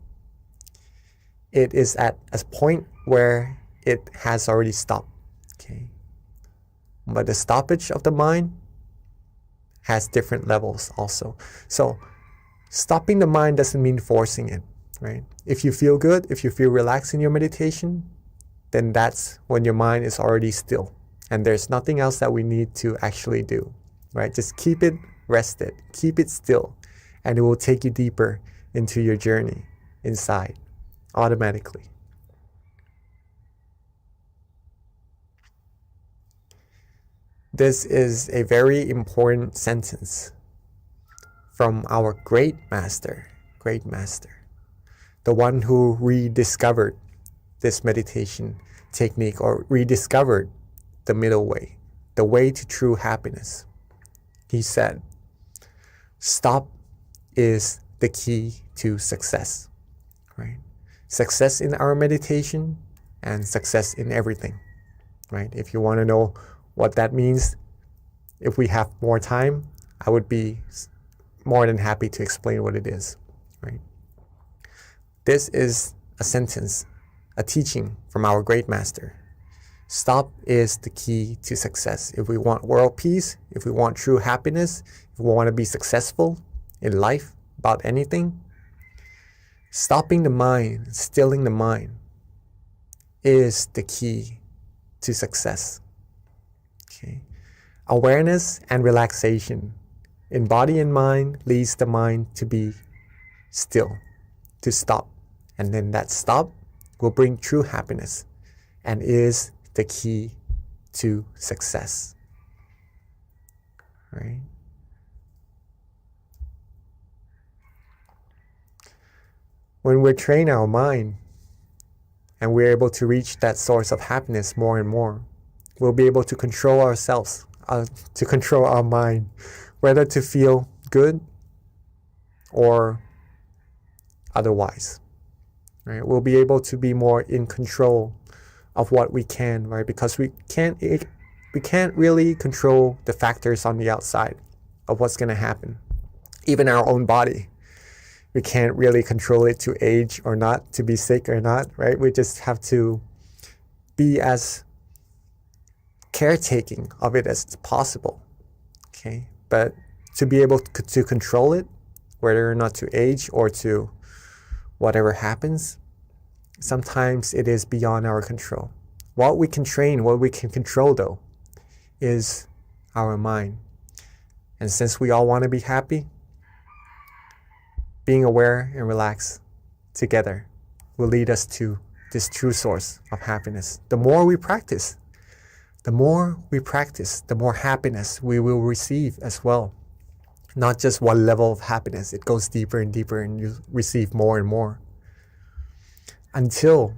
It is at a point where it has already stopped. Okay? But the stoppage of the mind has different levels also. So stopping the mind doesn't mean forcing it, right? If you feel good, if you feel relaxed in your meditation, then that's when your mind is already still. And there's nothing else that we need to actually do, right? Just keep it rested, keep it still, and it will take you deeper into your journey inside automatically. This is a very important sentence from our great master, the one who rediscovered this meditation technique, or rediscovered the middle way, the way to true happiness. He said, stop is the key to success, right? Success in our meditation and success in everything, right? If you want to know what that means, if we have more time, I would be more than happy to explain what it is, right? This is a sentence, a teaching from our great master. Stop is the key to success. If we want world peace, if we want true happiness, if we want to be successful in life about anything, stopping the mind, stilling the mind is the key to success. Okay? Awareness and relaxation in body and mind leads the mind to be still, to stop. And then that stop will bring true happiness and is the key to success. Right? When we train our mind and we're able to reach that source of happiness more and more, we'll be able to control ourselves, to control our mind, whether to feel good or otherwise. Right? We'll be able to be more in control of what we can, right? Because we can't really control the factors on the outside of what's going to happen. Even our own body, we can't really control it to age or not, to be sick or not, right? We just have to be as caretaking of it as possible. Okay, but to be able to control it, whether or not to age or to whatever happens, sometimes it is beyond our control. What we can train, what we can control though, is our mind. And since we all want to be happy, being aware and relaxed together will lead us to this true source of happiness. The more we practice, the more happiness we will receive as well. Not just one level of happiness, it goes deeper and deeper and you receive more and more. until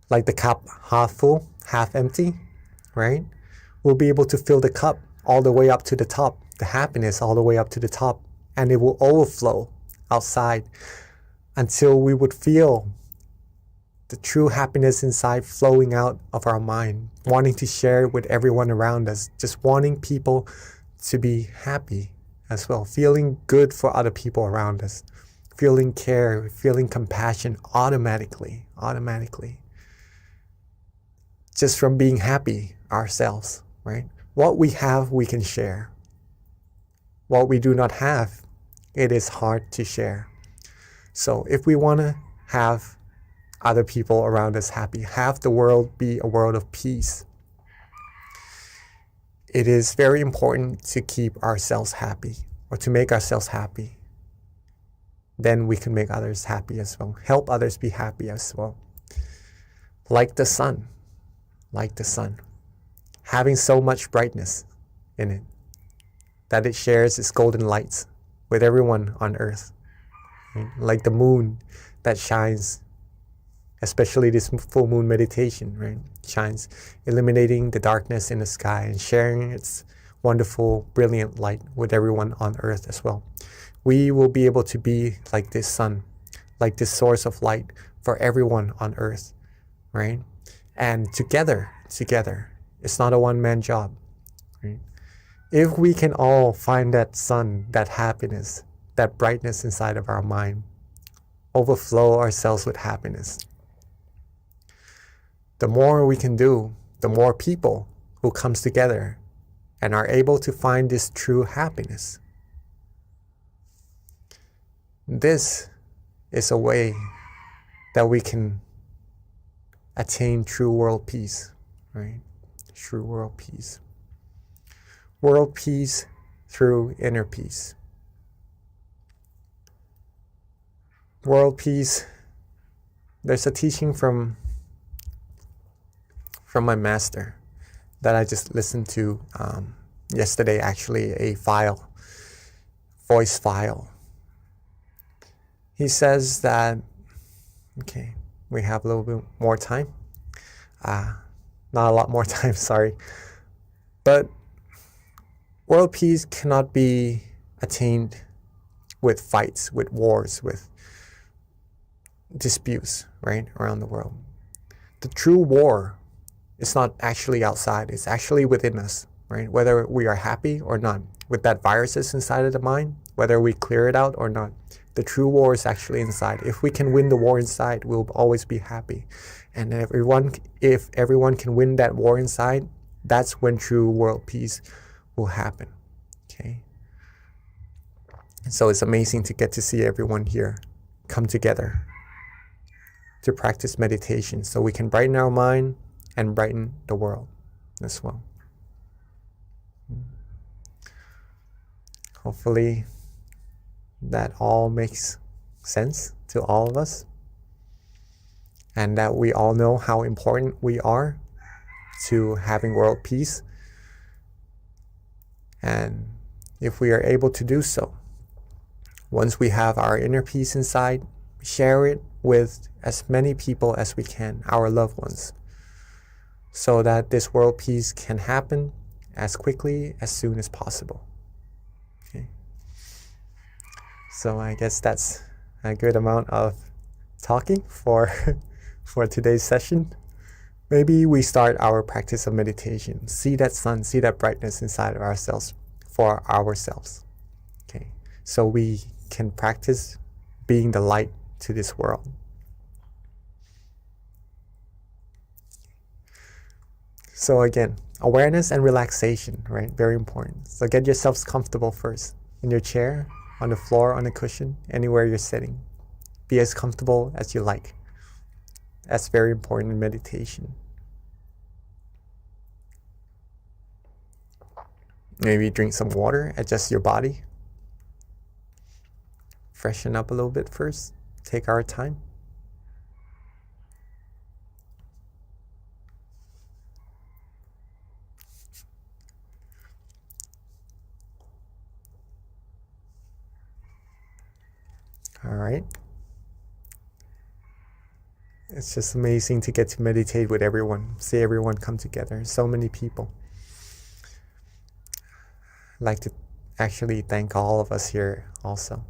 like the cup half full, half empty, right? We'll be able to fill the cup all the way up to the top, the happiness all the way up to the top, and it will overflow outside until we would feel the true happiness inside flowing out of our mind, wanting to share it with everyone around us, just wanting people to be happy as well, feeling good for other people around us, feeling care, feeling compassion automatically, just from being happy ourselves, right? What we have, we can share. What we do not have, it is hard to share. So if we want to have other people around us happy, have the world be a world of peace, it is very important to keep ourselves happy, or to make ourselves happy. Then we can make others happy as well, help others be happy as well. Like the sun, having so much brightness in it that it shares its golden lights with everyone on earth. Right? Like the moon that shines, especially this full moon meditation, right? Shines, illuminating the darkness in the sky and sharing its wonderful, brilliant light with everyone on earth as well. We will be able to be like this sun, like this source of light for everyone on earth, right? And together, it's not a one-man job, right? If we can all find that sun, that happiness, that brightness inside of our mind, overflow ourselves with happiness, the more we can do, the more people who comes together and are able to find this true happiness. This is a way that we can attain true world peace, right? True world peace. World peace through inner peace. World peace, there's a teaching from my master that I just listened to yesterday, actually, a voice file. He says that, okay, we have a little bit more time. Not a lot more time, sorry. But world peace cannot be attained with fights, with wars, with disputes, right, around the world. The true war is not actually outside, it's actually within us, right? Whether we are happy or not, with that viruses inside of the mind, whether we clear it out or not, the true war is actually inside. If we can win the war inside, we'll always be happy. And if everyone can win that war inside, that's when true world peace will happen, okay? So it's amazing to get to see everyone here come together to practice meditation so we can brighten our mind and brighten the world as well. Hopefully that all makes sense to all of us, and that we all know how important we are to having world peace. And if we are able to do so, once we have our inner peace inside, share it with as many people as we can, our loved ones, so that this world peace can happen as quickly, as soon as possible. Okay. So I guess that's a good amount of talking for today's session. Maybe we start our practice of meditation. See that sun, see that brightness inside of ourselves for ourselves. Okay. So we can practice being the light to this world. So again, awareness and relaxation, right? Very important. So get yourselves comfortable first. In your chair, on the floor, on a cushion, anywhere you're sitting. Be as comfortable as you like. That's very important in meditation. Maybe drink some water, adjust your body. Freshen up a little bit first. Take our time. All right. It's just amazing to get to meditate with everyone, see everyone come together, so many people. I'd like to actually thank all of us here also.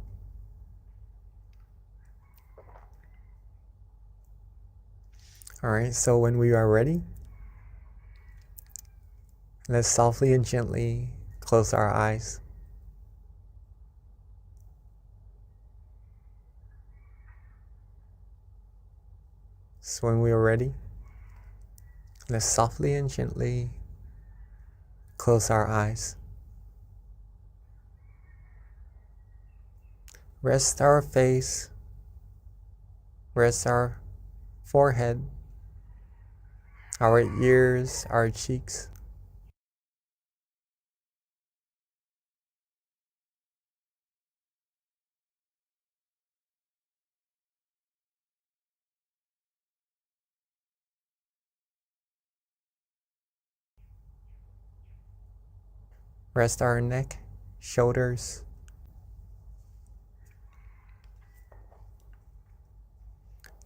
All right, so when we are ready, let's softly and gently close our eyes. So when we are ready, let's softly and gently close our eyes. Rest our face, rest our forehead, our ears, our cheeks. Rest our neck, shoulders.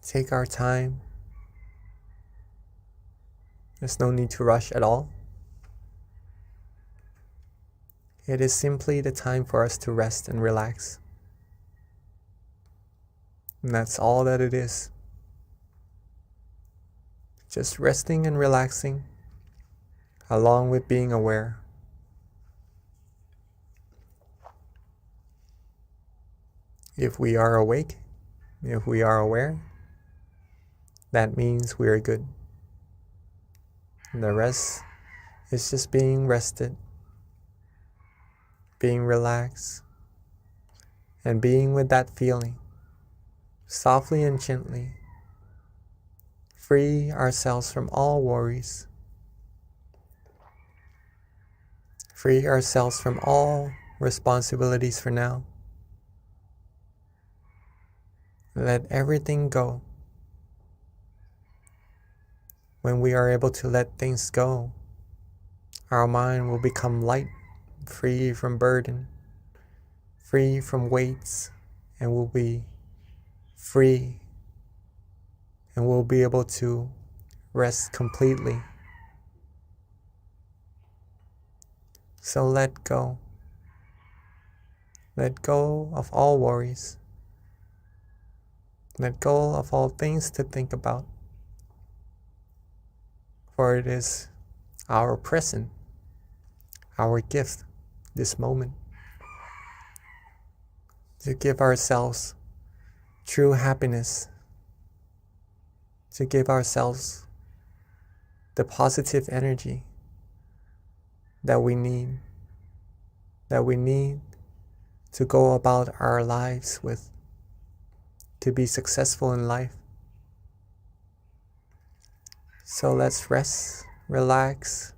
Take our time. There's no need to rush at all. It is simply the time for us to rest and relax. And that's all that it is. Just resting and relaxing, along with being aware. If we are awake, if we are aware, that means we are good. And the rest is just being rested, being relaxed, and being with that feeling, softly and gently. Free ourselves from all worries. Free ourselves from all responsibilities for now. Let everything go. When we are able to let things go, our mind will become light, free from burden, free from weights, and will be free, and we'll be able to rest completely. So let go. Let go of all worries. Let go of all things to think about. For it is our present, our gift, this moment, to give ourselves true happiness, to give ourselves the positive energy that we need to go about our lives with, to be successful in life. So let's rest, relax,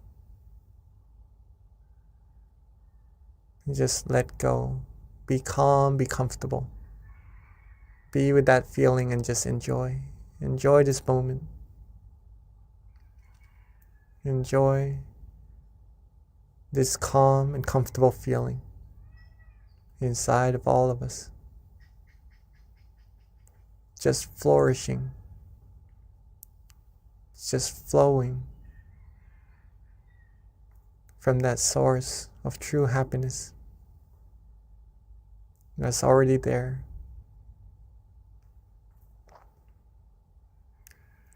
and just let go. Be calm, be comfortable. Be with that feeling and just enjoy. Enjoy this moment. Enjoy this calm and comfortable feeling inside of all of us. Just flourishing. Just flowing from that source of true happiness that's already there.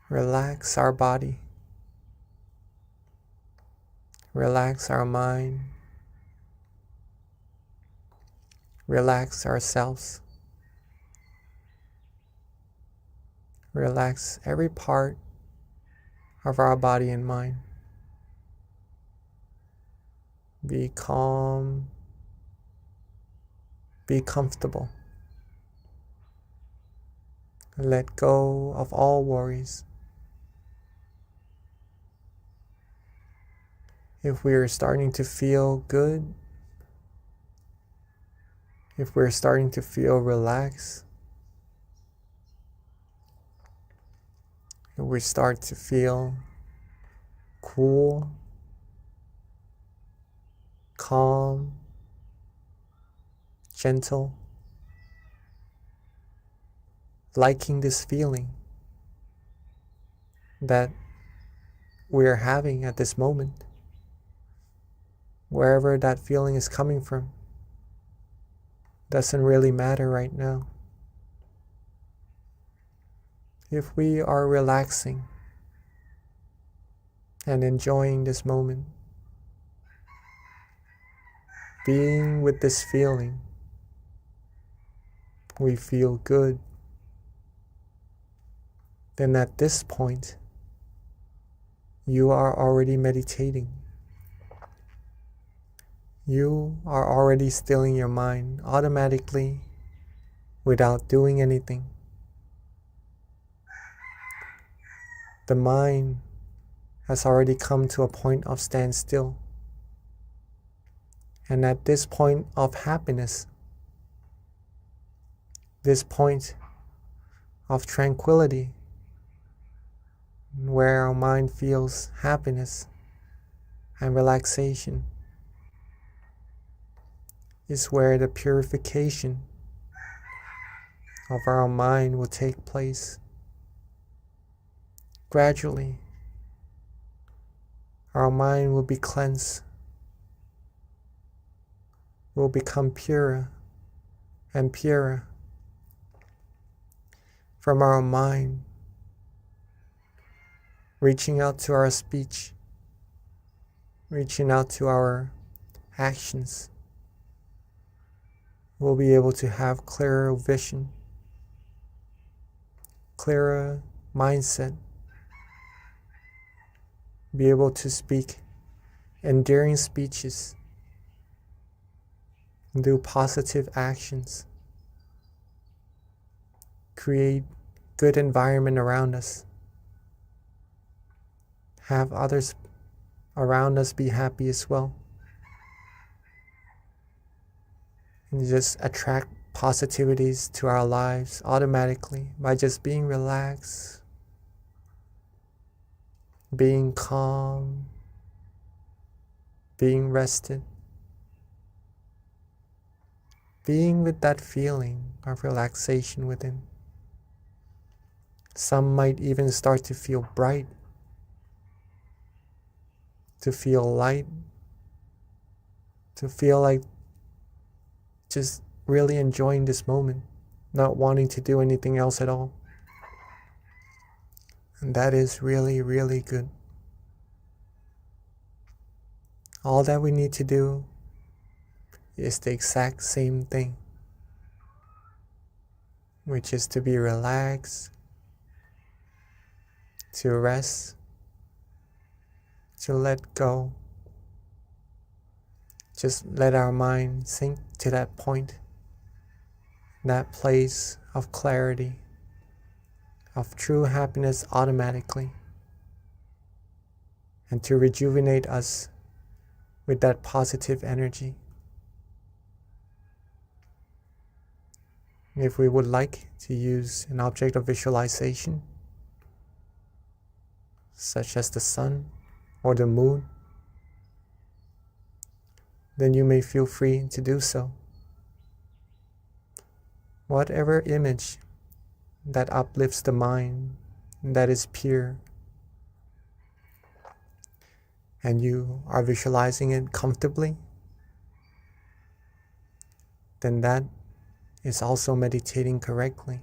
Relax our body. Relax our mind. Relax ourselves. Relax every part of our body and mind. Be calm. Be comfortable. Let go of all worries. If we are starting to feel good, if we're starting to feel relaxed, if we start to feel cool, calm, gentle, liking this feeling, that we're having at this moment, wherever that feeling is coming from, doesn't really matter right now. If we are relaxing and enjoying this moment, being with this feeling, we feel good, then at this point, you are already meditating. You are already stilling your mind automatically without doing anything. The mind has already come to a point of standstill. And at this point of happiness, this point of tranquility, where our mind feels happiness and relaxation, is where the purification of our mind will take place. Gradually, our mind will be cleansed, will become purer and purer. From our mind, reaching out to our speech, reaching out to our actions, we'll be able to have clearer vision, clearer mindset, be able to speak endearing speeches, do positive actions, create good environment around us, have others around us be happy as well, and just attract positivities to our lives automatically by just being relaxed, being calm, being rested, being with that feeling of relaxation within. Some might even start to feel bright, to feel light, to feel like just really enjoying this moment, not wanting to do anything else at all. And that is really, really good. All that we need to do is the exact same thing, which is to be relaxed, to rest, to let go. Just let our mind sink to that point, that place of clarity, of true happiness automatically, and to rejuvenate us with that positive energy. If we would like to use an object of visualization, such as the sun or the moon, then you may feel free to do so. Whatever image that uplifts the mind, that is pure, and you are visualizing it comfortably, then that is also meditating correctly.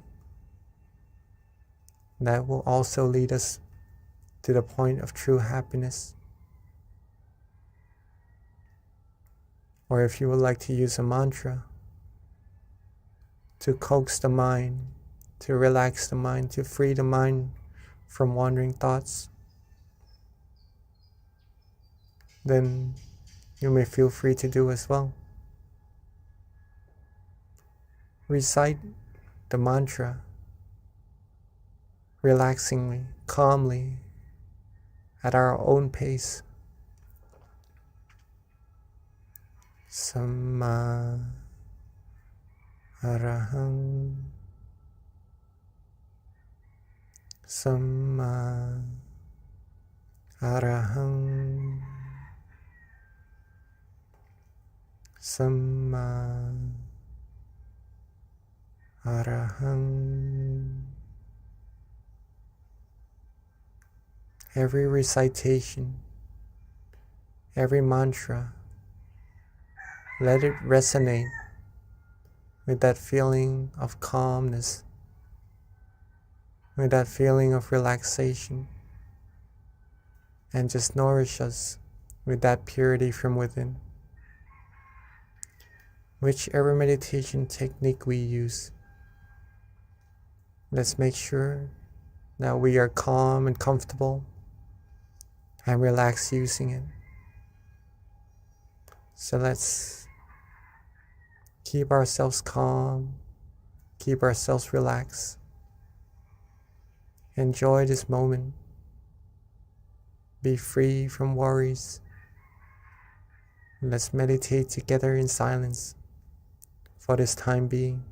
That will also lead us to the point of true happiness. Or if you would like to use a mantra to coax the mind, to relax the mind, to free the mind from wandering thoughts, then you may feel free to do as well. Recite the mantra relaxingly, calmly, at our own pace. Samma Arahang, Samma Arahang, Samma Arahang. every recitation, every mantra, let it resonate with that feeling of calmness, with that feeling of relaxation, and just nourish us with that purity from within. Whichever meditation technique we use, let's make sure that we are calm and comfortable and relaxed using it. So let's keep ourselves calm, keep ourselves relaxed. Enjoy this moment. Be free from worries. Let's meditate together in silence for this time being.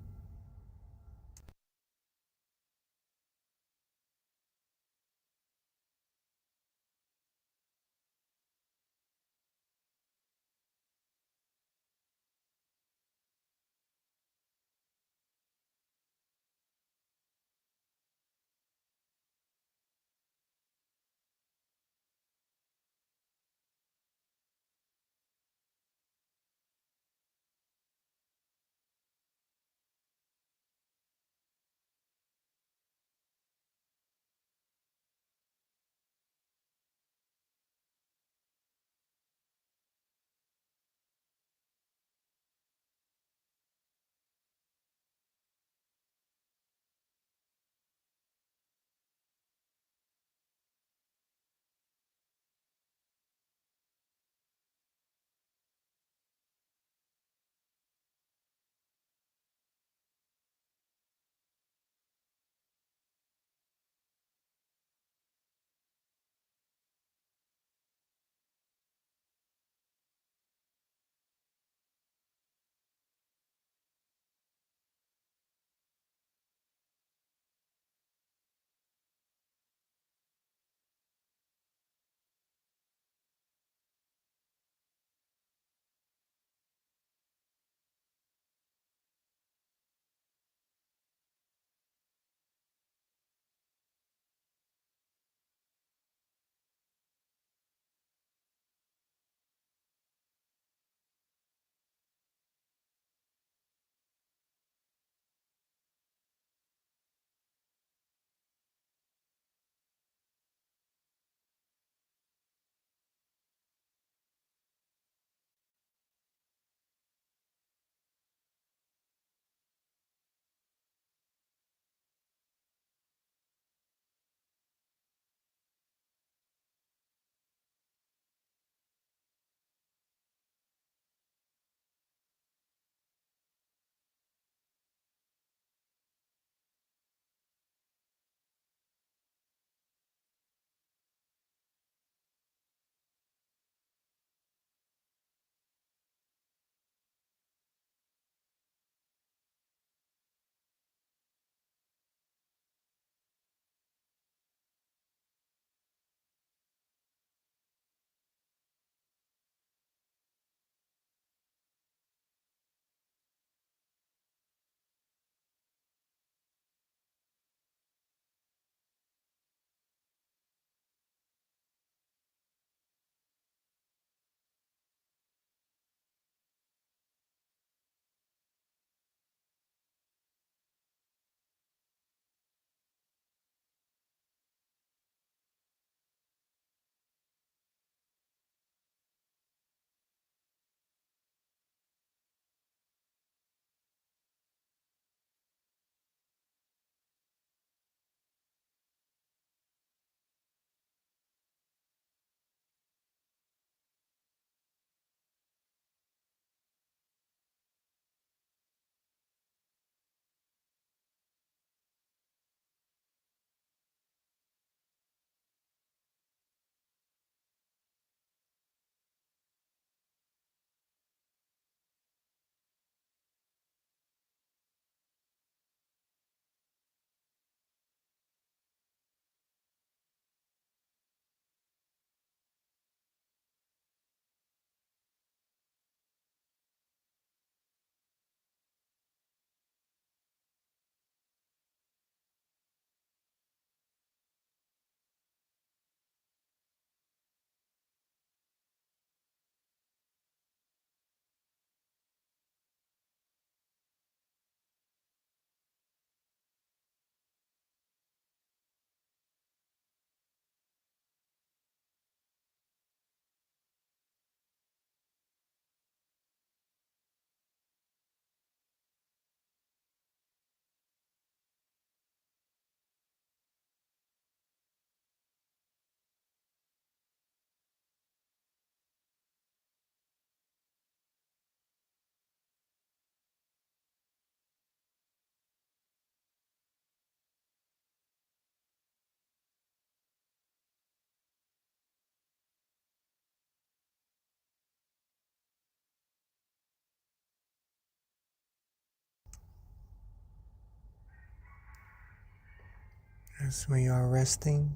As we are resting,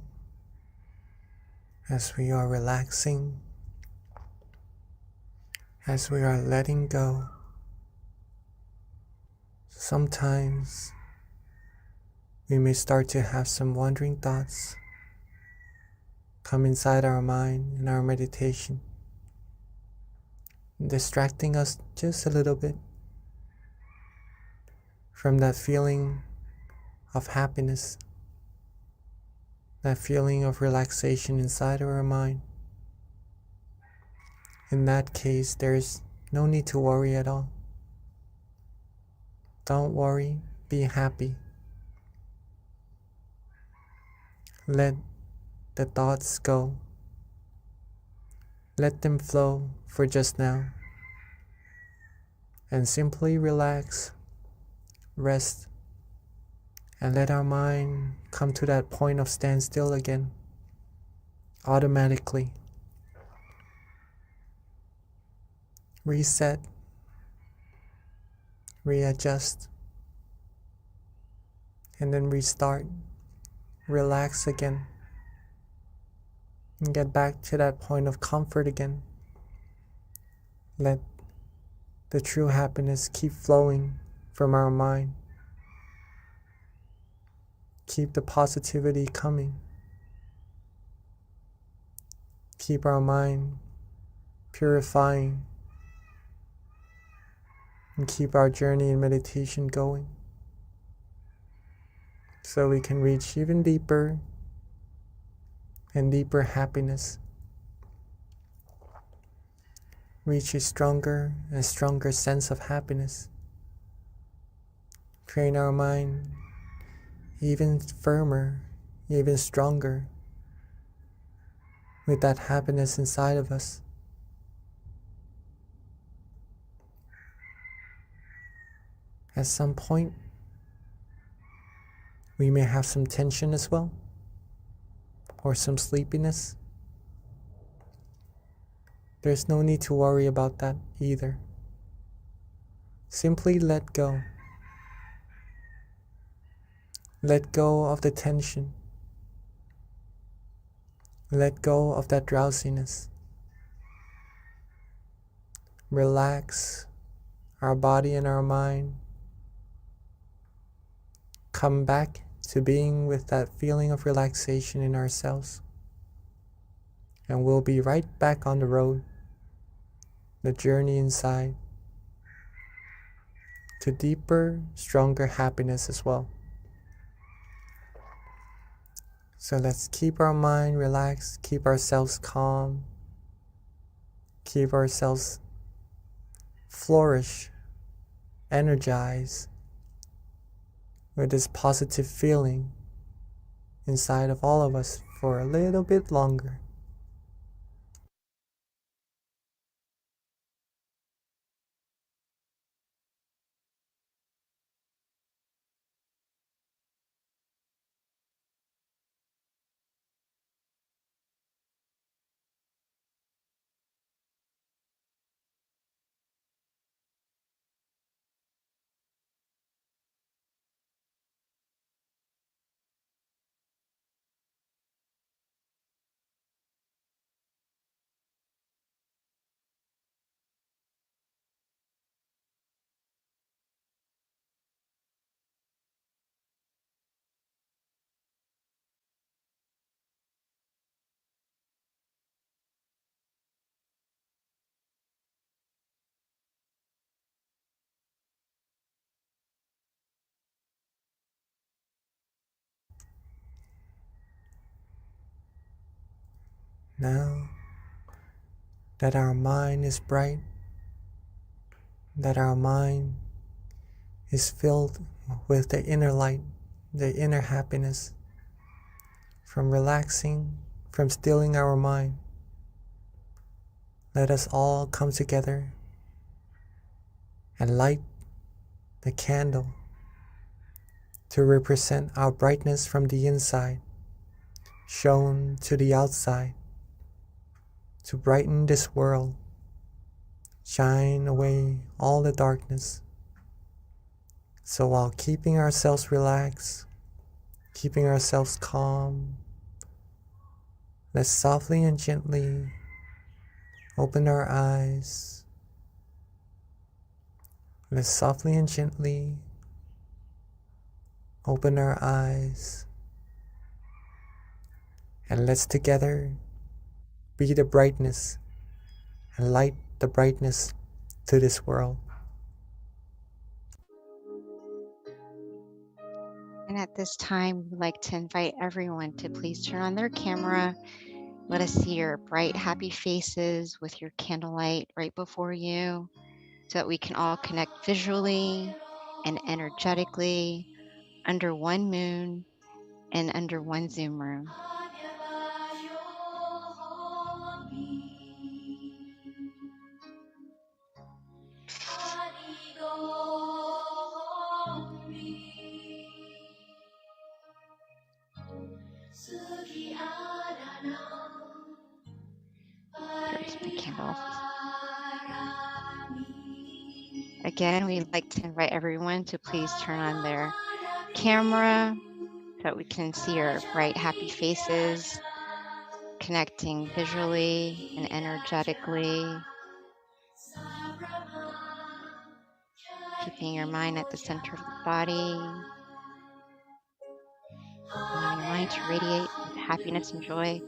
as we are relaxing, as we are letting go, sometimes we may start to have some wandering thoughts come inside our mind in our meditation, distracting us just a little bit from that feeling of happiness, that feeling of relaxation inside of our mind. In that case, there's no need to worry at all. Don't worry, be happy. Let the thoughts go. Let them flow for just now. And simply relax, rest, and let our mind come to that point of standstill again, automatically. Reset, readjust, and then restart. Relax again, and get back to that point of comfort again. Let the true happiness keep flowing from our mind. Keep the positivity coming. Keep our mind purifying, and keep our journey in meditation going, so we can reach even deeper and deeper happiness, reach a stronger and stronger sense of happiness, train our mind even firmer, even stronger, with that happiness inside of us. At some point, we may have some tension as well, or some sleepiness. There's no need to worry about that either. Simply let go. Let go of the tension. Let go of that drowsiness. Relax our body and our mind. Come back to being with that feeling of relaxation in ourselves. And we'll be right back on the road, the journey inside, to deeper, stronger happiness as well. So let's keep our mind relaxed, keep ourselves calm, keep ourselves flourish, energize with this positive feeling inside of all of us for a little bit longer. Now that our mind is bright, that our mind is filled with the inner light, the inner happiness, from relaxing, from stilling our mind, let us all come together and light the candle to represent our brightness from the inside, shown to the outside, to brighten this world, shine away all the darkness. So while keeping ourselves relaxed, keeping ourselves calm. Let's softly and gently open our eyes. Let's softly and gently open our eyes. And let's together be the brightness and light the brightness to this world. And at this time, we'd like to invite everyone to please turn on their camera. Let us see your bright, happy faces with your candlelight right before you so that we can all connect visually and energetically under one moon and under one Zoom room. There's my candles. Again, we'd like to invite everyone to please turn on their camera so that we can see your bright, happy faces, connecting visually and energetically, keeping your mind at the center of the body, allowing your mind to radiate with happiness and joy.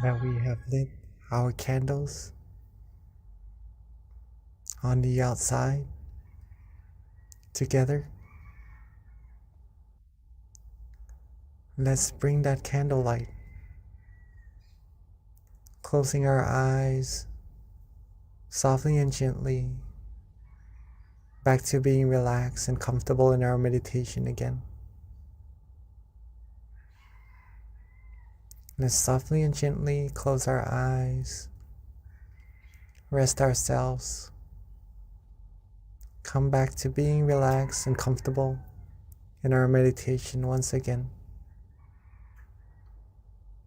Now we have lit our candles on the outside together. Let's bring that candlelight, closing our eyes softly and gently back to being relaxed and comfortable in our meditation again. Let's softly and gently close our eyes, rest ourselves, come back to being relaxed and comfortable in our meditation once again.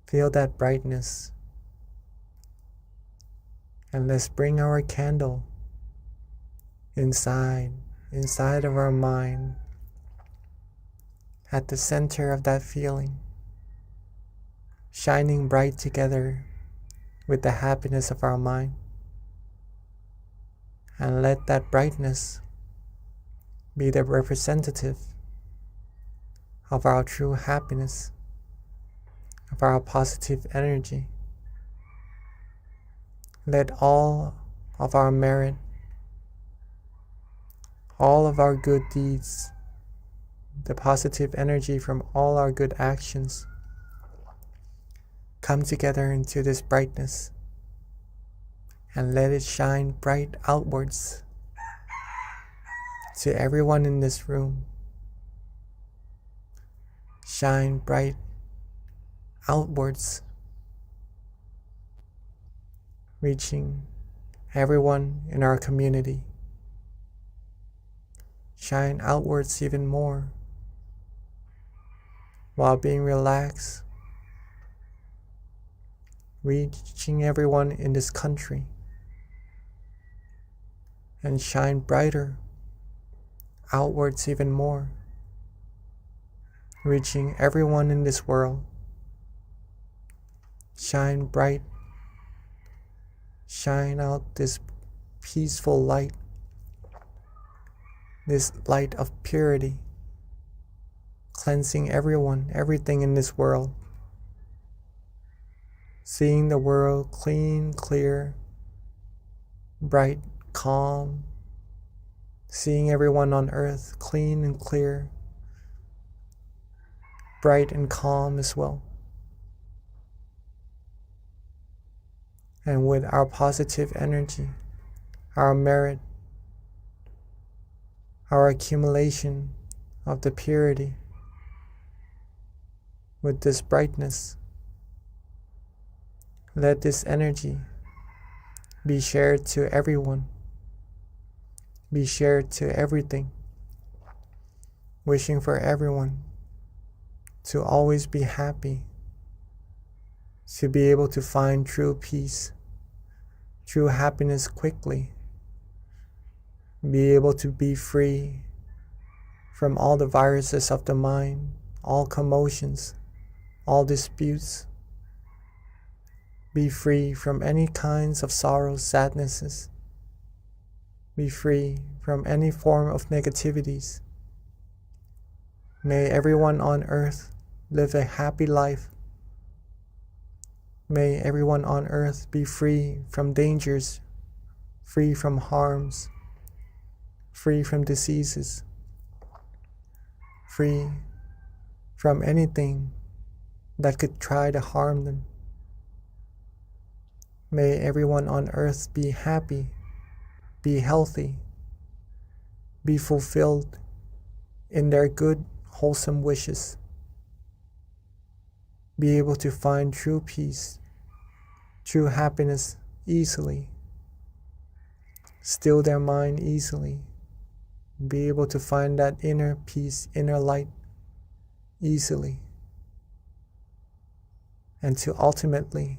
Feel that brightness, and let's bring our candle inside of our mind, at the center of that feeling, shining bright together with the happiness of our mind. And let that brightness be the representative of our true happiness, of our positive energy. Let all of our merit, all of our good deeds, the positive energy from all our good actions come together into this brightness, and let it shine bright outwards to everyone in this room. Shine bright outwards, reaching everyone in our community. Shine outwards even more, while being relaxed, reaching everyone in this country. And shine brighter outwards even more, reaching everyone in this world. Shine bright, shine out this peaceful light, this light of purity, cleansing everyone, everything in this world, seeing the world clean, clear, bright, calm, seeing everyone on earth clean and clear, bright and calm as well. And with our positive energy, our merit, our accumulation of the purity, with this brightness, let this energy be shared to everyone, be shared to everything, wishing for everyone to always be happy, to be able to find true peace, true happiness quickly, be able to be free from all the viruses of the mind, all commotions, all disputes, be free from any kinds of sorrows, sadnesses, be free from any form of negativities. May everyone on earth live a happy life. May everyone on earth be free from dangers, free from harms, free from diseases, free from anything that could try to harm them. May everyone on earth be happy, be healthy, be fulfilled in their good, wholesome wishes, be able to find true peace, true happiness easily, still their mind easily, be able to find that inner peace, inner light easily, and to ultimately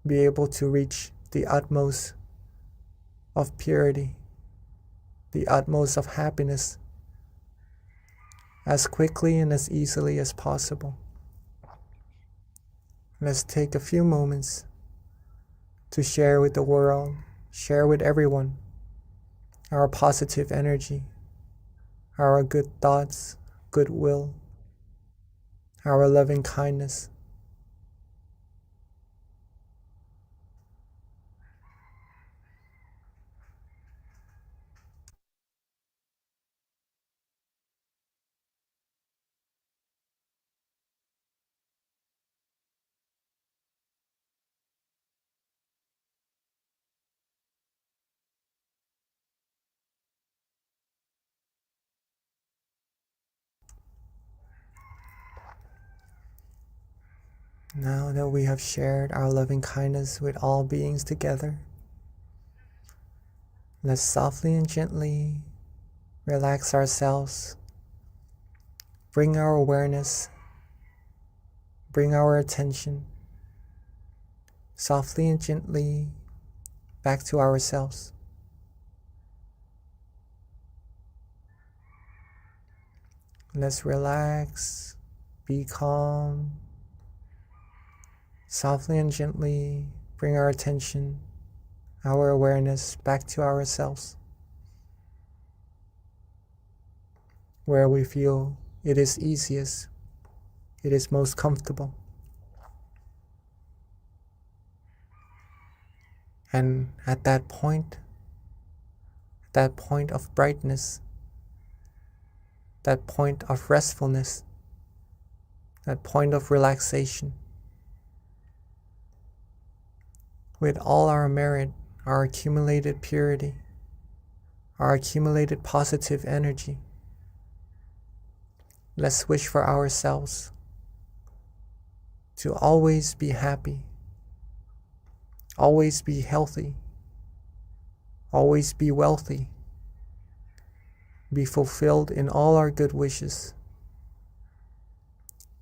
be able to reach the utmost of purity, the utmost of happiness, as quickly and as easily as possible. Let's take a few moments to share with the world, share with everyone our positive energy, our good thoughts, goodwill, our loving kindness. Now that we have shared our loving kindness with all beings together, let's softly and gently relax ourselves, bring our awareness, bring our attention softly and gently back to ourselves. Let's relax, be calm, softly and gently bring our attention, our awareness back to ourselves, where we feel it is easiest, it is most comfortable. And at that point of brightness, that point of restfulness, that point of relaxation, with all our merit, our accumulated purity, our accumulated positive energy, let's wish for ourselves to always be happy, always be healthy, always be wealthy, be fulfilled in all our good wishes,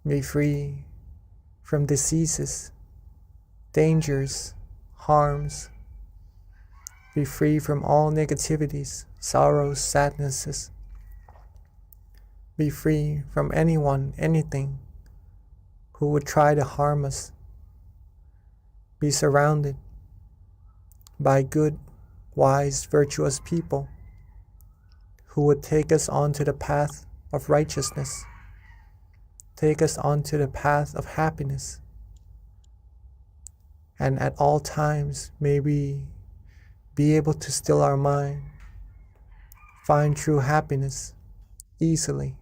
be free from diseases, dangers, harms, be free from all negativities, sorrows, sadnesses, be free from anyone, anything who would try to harm us, be surrounded by good, wise, virtuous people who would take us onto the path of righteousness, take us onto the path of happiness. And at all times, may we be able to still our mind, find true happiness easily,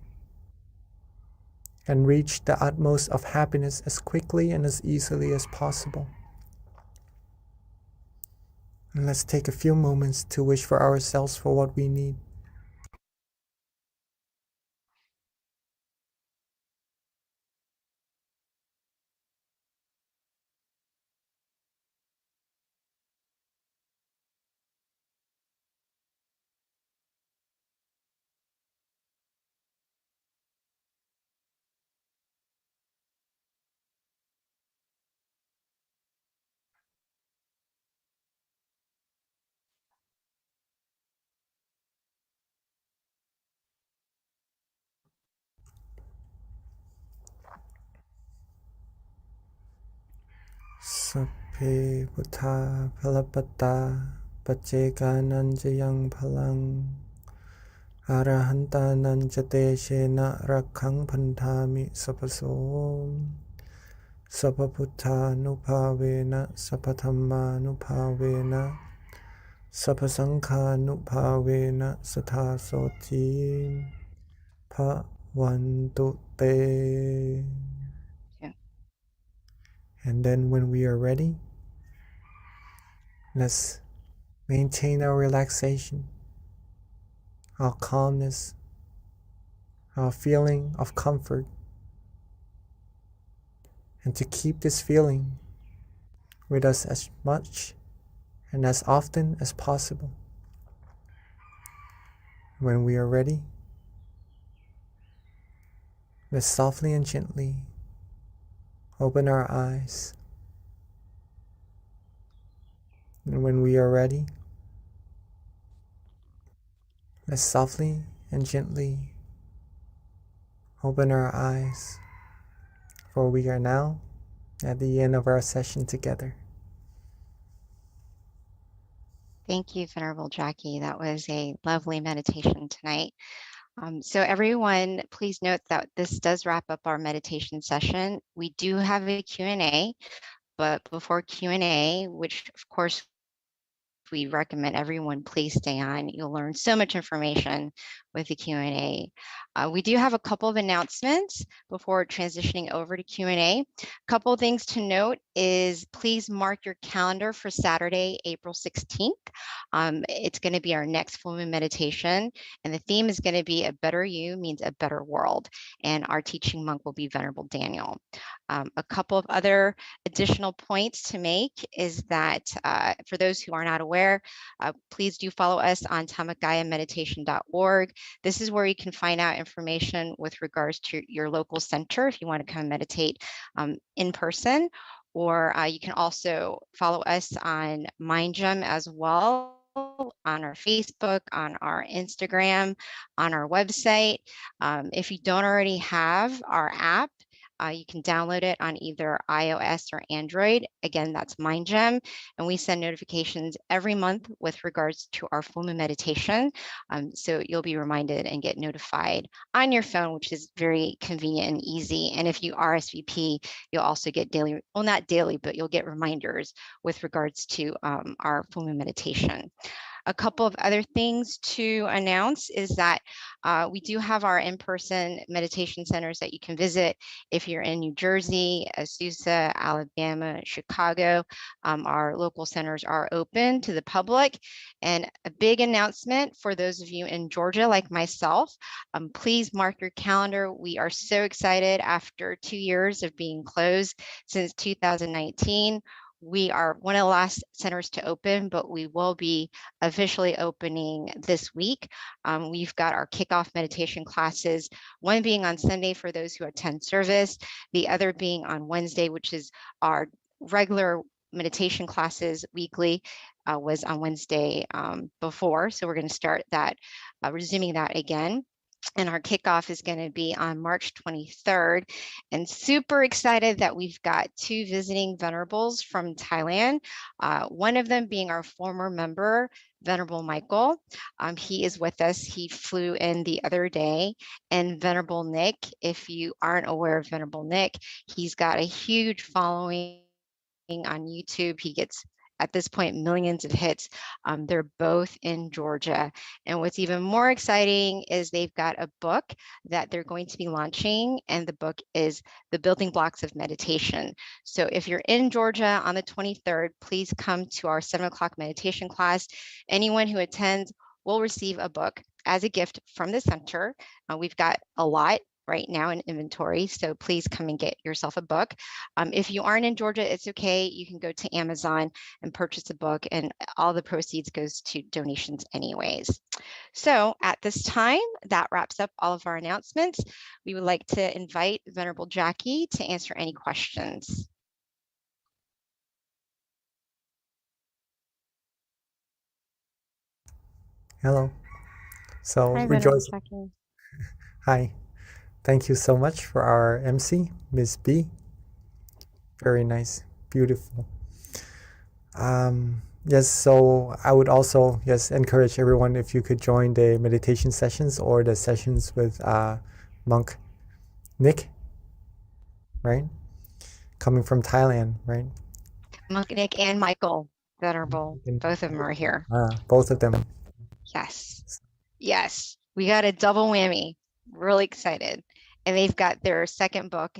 and reach the utmost of happiness as quickly and as easily as possible. And let's take a few moments to wish for ourselves for what we need. Sapphe buddha phalapata pacheka nanjayang phalang arahanta nanjate shena rakhang pandhami sapaso sapabuddha nupavena sapathamma nupavena sapasangha nupavena satha soti bhavantu te. Yeah. And then when we are ready, let's maintain our relaxation, our calmness, our feeling of comfort, and to keep this feeling with us as much and as often as possible. When we are ready, let's softly and gently open our eyes. And when we are ready, let's softly and gently open our eyes, for we are now at the end of our session together. Thank you, Venerable Jackie. That was a lovely meditation tonight. So everyone, please note that this does wrap up our meditation session. We do have a Q&A, but before Q&A, which of course we recommend everyone please stay on. You'll learn so much information with the Q&A. We do have a couple of announcements before transitioning over to Q&A. A couple of things to note is please mark your calendar for Saturday, April 16th. It's going to be our next full moon meditation, and the theme is going to be a better you means a better world, and our teaching monk will be Venerable Daniel. A couple of other additional points to make is that for those who are not aware, please do follow us on tamakayameditation.org. This is where you can find out information with regards to your local center if you want to come meditate in person, or you can also follow us on MindGem as well, on our Facebook, on our Instagram, on our website. If you don't already have our app, you can download it on either iOS or Android. Again, that's MindGem, and we send notifications every month with regards to our full moon meditation. So you'll be reminded and get notified on your phone, which is very convenient and easy. And if you RSVP, you'll also get daily, well, not daily, but you'll get reminders with regards to our full moon meditation. A couple of other things to announce is that we do have our in-person meditation centers that you can visit if you're in New Jersey, Azusa, Alabama, Chicago. Our local centers are open to the public. And a big announcement for those of you in Georgia like myself, please mark your calendar. We are so excited after 2 years of being closed since 2019. We are one of the last centers to open, but we will be officially opening this week. We've got our kickoff meditation classes, one being on Sunday for those who attend service, the other being on Wednesday, which is our regular meditation classes weekly, was on Wednesday before. So we're going to start that, resuming that again. And our kickoff is going to be on March 23rd. And super excited that we've got 2 visiting venerables from Thailand. One of them being our former member, Venerable Michael. He is with us. He flew in the other day. And Venerable Nick, if you aren't aware of Venerable Nick, he's got a huge following on YouTube. He gets, at this point, millions of hits. They're both in Georgia. And what's even more exciting is they've got a book that they're going to be launching, and the book is The Building Blocks of Meditation. So if you're in Georgia on the 23rd, please come to our 7 o'clock meditation class. Anyone who attends will receive a book as a gift from the center. We've got a lot right now in inventory, so please come and get yourself a book. If you aren't in Georgia, it's okay. You can go to Amazon and purchase a book, and all the proceeds goes to donations anyways. So at this time, that wraps up all of our announcements. We would like to invite Venerable Jackie to answer any questions. Hello. So Hi, Venerable Rejoice. Jackie. Hi. Thank you so much for our MC, Miss B. Very nice. Beautiful. Yes, so I would also, yes, encourage everyone if you could join the meditation sessions or the sessions with Monk Nick, right? Coming from Thailand, right? Monk Nick and Michael Venerable, And- both of them are here. Both of them. Yes. Yes. We got a double whammy. Really excited. And they've got their second book,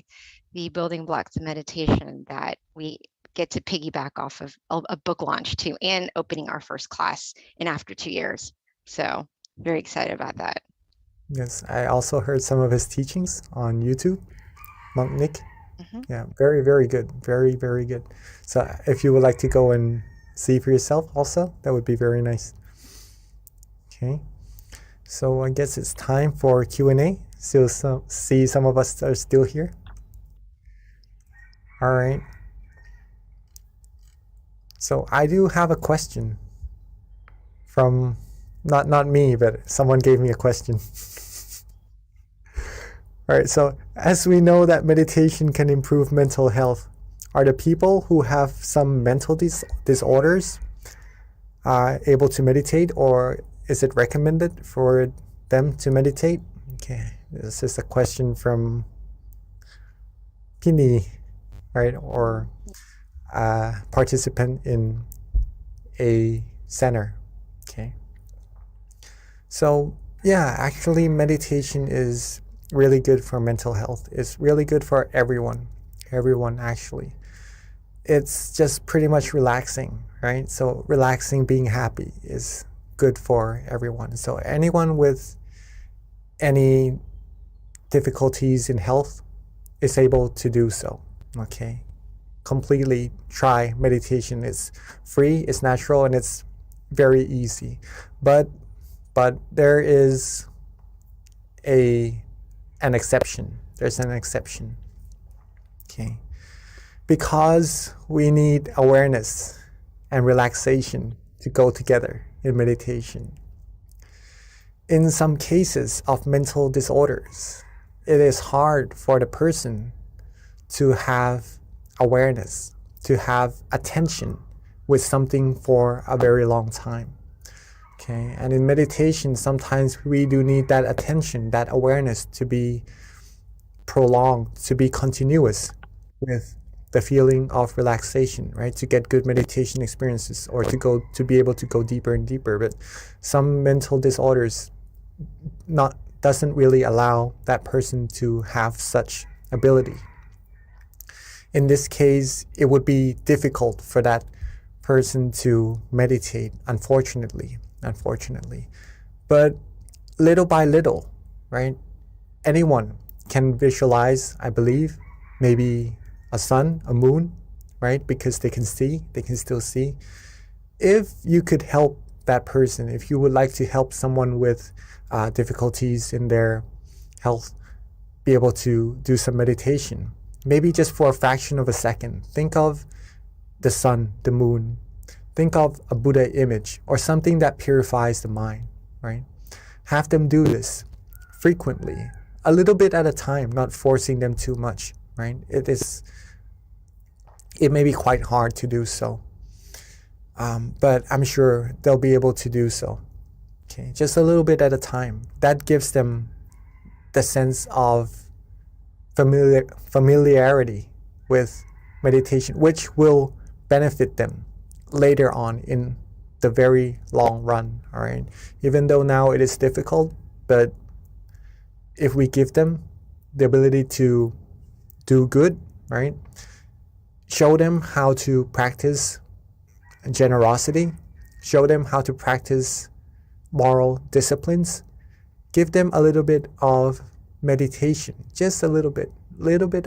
The Building Blocks of Meditation, that we get to piggyback off of a book launch too, and opening our first class in after 2 years. So very excited about that. Yes, I also heard some of his teachings on YouTube, Monk Nick. Mhm. Yeah, very, very good. Very, very good. So if you would like to go and see for yourself also, that would be very nice. Okay. So I guess it's time for Q&A. Still see some of us are still here. All right. So I do have a question from not me, but someone gave me a question. All right. So as we know that meditation can improve mental health, are the people who have some mental disorders able to meditate, or is it recommended for them to meditate? Okay, this is a question from Pini, right, or a participant in a center. Okay. So, yeah, actually, meditation is really good for mental health. It's really good for everyone. Everyone, actually. It's just pretty much relaxing, right? So, relaxing, being happy is good for everyone. So, anyone with any difficulties in health is able to do so. Okay. Completely try meditation. It's free, it's natural, and it's very easy. But there is an exception. There's an exception. Okay. Because we need awareness and relaxation to go together in meditation. In some cases of mental disorders, it is hard for the person to have awareness, to have attention with something for a very long time. Okay, and in meditation, sometimes we do need that attention, that awareness to be prolonged, to be continuous with the feeling of relaxation, right? To get good meditation experiences or to be able to go deeper and deeper. But some mental disorders doesn't really allow that person to have such ability. In this case, it would be difficult for that person to meditate, unfortunately. But little by little, right? Anyone can visualize, I believe, maybe a sun, a moon, right? Because they can still see. If you could help that person, if you would like to help someone with difficulties in their health, be able to do some meditation, maybe just for a fraction of a second, think of the sun, the moon, think of a Buddha image or something that purifies the mind, right? Have them do this frequently, a little bit at a time, not forcing them too much, right? It may be quite hard to do so, but I'm sure they'll be able to do so. Okay, just a little bit at a time. That gives them the sense of familiarity with meditation, which will benefit them later on in the very long run. All right, even though now it is difficult, but if we give them the ability to do good, right? Show them how to practice generosity, show them how to practice moral disciplines, give them a little bit of meditation, just a little bit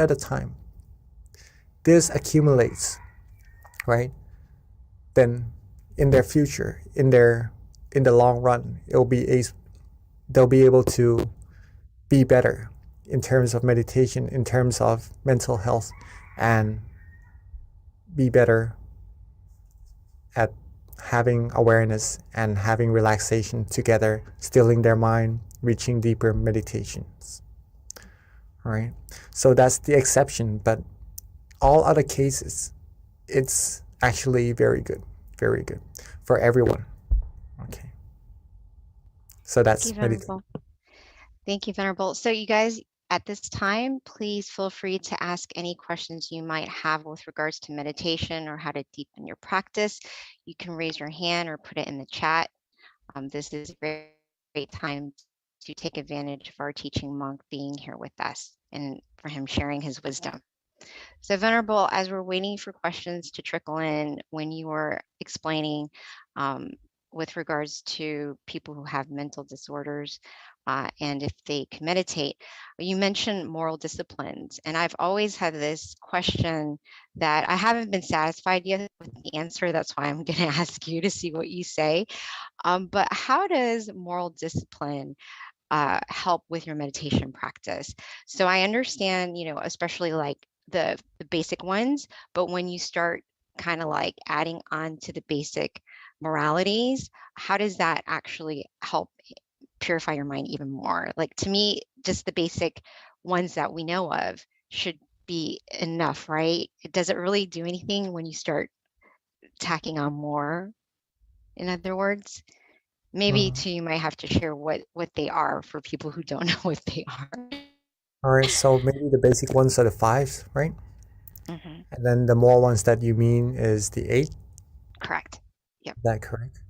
at a time. This accumulates, right? Then in their future, in the long run, they'll be able to be better in terms of meditation, in terms of mental health, and be better at having awareness and having relaxation together, stilling their mind, reaching deeper meditations. All right. So that's the exception, but all other cases, it's actually very good for everyone. Okay. So that's meditation. Thank you, Venerable. So you guys, at this time, please feel free to ask any questions you might have with regards to meditation or how to deepen your practice. You can raise your hand or put it in the chat. This is a great time to take advantage of our teaching monk being here with us and for him sharing his wisdom. So Venerable, as we're waiting for questions to trickle in, when you were explaining with regards to people who have mental disorders and if they can meditate, you mentioned moral disciplines. And I've always had this question that I haven't been satisfied yet with the answer. That's why I'm going to ask you to see what you say. But how does moral discipline help with your meditation practice? So I understand, especially like the basic ones, but when you start kind of like adding on to the basic moralities, how does that actually help purify your mind even more? Like, to me, just the basic ones that we know of should be enough, right? Does it really do anything when you start tacking on more? In other words, maybe too, you might have to share what they are for people who don't know what they are. All right, so maybe the basic ones are the 5s, right? Mm-hmm. And then the more ones that you mean is the 8? Correct. Yep. Is that correct?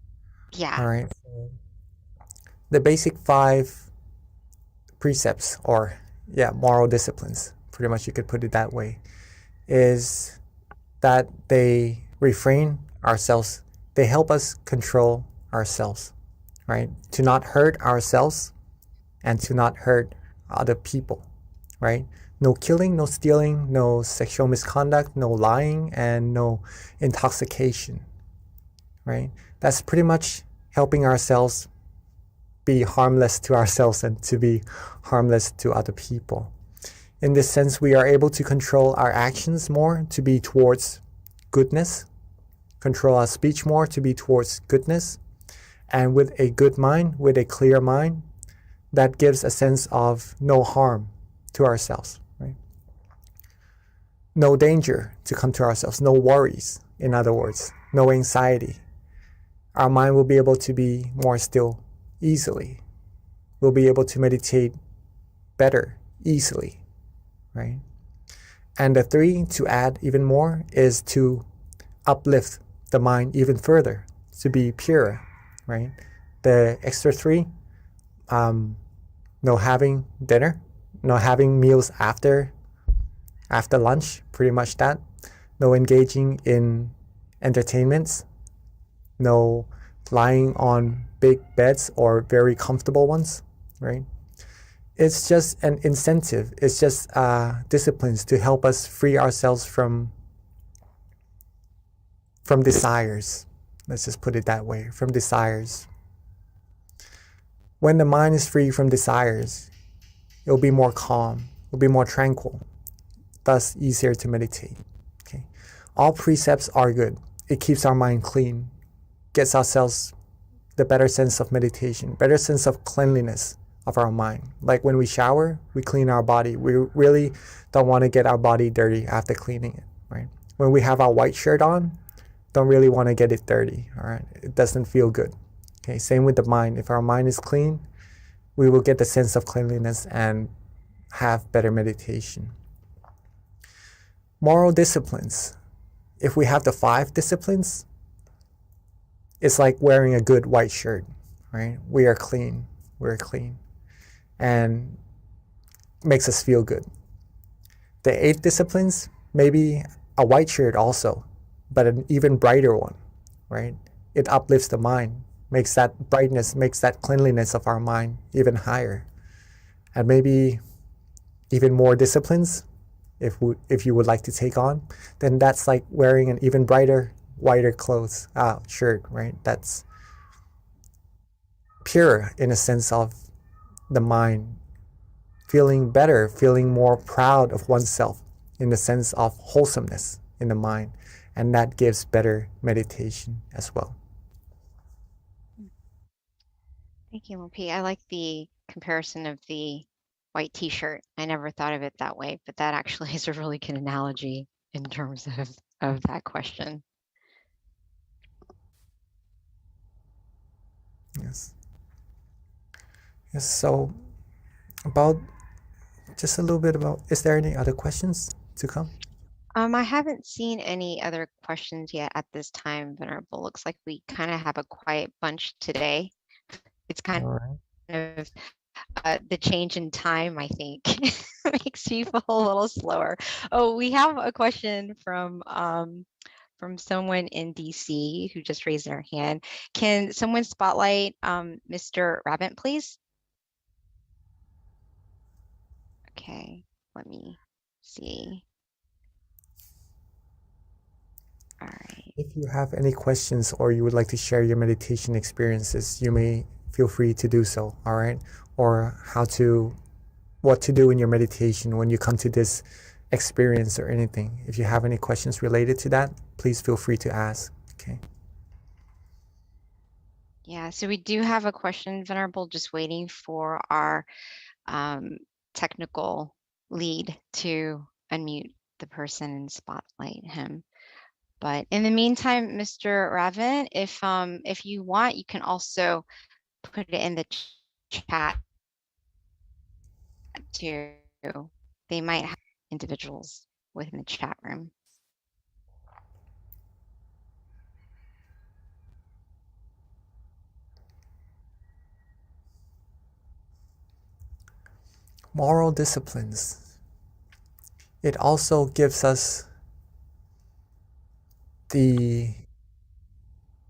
Yeah. All right. So the basic 5 precepts, or yeah, moral disciplines, pretty much you could put it that way, is that they refrain ourselves. They help us control ourselves, right? To not hurt ourselves and to not hurt other people, right? No killing, no stealing, no sexual misconduct, no lying, and no intoxication, right? That's pretty much helping ourselves be harmless to ourselves and to be harmless to other people. In this sense, we are able to control our actions more to be towards goodness, control our speech more to be towards goodness, and with a good mind, with a clear mind, that gives a sense of no harm to ourselves, right? No danger to come to ourselves, no worries, in other words, no anxiety. Our mind will be able to be more still easily. We'll be able to meditate better easily, right? And the 3, to add even more, is to uplift the mind even further, to be pure, right? The extra 3, no having dinner, no having meals after lunch, pretty much that. No engaging in entertainments, no lying on big beds or very comfortable ones, right? It's just an incentive. It's just disciplines to help us free ourselves from desires. Let's just put it that way, from desires. When the mind is free from desires, it'll be more calm, it'll be more tranquil, thus easier to meditate. Okay. All precepts are good. It keeps our mind clean, gets ourselves the better sense of meditation, better sense of cleanliness of our mind. Like when we shower, we clean our body. We really don't want to get our body dirty after cleaning it, right? When we have our white shirt on, don't really want to get it dirty, all right? It doesn't feel good. Okay, same with the mind. If our mind is clean, we will get the sense of cleanliness and have better meditation. Moral disciplines. If we have the 5 disciplines, it's like wearing a good white shirt, right? We are clean. We're clean. And makes us feel good. The 8 disciplines, maybe a white shirt also, but an even brighter one, right? It uplifts the mind, makes that brightness, makes that cleanliness of our mind even higher. And maybe even more disciplines, if you would like to take on, then that's like wearing an even brighter, whiter clothes, shirt, right? That's pure in a sense of the mind feeling better, feeling more proud of oneself in the sense of wholesomeness in the mind. And that gives better meditation as well. Thank you, LP. I like the comparison of the white t-shirt. I never thought of it that way, but that actually is a really good analogy in terms of that question. Yes. Yes. So about just a little bit about, is there any other questions to come? I haven't seen any other questions yet at this time, Venerable. Looks like we kind of have a quiet bunch today. It's kind All right. of the change in time, I think, makes you feel a little slower. Oh, we have a question from someone in DC who just raised their hand. Can someone spotlight Mr. Rabbit, please? Okay, let me see. All right. If you have any questions or you would like to share your meditation experiences, you may feel free to do so, all right? Or what to do in your meditation when you come to this experience or anything. If you have any questions related to that, please feel free to ask, okay? Yeah, so we do have a question, Venerable, just waiting for our technical lead to unmute the person and spotlight him. But in the meantime, Mr. Raven, if you want, you can also put it in the chat too. They might have individuals within the chat room. moral disciplines. It also gives us the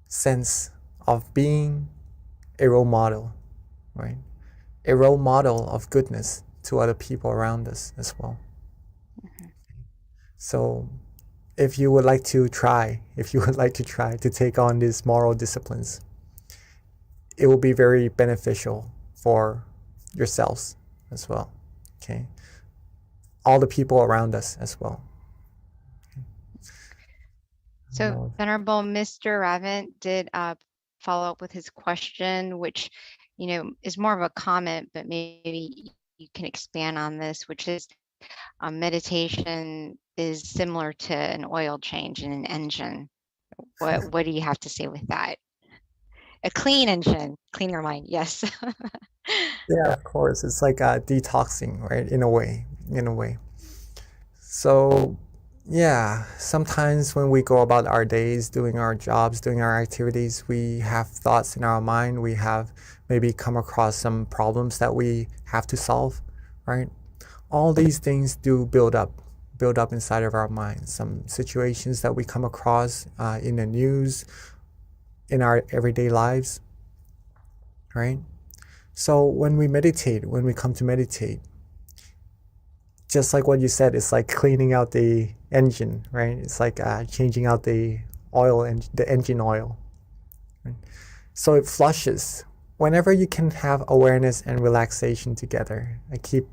sense of being a role model, right? A role model of goodness to other people around us as well. So if you would like to try to take on these moral disciplines, it will be very beneficial for yourselves as well. Okay. All the people around us as well. So Venerable Mr. Raven did follow up with his question, which, is more of a comment, but maybe you can expand on this, which is meditation is similar to an oil change in an engine. What do you have to say with that? A clean engine, clean your mind. Yes. Yeah, of course. It's like detoxing, right? In a way. So, yeah, sometimes when we go about our days, doing our jobs, doing our activities, we have thoughts in our mind. We have maybe come across some problems that we have to solve, right? All these things do build up inside of our minds. Some situations that we come across in the news, in our everyday lives, right? So when we come to meditate, just like what you said, it's like cleaning out the engine, right? It's like changing out the oil and the engine oil. Right? So it flushes. Whenever you can have awareness and relaxation together, I keep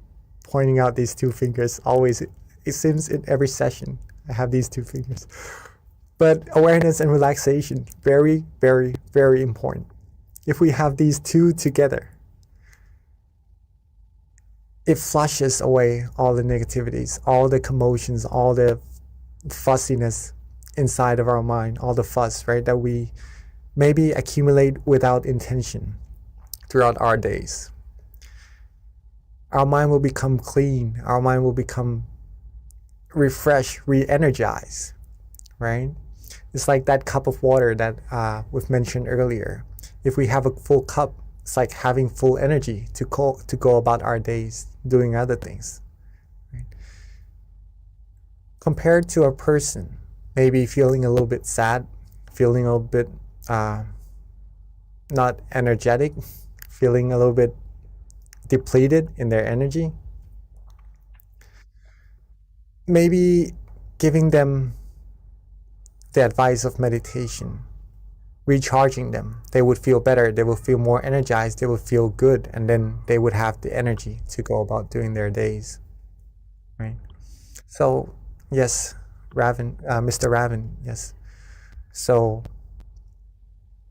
pointing out these two fingers always. It seems in every session I have these two fingers. But awareness and relaxation, very, very, very important. If we have these two together, it flushes away all the negativities, all the commotions, all the fussiness inside of our mind, all the fuss, right, that we maybe accumulate without intention throughout our days. Our mind will become clean. Our mind will become refreshed, re-energized, right? It's like that cup of water that we've mentioned earlier. If we have a full cup, it's like having full energy to go about our days doing other things. Right? Compared to a person maybe feeling a little bit sad, feeling a little bit not energetic, feeling a little bit depleted in their energy, maybe giving them the advice of meditation, recharging them, they would feel better, they would feel more energized, they would feel good, and then they would have the energy to go about doing their days, right? So yes, Mr. Raven, yes. So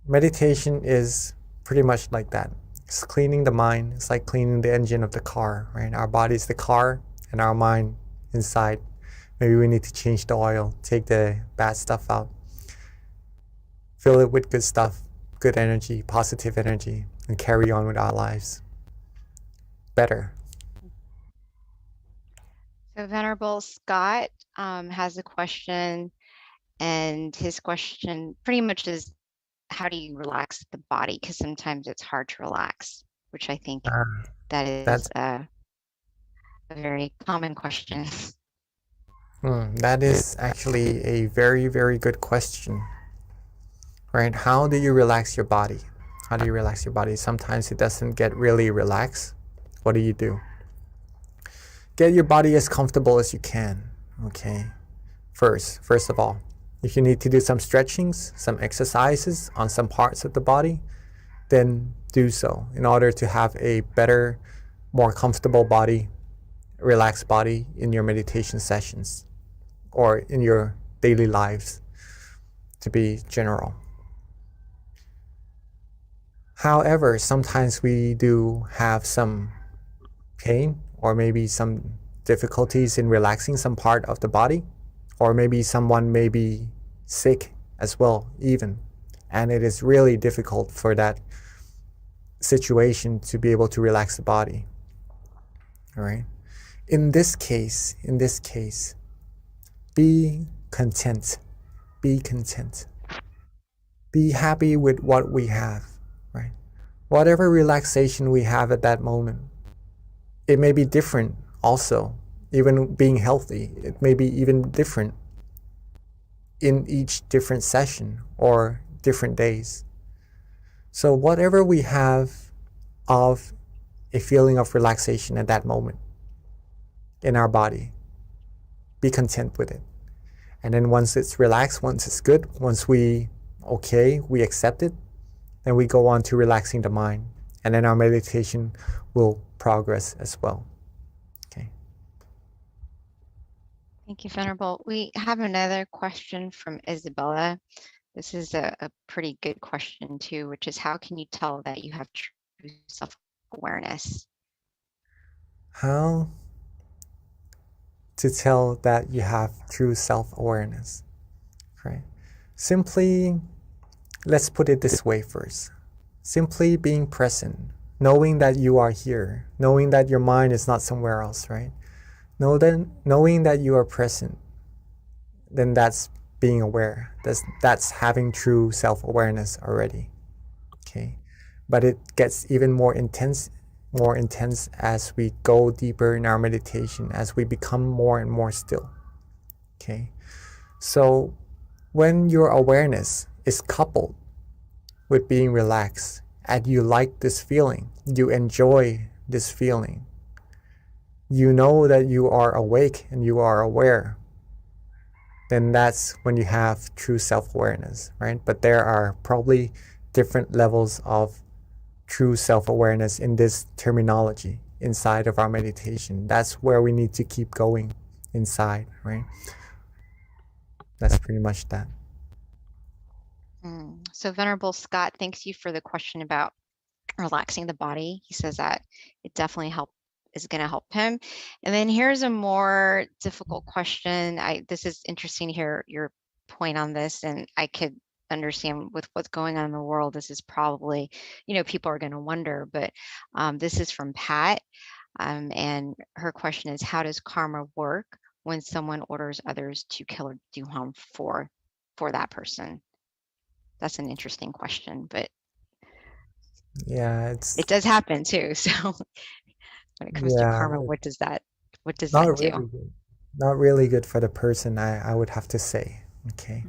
meditation is pretty much like that. It's cleaning the mind. It's like cleaning the engine of the car, right? Our body's the car and our mind inside. Maybe we need to change the oil, take the bad stuff out, fill it with good stuff, good energy, positive energy, and carry on with our lives better. So Venerable Scott has a question, and his question pretty much is, how do you relax the body? Because sometimes it's hard to relax, which I think that is That's a very common question. that is actually a very, very good question, right? How do you relax your body? How do you relax your body? Sometimes it doesn't get really relaxed. What do you do? Get your body as comfortable as you can, okay? First of all, if you need to do some stretchings, some exercises on some parts of the body, then do so in order to have a better, more comfortable body, relaxed body in your meditation sessions or in your daily lives, to be general. However, sometimes we do have some pain or maybe some difficulties in relaxing some part of the body, or maybe someone may be sick as well even, and it is really difficult for that situation to be able to relax the body. All right. In this case, be content. Be content. Be happy with what we have, right? Whatever relaxation we have at that moment, it may be different also. Even being healthy, it may be even different in each different session or different days. So whatever we have of a feeling of relaxation at that moment in our body, be content with it. And then once it's relaxed, once it's good, once we accept it, then we go on to relaxing the mind. And then our meditation will progress as well. Okay. Thank you, Venerable. We have another question from Isabella. This is a pretty good question too, which is how can you tell that you have true self-awareness? How to tell that you have true self-awareness, right? Simply, let's put it this way first. Simply being present, knowing that you are here, knowing that your mind is not somewhere else, right? Knowing that you are present, then that's being aware. That's having true self-awareness already. Okay. But it gets even more intense as we go deeper in our meditation, as we become more and more still. Okay. So when your awareness is coupled with being relaxed and you like this feeling, you enjoy this feeling, you know that you are awake and you are aware, then that's when you have true self-awareness, right? But there are probably different levels of true self-awareness in this terminology inside of our meditation. That's where we need to keep going inside, right? That's pretty much that. So Venerable Scott, thanks you for the question about relaxing the body. He says that it definitely is going to help him. And then here's a more difficult question. This is interesting to hear your point on this, and I could understand with what's going on in the world. This is probably, people are going to wonder, but this is from Pat. And her question is, how does karma work when someone orders others to kill or do harm for that person? That's an interesting question, but yeah, it does happen too. So when it comes to karma, what does that do? Not really good for the person, I would have to say. Okay.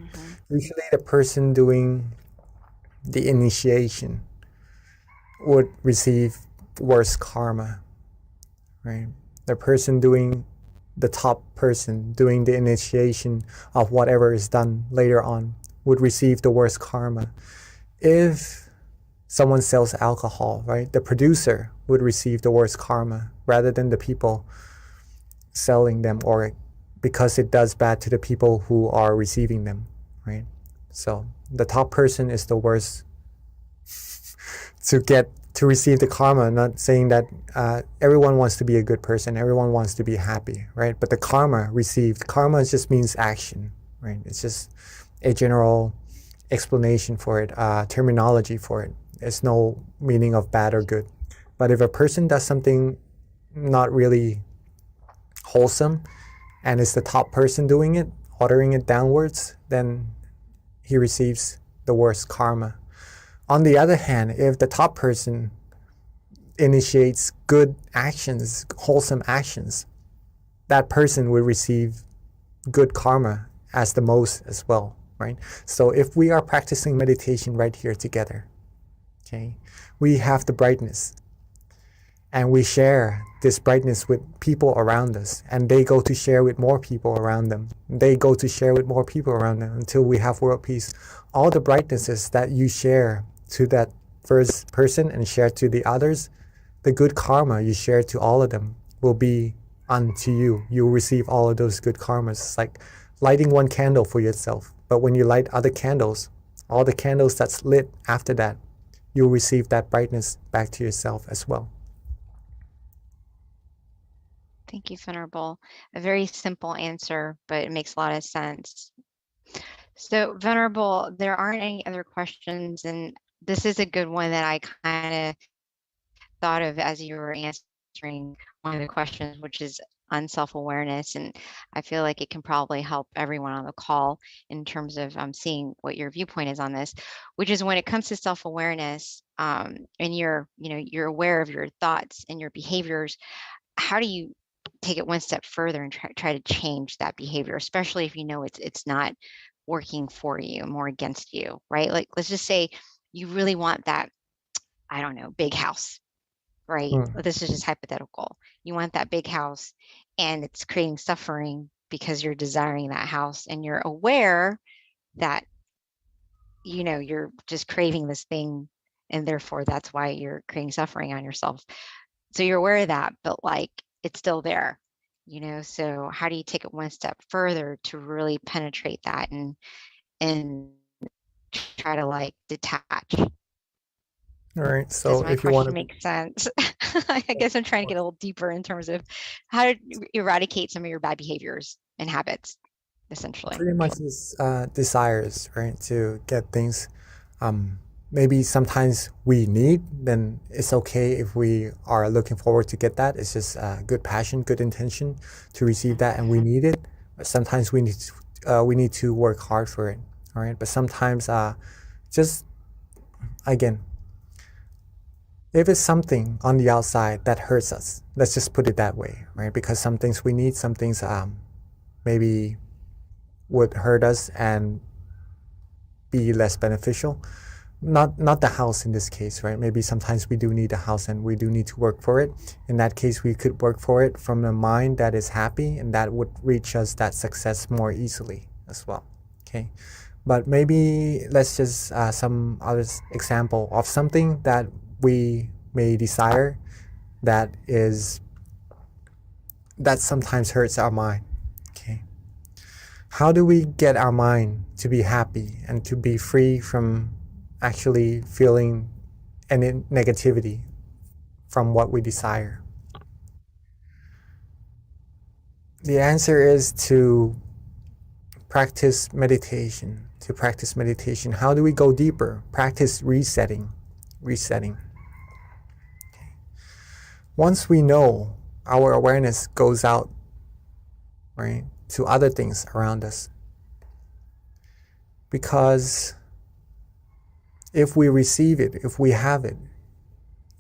Usually the person doing the initiation would receive worse karma, right? The top person doing the initiation of whatever is done later on would receive the worst karma. If someone sells alcohol, right, the producer would receive the worst karma rather than the people selling them, or because it does bad to the people who are receiving them, right? So the top person is the worst to receive the karma. Not saying that everyone wants to be a good person, everyone wants to be happy, right? But the karma just means action, right? It's just a general explanation for it, terminology for it. There's no meaning of bad or good. But if a person does something not really wholesome and it's the top person doing it, ordering it downwards, then he receives the worst karma. On the other hand, if the top person initiates good actions, wholesome actions, that person will receive good karma as the most as well, right? So if we are practicing meditation right here together, okay, we have the brightness and we share this brightness with people around us, and they go to share with more people around them. They go to share with more people around them until we have world peace. All the brightnesses that you share to that first person and share to the others, the good karma you share to all of them will be unto you. You'll receive all of those good karmas. It's like lighting one candle for yourself. But when you light other candles, all the candles that's lit after that, you'll receive that brightness back to yourself as well. Thank you, Venerable. A very simple answer, but it makes a lot of sense. So, Venerable, there aren't any other questions, and this is a good one that I kind of thought of as you were answering one of the questions, which is on self-awareness. And I feel like it can probably help everyone on the call in terms of seeing what your viewpoint is on this, which is when it comes to self-awareness, and you're aware of your thoughts and your behaviors, how do you take it one step further and try to change that behavior, especially if you know it's not working for you, more against you, right? Like, let's just say you really want that, I don't know, big house, right? Mm. This is just hypothetical. You want that big house and it's creating suffering because you're desiring that house and you're aware that, you know, you're just craving this thing and therefore that's why you're creating suffering on yourself. So you're aware of that, but like it's still there, you know? So how do you take it one step further to really penetrate that and try to like detach? All right. Does So my if you want question to, make sense? I guess I'm trying to get a little deeper in terms of how to eradicate some of your bad behaviors and habits, essentially. pretty much is desires, right? To get things maybe sometimes we need, then it's okay if we are looking forward to get that. It's just good passion, good intention to receive that, and we need it. But sometimes we need to work hard for it, all right? But sometimes just again, if it's something on the outside that hurts us, let's just put it that way, right? Because some things we need, some things maybe would hurt us and be less beneficial. Not the house in this case, right? Maybe sometimes we do need a house and we do need to work for it. In that case, we could work for it from a mind that is happy, and that would reach us that success more easily as well. Okay, but maybe let's just some other example of something that we may desire that sometimes hurts our mind. Okay, how do we get our mind to be happy and to be free from actually feeling any negativity from what we desire? The answer is to practice meditation. To practice meditation, how do we go deeper? Practice resetting. Resetting. Okay. Once we know, our awareness goes out, right, to other things around us. Because if we receive it, if we have it,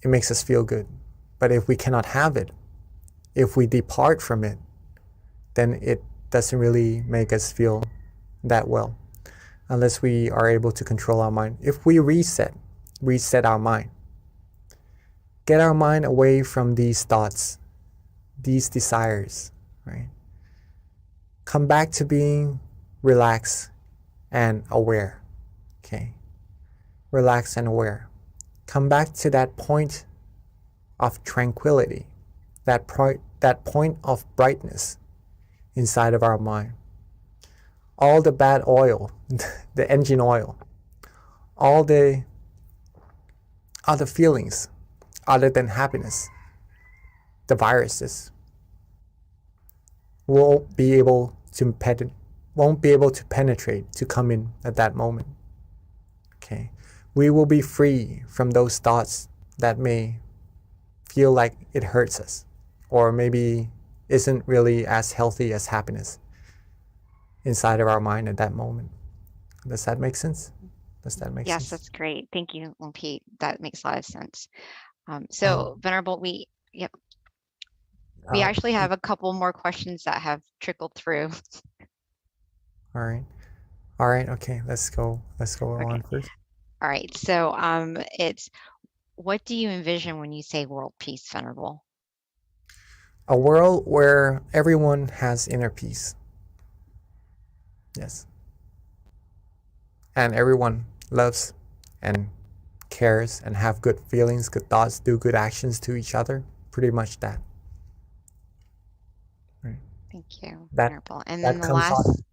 it makes us feel good. But if we cannot have it, if we depart from it, then it doesn't really make us feel that well, unless we are able to control our mind. If we reset our mind, get our mind away from these thoughts, these desires, right? Come back to being relaxed and aware, okay? Relaxed and aware. Come back to that point of tranquility, that point of brightness inside of our mind. All the bad oil, the engine oil, all the other feelings other than happiness, the viruses, won't be able to penetrate, to come in at that moment. Okay, we will be free from those thoughts that may feel like it hurts us, or maybe isn't really as healthy as happiness inside of our mind at that moment. Does that make sense? Yes, that's great. Thank you, Pete. That makes a lot of sense. So Venerable, we actually have a couple more questions that have trickled through. All right. Okay, let's go on first. All right. So it's, what do you envision when you say world peace, Venerable? A world where everyone has inner peace. Yes. And everyone loves and cares and have good feelings, good thoughts, do good actions to each other. Pretty much that. Right. Thank you, That, Venerable. And that then the comes last.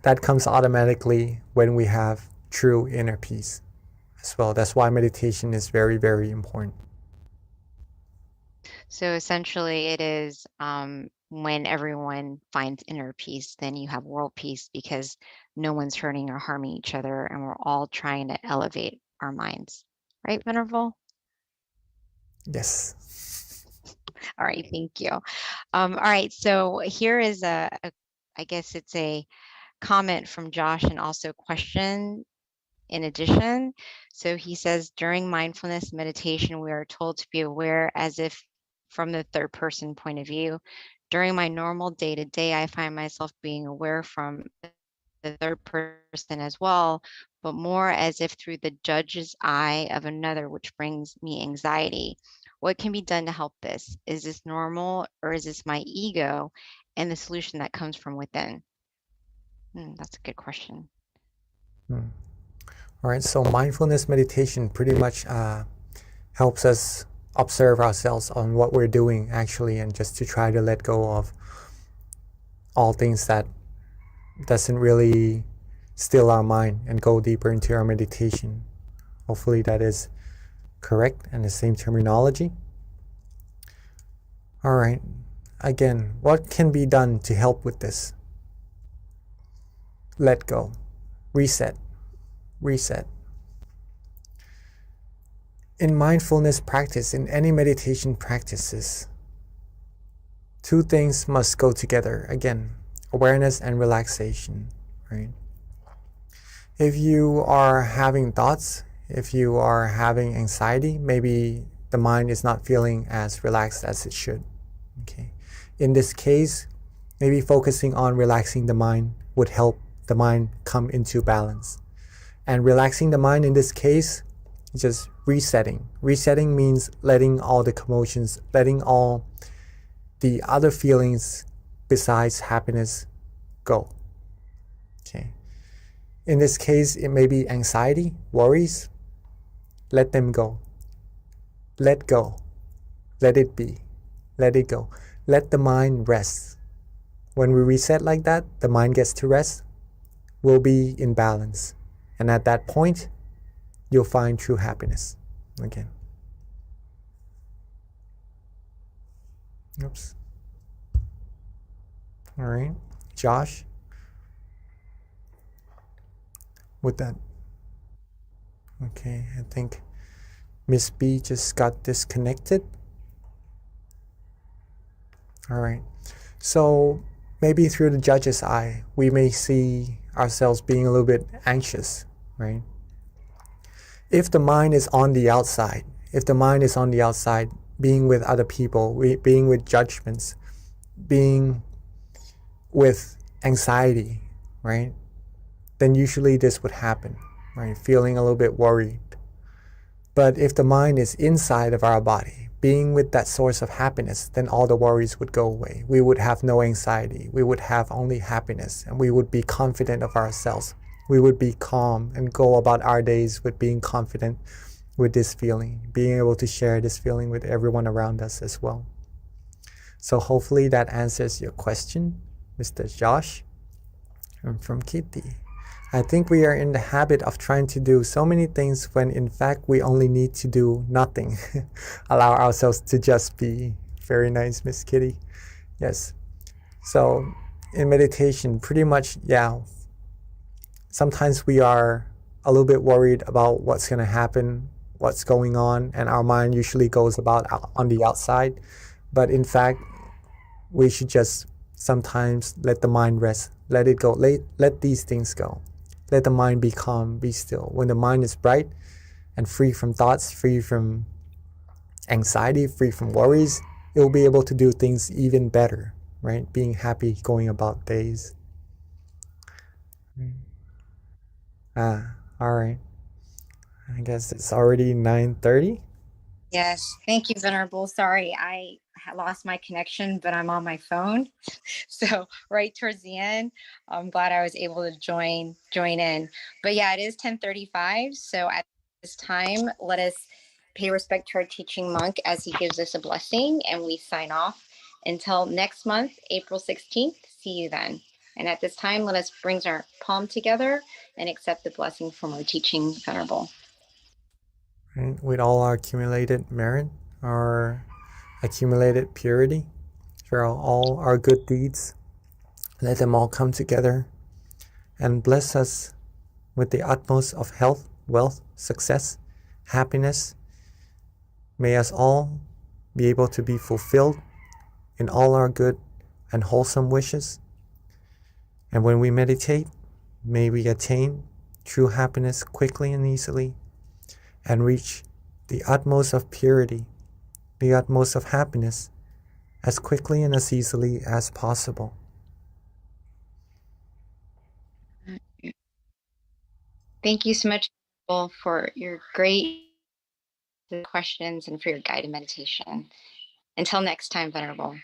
that comes automatically when we have true inner peace as well. That's why meditation is very, very important. So essentially it is when everyone finds inner peace, then you have world peace because no one's hurting or harming each other and we're all trying to elevate our minds. Right, Venerable? Yes. All right, thank you. All right, so here is I guess it's a comment from Josh and also a question in addition. So he says, during mindfulness meditation, we are told to be aware as if from the third person point of view. During my normal day-to-day, I find myself being aware from the third person as well, but more as if through the judge's eye of another, which brings me anxiety. What can be done to help this? Is this normal or is this my ego and the solution that comes from within? That's a good question. All right, so mindfulness meditation pretty much helps us observe ourselves on what we're doing actually, and just to try to let go of all things that doesn't really still our mind and go deeper into our meditation. Hopefully that is correct and the same terminology. All right, again, what can be done to help with this? Let go, reset. In mindfulness practice, in any meditation practices, two things must go together. Again, awareness and relaxation, right? If you are having thoughts, if you are having anxiety, maybe the mind is not feeling as relaxed as it should. Okay. In this case, maybe focusing on relaxing the mind would help the mind come into balance. And relaxing the mind in this case, just resetting. Resetting means letting all the commotions, letting all the other feelings besides happiness go. Okay. In this case, it may be anxiety, worries. Let them go. Let go. Let it be. Let it go. Let the mind rest. When we reset like that, the mind gets to rest, we'll be in balance. And at that point, you'll find true happiness again. Oops. All right, Josh, with that. Okay, I think Miss B just got disconnected. All right, so maybe through the judge's eye, we may see ourselves being a little bit anxious, right? If the mind is on the outside, being with other people, being with judgments, being with anxiety, right? Then usually this would happen, right? Feeling a little bit worried. But if the mind is inside of our body, being with that source of happiness, then all the worries would go away. We would have no anxiety. We would have only happiness, and we would be confident of ourselves. We would be calm and go about our days with being confident with this feeling, being able to share this feeling with everyone around us as well. So hopefully that answers your question, Mr. Josh. I'm from Kitty. I think we are in the habit of trying to do so many things when in fact we only need to do nothing. Allow ourselves to just be. Very nice, Miss Kitty. Yes. So in meditation, pretty much, yeah, sometimes we are a little bit worried about what's going to happen, what's going on, and our mind usually goes about on the outside. But in fact, we should just sometimes let the mind rest, let it go, let these things go. Let the mind be calm, be still. When the mind is bright and free from thoughts, free from anxiety, free from worries, it will be able to do things even better, right? Being happy, going about days. All right. I guess it's already 9:30. Yes, thank you, Venerable. Sorry, I lost my connection, but I'm on my phone. So right towards the end, I'm glad I was able to join in. But yeah, it is 10:35. So at this time, let us pay respect to our teaching monk as he gives us a blessing, and we sign off until next month, April 16th. See you then. And at this time, let us bring our palm together and accept the blessing from our teaching Venerable. Right? With all our accumulated merit, our accumulated purity, for all our good deeds, let them all come together and bless us with the utmost of health, wealth, success, happiness. May us all be able to be fulfilled in all our good and wholesome wishes. And when we meditate, may we attain true happiness quickly and easily, and reach the utmost of purity, the utmost of happiness as quickly and as easily as possible. Thank you so much for your great questions and for your guided meditation. Until next time, Venerable.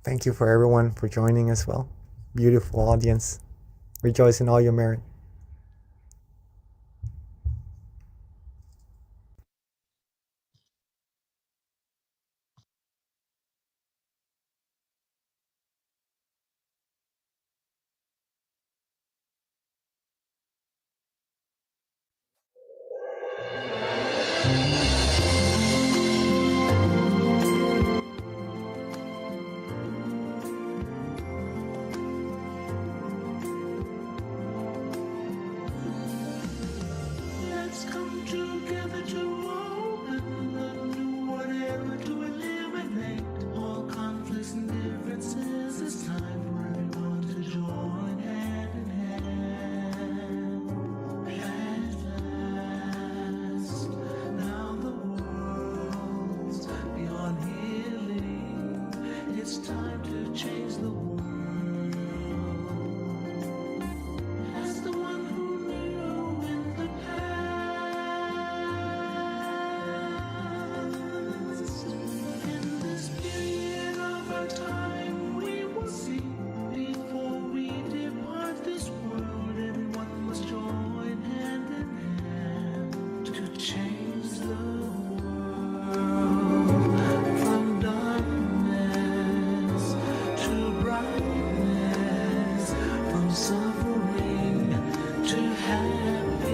Thank you for everyone for joining as well. Beautiful audience. Rejoice in all your merit. Let's come together to open a new whatever to eliminate all conflicts and differences. It's time for everyone to join hand in hand. At last, now the world's beyond healing. It's time to change the world. As the one who knew in the past, in this period of our time, we will see before we depart this world. Everyone must join hand in hand to change the world from darkness to brightness, from suffering to happiness,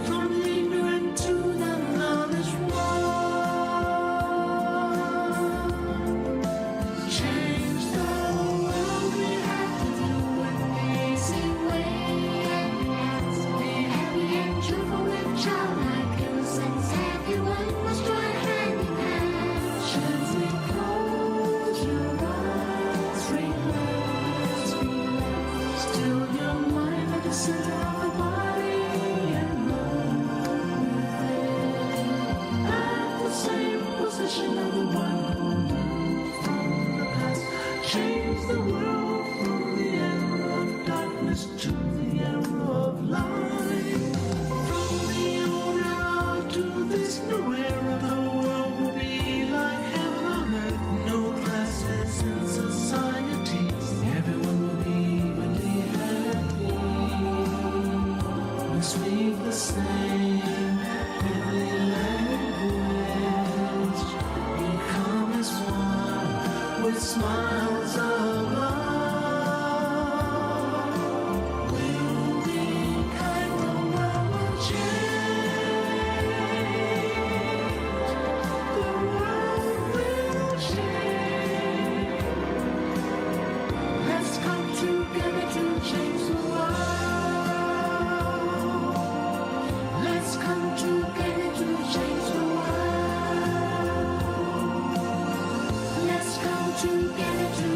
from the ignorant to the knowledge one. Change the world, we have to do it amazing way. Be happy and cheerful and childlike innocence. Everyone must join hand in hand. Gently close your eyes, relax, relax. Still your mind at the center of the body and move at the same position of the one who knew from the past. Change the world from the era of darkness to the era of light. From the old era to this new era, the world will be like heaven on earth. No classes in society. Everyone will be evenly happy. We speak the same heavenly language. Become as one with smiles of love. We'll be kind, the world will change. The world will change. Let's come together to change the world. Let's come together to change the world. Let's come together to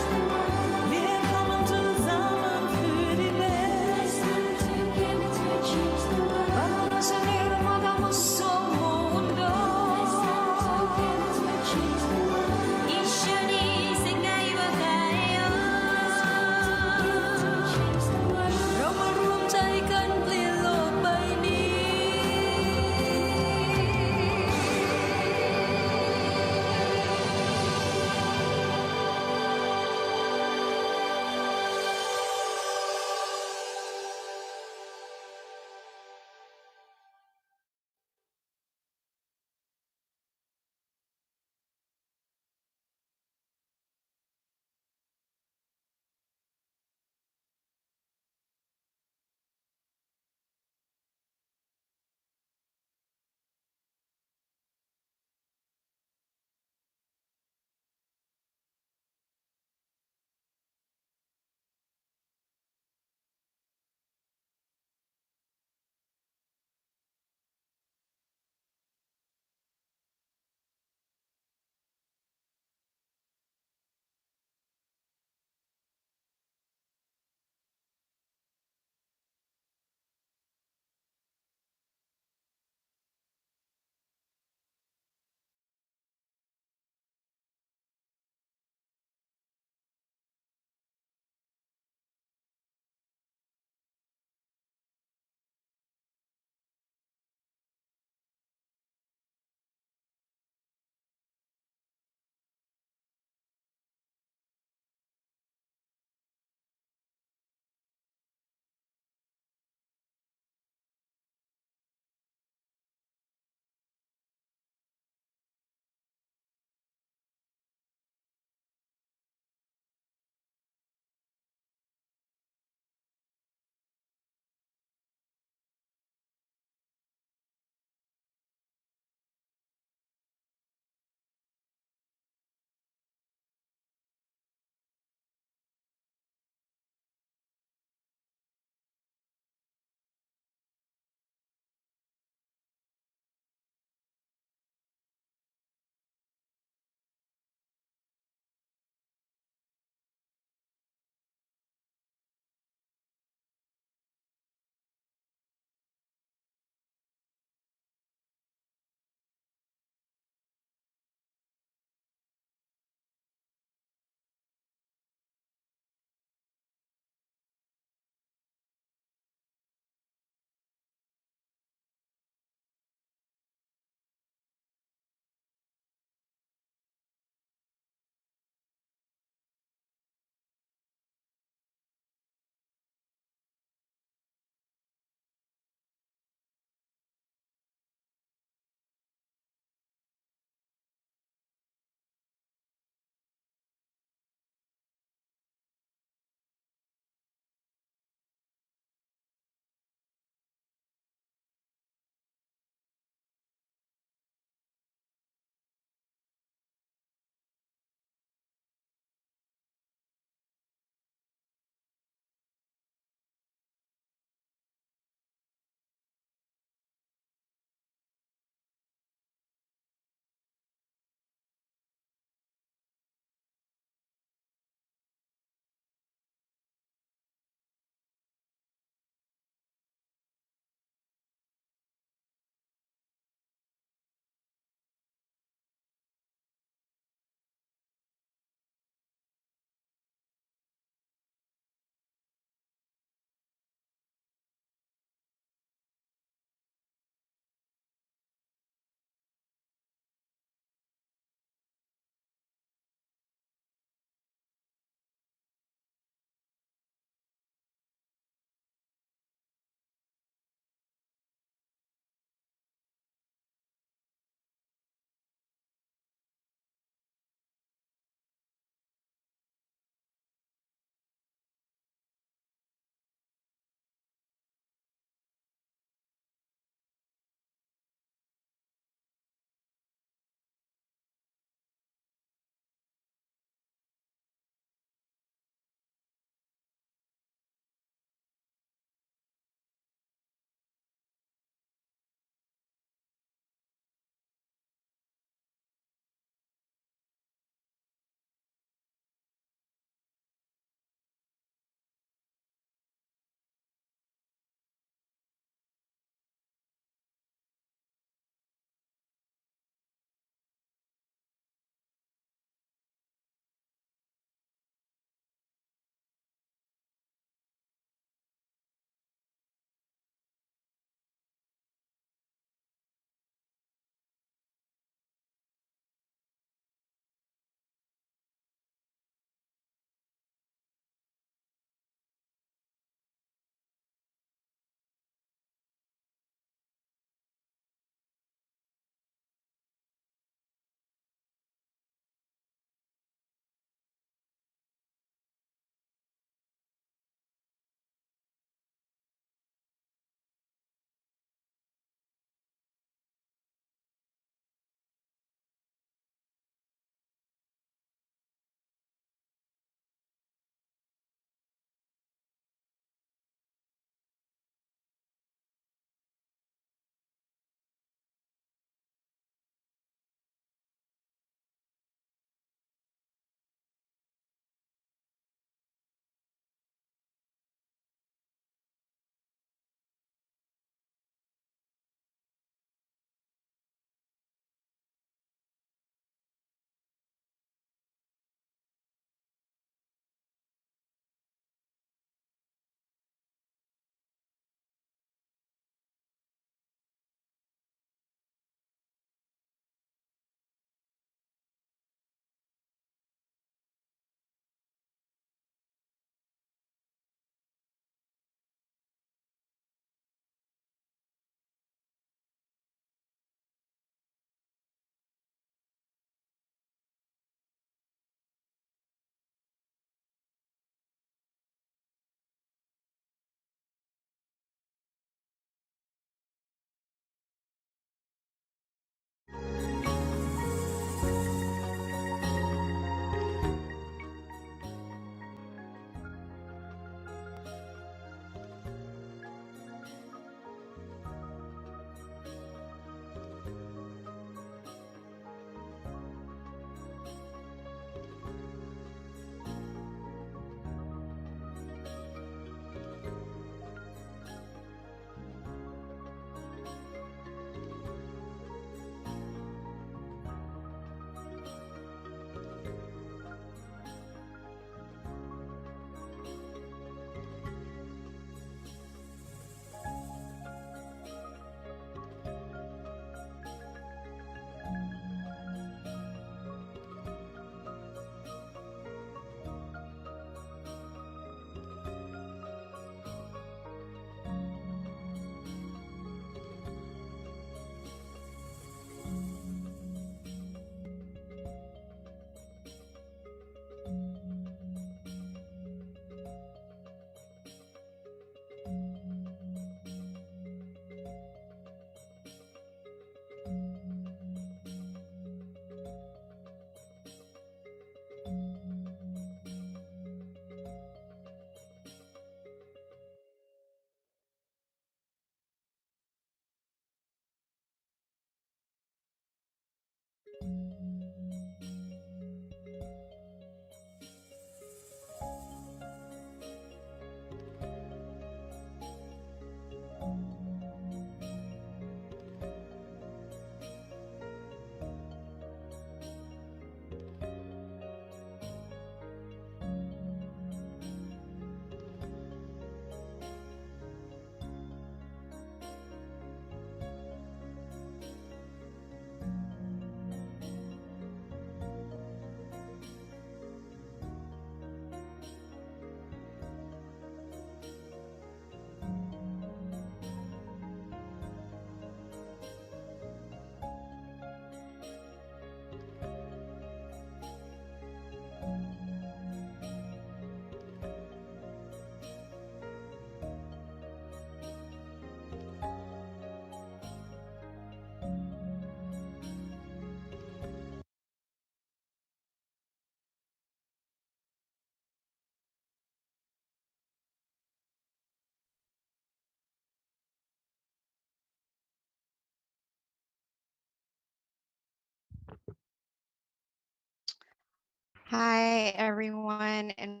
Hi, everyone, and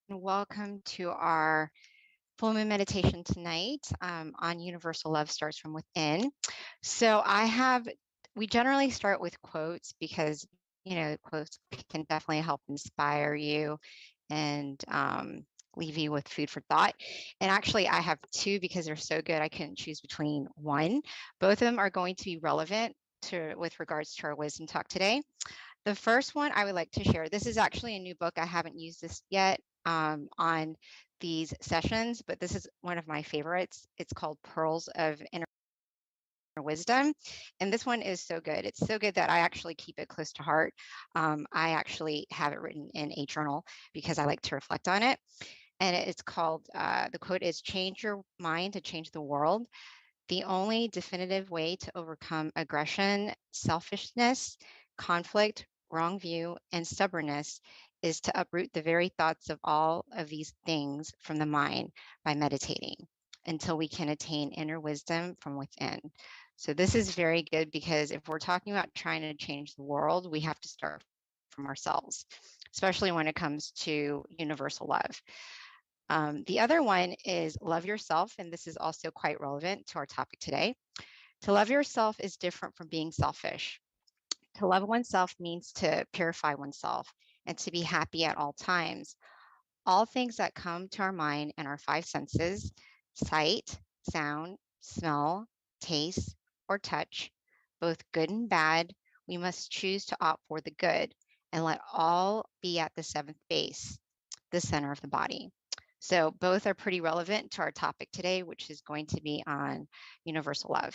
welcome to our full moon meditation tonight on Universal Love Starts from Within. So we generally start with quotes because, quotes can definitely help inspire you and leave you with food for thought. And actually, I have two because they're so good, I couldn't choose between one. Both of them are going to be relevant with regards to our wisdom talk today. The first one I would like to share, this is actually a new book. I haven't used this yet on these sessions, but this is one of my favorites. It's called Pearls of Inner Wisdom. And this one is so good. It's so good that I actually keep it close to heart. I actually have it written in a journal because I like to reflect on it. And it's called, the quote is, "Change your mind to change the world. The only definitive way to overcome aggression, selfishness, conflict, wrong view, and stubbornness is to uproot the very thoughts of all of these things from the mind by meditating until we can attain inner wisdom from within." So this is very good because if we're talking about trying to change the world, we have to start from ourselves, especially when it comes to universal love. The other one is love yourself, and this is also quite relevant to our topic today. To love yourself is different from being selfish. To love oneself means to purify oneself and to be happy at all times. All things that come to our mind and our five senses, sight, sound, smell, taste, or touch, both good and bad, we must choose to opt for the good and let all be at the seventh base, the center of the body. So both are pretty relevant to our topic today, which is going to be on universal love.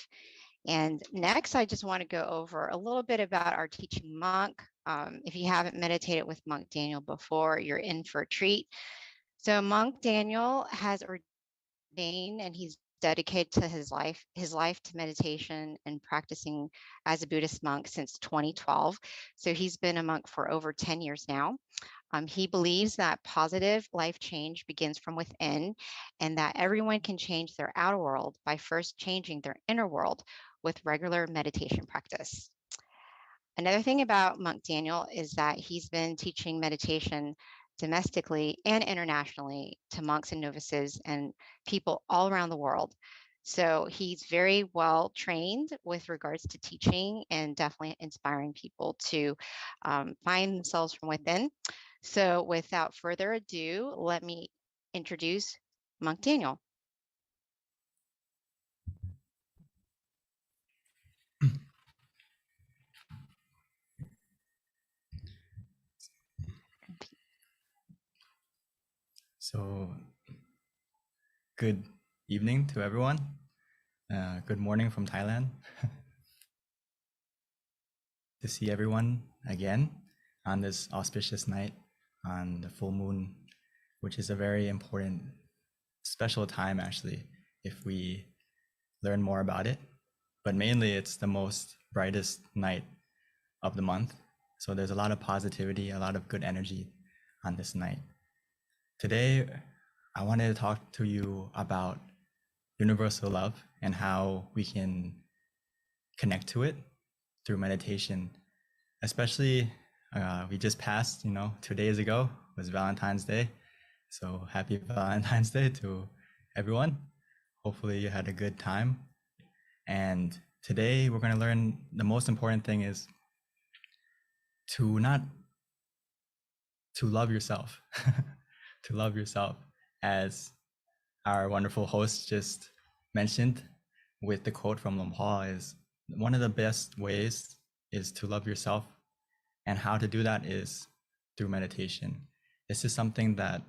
And next, I just want to go over a little bit about our teaching monk. If you haven't meditated with Monk Daniel before, you're in for a treat. So Monk Daniel has ordained and he's dedicated to his life to meditation and practicing as a Buddhist monk since 2012. So he's been a monk for over 10 years now. He believes that positive life change begins from within and that everyone can change their outer world by first changing their inner world with regular meditation practice. Another thing about Monk Daniel is that he's been teaching meditation domestically and internationally to monks and novices and people all around the world. So he's very well trained with regards to teaching and definitely inspiring people to find themselves from within. So without further ado, let me introduce Monk Daniel. So, good evening to everyone. Good morning from Thailand. To see everyone again on this auspicious night on the full moon, which is a very important, special time actually, if we learn more about it. But mainly, it's the most brightest night of the month. So there's a lot of positivity, a lot of good energy on this night. Today, I wanted to talk to you about universal love and how we can connect to it through meditation. Especially, we just passed, 2 days ago was Valentine's Day. So happy Valentine's Day to everyone. Hopefully you had a good time. And today we're going to learn the most important thing is to love yourself, to love yourself, as our wonderful host just mentioned with the quote from Lom Pa, is one of the best ways is to love yourself. And how to do that is through meditation. This is something that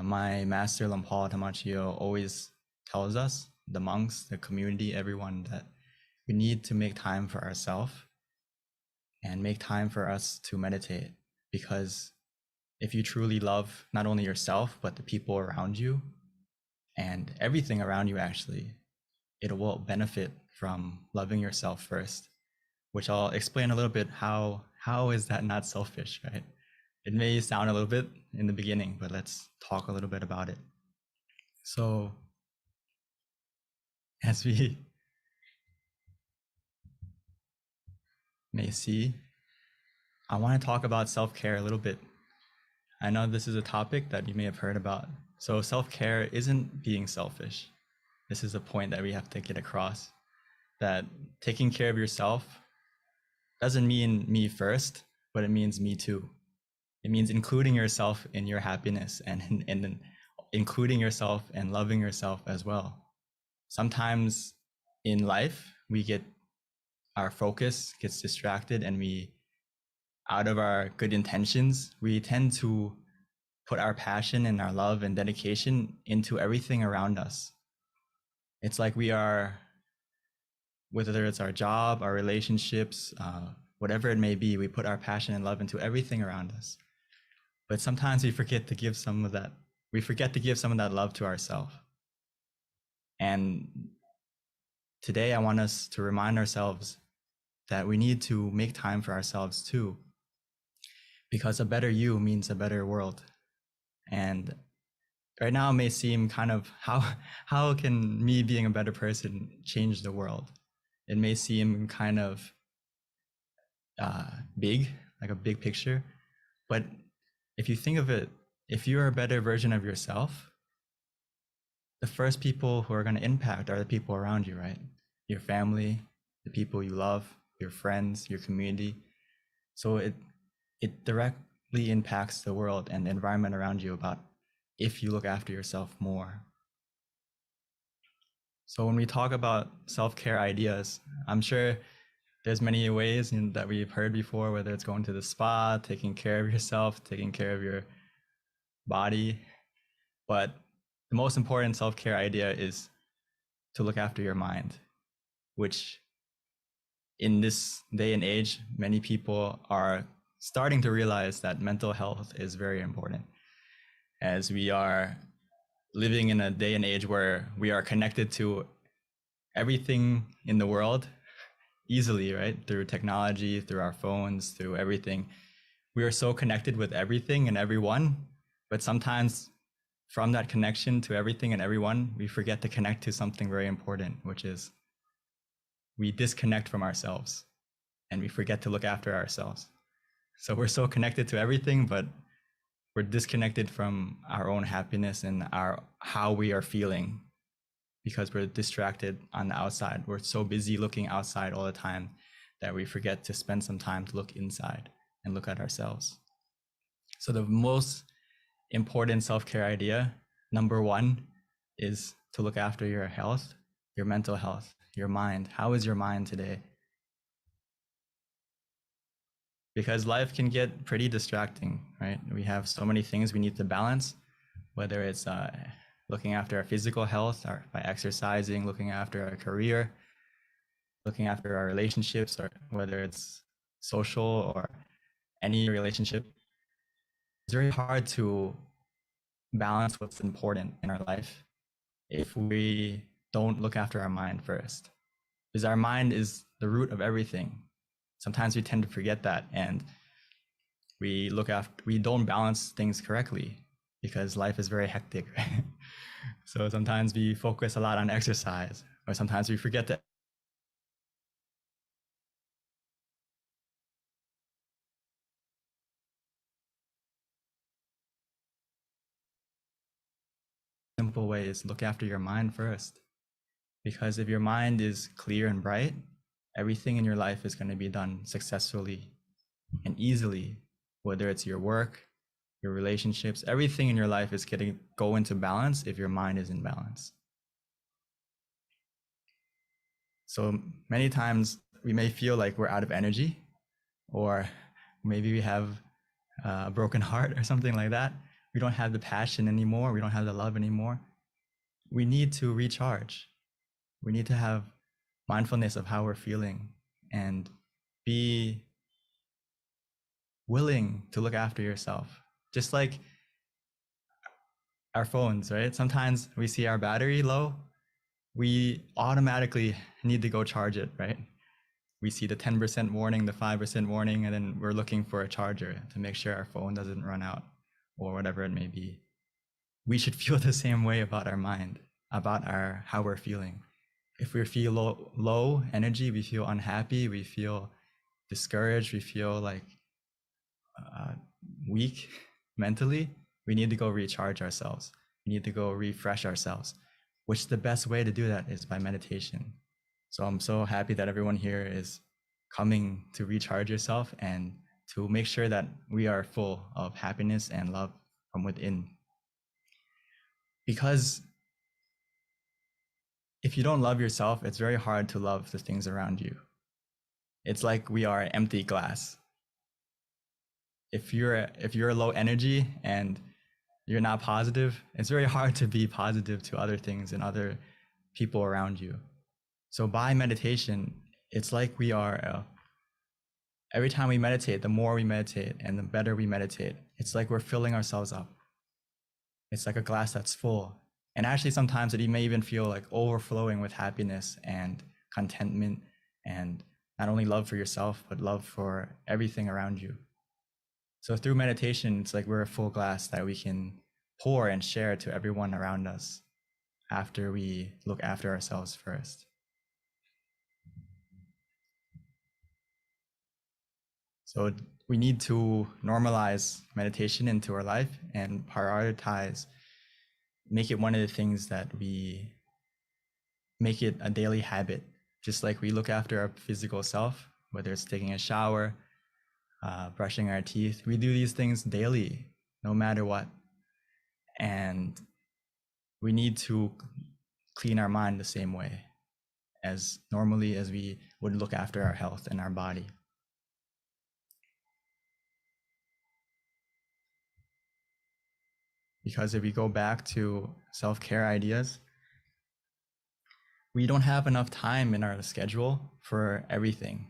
my master Lom Pa Tamachio always tells us, the monks, the community, everyone, that we need to make time for ourselves and make time for us to meditate. Because if you truly love not only yourself, but the people around you and everything around you, actually, it will benefit from loving yourself first, which I'll explain a little bit how is that not selfish, right? It may sound a little bit in the beginning, but let's talk a little bit about it. So as we may see, I want to talk about self-care a little bit. I know this is a topic that you may have heard about. So self-care isn't being selfish. This is a point that we have to get across, that taking care of yourself doesn't mean me first, but it means me too. It means including yourself in your happiness and including yourself and loving yourself as well. Sometimes in life, our focus gets distracted, and out of our good intentions, we tend to put our passion and our love and dedication into everything around us. It's like whether it's our job, our relationships, whatever it may be, we put our passion and love into everything around us. But sometimes we forget to give some of that. We forget to give some of that love to ourselves. And today I want us to remind ourselves that we need to make time for ourselves too, because a better you means a better world. And right now it may seem kind of, how can me being a better person change the world? It may seem kind of big, like a big picture, but if you think of it, if you're a better version of yourself, the first people who are going to impact are the people around you, right? Your family, the people you love, your friends, your community. So it directly impacts the world and the environment around you about if you look after yourself more. So when we talk about self-care ideas, I'm sure there's many ways that we've heard before, whether it's going to the spa, taking care of yourself, taking care of your body. But the most important self-care idea is to look after your mind, which in this day and age, many people are starting to realize that mental health is very important, as we are living in a day and age where we are connected to everything in the world easily, right? Through technology, through our phones, through everything. We are so connected with everything and everyone, but sometimes from that connection to everything and everyone, we forget to connect to something very important, which is we disconnect from ourselves and we forget to look after ourselves. So we're so connected to everything, but we're disconnected from our own happiness and how we are feeling, because we're distracted on the outside. We're so busy looking outside all the time that we forget to spend some time to look inside and look at ourselves. So the most important self-care idea, number one, is to look after your health, your mental health, your mind. How is your mind today? Because life can get pretty distracting, right? We have so many things we need to balance, whether it's looking after our physical health or by exercising, looking after our career, looking after our relationships, or whether it's social or any relationship. It's very hard to balance what's important in our life if we don't look after our mind first, because our mind is the root of everything. Sometimes we tend to forget that, and we don't balance things correctly because life is very hectic. Right? So sometimes we focus a lot on exercise, or sometimes we forget to simple way is look after your mind first. Because if your mind is clear and bright, everything in your life is going to be done successfully and easily, whether it's your work, your relationships, everything in your life is going to go into balance if your mind is in balance. So many times we may feel like we're out of energy, or maybe we have a broken heart or something like that. We don't have the passion anymore. We don't have the love anymore. We need to recharge. We need to have mindfulness of how we're feeling and be willing to look after yourself. Just like our phones, right? Sometimes we see our battery low, we automatically need to go charge it, right? We see the 10% warning, the 5% warning, and then we're looking for a charger to make sure our phone doesn't run out or whatever it may be. We should feel the same way about our mind, about how we're feeling. If we feel low energy, we feel unhappy, we feel discouraged, we feel like weak mentally, we need to go recharge ourselves. We need to go refresh ourselves, which the best way to do that is by meditation. So I'm so happy that everyone here is coming to recharge yourself and to make sure that we are full of happiness and love from within. Because if you don't love yourself, it's very hard to love the things around you. It's like we are an empty glass. If you're low energy and you're not positive, it's very hard to be positive to other things and other people around you. So by meditation, it's like we are every time we meditate, the more we meditate and the better we meditate, it's like we're filling ourselves up. It's like a glass that's full. And actually, sometimes it may even feel like overflowing with happiness and contentment and not only love for yourself, but love for everything around you. So through meditation, it's like we're a full glass that we can pour and share to everyone around us after we look after ourselves first. So we need to normalize meditation into our life and prioritize, make it one of the things that we make it a daily habit, just like we look after our physical self, whether it's taking a shower, brushing our teeth. We do these things daily, no matter what. And we need to clean our mind the same way as normally as we would look after our health and our body. Because if we go back to self-care ideas, we don't have enough time in our schedule for everything.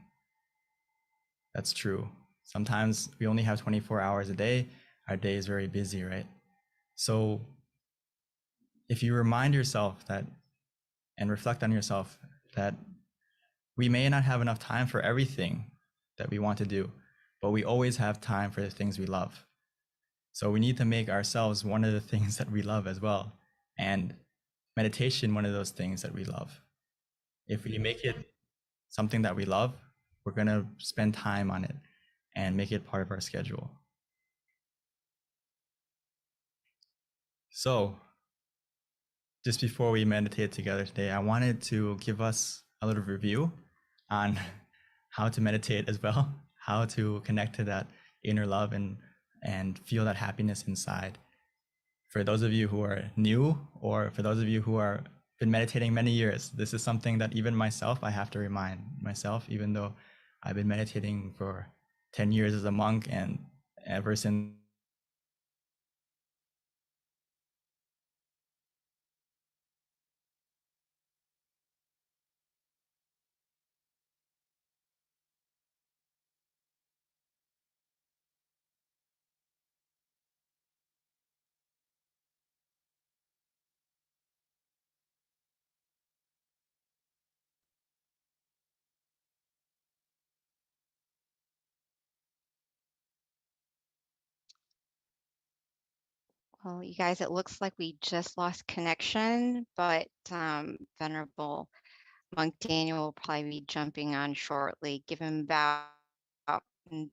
That's true. Sometimes we only have 24 hours a day. Our day is very busy, right? So if you remind yourself that and reflect on yourself that we may not have enough time for everything that we want to do, but we always have time for the things we love. So we need to make ourselves one of the things that we love as well. And meditation, one of those things that we love. If we make it something that we love, we're going to spend time on it and make it part of our schedule. So just before we meditate together today, I wanted to give us a little review on how to meditate as well, how to connect to that inner love and feel that happiness inside. For those of you who are new, or for those of you who are been meditating many years, this is something that even myself, I have to remind myself, even though I've been meditating for 10 years as a monk, and ever since Well, you guys, it looks like we just lost connection, but Venerable Monk Daniel will probably be jumping on shortly. Give him about mm,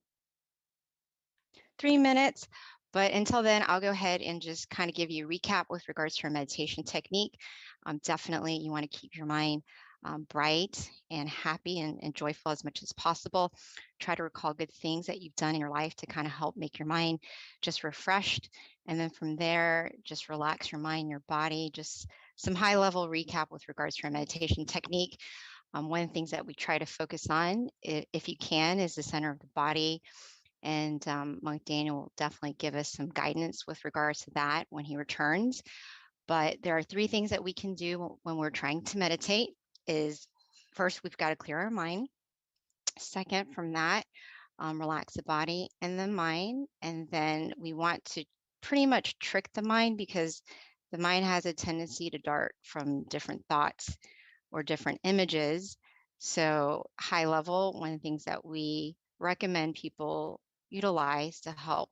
3 minutes. But until then, I'll go ahead and just kind of give you a recap with regards to our meditation technique. Definitely, you want to keep your mind bright and happy and joyful as much as possible. Try to recall good things that you've done in your life to kind of help make your mind just refreshed. And then from there, just relax your mind, your body, just some high level recap with regards to our meditation technique. One of the things that we try to focus on, if you can, is the center of the body. And Monk Daniel will definitely give us some guidance with regards to that when he returns. But there are 3 things that we can do when we're trying to meditate. Is first, we've got to clear our mind. Second, from that, relax the body and the mind. And then we want to pretty much trick the mind, because the mind has a tendency to dart from different thoughts or different images. So high level, one of the things that we recommend people utilize to help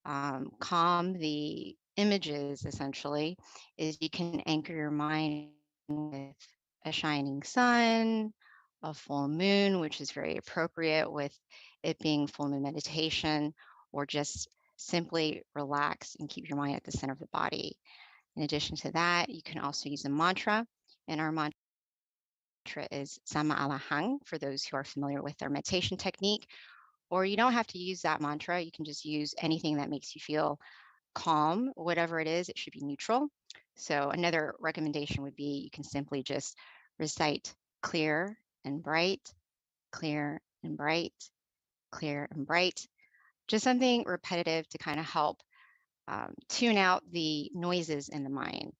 calm the images essentially is you can anchor your mind with a shining sun, a full moon, which is very appropriate with it being full moon meditation, or just simply relax and keep your mind at the center of the body. In addition to that, you can also use a mantra, and our mantra is Sama Alahang for those who are familiar with our meditation technique. Or you don't have to use that mantra. You can just use anything that makes you feel calm, whatever it is, it should be neutral. So another recommendation would be you can simply just recite clear and bright, clear and bright, clear and bright. Just something repetitive to kind of help tune out the noises in the mind.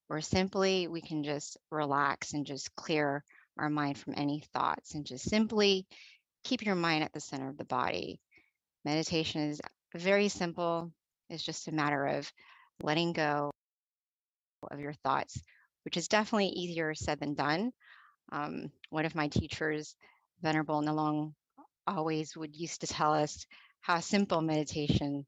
Or simply we can just relax and just clear our mind from any thoughts and just simply keep your mind at the center of the body. Meditation is very simple. It's just a matter of letting go of your thoughts, which is definitely easier said than done. One of my teachers, Venerable Nalong, always would used to tell us how simple meditation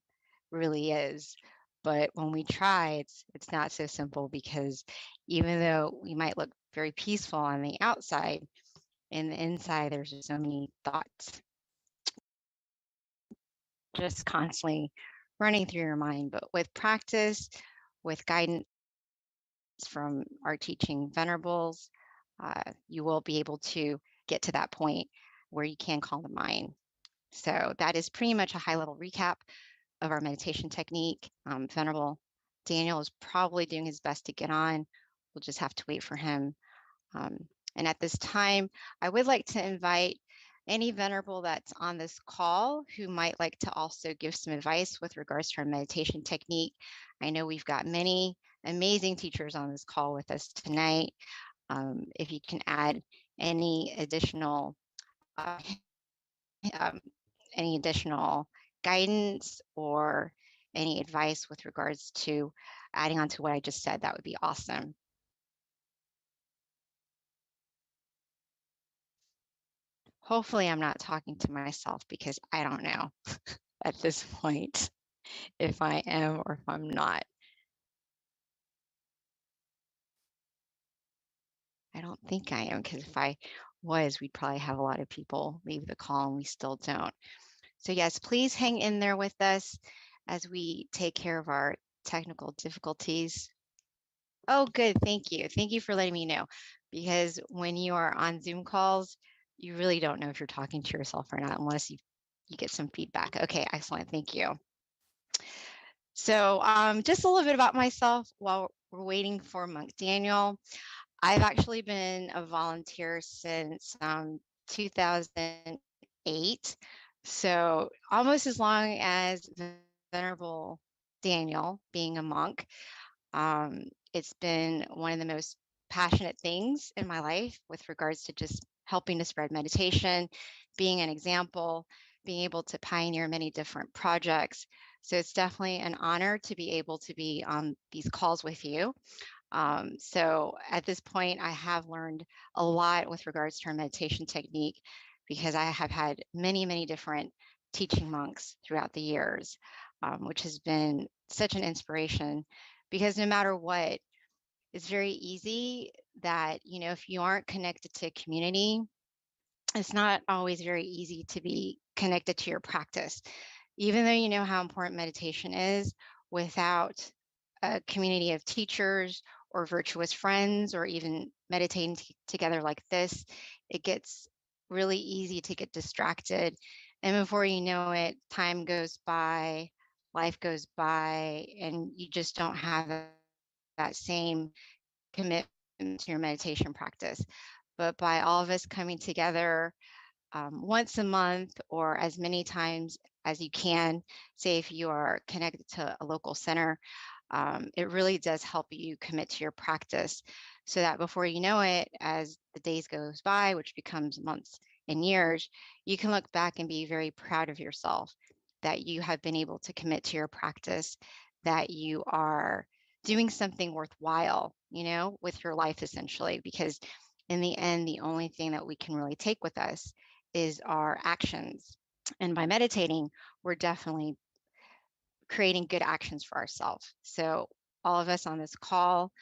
really is. But when we try, it's not so simple, because even though we might look very peaceful on the outside, in the inside, there's just so many thoughts just constantly running through your mind. But with practice, with guidance from our teaching venerables, you will be able to get to that point where you can calm the mind. So that is pretty much a high level recap of our meditation technique. Venerable Daniel is probably doing his best to get on. We'll just have to wait for him. And at this time, I would like to invite any venerable that's on this call who might like to also give some advice with regards to our meditation technique. I know we've got many amazing teachers on this call with us tonight. If you can add any additional guidance or any advice with regards to adding on to what I just said, that would be awesome. Hopefully I'm not talking to myself, because I don't know at this point if I am or if I'm not. I don't think I am, because if I was, we'd probably have a lot of people leave the call, and we still don't. So yes, please hang in there with us as we take care of our technical difficulties. Oh, good. Thank you. Thank you for letting me know, because when you are on Zoom calls, you really don't know if you're talking to yourself or not unless you get some feedback. Okay, excellent. Thank you. So just a little bit about myself while we're waiting for Monk Daniel. I've actually been a volunteer since 2008. So almost as long as Venerable Daniel being a monk. It's been one of the most passionate things in my life with regards to just helping to spread meditation, being an example, being able to pioneer many different projects. So it's definitely an honor to be able to be on these calls with you. So at this point, I have learned a lot with regards to our meditation technique, because I have had many, many different teaching monks throughout the years, which has been such an inspiration, because no matter what, it's very easy that, if you aren't connected to community, it's not always very easy to be connected to your practice. Even though you know how important meditation is, without a community of teachers or virtuous friends, or even meditating together like this, it gets really easy to get distracted. And before you know it, time goes by, life goes by, and you just don't have that same commitment to your meditation practice. But by all of us coming together once a month, or as many times as you can, say if you are connected to a local center, it really does help you commit to your practice, so that before you know it, as the days goes by, which becomes months and years, you can look back and be very proud of yourself that you have been able to commit to your practice, that you are doing something worthwhile, with your life, essentially, because in the end, the only thing that we can really take with us is our actions. And by meditating, we're definitely creating good actions for ourselves. So all of us on this call,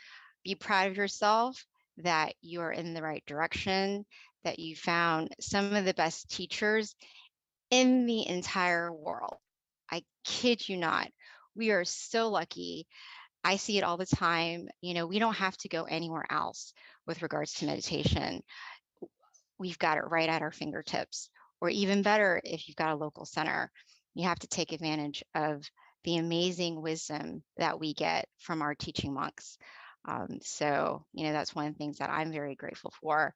be proud of yourself that you are in the right direction, that you found some of the best teachers in the entire world. I kid you not. We are so lucky. I see it all the time. We don't have to go anywhere else with regards to meditation. We've got it right at our fingertips. Or even better, if you've got a local center, you have to take advantage of the amazing wisdom that we get from our teaching monks. So, that's one of the things that I'm very grateful for,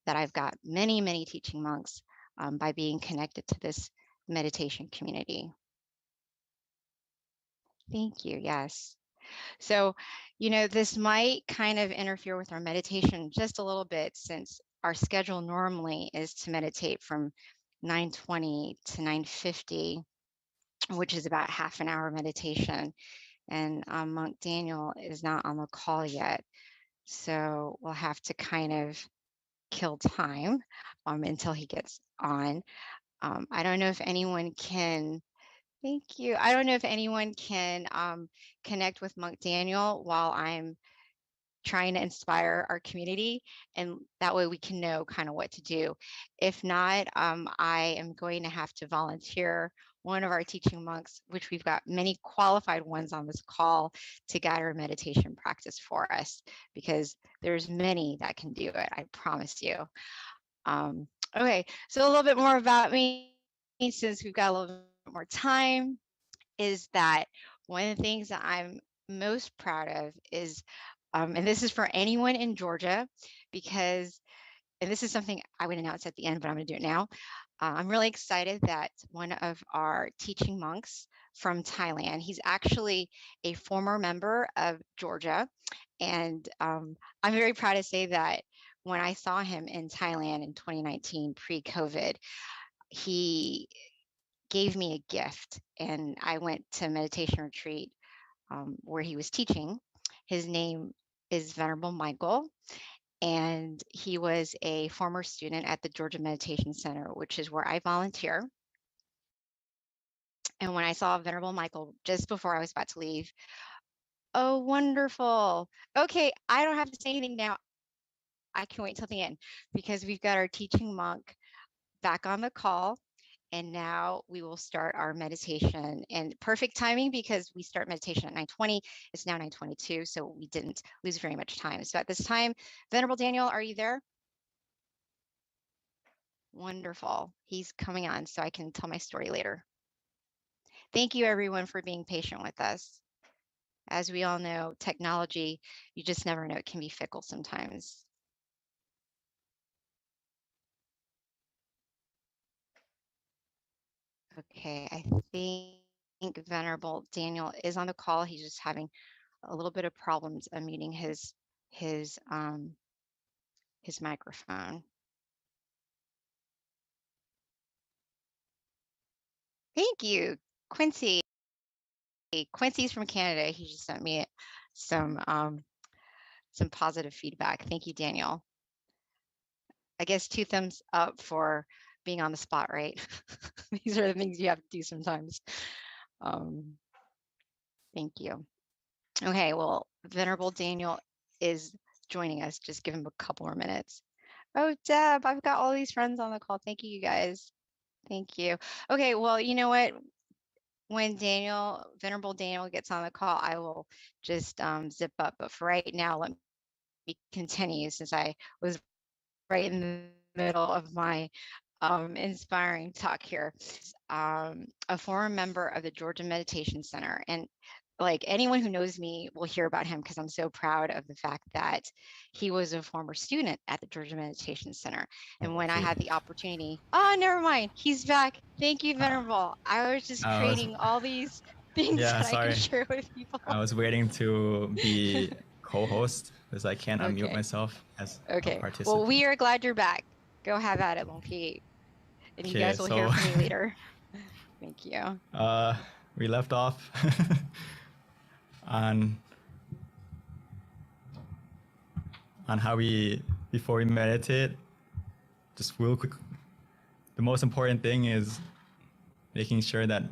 that I've got many, many teaching monks by being connected to this meditation community. Thank you. Yes. So, this might kind of interfere with our meditation just a little bit, since our schedule normally is to meditate from 9:20 to 9:50, which is about half an hour meditation. And Monk Daniel is not on the call yet. So we'll have to kind of kill time until he gets on. I don't know if anyone can. Thank you. I don't know if anyone can connect with Monk Daniel while I'm trying to inspire our community, and that way we can know kind of what to do. If not, I am going to have to volunteer one of our teaching monks, which we've got many qualified ones on this call, to guide our meditation practice for us, because there's many that can do it, I promise you. Okay, so a little bit more about me, since we've got a little bit more time, is that one of the things that I'm most proud of is, and this is for anyone in Georgia, because, and this is something I would announce at the end, but I'm going to do it now. I'm really excited that one of our teaching monks from Thailand, he's actually a former member of Georgia. And I'm very proud to say that when I saw him in Thailand in 2019, pre-COVID, he gave me a gift, and I went to a meditation retreat where he was teaching. His name is Venerable Michael, and he was a former student at the Georgia Meditation Center, which is where I volunteer. And when I saw Venerable Michael just before I was about to leave, oh, wonderful. Okay, I don't have to say anything now. I can wait till the end, because we've got our teaching monk back on the call. And now we will start our meditation, and perfect timing, because we start meditation at 9:20. It's now 9:22, so we didn't lose very much time. So at this time, Venerable Daniel, are you there? Wonderful. He's coming on so I can tell my story later. Thank you, everyone, for being patient with us. As we all know, technology, you just never know, it can be fickle sometimes. Okay, I think Venerable Daniel is on the call. He's just having a little bit of problems unmuting his microphone. Thank you, Quincy. Quincy's from Canada. He just sent me some positive feedback. Thank you, Daniel. I guess 2 thumbs up for being on the spot, right? These are the things you have to do sometimes. Thank you. Okay, well, Venerable Daniel is joining us. Just give him a couple more minutes. Oh, Deb, I've got all these friends on the call. Thank you, you guys. Thank you. Okay, well, you know what? When Venerable Daniel gets on the call, I will just zip up. But for right now, let me continue, since I was right in the middle of my inspiring talk here. A former member of the Georgia Meditation Center, and like anyone who knows me will hear about him, because I'm so proud of the fact that he was a former student at the Georgia Meditation Center. And when I had the opportunity, never mind, he's back. Thank you, Venerable. I was just creating all these things that I can share with people. I was waiting to be co-host because I can't unmute myself as a participant. Well, we are glad you're back. Go have at it, Lumpy. And you guys will hear from me later. Thank you. We left off on how before we meditate, just real quick, the most important thing is making sure that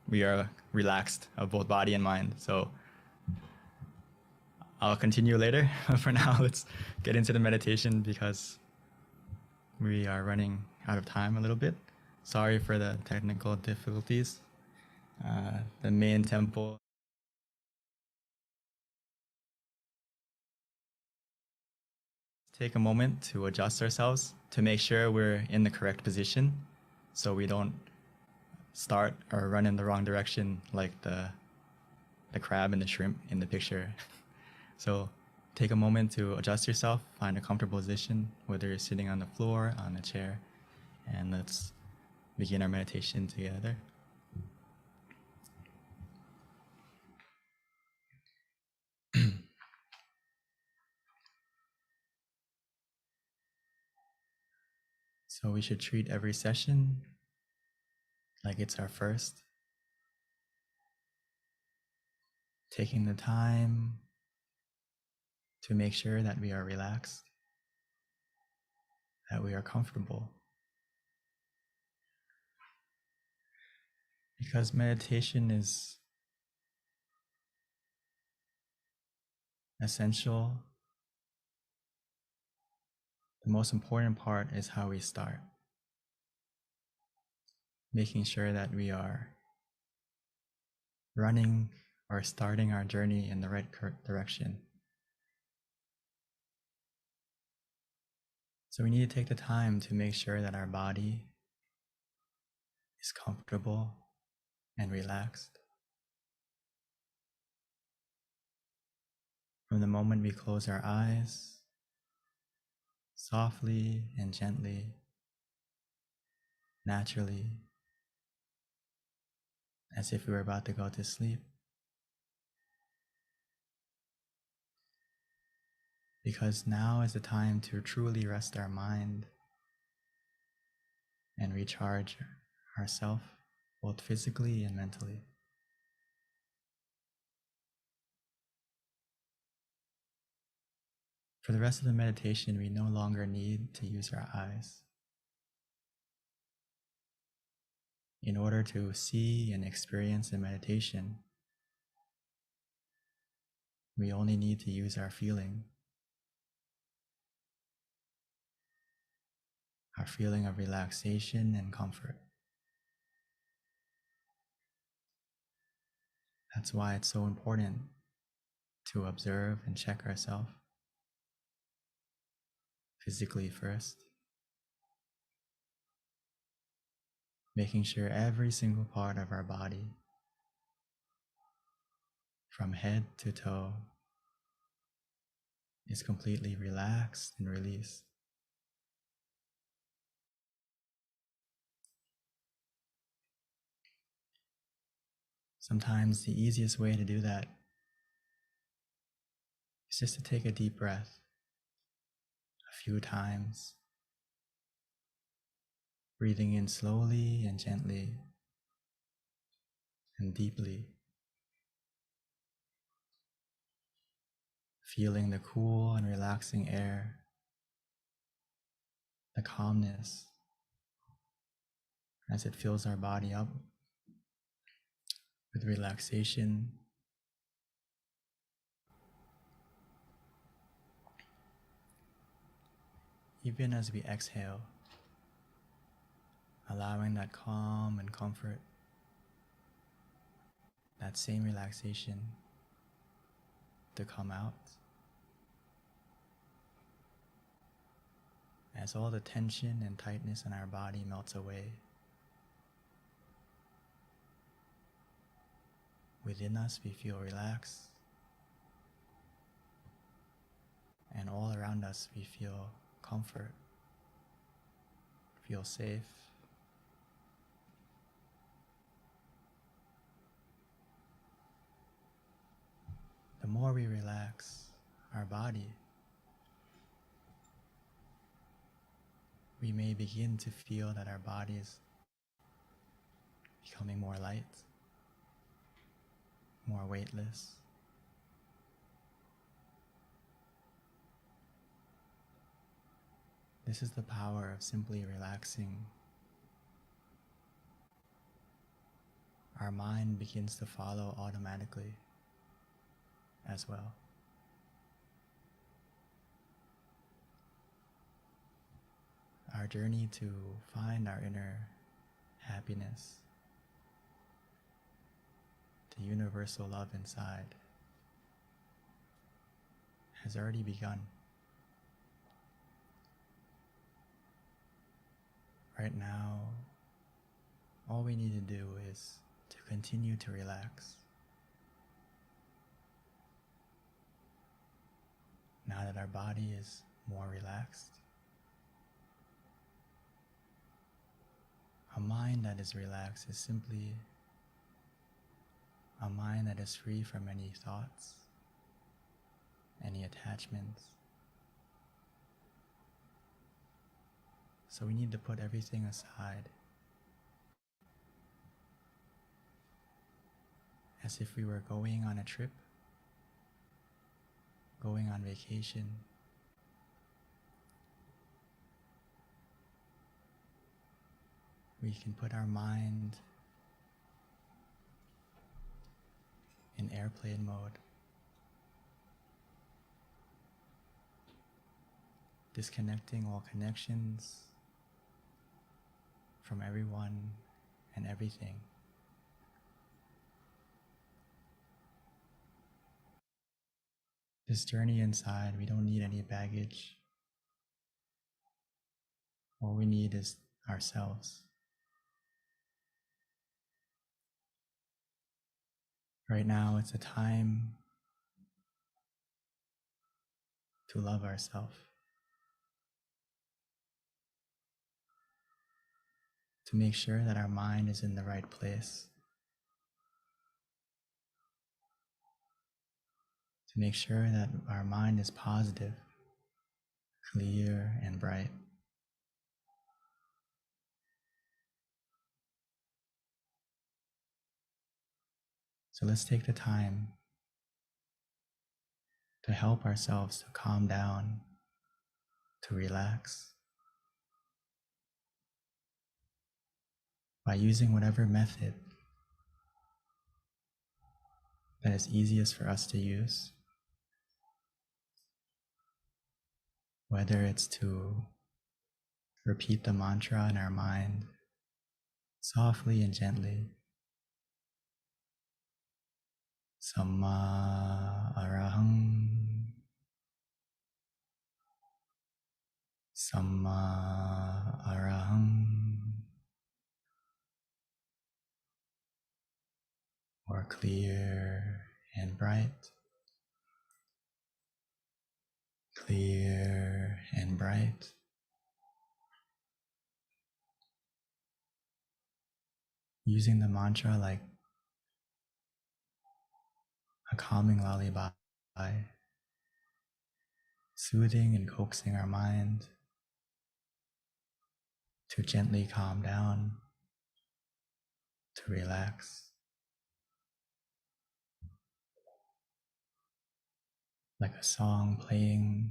we are relaxed of both body and mind. So I'll continue later. For now, let's get into the meditation, because we are running out of time a little bit. Sorry for the technical difficulties. the main temple. Take a moment to adjust ourselves to make sure we're in the correct position so we don't start or run in the wrong direction like the crab and the shrimp in the picture. So take a moment to adjust yourself, find a comfortable position, whether you're sitting on the floor, on a chair, and let's begin our meditation together. So we should treat every session like it's our first, taking the time to make sure that we are relaxed, that we are comfortable. Because meditation is essential, the most important part is how we start. Making sure that we are running or starting our journey in the right direction. So we need to take the time to make sure that our body is comfortable and relaxed. From the moment we close our eyes, softly and gently, naturally, as if we were about to go to sleep. Because now is the time to truly rest our mind and recharge ourselves, both physically and mentally. For the rest of the meditation, we no longer need to use our eyes. In order to see and experience the meditation, we only need to use our feeling of relaxation and comfort. That's why it's so important to observe and check ourselves physically first, making sure every single part of our body, from head to toe, is completely relaxed and released. Sometimes the easiest way to do that is just to take a deep breath a few times, breathing in slowly and gently and deeply, feeling the cool and relaxing air, the calmness as it fills our body up with relaxation. Even as we exhale, allowing that calm and comfort, that same relaxation to come out as all the tension and tightness in our body melts away. Within us, we feel relaxed, and all around us, we feel comfort, feel safe. The more we relax our body, we may begin to feel that our body is becoming more light, more weightless. This is the power of simply relaxing. Our mind begins to follow automatically as well. Our journey to find our inner happiness the universal love inside has already begun. Right now, all we need to do is to continue to relax. Now that our body is more relaxed, a mind that is relaxed is simply a mind that is free from any thoughts, any attachments. So we need to put everything aside as if we were going on a trip, going on vacation. We can put our mind in airplane mode, disconnecting all connections from everyone and everything. This journey inside, we don't need any baggage. All we need is ourselves. Right now, it's a time to love ourselves, to make sure that our mind is in the right place, to make sure that our mind is positive, clear, and bright. So let's take the time to help ourselves to calm down, to relax, by using whatever method that is easiest for us to use, whether it's to repeat the mantra in our mind softly and gently. Samma arahang, Samma arahang, or clear and bright, clear and bright. Using the mantra like a calming lullaby, soothing and coaxing our mind to gently calm down, to relax, like a song playing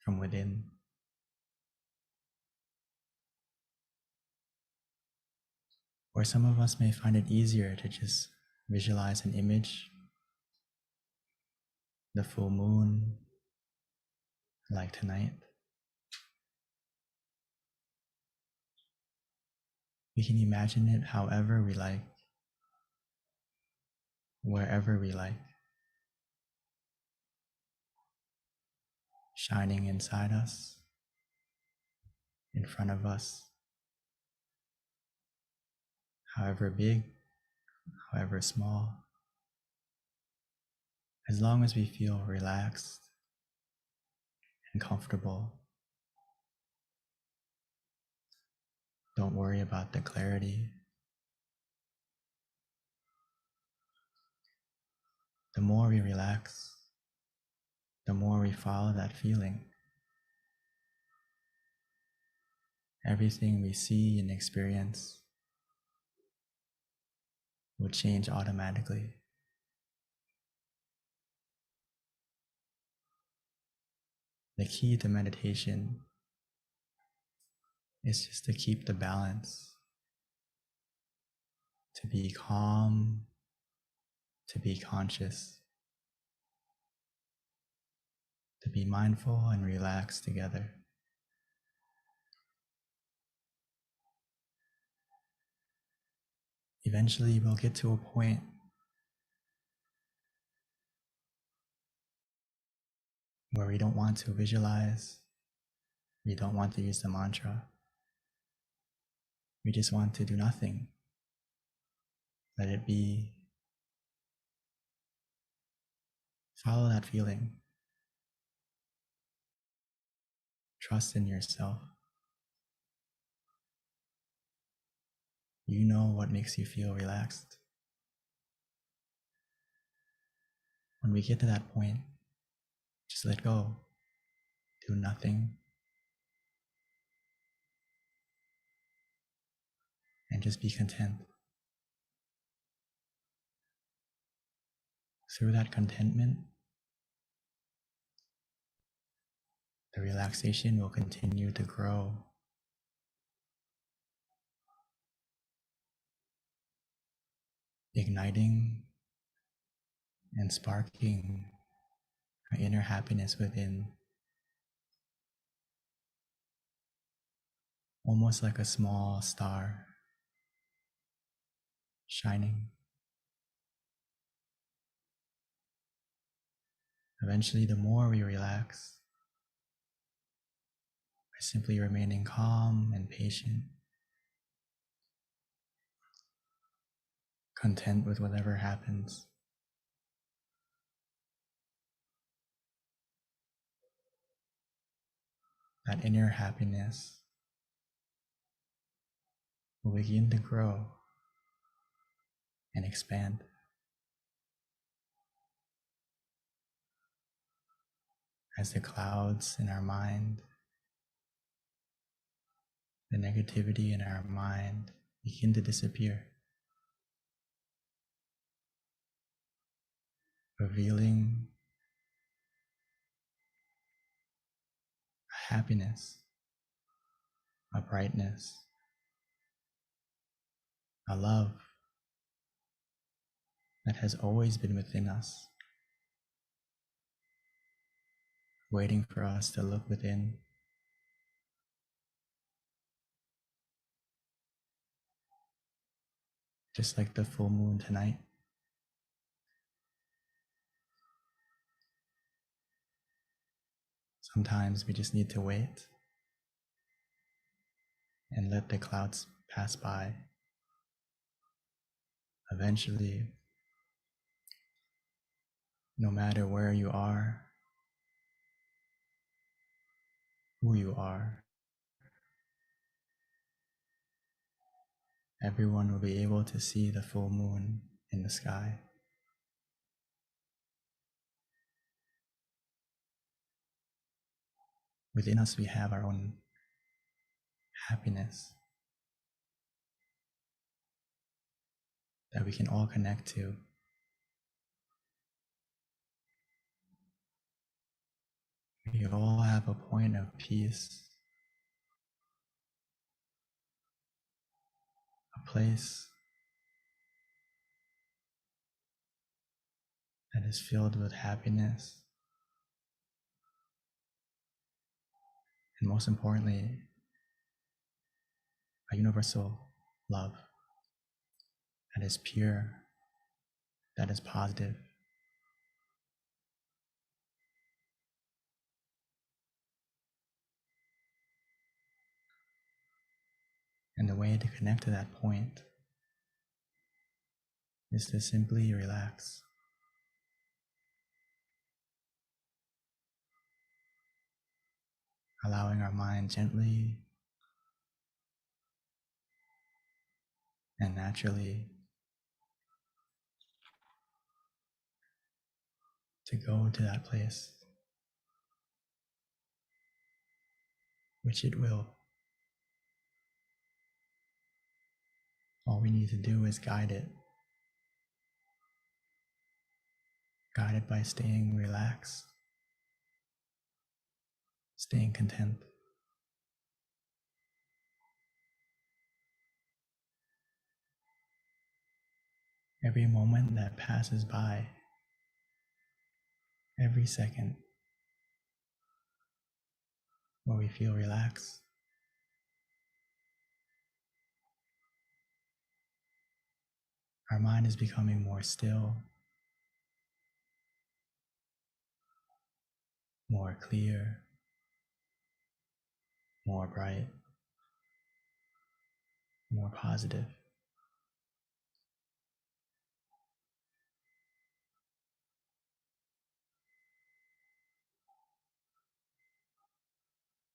from within. Or some of us may find it easier to just visualize an image, the full moon, like tonight. We can imagine it however we like, wherever we like, shining inside us, in front of us, however big, however small. As long as we feel relaxed and comfortable, don't worry about the clarity. The more we relax, the more we follow that feeling. Everything we see and experience will change automatically. The key to meditation is just to keep the balance, to be calm, to be conscious, to be mindful and relaxed together. Eventually, we'll get to a point where we don't want to visualize, we don't want to use the mantra. We just want to do nothing. Let it be. Follow that feeling. Trust in yourself. You know what makes you feel relaxed. When we get to that point, just let go. Do nothing. And just be content. Through that contentment, the relaxation will continue to grow. Igniting and sparking our inner happiness within, almost like a small star shining. Eventually, the more we relax, by simply remaining calm and patient, content with whatever happens, that inner happiness will begin to grow and expand. As the clouds in our mind, the negativity in our mind begin to disappear, revealing a happiness, a brightness, a love that has always been within us, waiting for us to look within. Just like the full moon tonight. Sometimes we just need to wait and let the clouds pass by. Eventually, no matter where you are, who you are, everyone will be able to see the full moon in the sky. Within us, we have our own happiness that we can all connect to. We all have a point of peace, a place that is filled with happiness, and most importantly, a universal love that is pure, that is positive. And the way to connect to that point is to simply relax. Allowing our mind gently and naturally to go to that place, which it will. All we need to do is guide it by staying relaxed, staying content. Every moment that passes by, every second where we feel relaxed, our mind is becoming more still, more clear, more bright, more positive.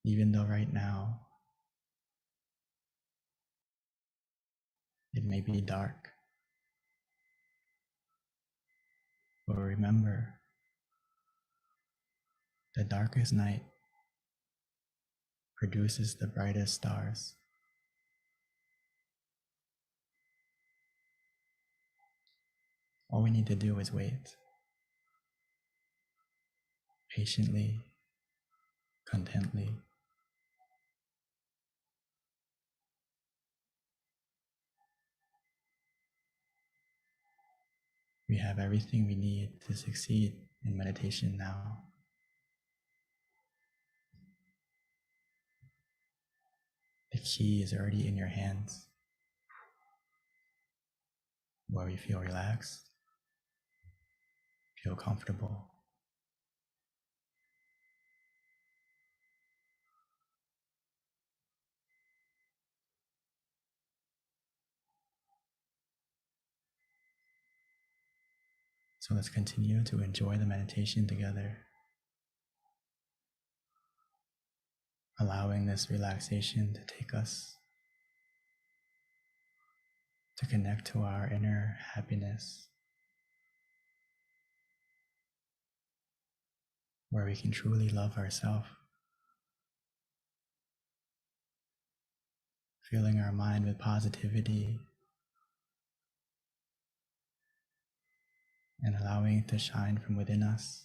Even though right now it may be dark, but remember, the darkest night produces the brightest stars. All we need to do is wait, patiently, contently. We have everything we need to succeed in meditation now. The key is already in your hands, where we feel relaxed, feel comfortable. So let's continue to enjoy the meditation together, allowing this relaxation to take us to connect to our inner happiness, where we can truly love ourselves, filling our mind with positivity and allowing it to shine from within us.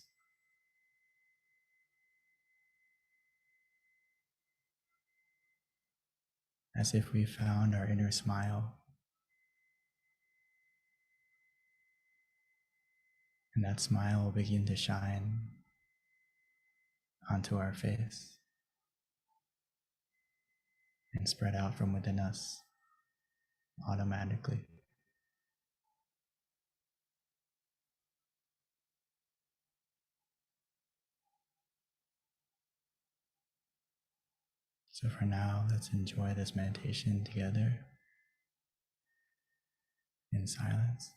As if we found our inner smile, and that smile will begin to shine onto our face and spread out from within us automatically. So for now, let's enjoy this meditation together in silence.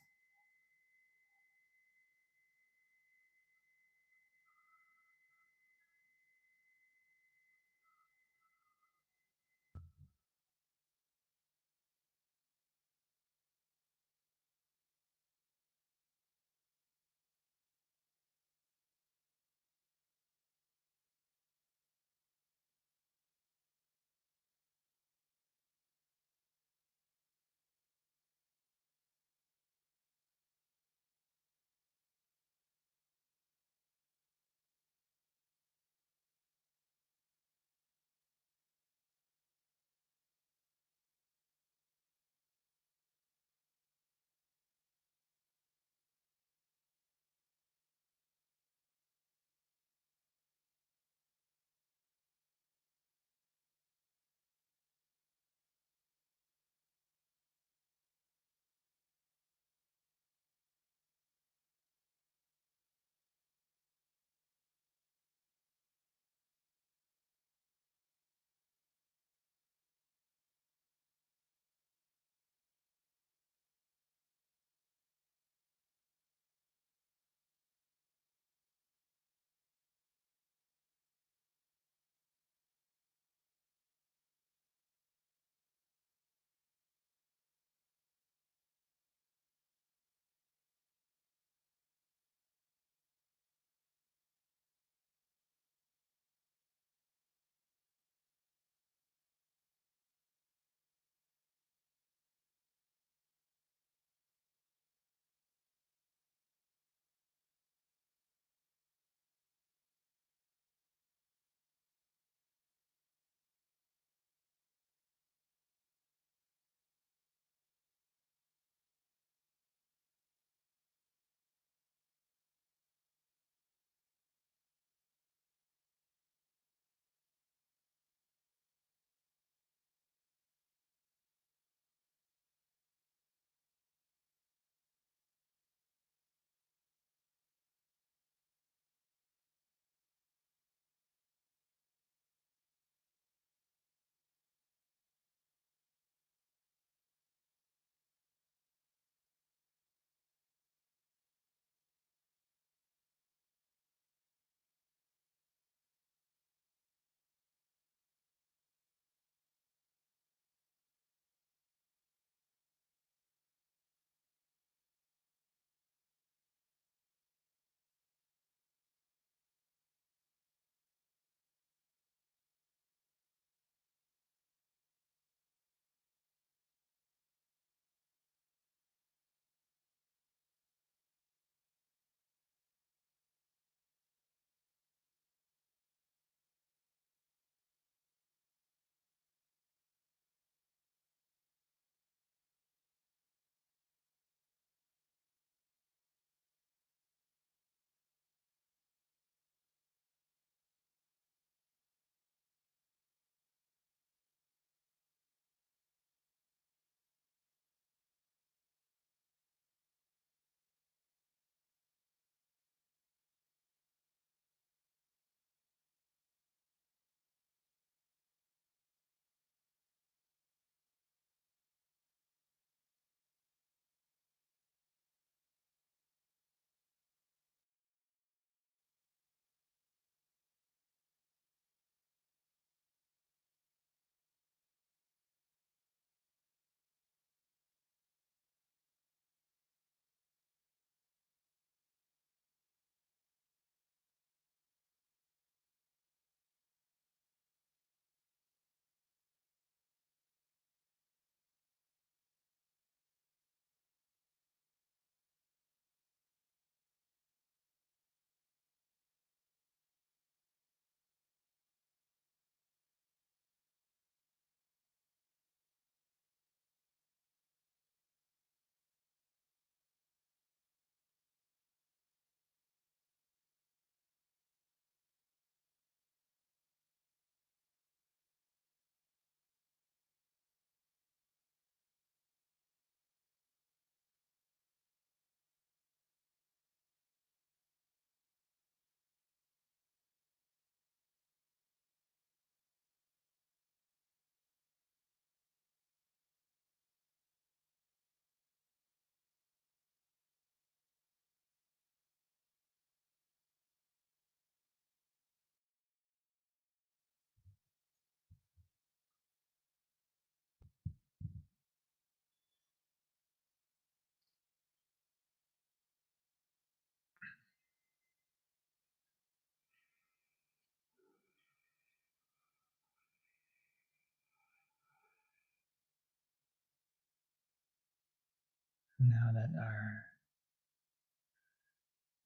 Now that our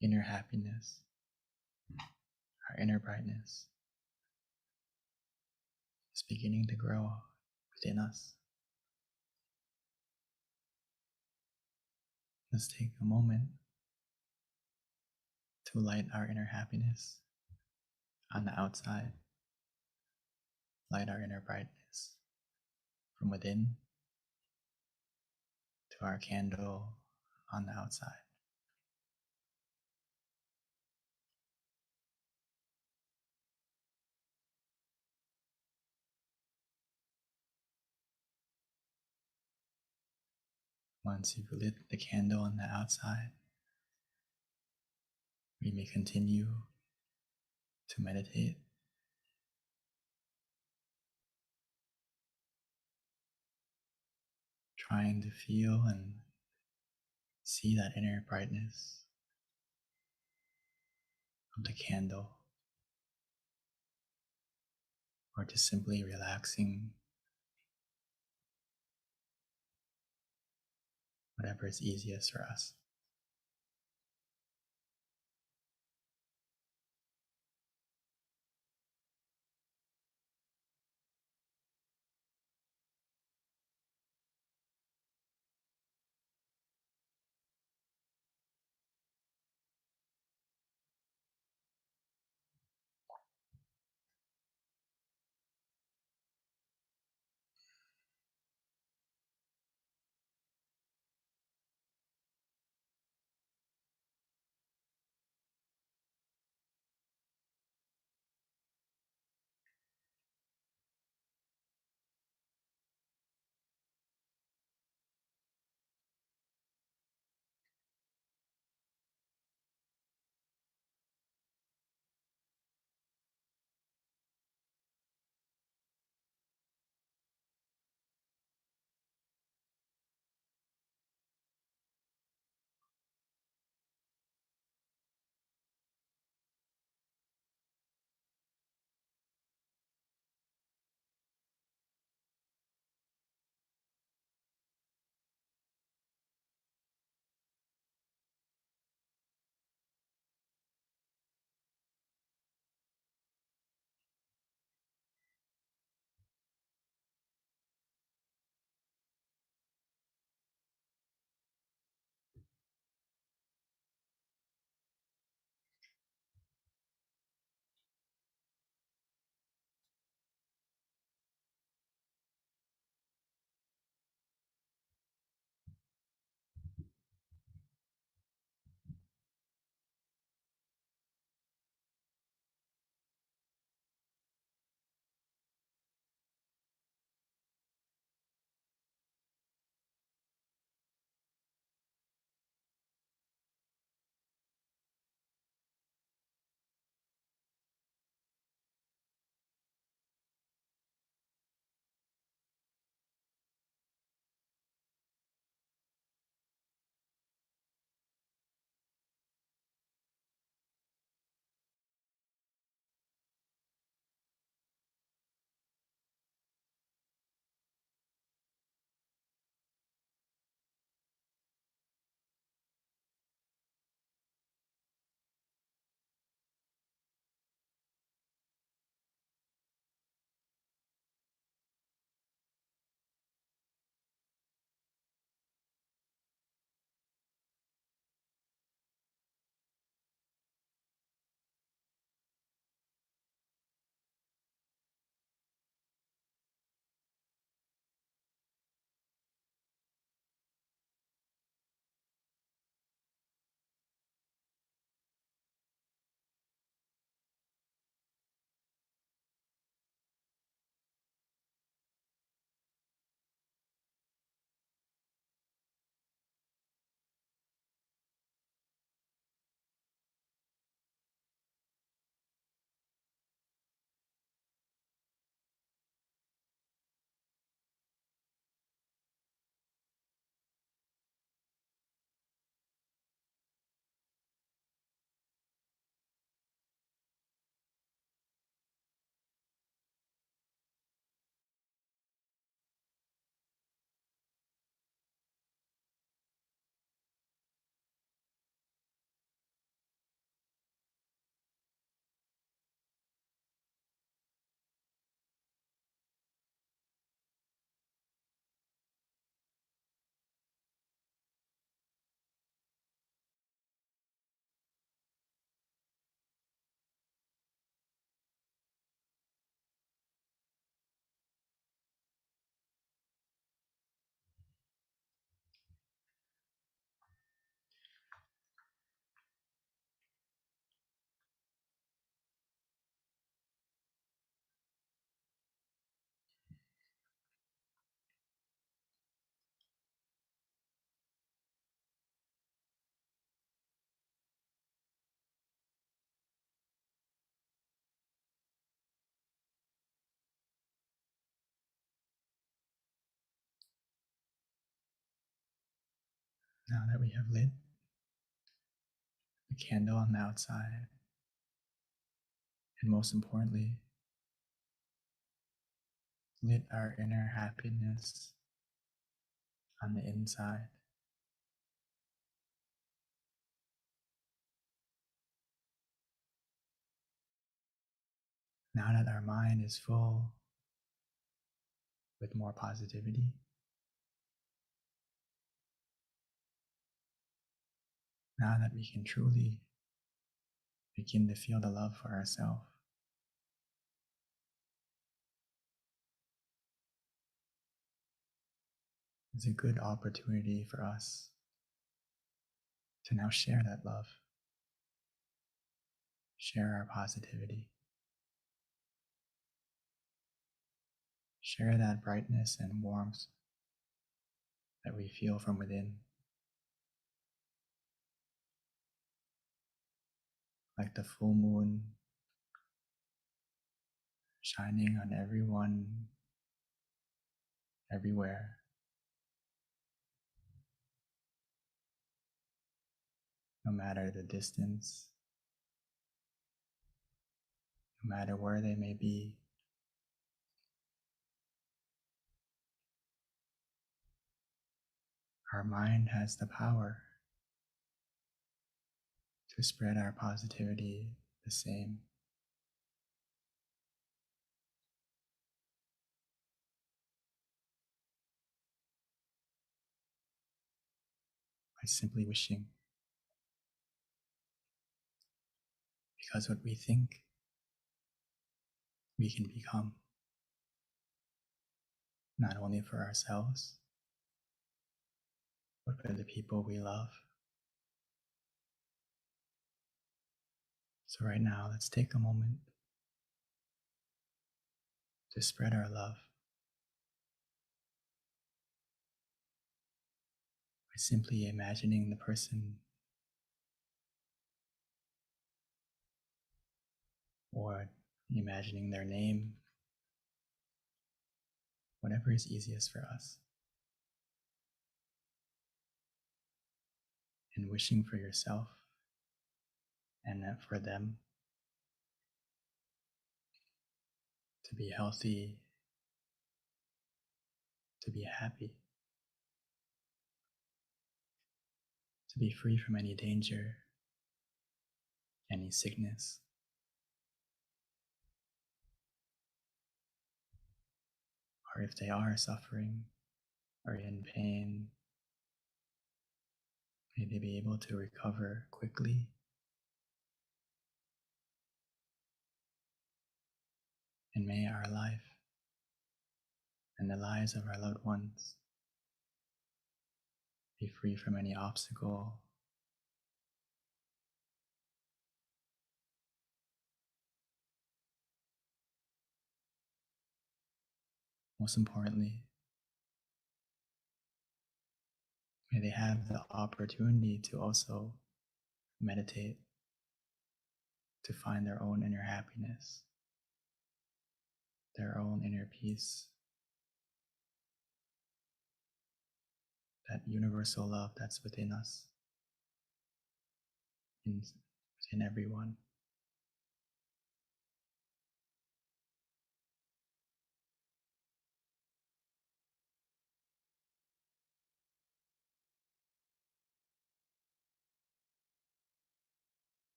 inner happiness, our inner brightness is beginning to grow within us, let's take a moment to light our inner happiness on the outside, light our inner brightness from within to our candle on the outside. Once you've lit the candle on the outside, we may continue to meditate, trying to feel and see that inner brightness of the candle, or just simply relaxing, whatever is easiest for us. Now that we have lit the candle on the outside, and most importantly, lit our inner happiness on the inside, now that our mind is full with more positivity, now that we can truly begin to feel the love for ourselves, it's a good opportunity for us to now share that love, share our positivity, share that brightness and warmth that we feel from within, like the full moon shining on everyone, everywhere. No matter the distance, no matter where they may be, our mind has the power to spread our positivity the same. By simply wishing. Because what we think, we can become, not only for ourselves, but for the people we love. So right now, let's take a moment to spread our love by simply imagining the person or imagining their name, whatever is easiest for us, and wishing for yourself and for them to be healthy, to be happy, to be free from any danger, any sickness, or if they are suffering or in pain, may they be able to recover quickly. And may our life and the lives of our loved ones be free from any obstacle, most importantly, may they have the opportunity to also meditate, to find their own inner happiness, their own inner peace, that universal love that's within us, within everyone.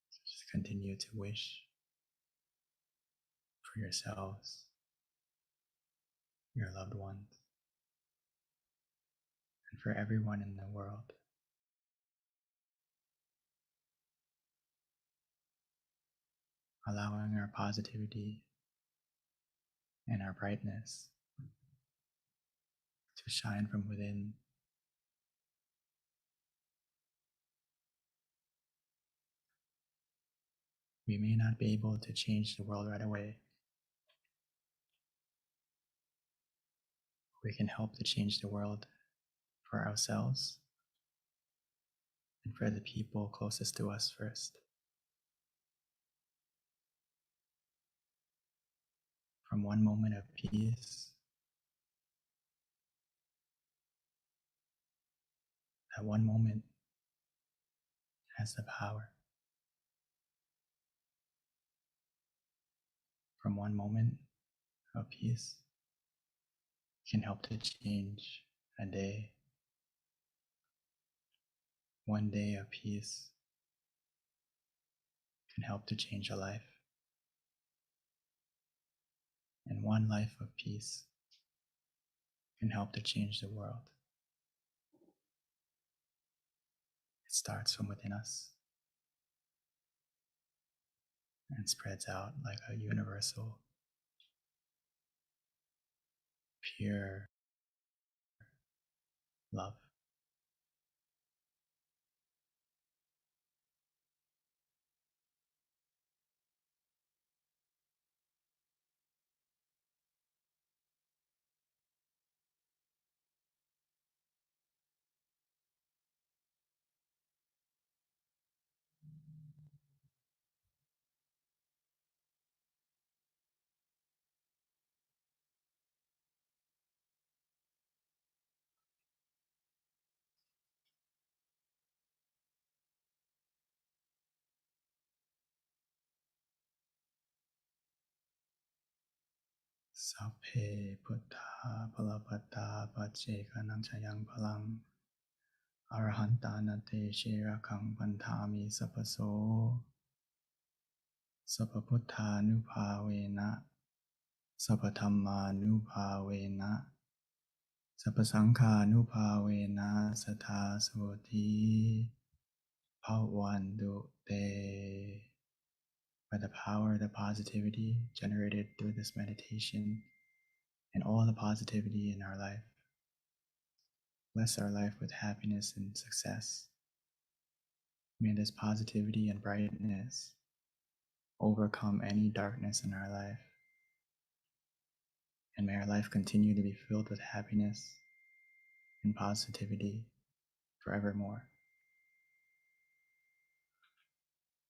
So just continue to wish for yourselves, your loved ones, and for everyone in the world. Allowing our positivity and our brightness to shine from within. We may not be able to change the world right away. We can help to change the world for ourselves and for the people closest to us first. From one moment of peace, that one moment has the power. From one moment of peace can help to change a day. One day of peace can help to change a life. And one life of peace can help to change the world. It starts from within us and spreads out like a universal, pure love. Sapphe Buddha Palapata Pachekanam Chayang Palang Arahantanate Shirakang Pantami Sapaso Sapaputtha Nupavena Sapathamma Nupavena Sapasangha Nupavena Satha Soti Bhavantu Te. By the power of the positivity generated through this meditation and all the positivity in our life, bless our life with happiness and success. May this positivity and brightness overcome any darkness in our life. And may our life continue to be filled with happiness and positivity forevermore.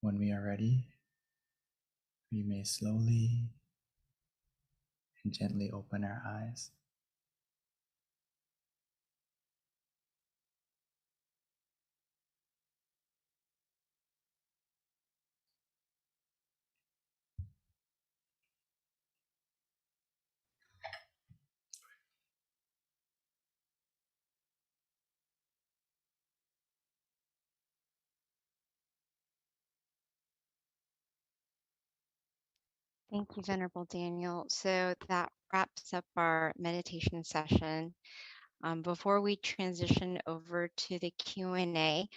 When we are ready, we may slowly and gently open our eyes. Thank you, Venerable Daniel. So that wraps up our meditation session. Before we transition over to the Q&A,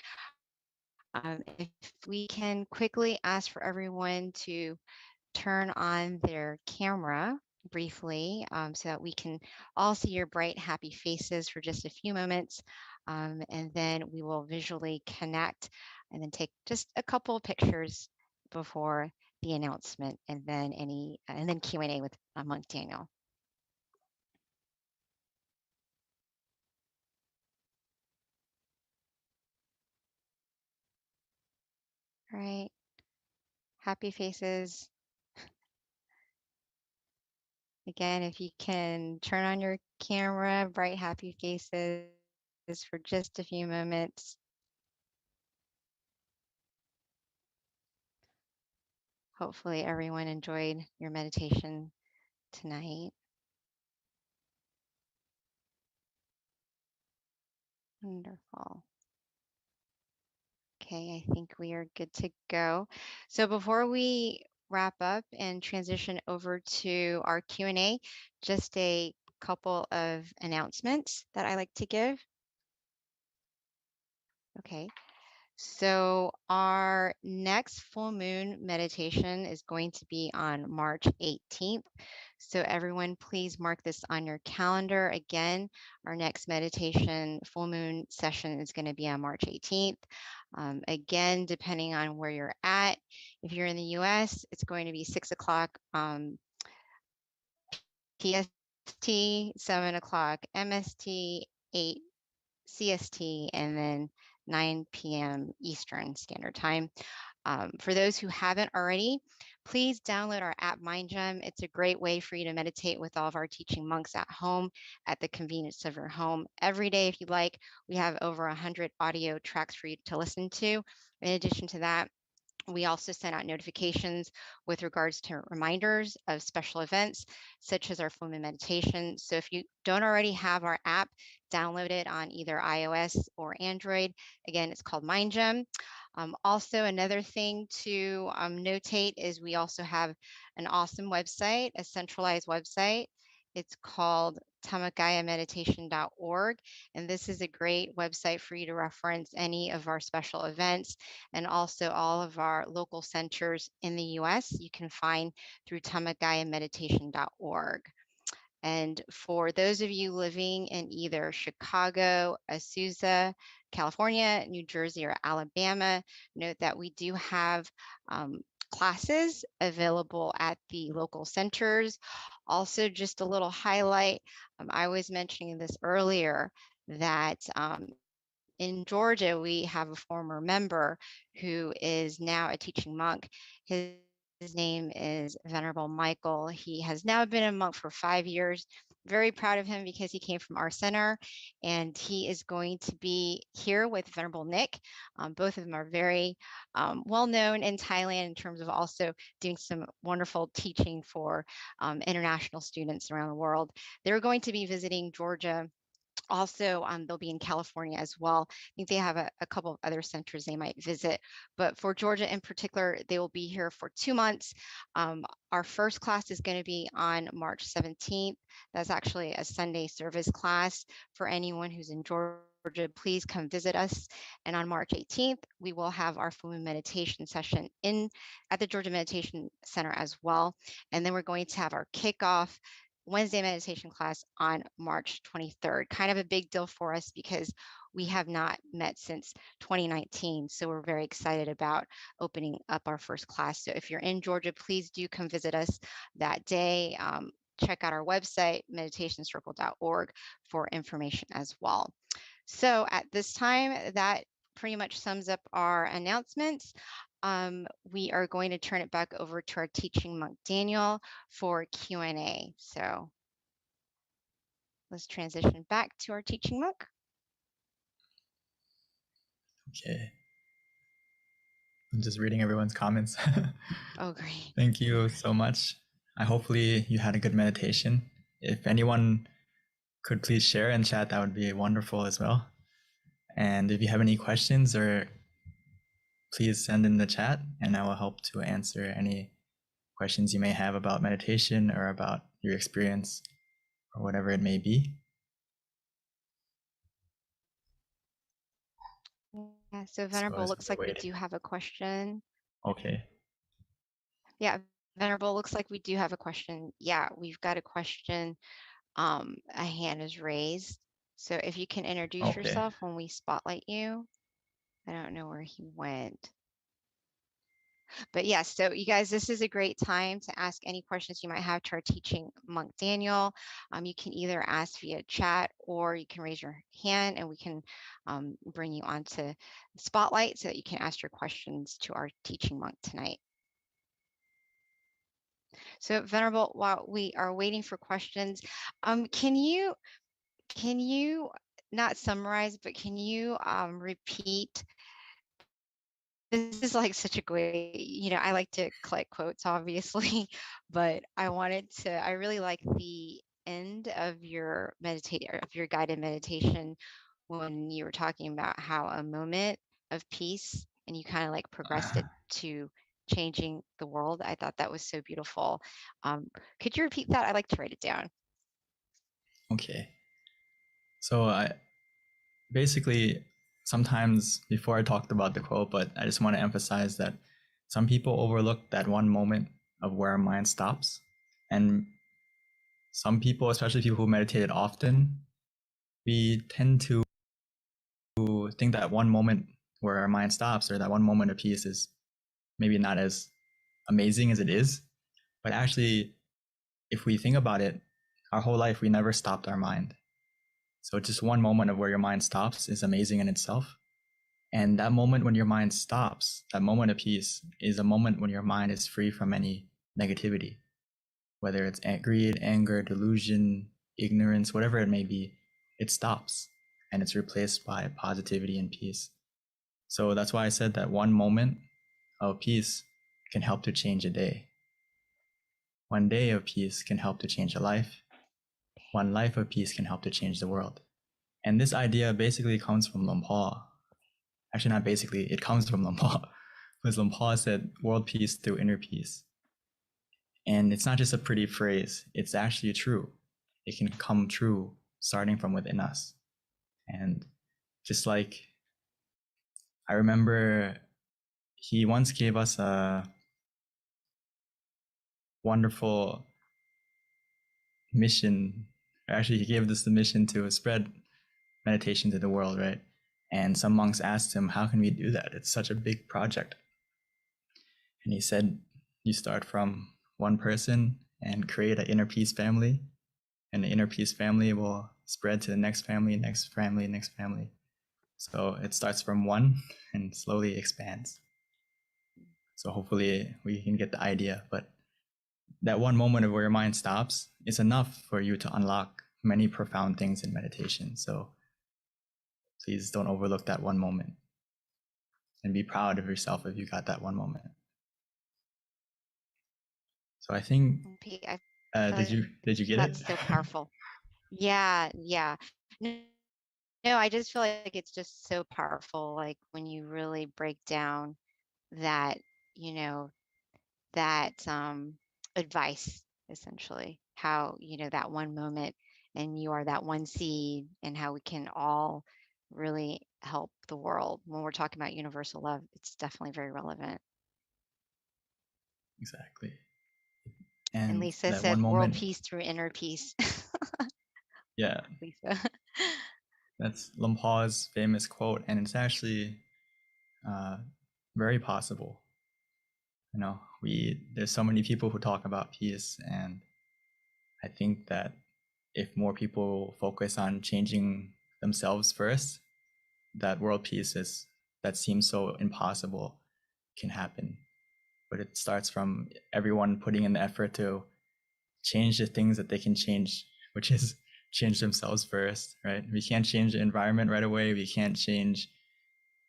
if we can quickly ask for everyone to turn on their camera briefly so that we can all see your bright, happy faces for just a few moments. And then we will visually connect and then take just a couple of pictures before the announcement and then Q&A with Monk Daniel. All right, happy faces. Again, if you can turn on your camera, bright, happy faces for just a few moments. Hopefully everyone enjoyed your meditation tonight. Wonderful. Okay, I think we are good to go. So before we wrap up and transition over to our Q&A, just a couple of announcements that I like to give. Okay, so our next full moon meditation is going to be on March 18th. So everyone, please mark this on your calendar. Again, our next meditation full moon session is going to be on March 18th. Again, depending on where you're at, if you're in the US, it's going to be 6 o'clock PST, 7 o'clock MST, 8 CST, and then 9 p.m. Eastern Standard Time. For those who haven't already, please download our app MindGem. It's a great way for you to meditate with all of our teaching monks at home at the convenience of your home. Every day, if you like, we have over 100 audio tracks for you to listen to. In addition to that, we also send out notifications with regards to reminders of special events, such as our full moon meditation. So if you don't already have our app, download it on either iOS or Android. Again, it's called MindGem. Also, another thing to notate is we also have an awesome website, a centralized website. It's called tamakayameditation.org. And this is a great website for you to reference any of our special events and also all of our local centers in the US you can find through tamakayameditation.org. And for those of you living in either Chicago, Azusa, California, New Jersey, or Alabama, note that we do have classes available at the local centers. Also, just a little highlight, I was mentioning this earlier, that in Georgia, we have a former member who is now a teaching monk. His name is Venerable Michael. He has now been a monk for 5 years. Very proud of him because he came from our center, and he is going to be here with Venerable Nick. Both of them are very well known in Thailand in terms of also doing some wonderful teaching for international students around the world. They're going to be visiting Georgia. Also, they'll be in California as well. I think they have a couple of other centers they might visit, but for Georgia in particular, they will be here for 2 months. Our first class is going to be on March 17th. That's actually a Sunday service class for anyone who's in Georgia. Please come visit us. And on March 18th, we will have our full moon meditation session at the Georgia Meditation Center as well. And then we're going to have our kickoff Wednesday meditation class on March 23rd. Kind of a big deal for us because we have not met since 2019. So we're very excited about opening up our first class. So if you're in Georgia, please do come visit us that day. Check out our website, meditationcircle.org, for information as well. So at this time, that pretty much sums up our announcements. We are going to turn it back over to our teaching monk, Daniel, for Q&A. So let's transition back to our teaching monk. Okay. I'm just reading everyone's comments. Oh, great. Thank you so much. Hopefully you had a good meditation. If anyone could please share in chat, that would be wonderful as well. And if you have any questions, or please send in the chat, and I will help to answer any questions you may have about meditation or about your experience or whatever it may be. Yeah, so Venerable, as looks we're like we waiting. do have a question. Okay. Yeah, Venerable, looks like we do have a question. Yeah, we've got a question. A hand is raised. So if you can introduce Okay. yourself when we spotlight you. I don't know where he went. But yes, so you guys, this is a great time to ask any questions you might have to our teaching monk, Daniel. You can either ask via chat or you can raise your hand and we can bring you onto the spotlight so that you can ask your questions to our teaching monk tonight. So Venerable, while we are waiting for questions, can you not summarize, but can you repeat? This is like such a great, I like to collect quotes, obviously, but I really like the end of your guided meditation when you were talking about how a moment of peace and you kind of like progressed it to changing the world. I thought that was so beautiful. Could you repeat that? I'd like to write it down. Okay. So basically, sometimes before I talked about the quote, but I just want to emphasize that some people overlook that one moment of where our mind stops. And some people, especially people who meditated often, we tend to think that one moment where our mind stops or that one moment of peace is maybe not as amazing as it is. But actually, if we think about it, our whole life, we never stopped our mind. So just one moment of where your mind stops is amazing in itself. And that moment when your mind stops, that moment of peace, is a moment when your mind is free from any negativity, whether it's greed, anger, delusion, ignorance, whatever it may be. It stops and it's replaced by positivity and peace. So that's why I said that one moment of peace can help to change a day. One day of peace can help to change a life. One life of peace can help to change the world. And this idea basically comes from Luang Por. Actually, not basically, it comes from Luang Por. Because Luang Por said, world peace through inner peace. And it's not just a pretty phrase, it's actually true. It can come true starting from within us. And just like, I remember he once gave us a wonderful mission. Actually, he gave us the mission to spread meditation to the world, right? And some monks asked him, how can we do that? It's such a big project. And he said, you start from one person and create an inner peace family, and the inner peace family will spread to the next family, next family, next family. So it starts from one and slowly expands. So hopefully we can get the idea, but that one moment of where your mind stops is enough for you to unlock many profound things in meditation. So please don't overlook that one moment and be proud of yourself if you got that one moment. So I think, Pete, I did you get that's it? so powerful. Yeah. No, no, I just feel like it's just so powerful. Like when you really break down that, you know, that advice, essentially, how, that one moment and you are that one seed, and how we can all really help the world. When we're talking about universal love, it's definitely very relevant. Exactly. And And Lisa that one said, world moment, peace through inner peace. yeah, Lisa. that's Luang Por's famous quote, and it's actually very possible. You know, there's so many people who talk about peace, and I think that if more people focus on changing themselves first, that world peace that seems so impossible can happen. But it starts from everyone putting in the effort to change the things that they can change, which is change themselves first, right? We can't change the environment right away. We can't change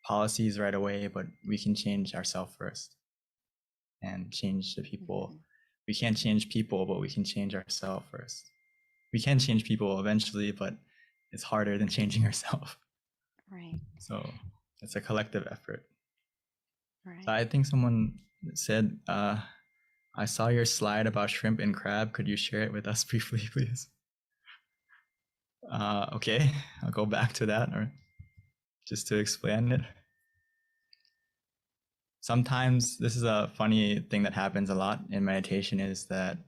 policies right away, but we can change ourselves first and change the people. Mhm. We can't change people, but we can change ourselves first. We can change people eventually, but it's harder than changing ourselves. Right, So it's a collective effort. right. So I think someone said, I saw your slide about shrimp and crab. Could you share it with us briefly, please? Okay, I'll go back to that, or just to explain it. Sometimes this is a funny thing that happens a lot in meditation, is that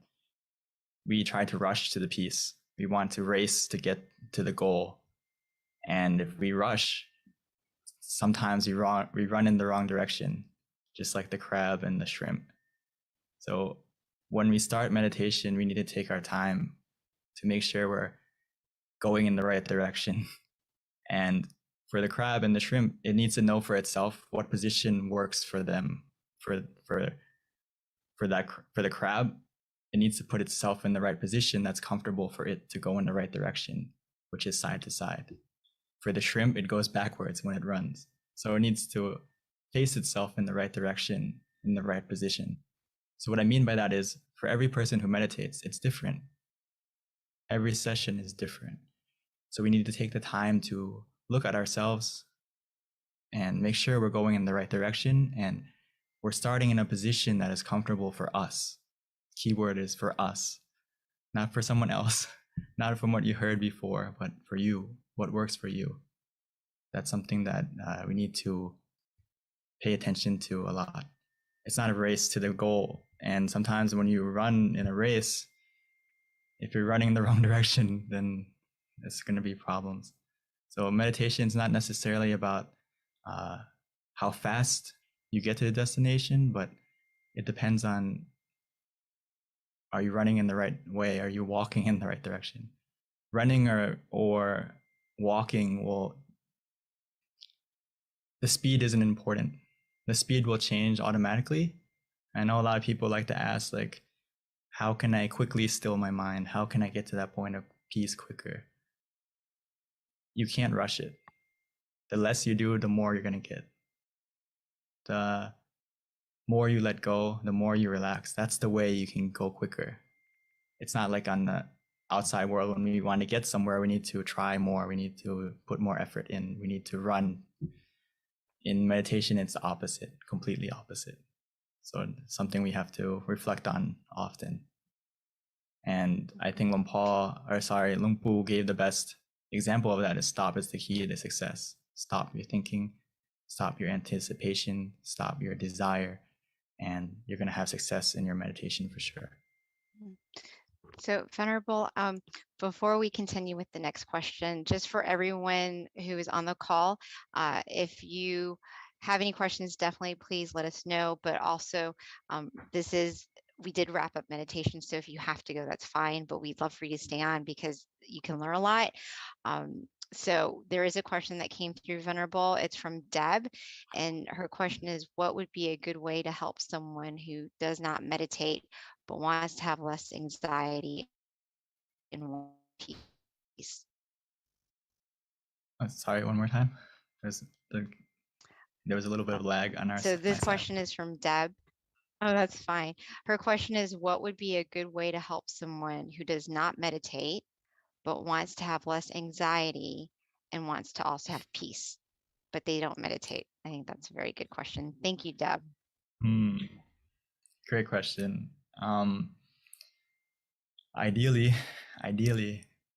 we try to rush to the peace. We want to race to get to the goal. And if we rush, sometimes we run in the wrong direction, just like the crab and the shrimp. So when we start meditation, we need to take our time to make sure we're going in the right direction. And for the crab and the shrimp, it needs to know for itself what position works for them. For the crab, it needs to put itself in the right position that's comfortable for it to go in the right direction, which is side to side. For the shrimp, it goes backwards when it runs. So it needs to face itself in the right direction, in the right position. So what I mean by that is, for every person who meditates, it's different. Every session is different. So we need to take the time to look at ourselves and make sure we're going in the right direction, and we're starting in a position that is comfortable for us. Keyword is for us, not for someone else, not from what you heard before, but for you, what works for you. That's something that we need to pay attention to a lot. It's not a race to the goal. And sometimes when you run in a race, if you're running in the wrong direction, then it's going to be problems. So meditation is not necessarily about how fast you get to the destination, but it depends on, are you running in the right way? Are you walking in the right direction? Running or walking the speed isn't important. The speed will change automatically. I know a lot of people like to ask, like, how can I quickly still my mind? How can I get to that point of peace quicker? You can't rush it. The less you do, the more you're going to get. The more you let go, the more you relax. That's the way you can go quicker. It's not like on the outside world when we want to get somewhere, we need to try more. We need to put more effort in. We need to run. In meditation, it's the opposite, completely opposite. So it's something we have to reflect on often. And I think Luang Pu gave the best example of that is stop is the key to success. Stop your thinking, stop your anticipation, stop your desire, and you're going to have success in your meditation for sure. So Venerable, before we continue with the next question, just for everyone who is on the call, if you have any questions, definitely please let us know. But also, we did wrap up meditation, so if you have to go, that's fine. But we'd love for you to stay on because you can learn a lot. So there is a question that came through, Venerable. It's from Deb, and her question is, what would be a good way to help someone who does not meditate but wants to have less anxiety and more peace? Sorry, one more time. There was a little bit of lag on our So this my question side. is from Deb. Oh, that's fine. Her question is, what would be a good way to help someone who does not meditate but wants to have less anxiety and wants to also have peace, but they don't meditate? I think that's a very good question. Thank you, Deb. Great question. Ideally,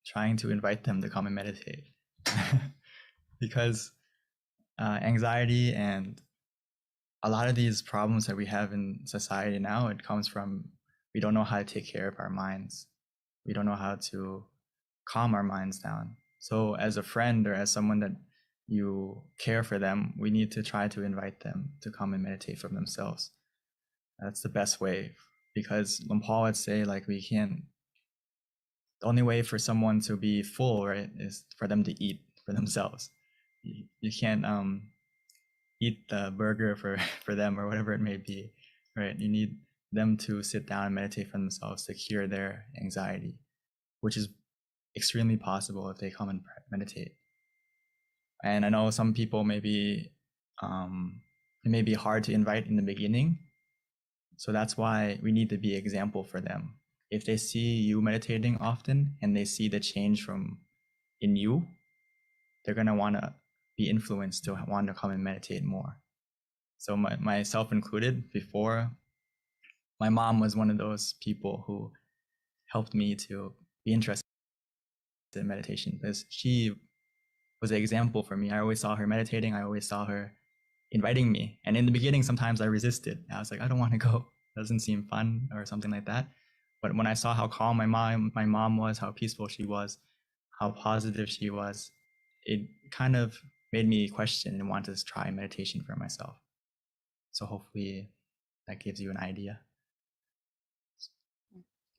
trying to invite them to come and meditate. Because anxiety and a lot of these problems that we have in society now, it comes from we don't know how to take care of our minds. We don't know how to calm our minds down. So as a friend or as someone that you care for them, we need to try to invite them to come and meditate for themselves. That's the best way, because Luang Por would say, like, we can't, the only way for someone to be full, right, is for them to eat for themselves. You can't eat the burger for them or whatever it may be, right? You need them to sit down and meditate for themselves to cure their anxiety, which is extremely possible if they come and meditate. And I know some people maybe it may be hard to invite in the beginning. So that's why we need to be example for them. If they see you meditating often and they see the change in you, they're going to want to be influenced to want to come and meditate more. So myself included, before, my mom was one of those people who helped me to be interested in meditation, because she was an example for me. I always saw her meditating. I always saw her inviting me. And in the beginning, sometimes I resisted. I was like, I don't want to go. It doesn't seem fun or something like that. But when I saw how calm my mom was, how peaceful she was, how positive she was, it kind of made me question and want to try meditation for myself. So hopefully that gives you an idea.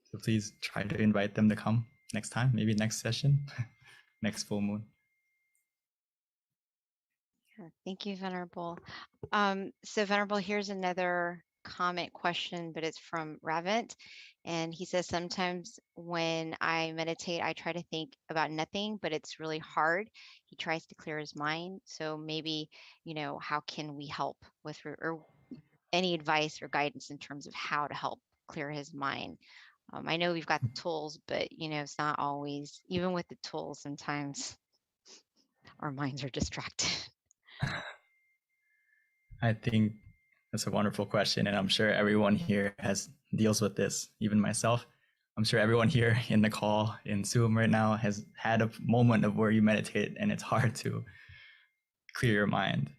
So please try to invite them to come next time, maybe next session, next full moon. Sure. Thank you, Venerable. So Venerable, here's another comment question, but it's from Ravint. And he says, sometimes when I meditate, I try to think about nothing, but it's really hard. He tries to clear his mind. So maybe, how can we help with, or any advice or guidance in terms of how to help clear his mind? I know we've got the tools, but it's not always, even with the tools, sometimes our minds are distracted. I think that's a wonderful question, and I'm sure everyone here deals with this, even myself. I'm sure everyone here in the call in Zoom right now has had a moment of where you meditate and it's hard to clear your mind.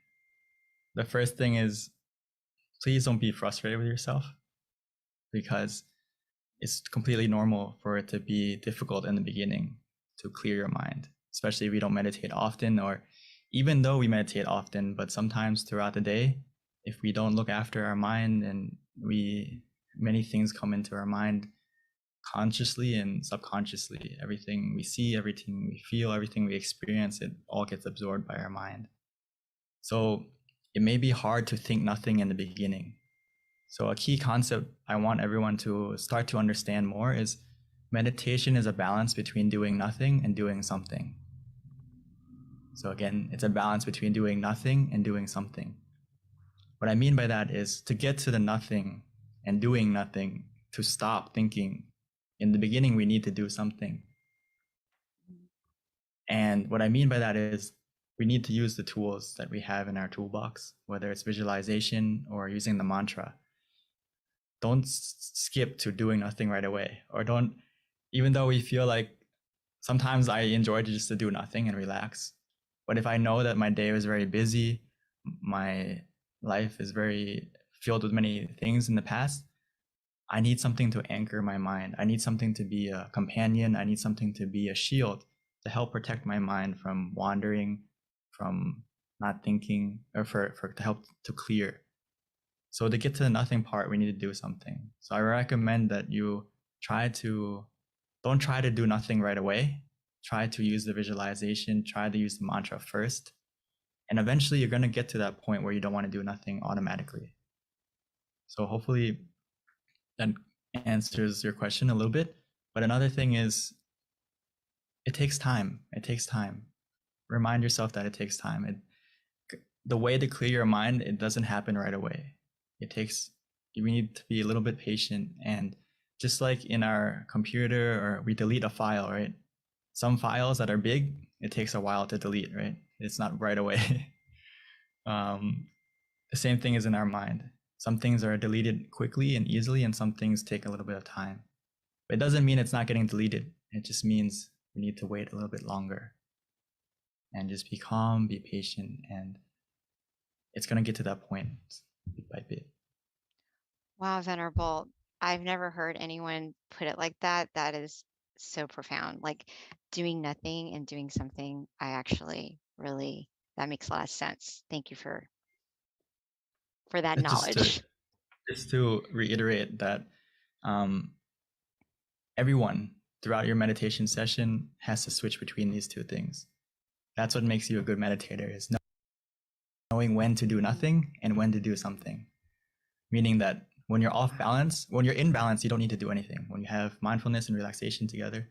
The first thing is, please don't be frustrated with yourself, because it's completely normal for it to be difficult in the beginning to clear your mind, especially if we don't meditate often, or even though we meditate often, but sometimes throughout the day, if we don't look after our mind, and many things come into our mind consciously and subconsciously. Everything we see, everything we feel, everything we experience, it all gets absorbed by our mind. So it may be hard to think nothing in the beginning. So a key concept I want everyone to start to understand more is meditation is a balance between doing nothing and doing something. So again, it's a balance between doing nothing and doing something. What I mean by that is to get to the nothing and doing nothing, to stop thinking. In the beginning, we need to do something. And what I mean by that is we need to use the tools that we have in our toolbox, whether it's visualization or using the mantra. Don't skip to doing nothing right away, or don't, even though we feel like sometimes I enjoy just to do nothing and relax. But if I know that my day was very busy, my life is very filled with many things in the past, I need something to anchor my mind. I need something to be a companion. I need something to be a shield to help protect my mind from wandering, from not thinking, or for to help to clear. So to get to the nothing part, we need to do something. So I recommend that you don't try to do nothing right away. Try to use the visualization, try to use the mantra first. And eventually you're going to get to that point where you don't want to do nothing automatically. So hopefully that answers your question a little bit. But another thing is, it takes time. It takes time. Remind yourself that it takes time. The way to clear your mind, it doesn't happen right away. We need to be a little bit patient. And just like in our computer, or we delete a file, right? Some files that are big, it takes a while to delete, right? It's not right away. The same thing is in our mind. Some things are deleted quickly and easily, and some things take a little bit of time. But it doesn't mean it's not getting deleted. It just means we need to wait a little bit longer and just be calm, be patient, and it's going to get to that point bit by bit. Wow, Venerable. I've never heard anyone put it like that. That is so profound. Like doing nothing and doing something. I actually really, that makes a lot of sense. Thank you for that knowledge. Just to reiterate that everyone throughout your meditation session has to switch between these two things. That's what makes you a good meditator, is knowing when to do nothing and when to do something. Meaning that when you're off balance, when you're in balance, you don't need to do anything. When you have mindfulness and relaxation together,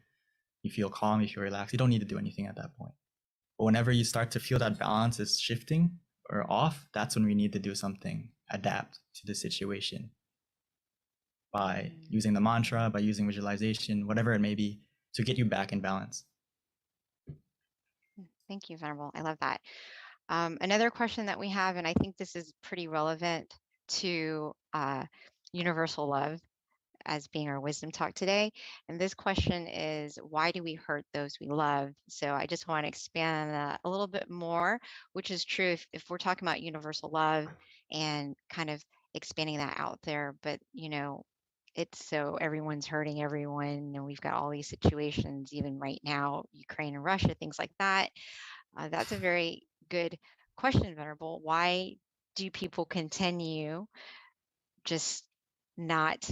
you feel calm, you feel relaxed, you don't need to do anything at that point. But whenever you start to feel that balance is shifting or off, that's when we need to do something, adapt to the situation by using the mantra, by using visualization, whatever it may be, to get you back in balance. Thank you, Venerable. I love that. Another question that we have, and I think this is pretty relevant to universal love as being our wisdom talk today. And this question is, why do we hurt those we love? So I just want to expand that a little bit more, which is true if we're talking about universal love and kind of expanding that out there. But, it's so everyone's hurting everyone, and we've got all these situations, even right now, Ukraine and Russia, things like that. That's a very good question, Venerable. Why do people continue just not,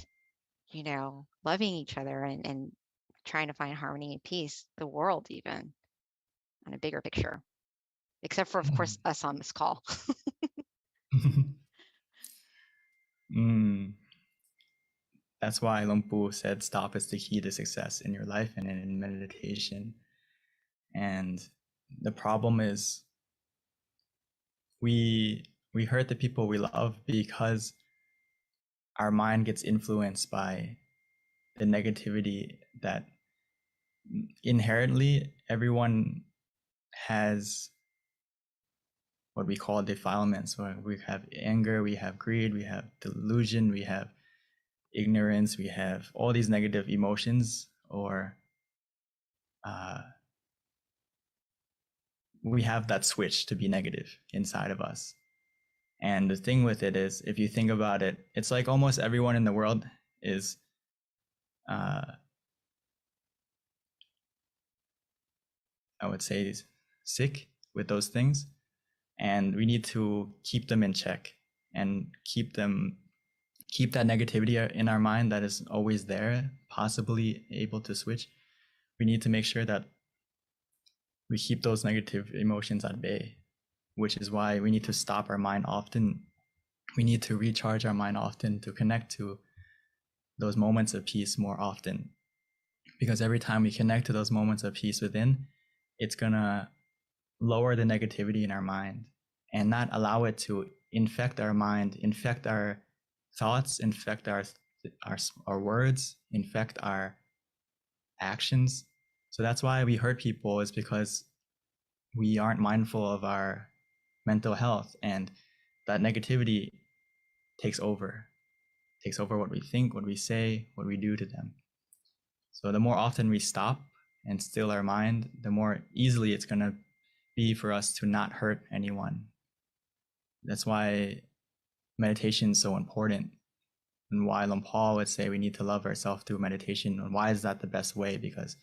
loving each other and trying to find harmony and peace, the world even, on a bigger picture, except for, of course, us on this call? That's why Lumpu said stop is the key to success in your life and in meditation. And the problem is we hurt the people we love because our mind gets influenced by the negativity that inherently everyone has what we call defilements, where we have anger, we have greed, we have delusion, we have ignorance, we have all these negative emotions, or we have that switch to be negative inside of us. And the thing with it is, if you think about it, it's like almost everyone in the world is I would say sick with those things, and we need to keep them in check and keep that negativity in our mind that is always there, possibly able to switch. We need to make sure that we keep those negative emotions at bay. which is why we need to stop our mind often. We need to recharge our mind often to connect to those moments of peace more often. Because every time we connect to those moments of peace within, it's going to lower the negativity in our mind and not allow it to infect our mind, infect our thoughts, infect our words, infect our actions. So that's why we hurt people, is because we aren't mindful of our mental health, and that negativity takes over what we think, what we say, what we do to them. So the more often we stop and still our mind, the more easily it's going to be for us to not hurt anyone. That's why meditation is so important, and why Long Paul would say we need to love ourselves through meditation. And why is that the best way? Because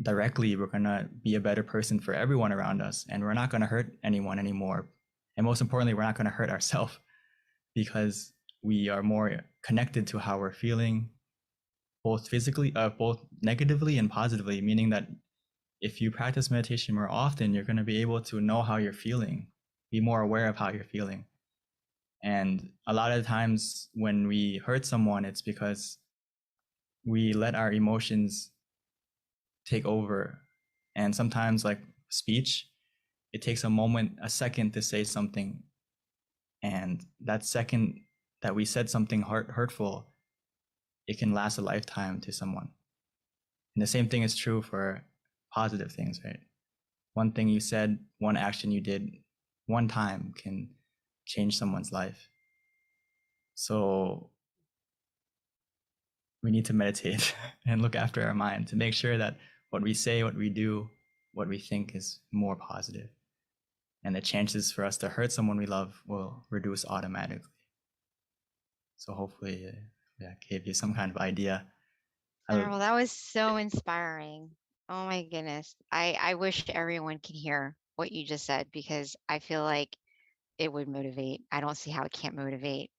directly we're going to be a better person for everyone around us, and we're not going to hurt anyone anymore. And most importantly, we're not going to hurt ourselves, because we are more connected to how we're feeling, both physically, both negatively and positively, meaning that if you practice meditation more often, you're going to be able to know how you're feeling, be more aware of how you're feeling. And a lot of times when we hurt someone, it's because we let our emotions take over. And sometimes, like speech, it takes a moment, a second to say something. And that second that we said something hurtful, it can last a lifetime to someone. And the same thing is true for positive things, right? One thing you said, one action you did one time can change someone's life. So we need to meditate and look after our mind to make sure that what we say, what we do, what we think is more positive. And the chances for us to hurt someone we love will reduce automatically. So hopefully, gave you some kind of idea. Well, that was so inspiring. Oh my goodness. I wish everyone could hear what you just said, because I feel like it would motivate. I don't see how it can't motivate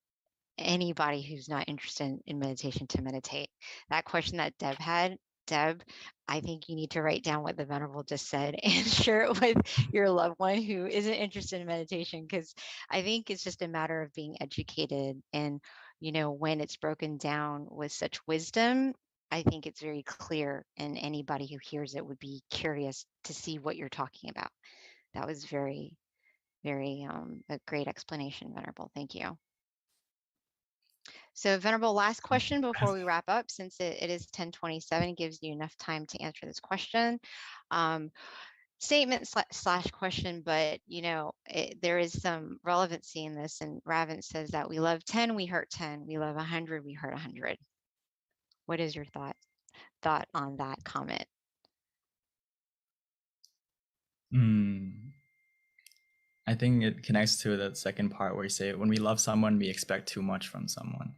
anybody who's not interested in meditation to meditate. That question that Deb had, Deb, I think you need to write down what the Venerable just said and share it with your loved one who isn't interested in meditation, because I think it's just a matter of being educated. And, when it's broken down with such wisdom, I think it's very clear, and anybody who hears it would be curious to see what you're talking about. That was very, very a great explanation, Venerable. Thank you. So Venerable, last question before we wrap up, since it is 10:27, gives you enough time to answer this question. Statement slash question, but there is some relevancy in this. And Ravin says that we love 10, we hurt 10. We love 100, we hurt 100. What is your thought on that comment? I think it connects to the second part where you say, when we love someone, we expect too much from someone.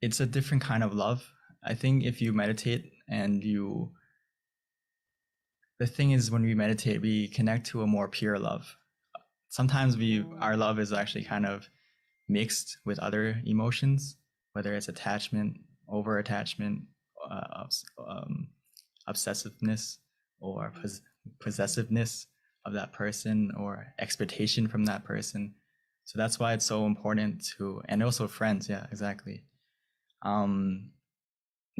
It's a different kind of love. I think if you meditate and the thing is, when we meditate, we connect to a more pure love. Sometimes our love is actually kind of mixed with other emotions, whether it's attachment, over attachment, obsessiveness, or possessiveness of that person, or expectation from that person. So that's why it's so important and also friends. Yeah, exactly.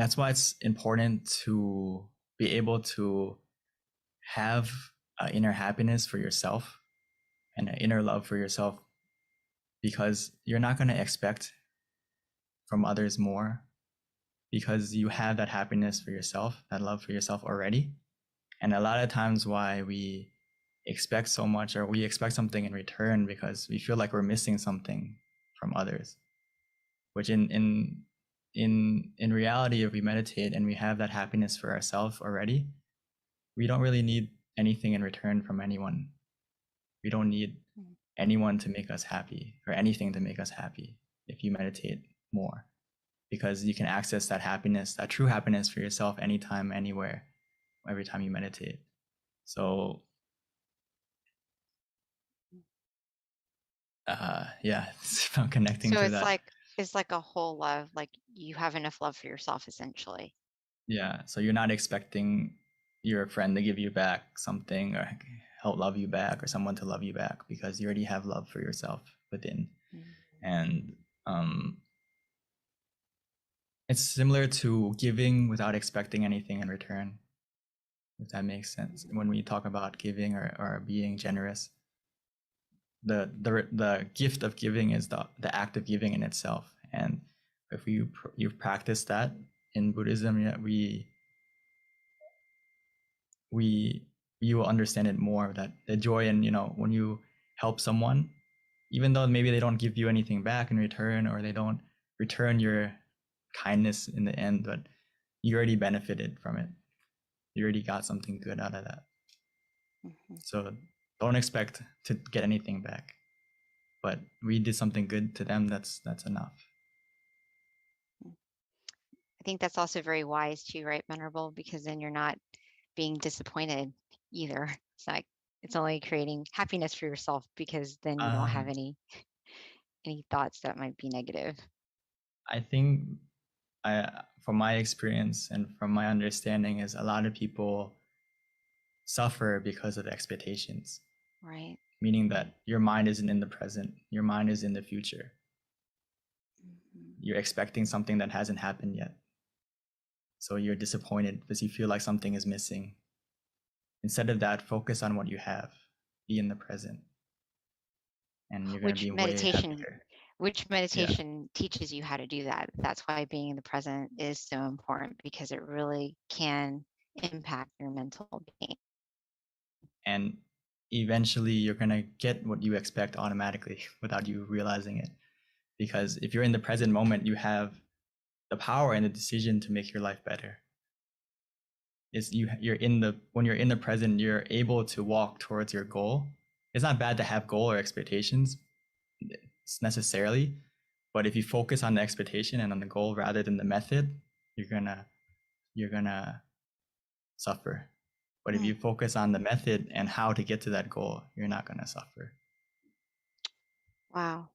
That's why it's important to be able to have inner happiness for yourself and an inner love for yourself, because you're not going to expect from others more, because you have that happiness for yourself, that love for yourself already. And a lot of times why we expect so much, or we expect something in return, because we feel like we're missing something from others, which in reality, if we meditate and we have that happiness for ourselves already, we don't really need anything in return from anyone. We don't need anyone to make us happy, or anything to make us happy, if you meditate more, because you can access that happiness, that true happiness for yourself, anytime, anywhere, every time you meditate. So it's about connecting so to it's that. like a whole love, like you have enough love for yourself, essentially. Yeah, so you're not expecting your friend to give you back something or help love you back or someone to love you back because you already have love for yourself within. And it's similar to giving without expecting anything in return, if that makes sense. When we talk about giving or being generous, the gift of giving is the act of giving in itself. And if you practice that in Buddhism, yeah, you will understand it more, that the joy in, when you help someone, even though maybe they don't give you anything back in return or they don't return your kindness in the end, but you already benefited from it. You already got something good out of that. So don't expect to get anything back, but we did something good to them. That's enough. I think that's also very wise too, right, Venerable? Because then you're not being disappointed either. It's like it's only creating happiness for yourself because then you don't have any thoughts that might be negative. I think from my experience and from my understanding is a lot of people suffer because of expectations. Right. Meaning that your mind isn't in the present, your mind is in the future. You're expecting something that hasn't happened yet. So you're disappointed because you feel like something is missing. Instead of that, focus on what you have. Be in the present. And you're going to be way happier. Which meditation teaches you how to do that. That's why being in the present is so important, because it really can impact your mental being. And eventually you're going to get what you expect automatically without you realizing it. Because if you're in the present moment, you have the power and the decision to make your life better. When you're in the present, you're able to walk towards your goal. It's not bad to have goal or expectations necessarily, but if you focus on the expectation and on the goal rather than the method, you're gonna suffer. But if you focus on the method and how to get to that goal, you're not gonna suffer. Wow,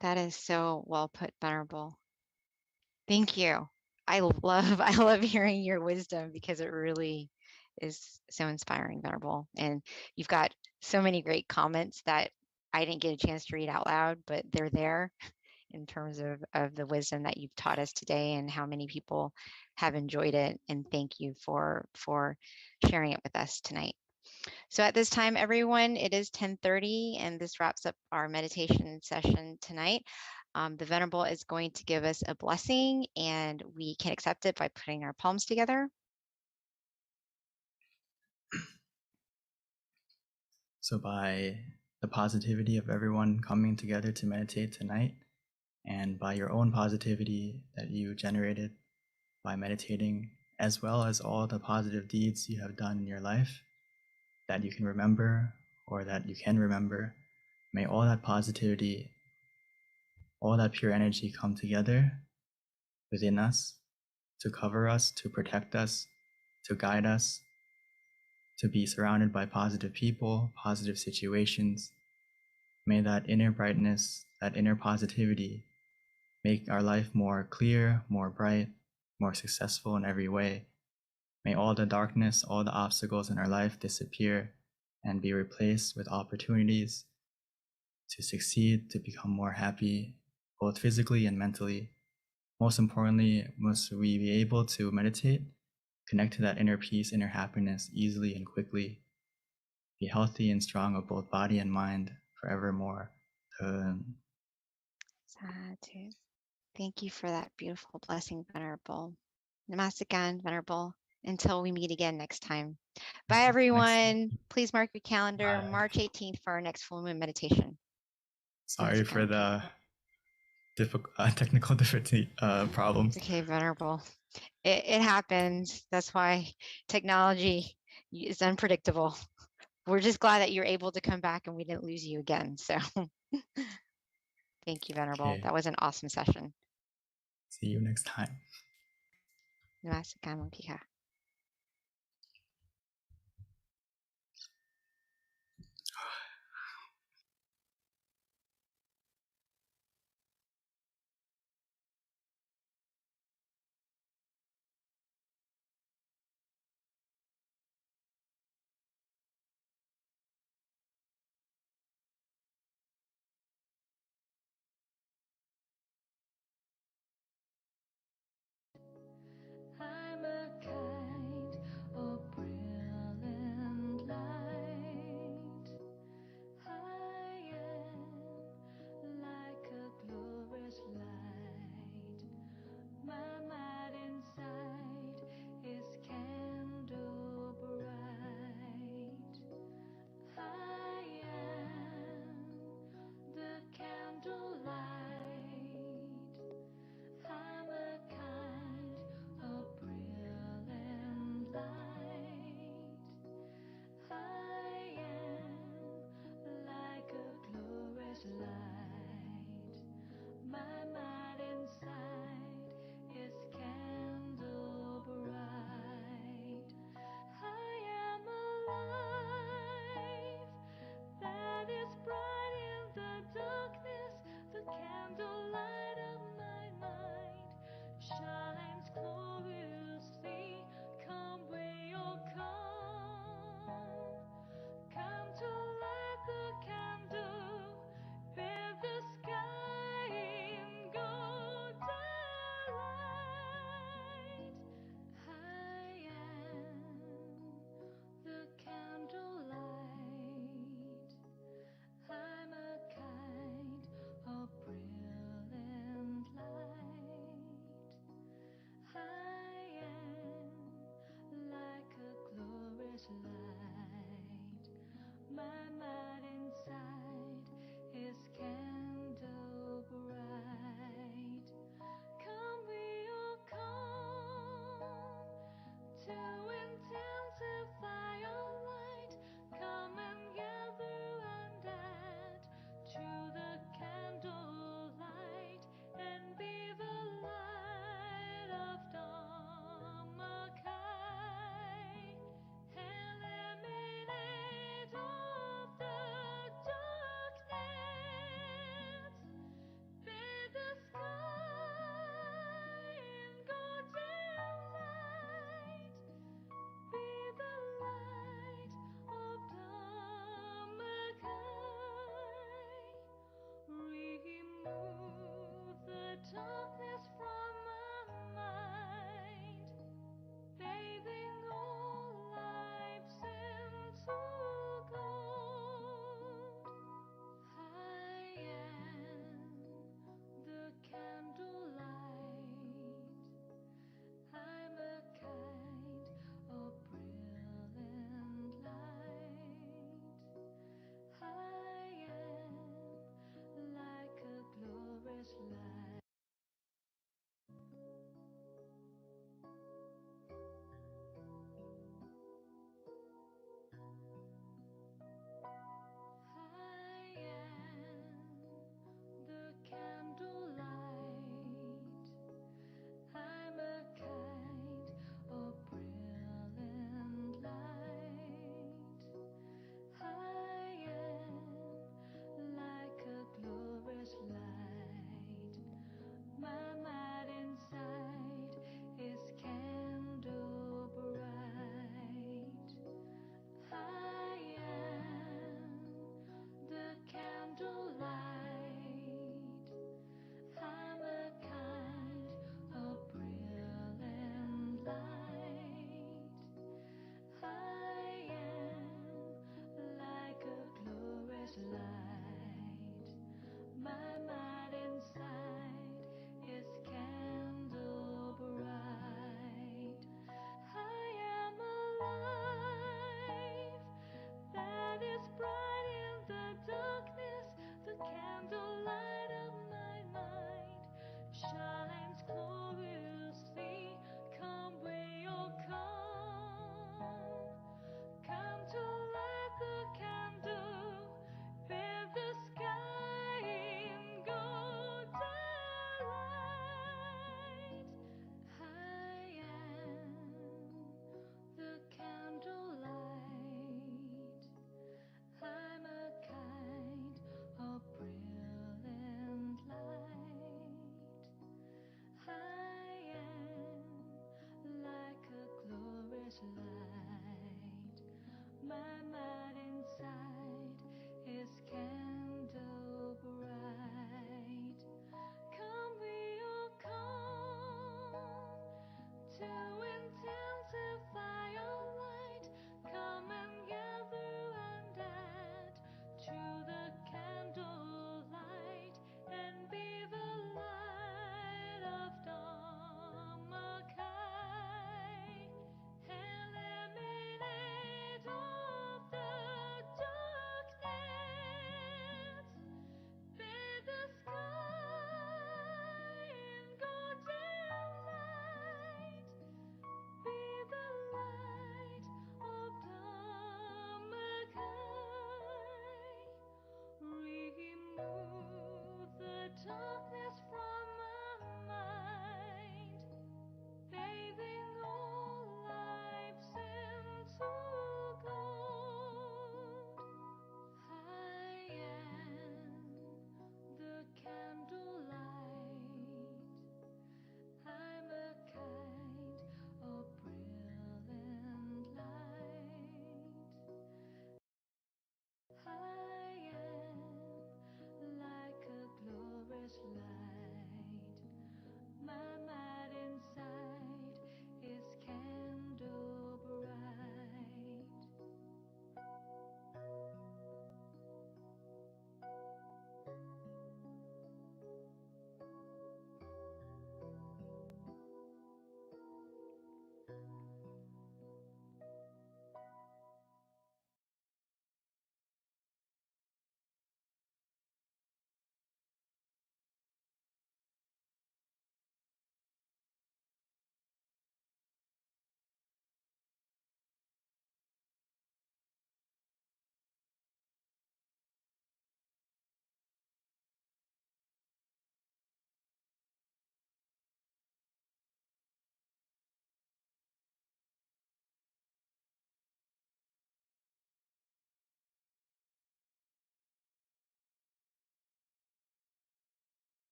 that is so well put, Venerable. Thank you. I love hearing your wisdom, because it really is so inspiring, Venerable. And you've got so many great comments that I didn't get a chance to read out loud, but they're there in terms of the wisdom that you've taught us today and how many people have enjoyed it. And thank you for sharing it with us tonight. So at this time, everyone, it is 10:30, and this wraps up our meditation session tonight. The Venerable is going to give us a blessing, and we can accept it by putting our palms together. So by the positivity of everyone coming together to meditate tonight, and by your own positivity that you generated by meditating, as well as all the positive deeds you have done in your life that you can remember or that you can remember, may all that positivity, all that pure energy come together within us to cover us, to protect us, to guide us, to be surrounded by positive people, positive situations. May that inner brightness, that inner positivity make our life more clear, more bright, more successful in every way. May all the darkness, all the obstacles in our life disappear and be replaced with opportunities to succeed, to become more happy, both physically and mentally. Most importantly, must we be able to meditate, connect to that inner peace, inner happiness easily and quickly, be healthy and strong of both body and mind forevermore. Sadhu. Thank you for that beautiful blessing, Venerable. Namaste, Venerable. Until we meet again next time. Bye, everyone. Please mark your calendar, March 18th, for our next full moon meditation. Sorry for the technical difficulty problems. It's okay, Venerable. It happens. That's why technology is unpredictable. We're just glad that you're able to come back and we didn't lose you again. So thank you, Venerable. Okay. That was an awesome session. See you next time. Namaste. candlelight of my mind shines gloriously. Come where you'll come. Come to light the candle, bathe the sky in golden light. I am the candlelight. I'm a kind of brilliant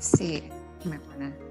see. You might want to.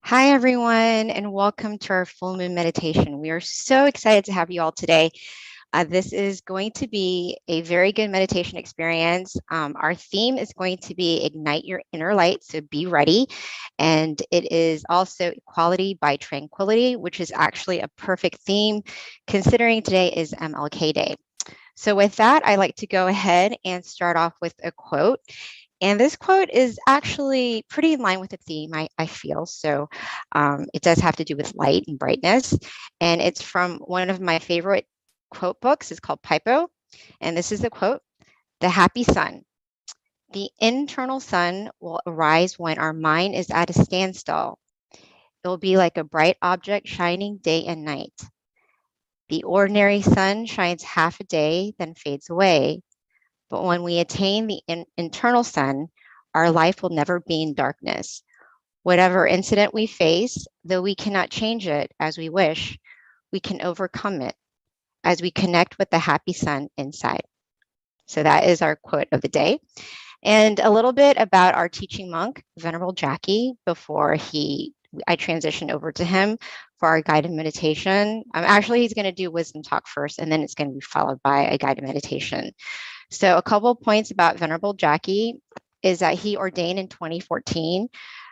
Hi, everyone, and welcome to our full moon meditation. We are so excited to have you all today. This is going to be a very good meditation experience. Our theme is going to be Ignite Your Inner Light, so be ready. And it is also Equality by Tranquility, which is actually a perfect theme considering today is MLK Day. So with that, I like to go ahead and start off with a quote. And this quote is actually pretty in line with the theme, I feel. So it does have to do with light and brightness. And it's from one of my favorite quote books. It's called Pipo. And this is the quote: "The happy sun. The internal sun will arise when our mind is at a standstill. It will be like a bright object shining day and night. The ordinary sun shines half a day, then fades away. But when we attain the internal sun, our life will never be in darkness. Whatever incident we face, though we cannot change it as we wish, we can overcome it as we connect with the happy sun inside." So that is our quote of the day. And a little bit about our teaching monk, Venerable Jackie, before I transition over to him for our guided meditation. Actually, he's going to do wisdom talk first, and then it's going to be followed by a guided meditation. So a couple of points about Venerable Jackie is that he ordained in 2014,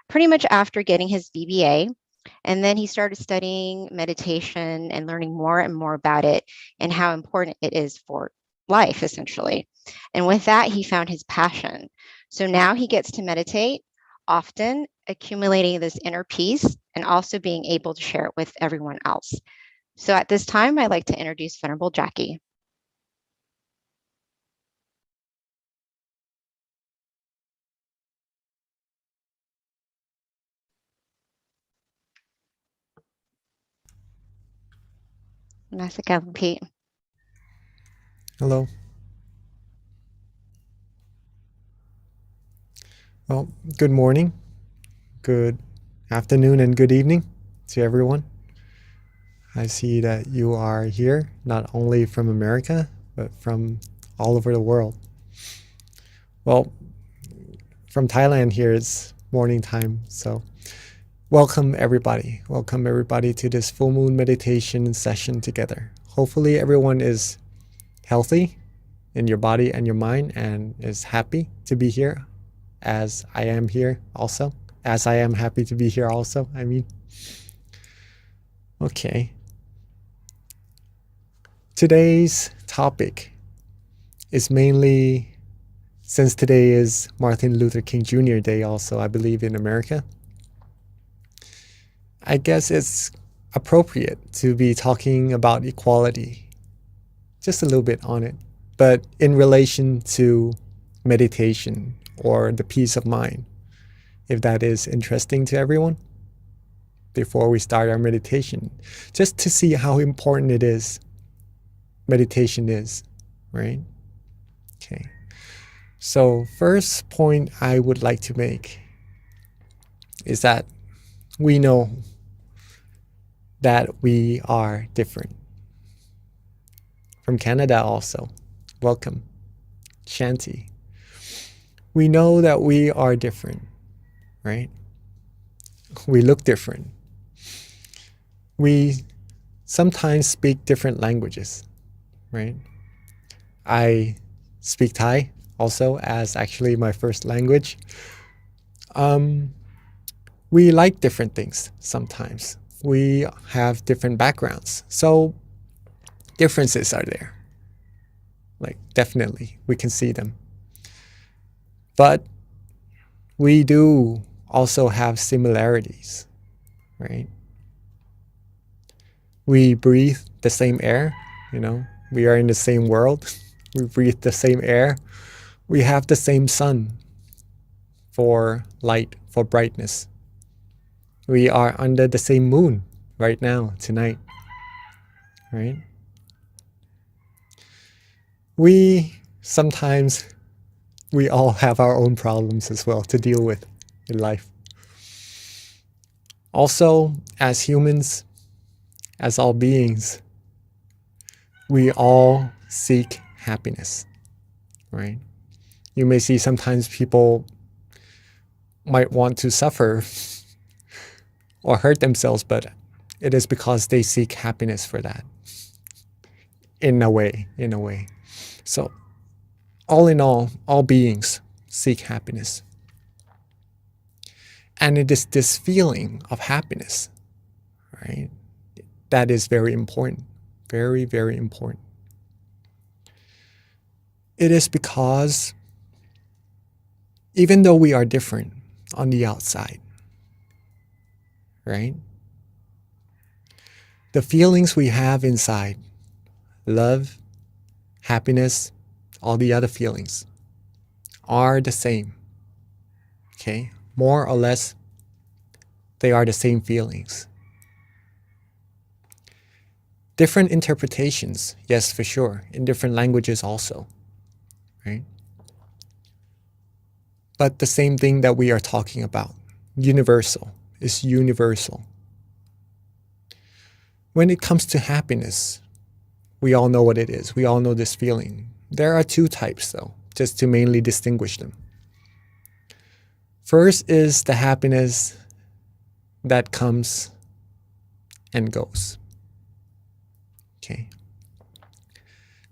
pretty much after getting his VBA. And then he started studying meditation and learning more and more about it and how important it is for life, essentially. And with that, he found his passion. So now he gets to meditate often, accumulating this inner peace and also being able to share it with everyone else. So at this time, I'd like to introduce Venerable Jackie. Namaste, Pete. Hello. Well, good morning, good afternoon, and good evening to everyone. I see that you are here, not only from America, but from all over the world. Well, from Thailand here, it's morning time, so welcome everybody. Welcome everybody to this full moon meditation session together. Hopefully everyone is healthy in your body and your mind and is happy to be here, as I am here also, as I am happy to be here also, I mean. Okay. Today's topic is mainly, since today is Martin Luther King Jr. Day also, I believe, in America, I guess it's appropriate to be talking about equality, just a little bit on it, but in relation to meditation or the peace of mind, if that is interesting to everyone, before we start our meditation, just to see how important it is, meditation is, right? Okay. So first point I would like to make is that we know that we are different. From Canada also, welcome, Shanti. We know that we are different, right? We look different. We sometimes speak different languages, right? I speak Thai also as actually my first language. We like different things sometimes. We have different backgrounds. So differences are there. Like, definitely, we can see them. But we do also have similarities, right? We breathe the same air, we are in the same world. We breathe the same air. We have the same sun for light, for brightness. We are under the same moon right now, tonight, right? Sometimes we all have our own problems as well to deal with in life. Also, as humans, as all beings, we all seek happiness, right? You may see sometimes people might want to suffer or hurt themselves, but it is because they seek happiness for that. In a way. So all in all beings seek happiness. And it is this feeling of happiness, right, that is very important. Very, very important. It is because even though we are different on the outside, right, the feelings we have inside, love, happiness, all the other feelings, are the same. Okay? More or less, they are the same feelings. Different interpretations, yes, for sure, in different languages also, right? But the same thing that we are talking about, universal, is universal. When it comes to happiness, we all know what it is. We all know this feeling. There are two types, though, just to mainly distinguish them. First is the happiness that comes and goes. Okay.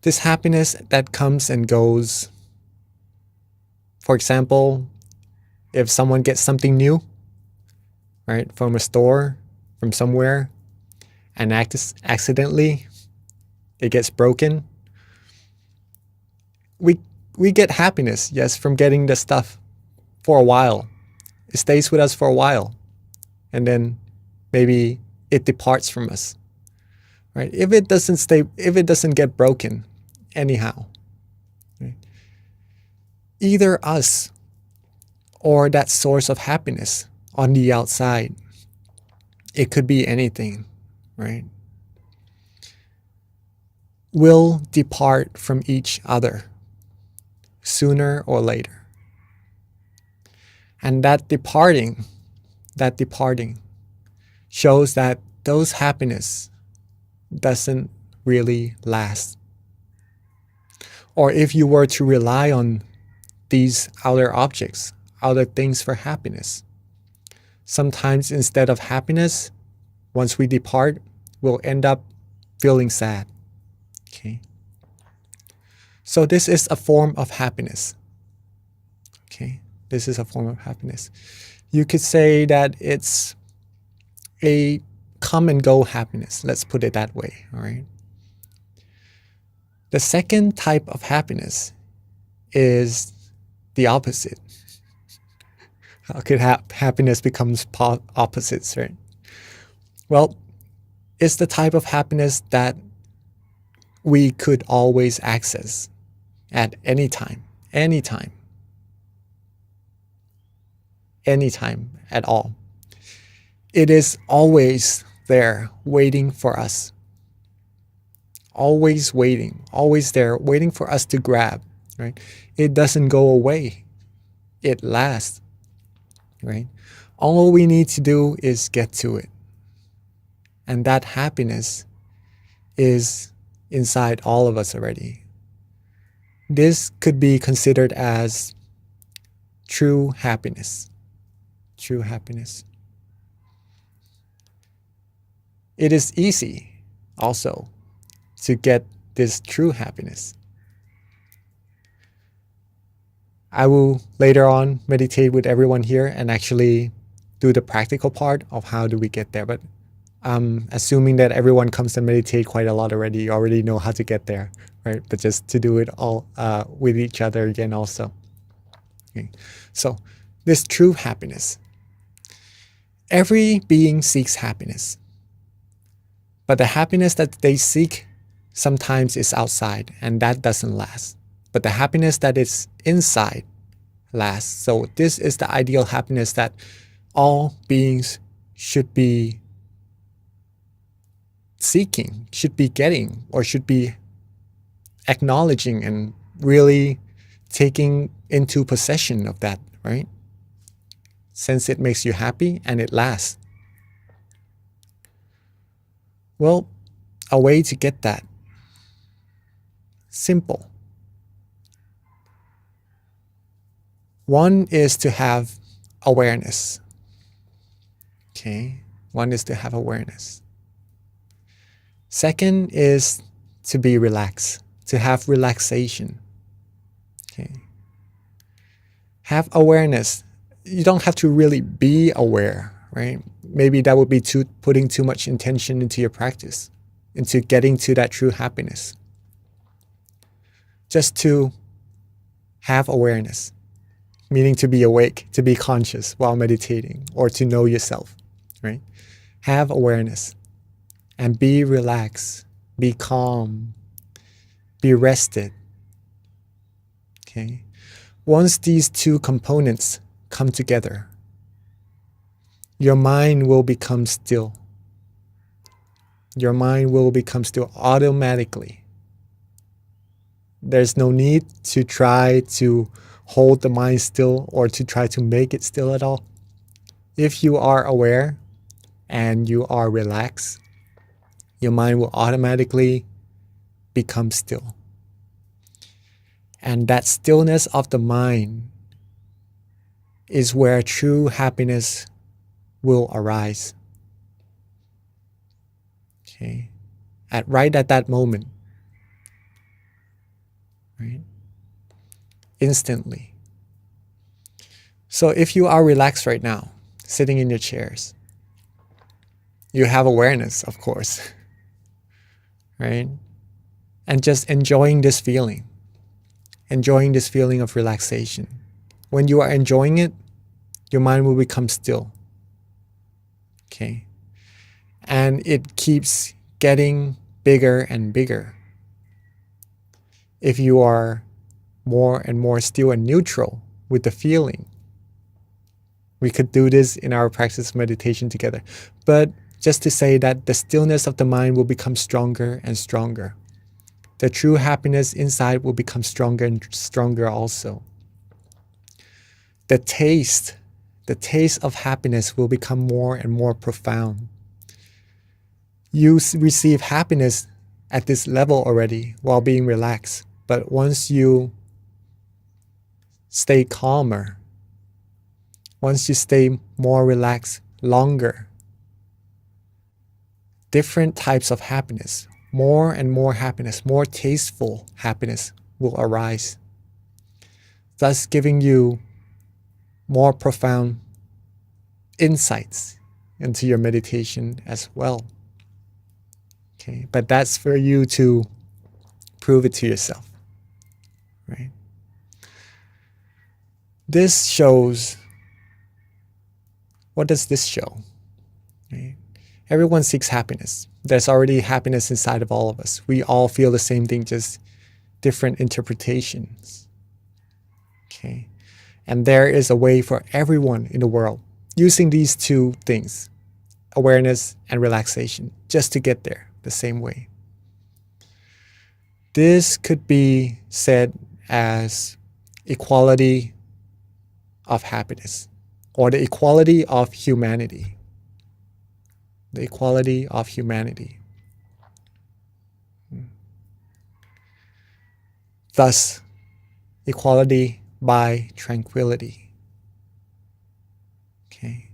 This happiness that comes and goes, for example, if someone gets something new, right, from a store, from somewhere, and accidentally it gets broken, we get happiness, yes, from getting the stuff for a while. It stays with us for a while, and then maybe it departs from us, right? If it doesn't get broken anyhow, right? Either us or that source of happiness on the outside, it could be anything, right, will depart from each other sooner or later. And that departing shows that those happiness doesn't really last. Or if you were to rely on these outer objects, outer things for happiness, sometimes instead of happiness, once we depart, we'll end up feeling sad. Okay. So this is a form of happiness. Okay. This is a form of happiness. You could say that it's a come and go happiness. Let's put it that way. All right. The second type of happiness is the opposite. How could happiness becomes opposites, right? Well, it's the type of happiness that we could always access at any time at all. It is always there waiting for us. Always waiting, always there waiting for us to grab, right? It doesn't go away. It lasts, right? All we need to do is get to it. And that happiness is inside all of us already. This could be considered as true happiness. True happiness. It is easy also to get this true happiness. I will later on meditate with everyone here and actually do the practical part of how do we get there. But I'm assuming that everyone comes and meditate quite a lot already. You already know how to get there, right? But just to do it all with each other again also. Okay. So this true happiness. Every being seeks happiness. But the happiness that they seek sometimes is outside, and that doesn't last. But the happiness that is inside lasts. So this is the ideal happiness that all beings should be seeking, should be getting, or should be acknowledging and really taking into possession of that, right? Since it makes you happy and it lasts. Well, a way to get that. Simple. One is to have awareness. Okay. One is to have awareness. Second is to be relaxed, to have relaxation. Okay. Have awareness. You don't have to really be aware, right? Maybe that would be putting too much intention into your practice, into getting to that true happiness. Just to have awareness, meaning to be awake, to be conscious while meditating, or to know yourself, right? Have awareness and be relaxed, be calm, be rested. Okay. Once these two components come together, your mind will become still. Your mind will become still automatically. There's no need to try to hold the mind still or to try to make it still at all. If you are aware and you are relaxed, your mind will automatically become still. And that stillness of the mind is where true happiness will arise. Okay. Right at that moment. Right? Instantly. So if you are relaxed right now, sitting in your chairs, you have awareness, of course. Right? And just enjoying this feeling. Enjoying this feeling of relaxation. When you are enjoying it, your mind will become still. Okay. And it keeps getting bigger and bigger. If you are more and more still and neutral with the feeling, we could do this in our practice of meditation together. But just to say that the stillness of the mind will become stronger and stronger. The true happiness inside will become stronger and stronger also. The taste of happiness will become more and more profound. You receive happiness at this level already while being relaxed. But once you stay calmer, once you stay more relaxed longer, different types of happiness, more and more happiness, more tasteful happiness will arise, thus giving you more profound insights into your meditation as well. Okay, but that's for you to prove it to yourself, right? This shows, what does this show? Right? Everyone seeks happiness. There's already happiness inside of all of us. We all feel the same thing, just different interpretations. Okay, and there is a way for everyone in the world using these two things, awareness and relaxation, just to get there the same way. This could be said as equality of happiness, or the equality of humanity. The equality of humanity. Thus, equality by tranquility. Okay.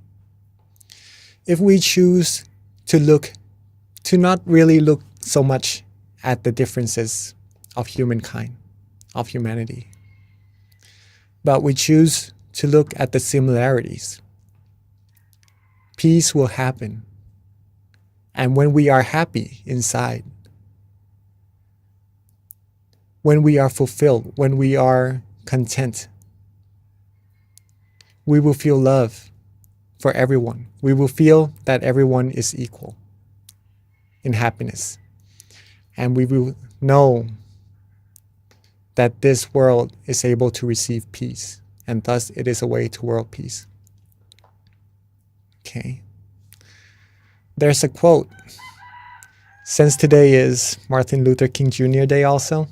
If we choose to not really look so much at the differences of humankind, of humanity, but we choose to look at the similarities, peace will happen. And when we are happy inside, when we are fulfilled, when we are content, we will feel love for everyone. We will feel that everyone is equal in happiness. And we will know that this world is able to receive peace, and thus it is a way to world peace. Okay. There's a quote. Since today is Martin Luther King Jr. Day also,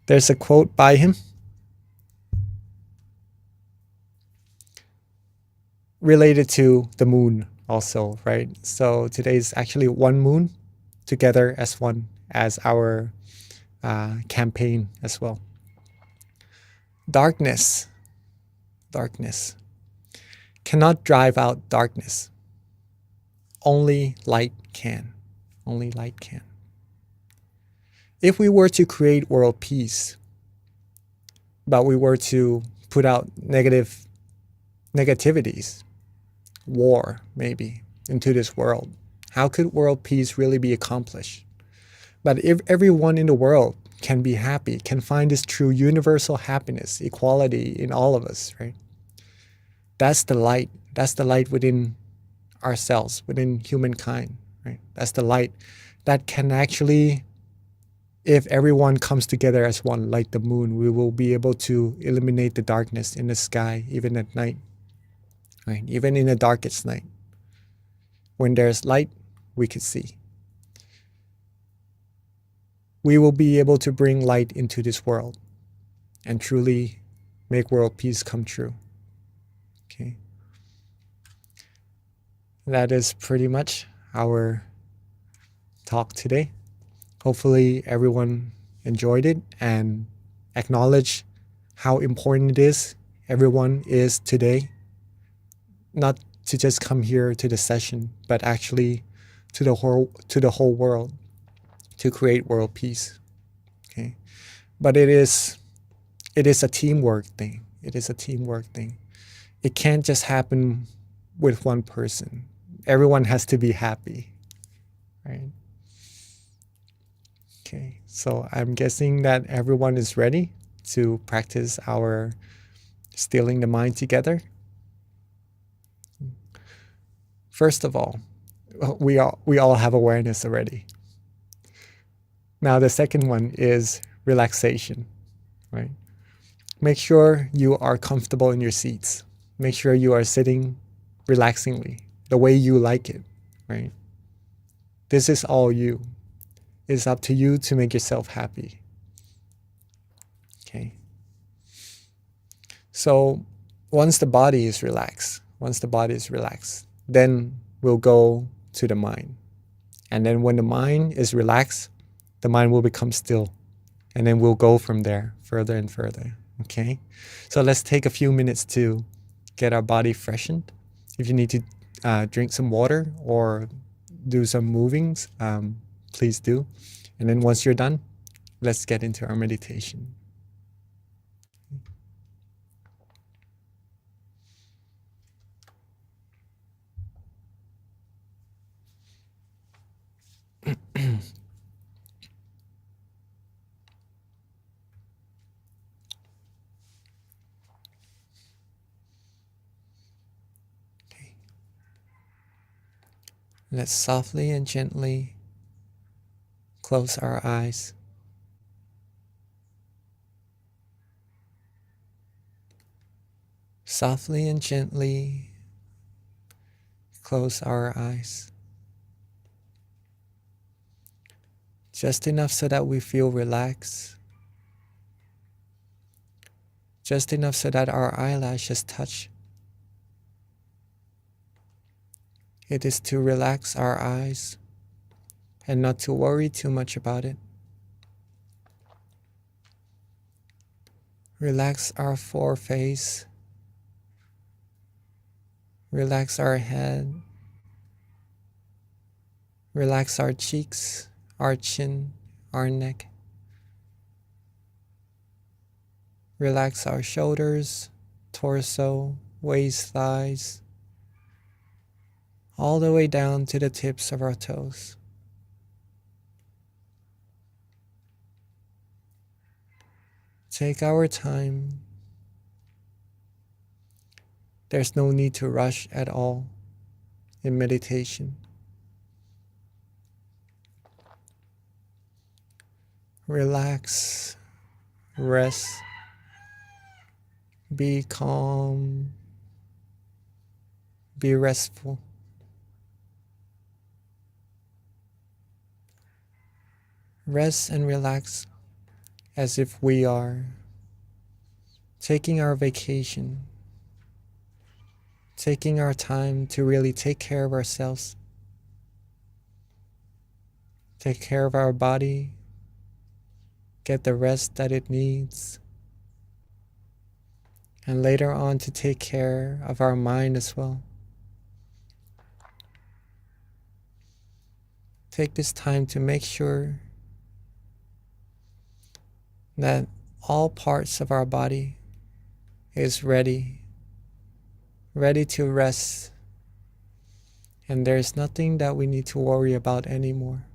there's a quote by him related to the moon also, right? So today is actually one moon together as one, as our campaign as well. Darkness cannot drive out darkness. only light can. Only light can. If we were to create world peace, but we were to put out negativities, war maybe, into this world, how could world peace really be accomplished? But if everyone in the world can be happy, can find this true universal happiness, equality in all of us, right? That's the light. That's the light within ourselves, within humankind, right? That's the light that can actually, if everyone comes together as one, like the moon, we will be able to eliminate the darkness in the sky, even at night, right? Even in the darkest night. When there's light, we can see. We will be able to bring light into this world and truly make world peace come true. Okay. That is pretty much our talk today. Hopefully everyone enjoyed it and acknowledged how important it is everyone is today. Not to just come here to the session, but actually to the whole world, to create world peace. Okay. But it is a teamwork thing. It is a teamwork thing. It can't just happen with one person. Everyone has to be happy, right? Okay, so I'm guessing that everyone is ready to practice our stilling the mind together. First of all, we all have awareness already. Now the second one is relaxation, right? Make sure you are comfortable in your seats. Make sure you are sitting relaxingly, the way you like it, right? This is all you. It's up to you to make yourself happy. Okay. So once the body is relaxed, then we'll go to the mind. And then when the mind is relaxed, the mind will become still. And then we'll go from there further and further. Okay. So let's take a few minutes to get our body freshened. If you need to drink some water or do some movings, please do. And then once you're done, let's get into our meditation. Let's softly and gently close our eyes. Softly and gently close our eyes. Just enough so that we feel relaxed. Just enough so that our eyelashes touch. It is to relax our eyes and not to worry too much about it. Relax our foreface. Relax our head. Relax our cheeks, our chin, our neck. Relax our shoulders, torso, waist, thighs, all the way down to the tips of our toes. Take our time. There's no need to rush at all in meditation. Relax, rest, be calm, be restful. Rest and relax as if we are taking our vacation, taking our time to really take care of ourselves, take care of our body, get the rest that it needs, and later on to take care of our mind as well. take this time to make sure that all parts of our body is ready to rest, and there's nothing that we need to worry about anymore.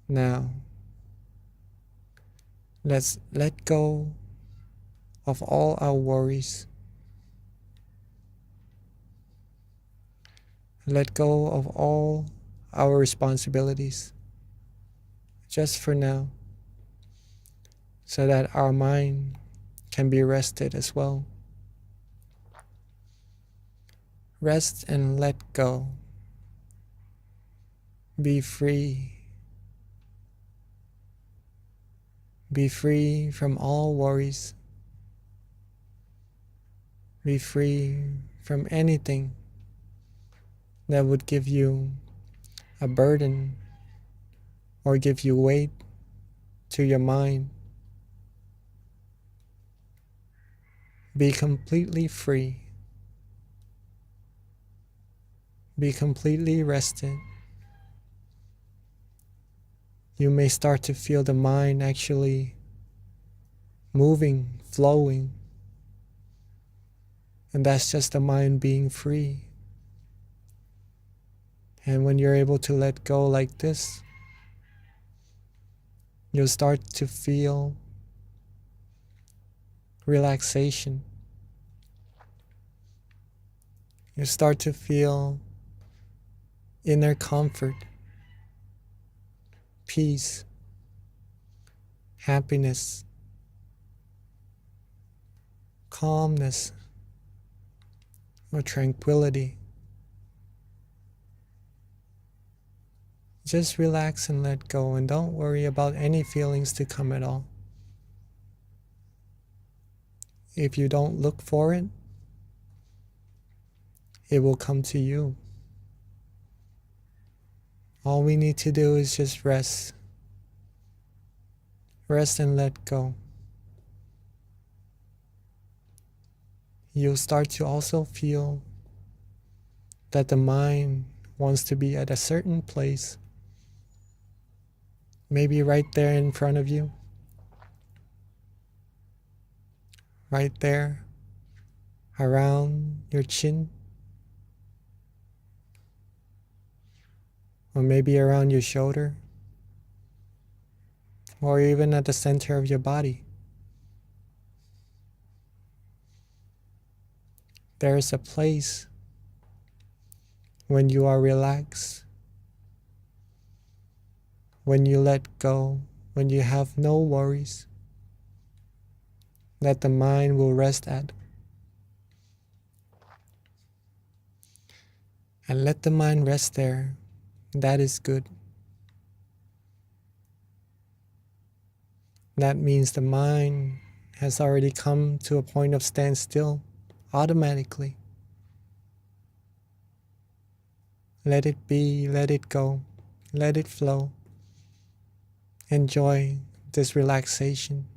Now, let's let go of all our worries. Let go of all our responsibilities, just for now, so that our mind can be rested as well. Rest and let go. Be free. Be free from all worries. Be free from anything that would give you a burden or give you weight to your mind. Be completely free. Be completely rested. You may start to feel the mind actually moving, flowing, and that's just the mind being free. And when you're able to let go like this, you'll start to feel relaxation. You start to feel inner comfort, peace, happiness, calmness, or tranquility. Just relax and let go, and don't worry about any feelings to come at all. If you don't look for it, it will come to you. All we need to do is just rest. Rest and let go. You'll start to also feel that the mind wants to be at a certain place, maybe right there in front of you, right there around your chin, or maybe around your shoulder, or even at the center of your body. There is a place when you are relaxed, when you let go, when you have no worries, that the mind will rest at. And let the mind rest there. That is good. That means the mind has already come to a point of standstill automatically. Let it be, let it go, let it flow. Enjoy this relaxation.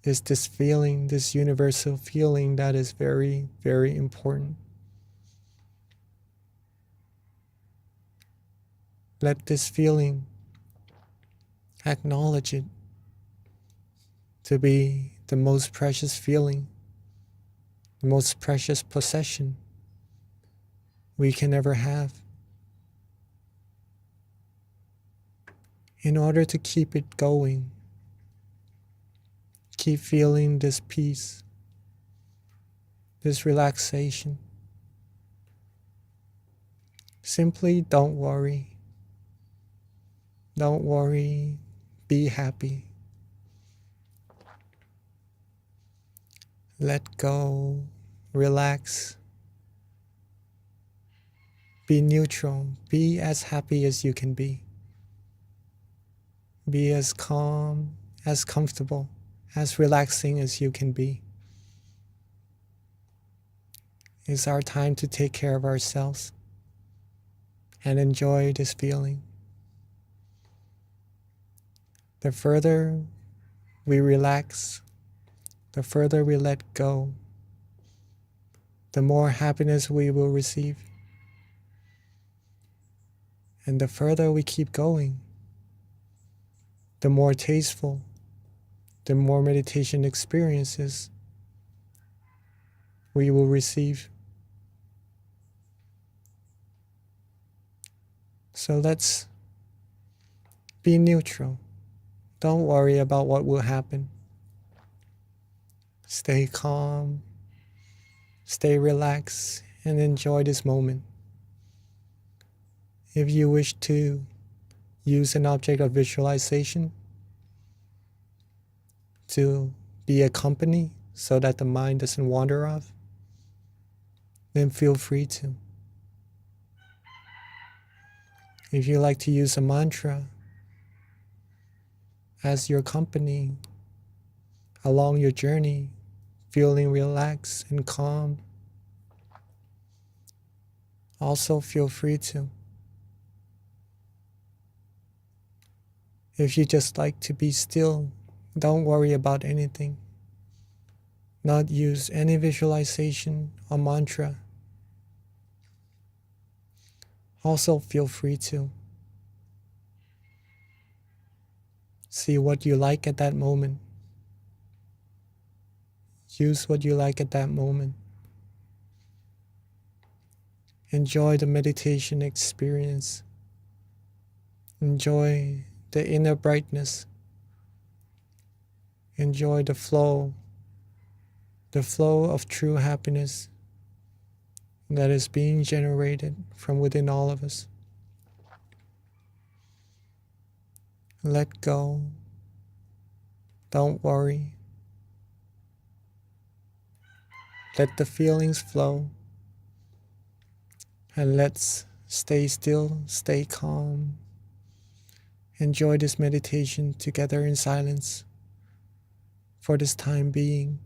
Is this feeling, this universal feeling that is very, very important. Let this feeling, acknowledge it to be the most precious feeling, the most precious possession we can ever have. In order to keep it going, keep feeling this peace, this relaxation, simply don't worry. Don't worry, be happy. Let go, relax. Be neutral, be as happy as you can be. Be as calm, as comfortable, as relaxing as you can be. It's our time to take care of ourselves and enjoy this feeling. The further we relax, the further we let go, the more happiness we will receive. And the further we keep going, the more tasteful, the more meditation experiences we will receive. So let's be neutral. Don't worry about what will happen. Stay calm, stay relaxed, and enjoy this moment. If you wish to use an object of visualization to be a company so that the mind doesn't wander off, then feel free to. If you like to use a mantra as your company along your journey, feeling relaxed and calm, also feel free to. If you just like to be still, don't worry about anything. Not use any visualization or mantra, also feel free to. See what you like at that moment. Use what you like at that moment. Enjoy the meditation experience. Enjoy the inner brightness. Enjoy the flow of true happiness that is being generated from within all of us. Let go. Don't worry. Let the feelings flow. And let's stay still, stay calm. Enjoy this meditation together in silence for this time being.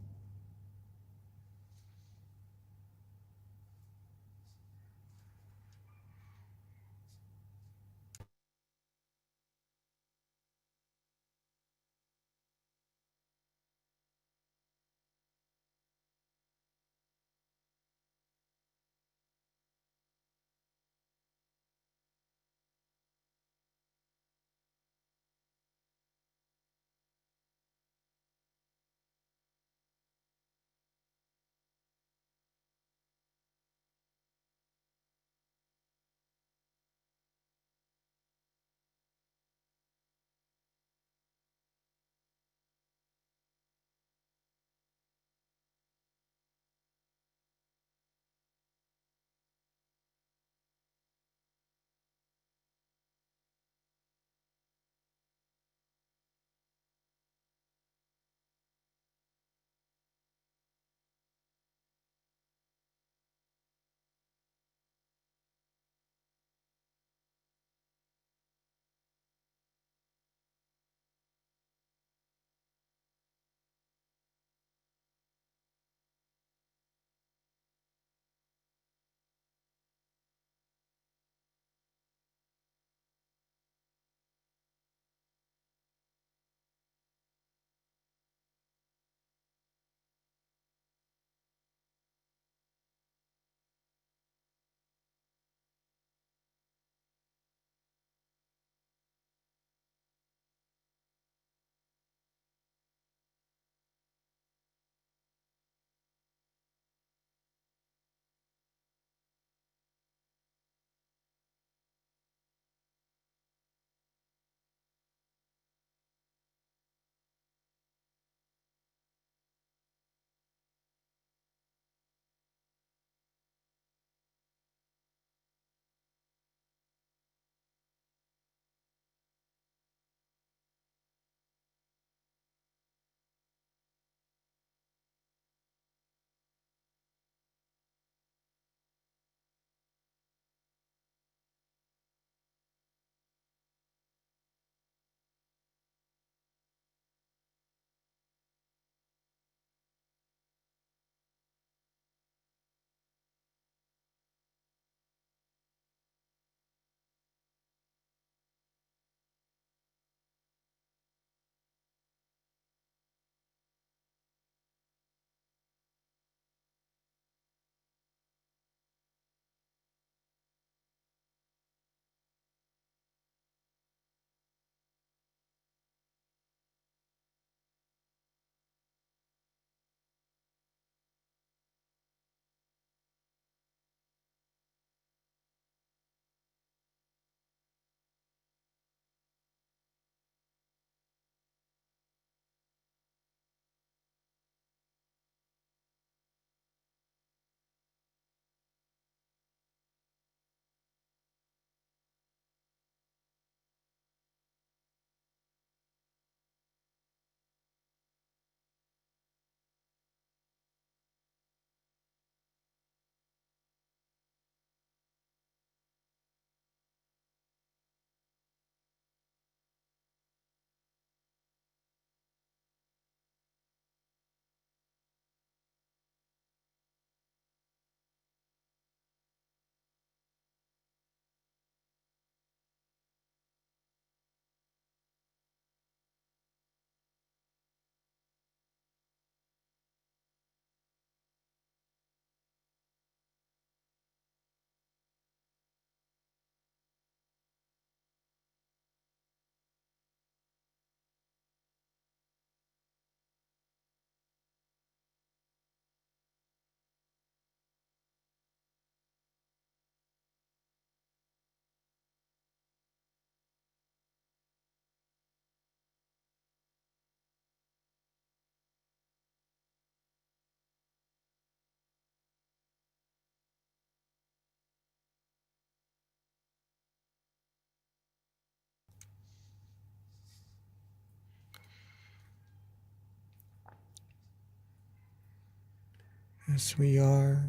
as we are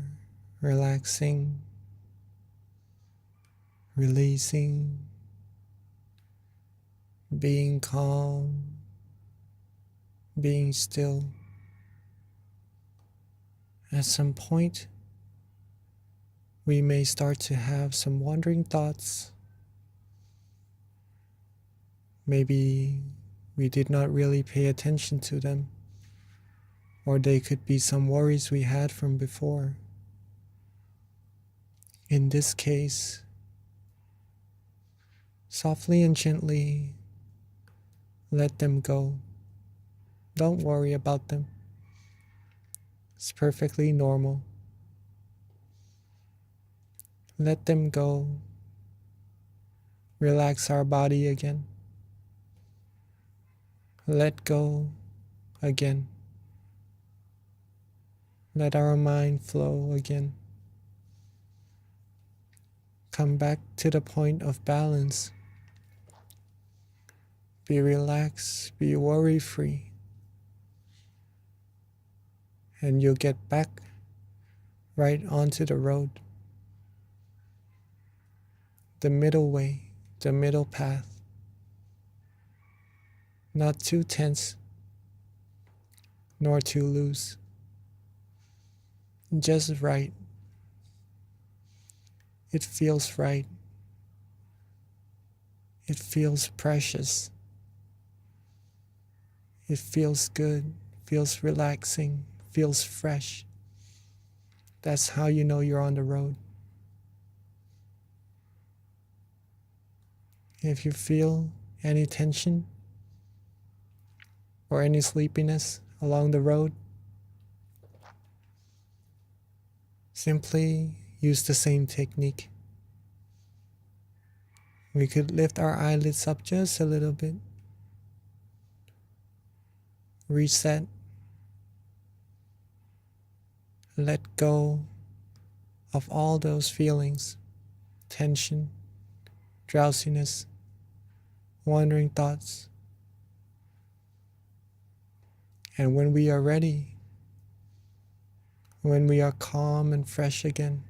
relaxing, releasing, being calm, being still. At some point, we may start to have some wandering thoughts. Maybe we did not really pay attention to them, or they could be some worries we had from before. In this case, softly and gently let them go. Don't worry about them. It's perfectly normal. Let them go. Relax our body again. Let go again. Let our mind flow again. Come back to the point of balance. Be relaxed, be worry free. And you'll get back right onto the road. The middle way, the middle path. Not too tense, nor too loose. Just right. It feels right. It feels precious. It feels good, feels relaxing, feels fresh. That's how you know you're on the road. If you feel any tension or any sleepiness along the road, simply use the same technique. We could lift our eyelids up just a little bit. Reset. Let go of all those feelings, tension, drowsiness, wandering thoughts. And when we are ready, when we are calm and fresh again,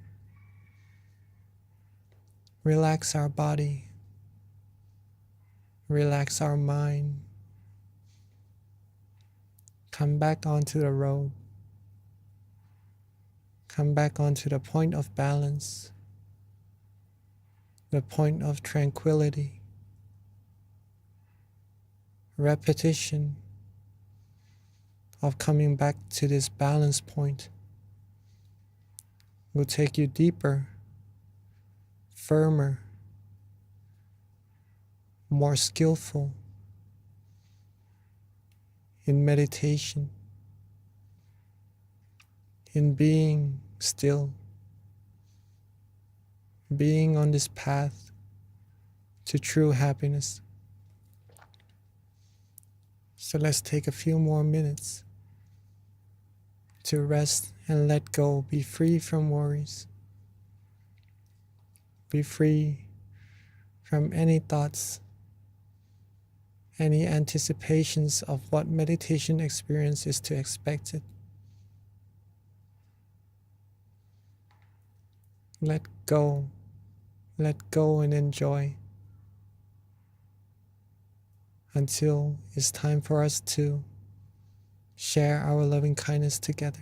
relax our body, relax our mind, come back onto the road, come back onto the point of balance, the point of tranquility. Repetition of coming back to this balance point will take you deeper, firmer, more skillful in meditation, in being still, being on this path to true happiness. So let's take a few more minutes to rest and let go, be free from worries, be free from any thoughts, any anticipations of what meditation experience is to expect it. Let go and enjoy until it's time for us to share our loving kindness together.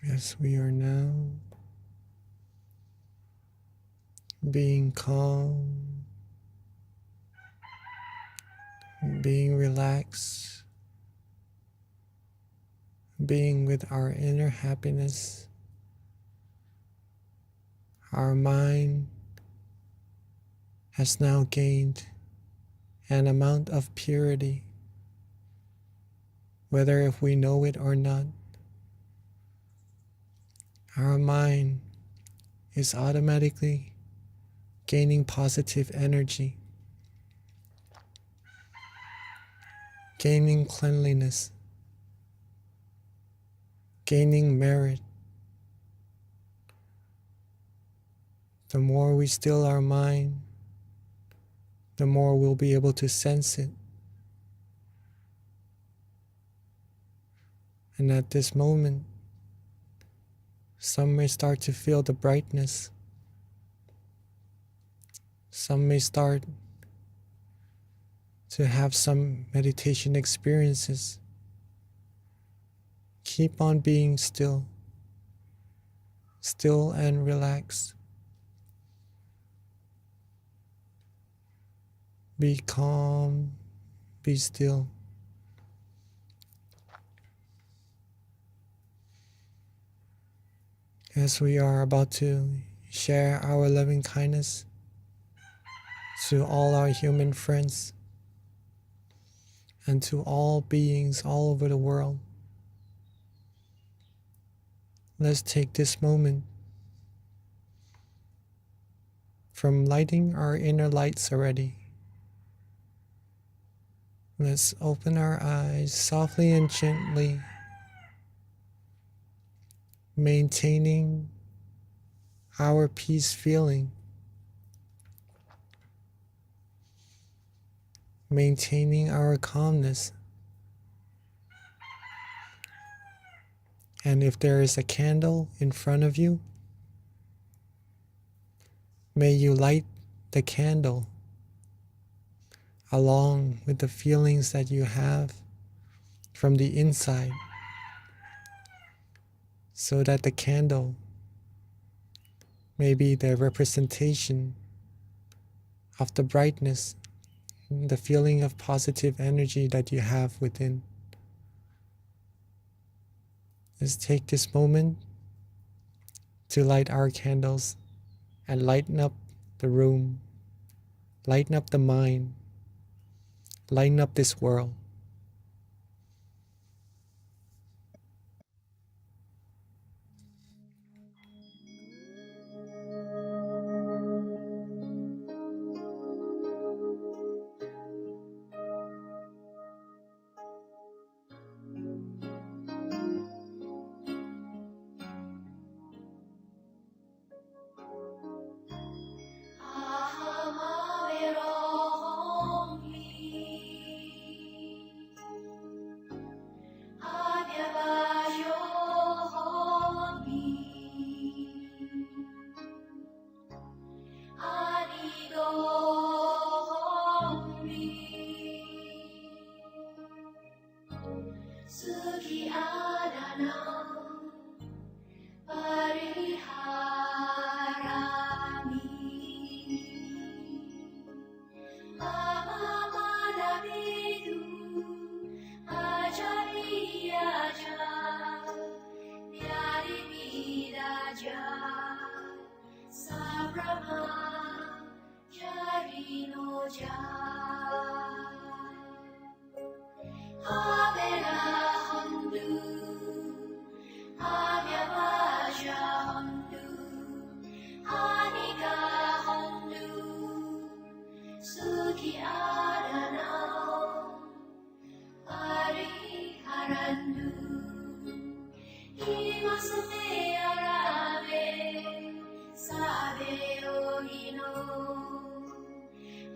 As we are now being calm, being relaxed, being with our inner happiness, our mind has now gained an amount of purity, whether if we know it or not. Our mind is automatically gaining positive energy, gaining cleanliness, gaining merit. The more we still our mind, the more we'll be able to sense it. And at this moment, some may start to feel the brightness. Some may start to have some meditation experiences. Keep on being still and relaxed. Be calm, be still. As we are about to share our loving kindness to all our human friends and to all beings all over the world, let's take this moment from lighting our inner lights already. Let's open our eyes softly and gently, maintaining our peace feeling, maintaining our calmness. And if there is a candle in front of you, may you light the candle along with the feelings that you have from the inside, so that the candle may be the representation of the brightness, the feeling of positive energy that you have within. Let's take this moment to light our candles and lighten up the room, lighten up the mind, lighten up this world.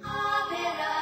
Ave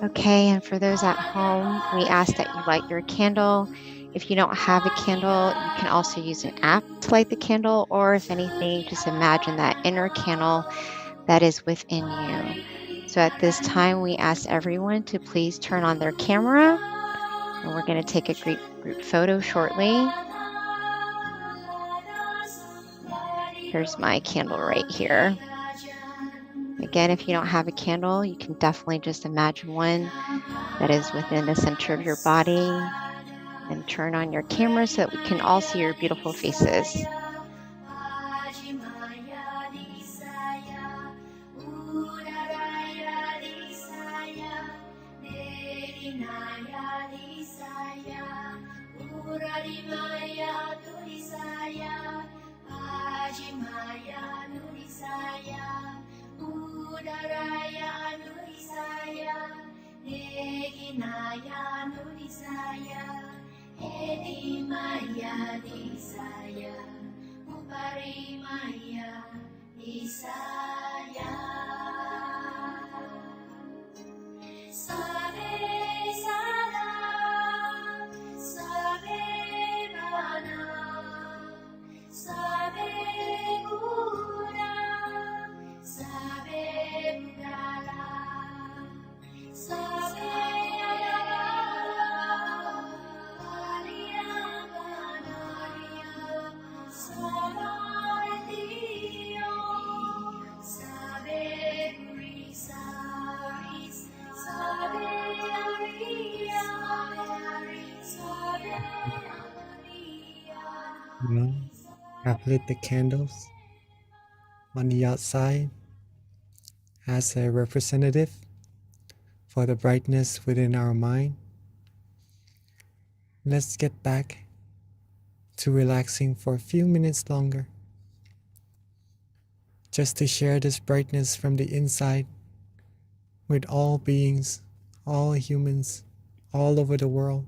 Okay, and for those at home, we ask that you light your candle. If you don't have a candle, you can also use an app to light the candle, or if anything, just imagine that inner candle that is within you. So at this time, we ask everyone to please turn on their camera, and we're going to take a group photo shortly. Here's my candle right here. Again, if you don't have a candle, you can definitely just imagine one that is within the center of your body, and turn on your camera so that we can all see your beautiful faces. Well, I've lit the candles on the outside as a representative for the brightness within our mind. Let's get back to relaxing for a few minutes longer, just to share this brightness from the inside with all beings, all humans, all over the world.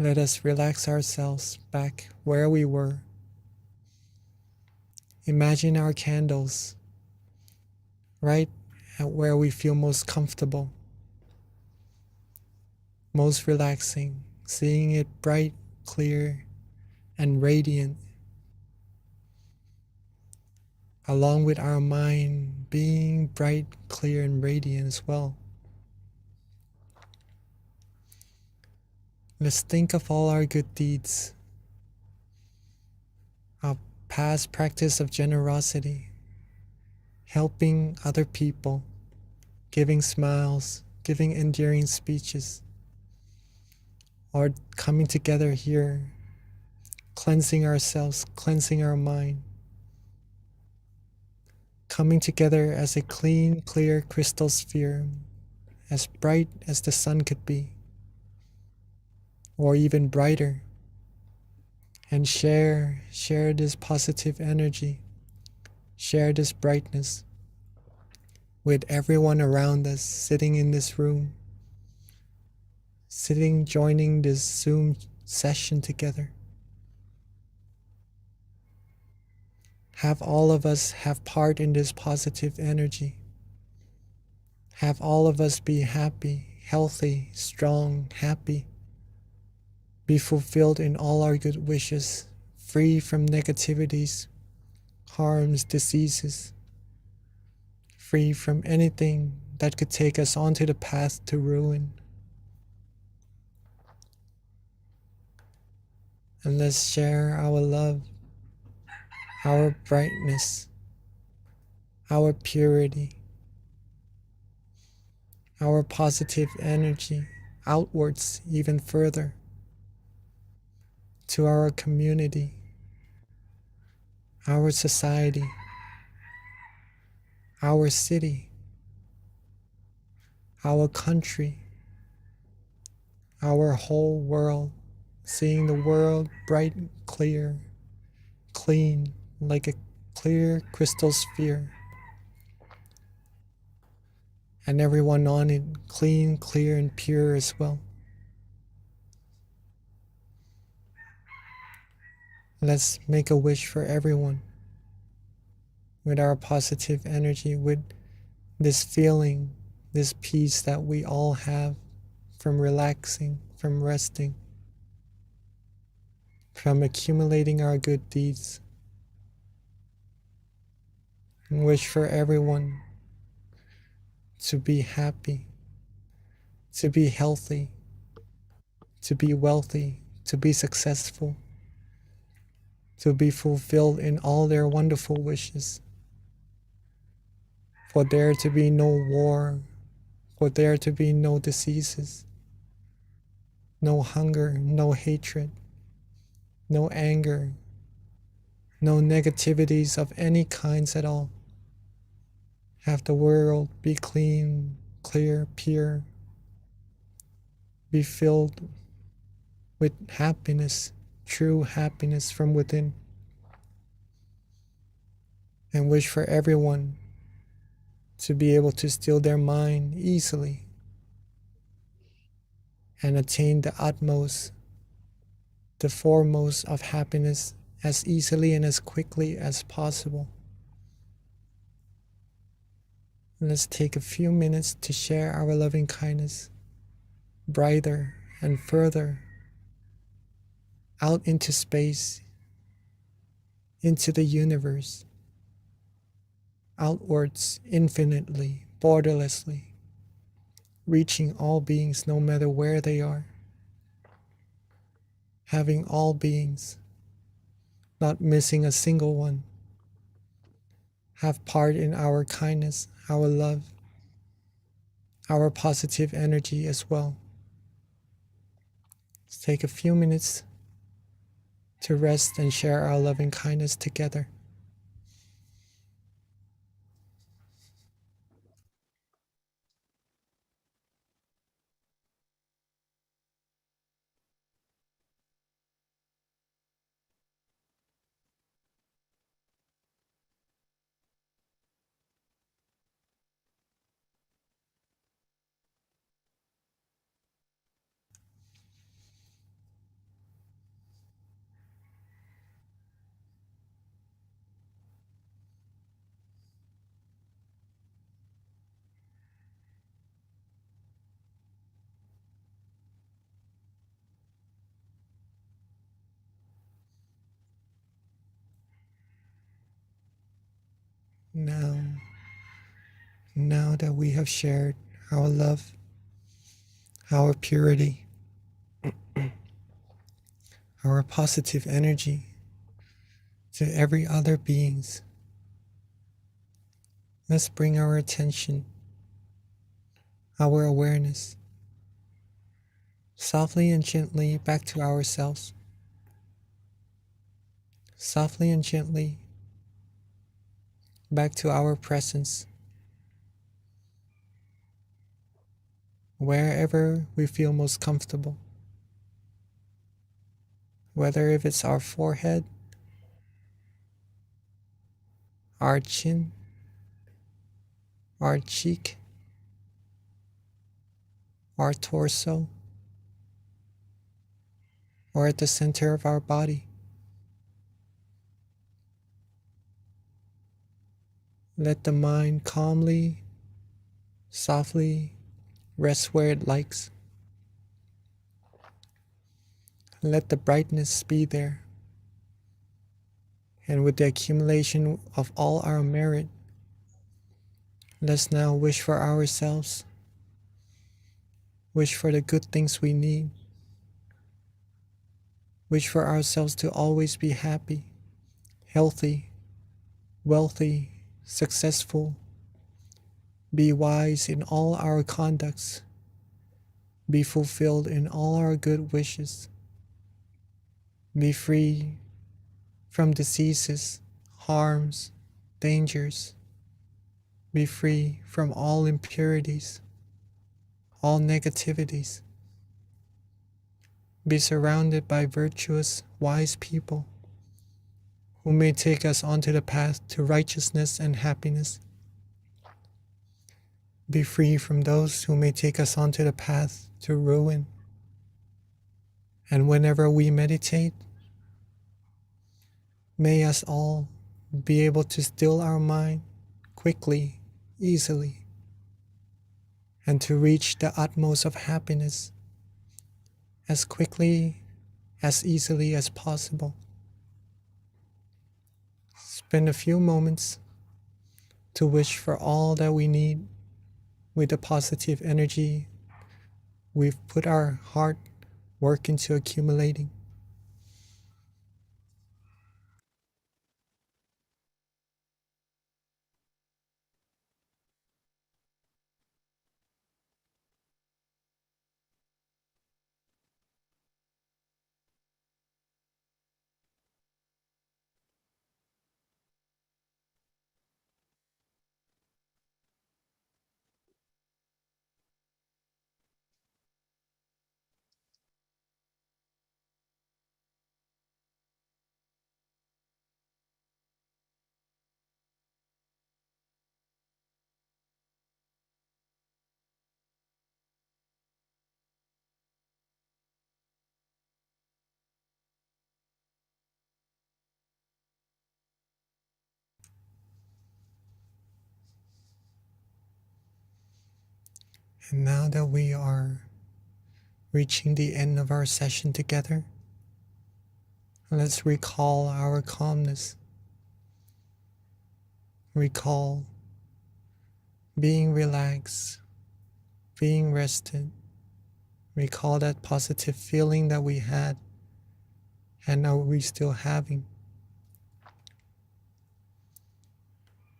Let us relax ourselves back where we were. Imagine our candles right at where we feel most comfortable, most relaxing, seeing it bright, clear, and radiant, along with our mind being bright, clear, and radiant as well. Let's think of all our good deeds, our past practice of generosity, helping other people, giving smiles, giving endearing speeches, or coming together here, cleansing ourselves, cleansing our mind, coming together as a clean, clear crystal sphere as bright as the sun could be, or even brighter, and share this positive energy, share this brightness with everyone around us sitting in this room, joining this Zoom session together. Have all of us have part in this positive energy. Have all of us be happy, healthy, strong, happy. Be fulfilled in all our good wishes, free from negativities, harms, diseases, free from anything that could take us onto the path to ruin. And let's share our love, our brightness, our purity, our positive energy outwards even further to our community, our society, our city, our country, our whole world, seeing the world bright, clear, clean, like a clear crystal sphere, and everyone on it clean, clear, and pure as well. Let's make a wish for everyone with our positive energy, with this feeling, this peace that we all have from relaxing, from resting, from accumulating our good deeds. And wish for everyone to be happy, to be healthy, to be wealthy, to be successful, to be fulfilled in all their wonderful wishes. For there to be no war, for there to be no diseases, no hunger, no hatred, no anger, no negativities of any kinds at all. Have the world be clean, clear, pure, be filled with happiness, true happiness from within. And wish for everyone to be able to still their mind easily and attain the utmost, the foremost of happiness as easily and as quickly as possible. Let's take a few minutes to share our loving kindness brighter and further out into space, into the universe, outwards infinitely, borderlessly, reaching all beings no matter where they are, having all beings, not missing a single one, have part in our kindness, our love, our positive energy as well. Let's take a few minutes to rest and share our loving kindness together. Now that we have shared our love, our purity, our positive energy to every other beings, let's bring our attention, our awareness, softly and gently back to ourselves. Softly and gently back to our presence. wherever we feel most comfortable. Whether if it's our forehead, our chin, our cheek, our torso, or at the center of our body. Let the mind calmly, softly rest where it likes. Let the brightness be there. And with the accumulation of all our merit, let's now wish for ourselves, wish for the good things we need, wish for ourselves to always be happy, healthy, wealthy, successful, be wise in all our conducts, be fulfilled in all our good wishes, be free from diseases, harms, dangers, be free from all impurities, all negativities, be surrounded by virtuous, wise people who may take us onto the path to righteousness and happiness. Be free from those who may take us onto the path to ruin. And whenever we meditate, may us all be able to still our mind quickly, easily, and to reach the utmost of happiness as quickly, as easily as possible. Spend a few moments to wish for all that we need with the positive energy we've put our hard work into accumulating. And now that we are reaching the end of our session together, let's recall our calmness. Recall being relaxed, being rested. Recall that positive feeling that we had and are we still having.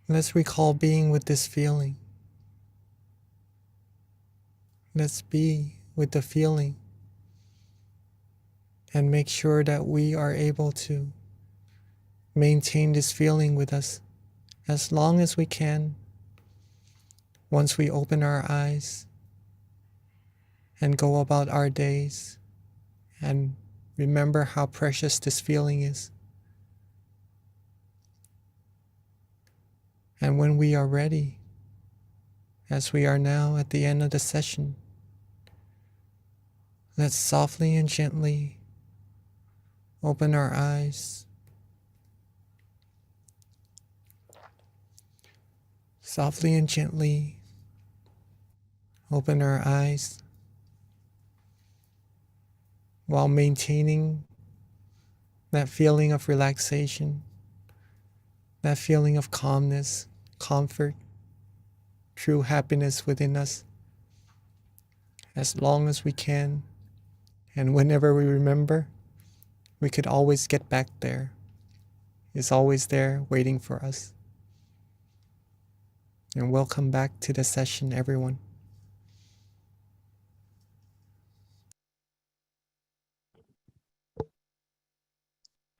Let's recall being with this feeling. Let's be with the feeling and make sure that we are able to maintain this feeling with us as long as we can once we open our eyes and go about our days and remember how precious this feeling is. And when we are ready, as we are now at the end of the session, let's softly and gently open our eyes. Softly and gently open our eyes while maintaining that feeling of relaxation, that feeling of calmness, comfort, true happiness within us as long as we can. And whenever we remember, we could always get back there. It's always there waiting for us. And welcome back to the session, everyone.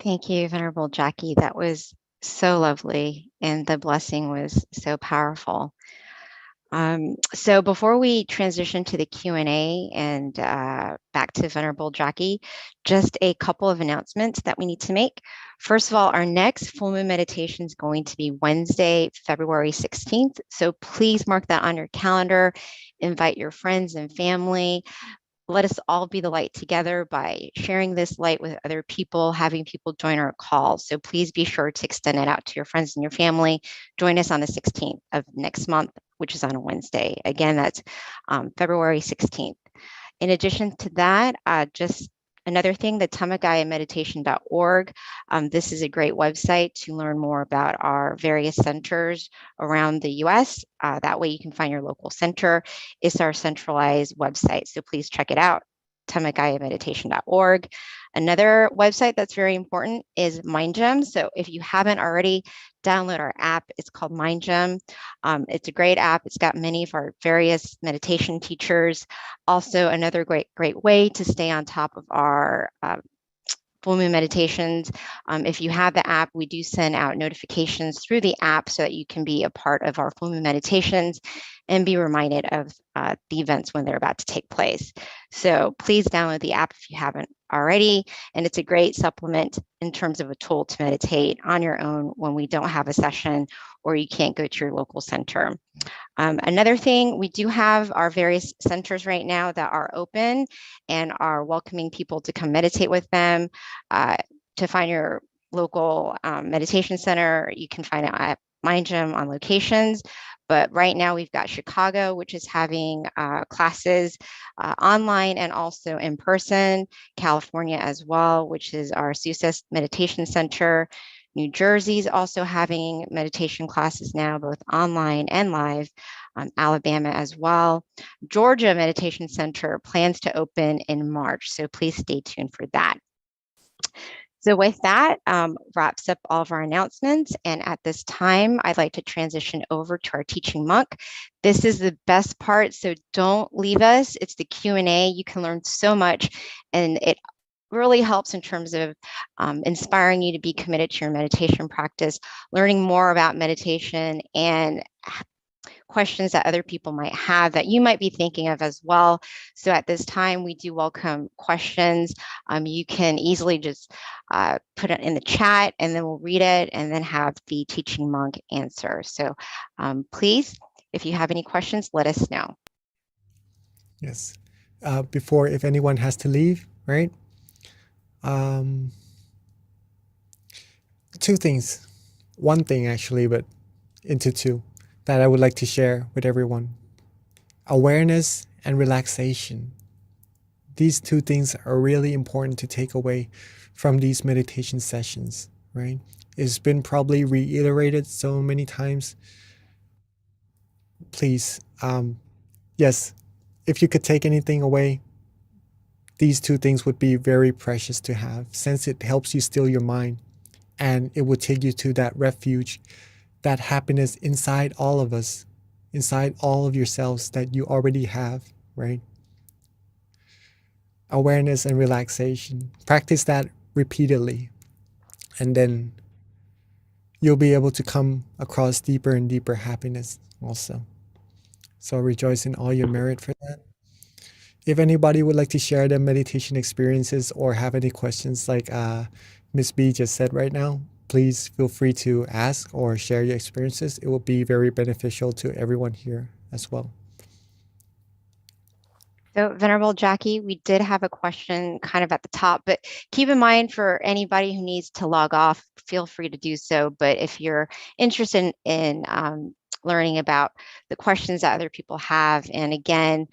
Thank you, Venerable Jackie. That was so lovely, and the blessing was so powerful. So before we transition to the Q&A and back to Venerable Jackie, just a couple of announcements that we need to make. First of all, our next full moon meditation is going to be Wednesday, February 16th. So please mark that on your calendar, invite your friends and family. Let us all be the light together by sharing this light with other people, having people join our call. So please be sure to extend it out to your friends and your family. Join us on the 16th of next month, which is on a Wednesday. Again, that's February 16th. In addition to that, just another thing, the tamagayameditation.org. This is a great website to learn more about our various centers around the US. That way you can find your local center. It's our centralized website, so please check it out, tamagayameditation.org. Another website that's very important is MindGem. So if you haven't already, download our app. It's called MindGem. It's a great app. It's got many of our various meditation teachers. Also, another great way to stay on top of our full moon meditations. If you have the app, we do send out notifications through the app so that you can be a part of our full moon meditations and be reminded of the events when they're about to take place. So please download the app if you haven't already. And it's a great supplement in terms of a tool to meditate on your own when we don't have a session or you can't go to your local center. Another thing, we do have our various centers right now that are open and are welcoming people to come meditate with them. To find your local meditation center, you can find it at MindGem on locations. But right now we've got Chicago, which is having classes online and also in person, California as well, which is our Success Meditation Center. New Jersey's also having meditation classes now, both online and live. Alabama as well. Georgia Meditation Center plans to open in March, so please stay tuned for that. So with that, wraps up all of our announcements. And at this time, I'd like to transition over to our teaching monk. This is the best part, so don't leave us. It's the Q&A. You can learn so much, and it really helps in terms of inspiring you to be committed to your meditation practice, learning more about meditation, and questions that other people might have that you might be thinking of as well. So at this time, we do welcome questions. You can easily just put it in the chat and then we'll read it and then have the teaching monk answer. So please, if you have any questions, let us know. Yes. Before, if anyone has to leave, right? Two things. One thing actually, but into two that I would like to share with everyone. Awareness and relaxation. These two things are really important to take away from these meditation sessions, right? It's been probably reiterated so many times. Please, yes, if you could take anything away, these two things would be very precious to have, since it helps you still your mind and it will take you to that refuge, that happiness inside all of us, inside all of yourselves that you already have, right? Awareness and relaxation. Practice that repeatedly, and then you'll be able to come across deeper and deeper happiness also. So rejoice in all your merit for that. If anybody would like to share their meditation experiences or have any questions like Miss B just said right now, please feel free to ask or share your experiences. It will be very beneficial to everyone here as well. So Venerable Jackie, we did have a question kind of at the top, but keep in mind for anybody who needs to log off, feel free to do so. But if you're interested in learning about the questions that other people have, and again,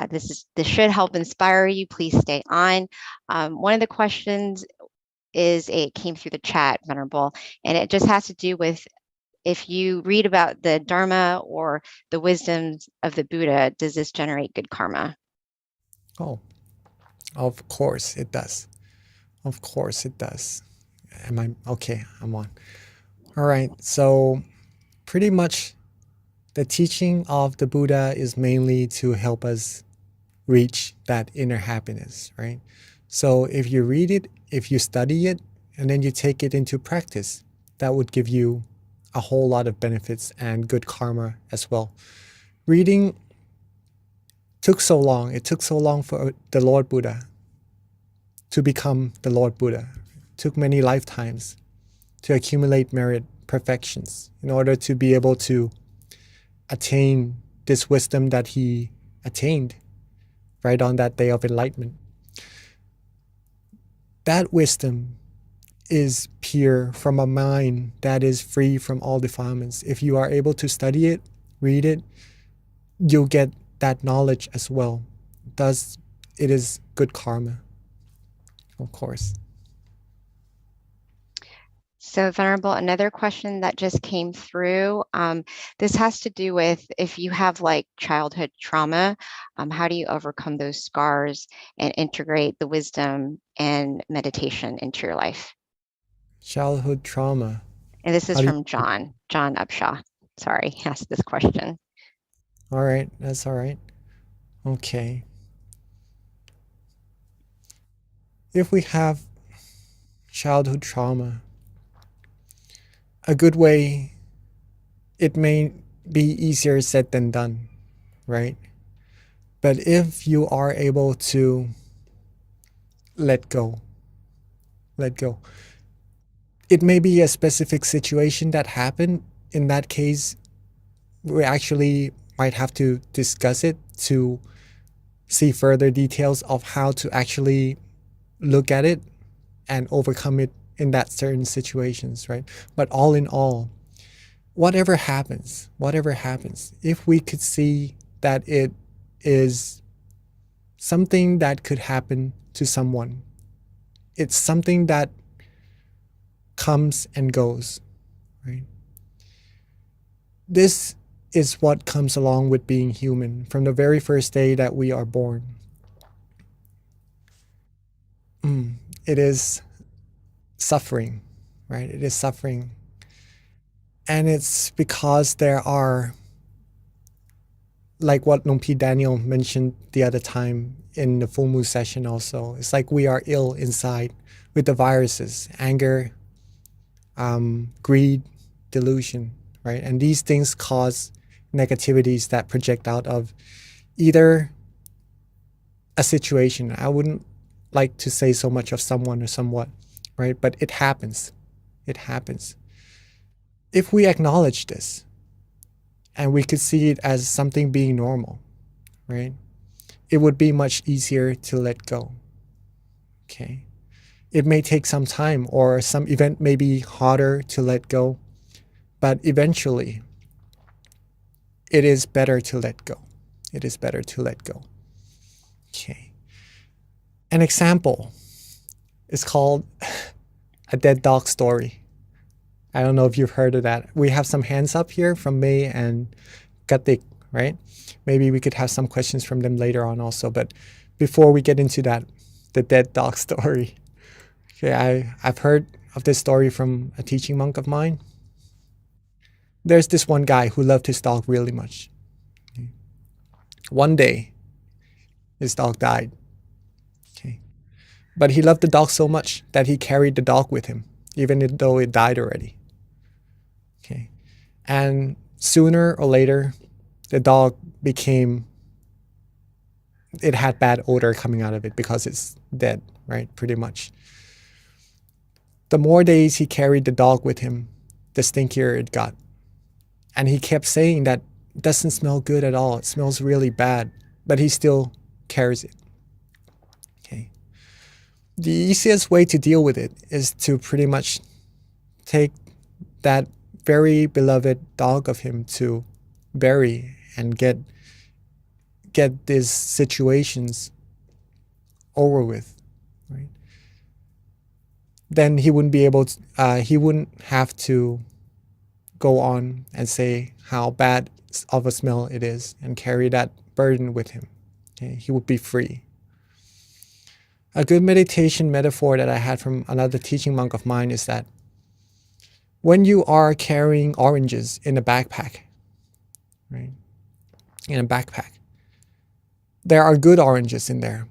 this should help inspire you, please stay on. One of the questions it came through the chat, Venerable, and it just has to do with if you read about the Dharma or the wisdoms of the Buddha, does this generate good karma? Oh, of course it does. Of course it does. Am I okay? I'm on. All right. So pretty much the teaching of the Buddha is mainly to help us reach that inner happiness, right? So if you read it, if you study it, and then you take it into practice, that would give you a whole lot of benefits and good karma as well. reading took so long. It took so long for the Lord Buddha to become the Lord Buddha. It took many lifetimes to accumulate merit, perfections, in order to be able to attain this wisdom that he attained right on that day of enlightenment. That wisdom is pure from a mind that is free from all defilements. If you are able to study it, read it, you'll get that knowledge as well. Thus, it is good karma, of course. So Venerable, another question that just came through, this has to do with if you have like childhood trauma, how do you overcome those scars and integrate the wisdom and meditation into your life? Childhood trauma. And this is How do from John Upshaw. Sorry, he asked this question. All right, that's all right. Okay. If we have childhood trauma, a good way, it may be easier said than done, right? But if you are able to let go, it may be a specific situation that happened. In that case, we actually might have to discuss it to see further details of how to actually look at it and overcome it in that certain situations, right? But all in all, whatever happens, if we could see that it is something that could happen to someone, it's something that comes and goes, right? This is what comes along with being human from the very first day that we are born. It is suffering, right? It is suffering. And it's because there are, like what Luang Pi Daniel mentioned the other time in the full moon session also, it's like we are ill inside with the viruses, anger, greed, delusion, right? And these things cause negativities that project out of either a situation. I wouldn't like to say so much of someone or somewhat, right? But it happens. It happens. If we acknowledge this and we could see it as something being normal, right? It would be much easier to let go. Okay. It may take some time, or some event may be harder to let go, but eventually it is better to let go. It is better to let go. Okay. An example is called a dead dog story. I don't know if you've heard of that. We have some hands up here from May and Katik, right? Maybe we could have some questions from them later on also. But before we get into that, the dead dog story. Okay, I've heard of this story from a teaching monk of mine. There's this one guy who loved his dog really much. One day, his dog died. Okay. But he loved the dog so much that he carried the dog with him, even though it died already. Okay. And sooner or later, the dog it had bad odor coming out of it because it's dead, right? Pretty much. The more days he carried the dog with him, the stinkier it got. And he kept saying that it doesn't smell good at all. It smells really bad, but he still carries it. Okay. The easiest way to deal with it is to pretty much take that very beloved dog of him to bury and get these situations over with, right? Then he wouldn't be able to, he wouldn't have to go on and say how bad of a smell it is and carry that burden with him. Okay? He would be free. A good meditation metaphor that I had from another teaching monk of mine is that when you are carrying oranges in a backpack, right? In a backpack, there are good oranges in there,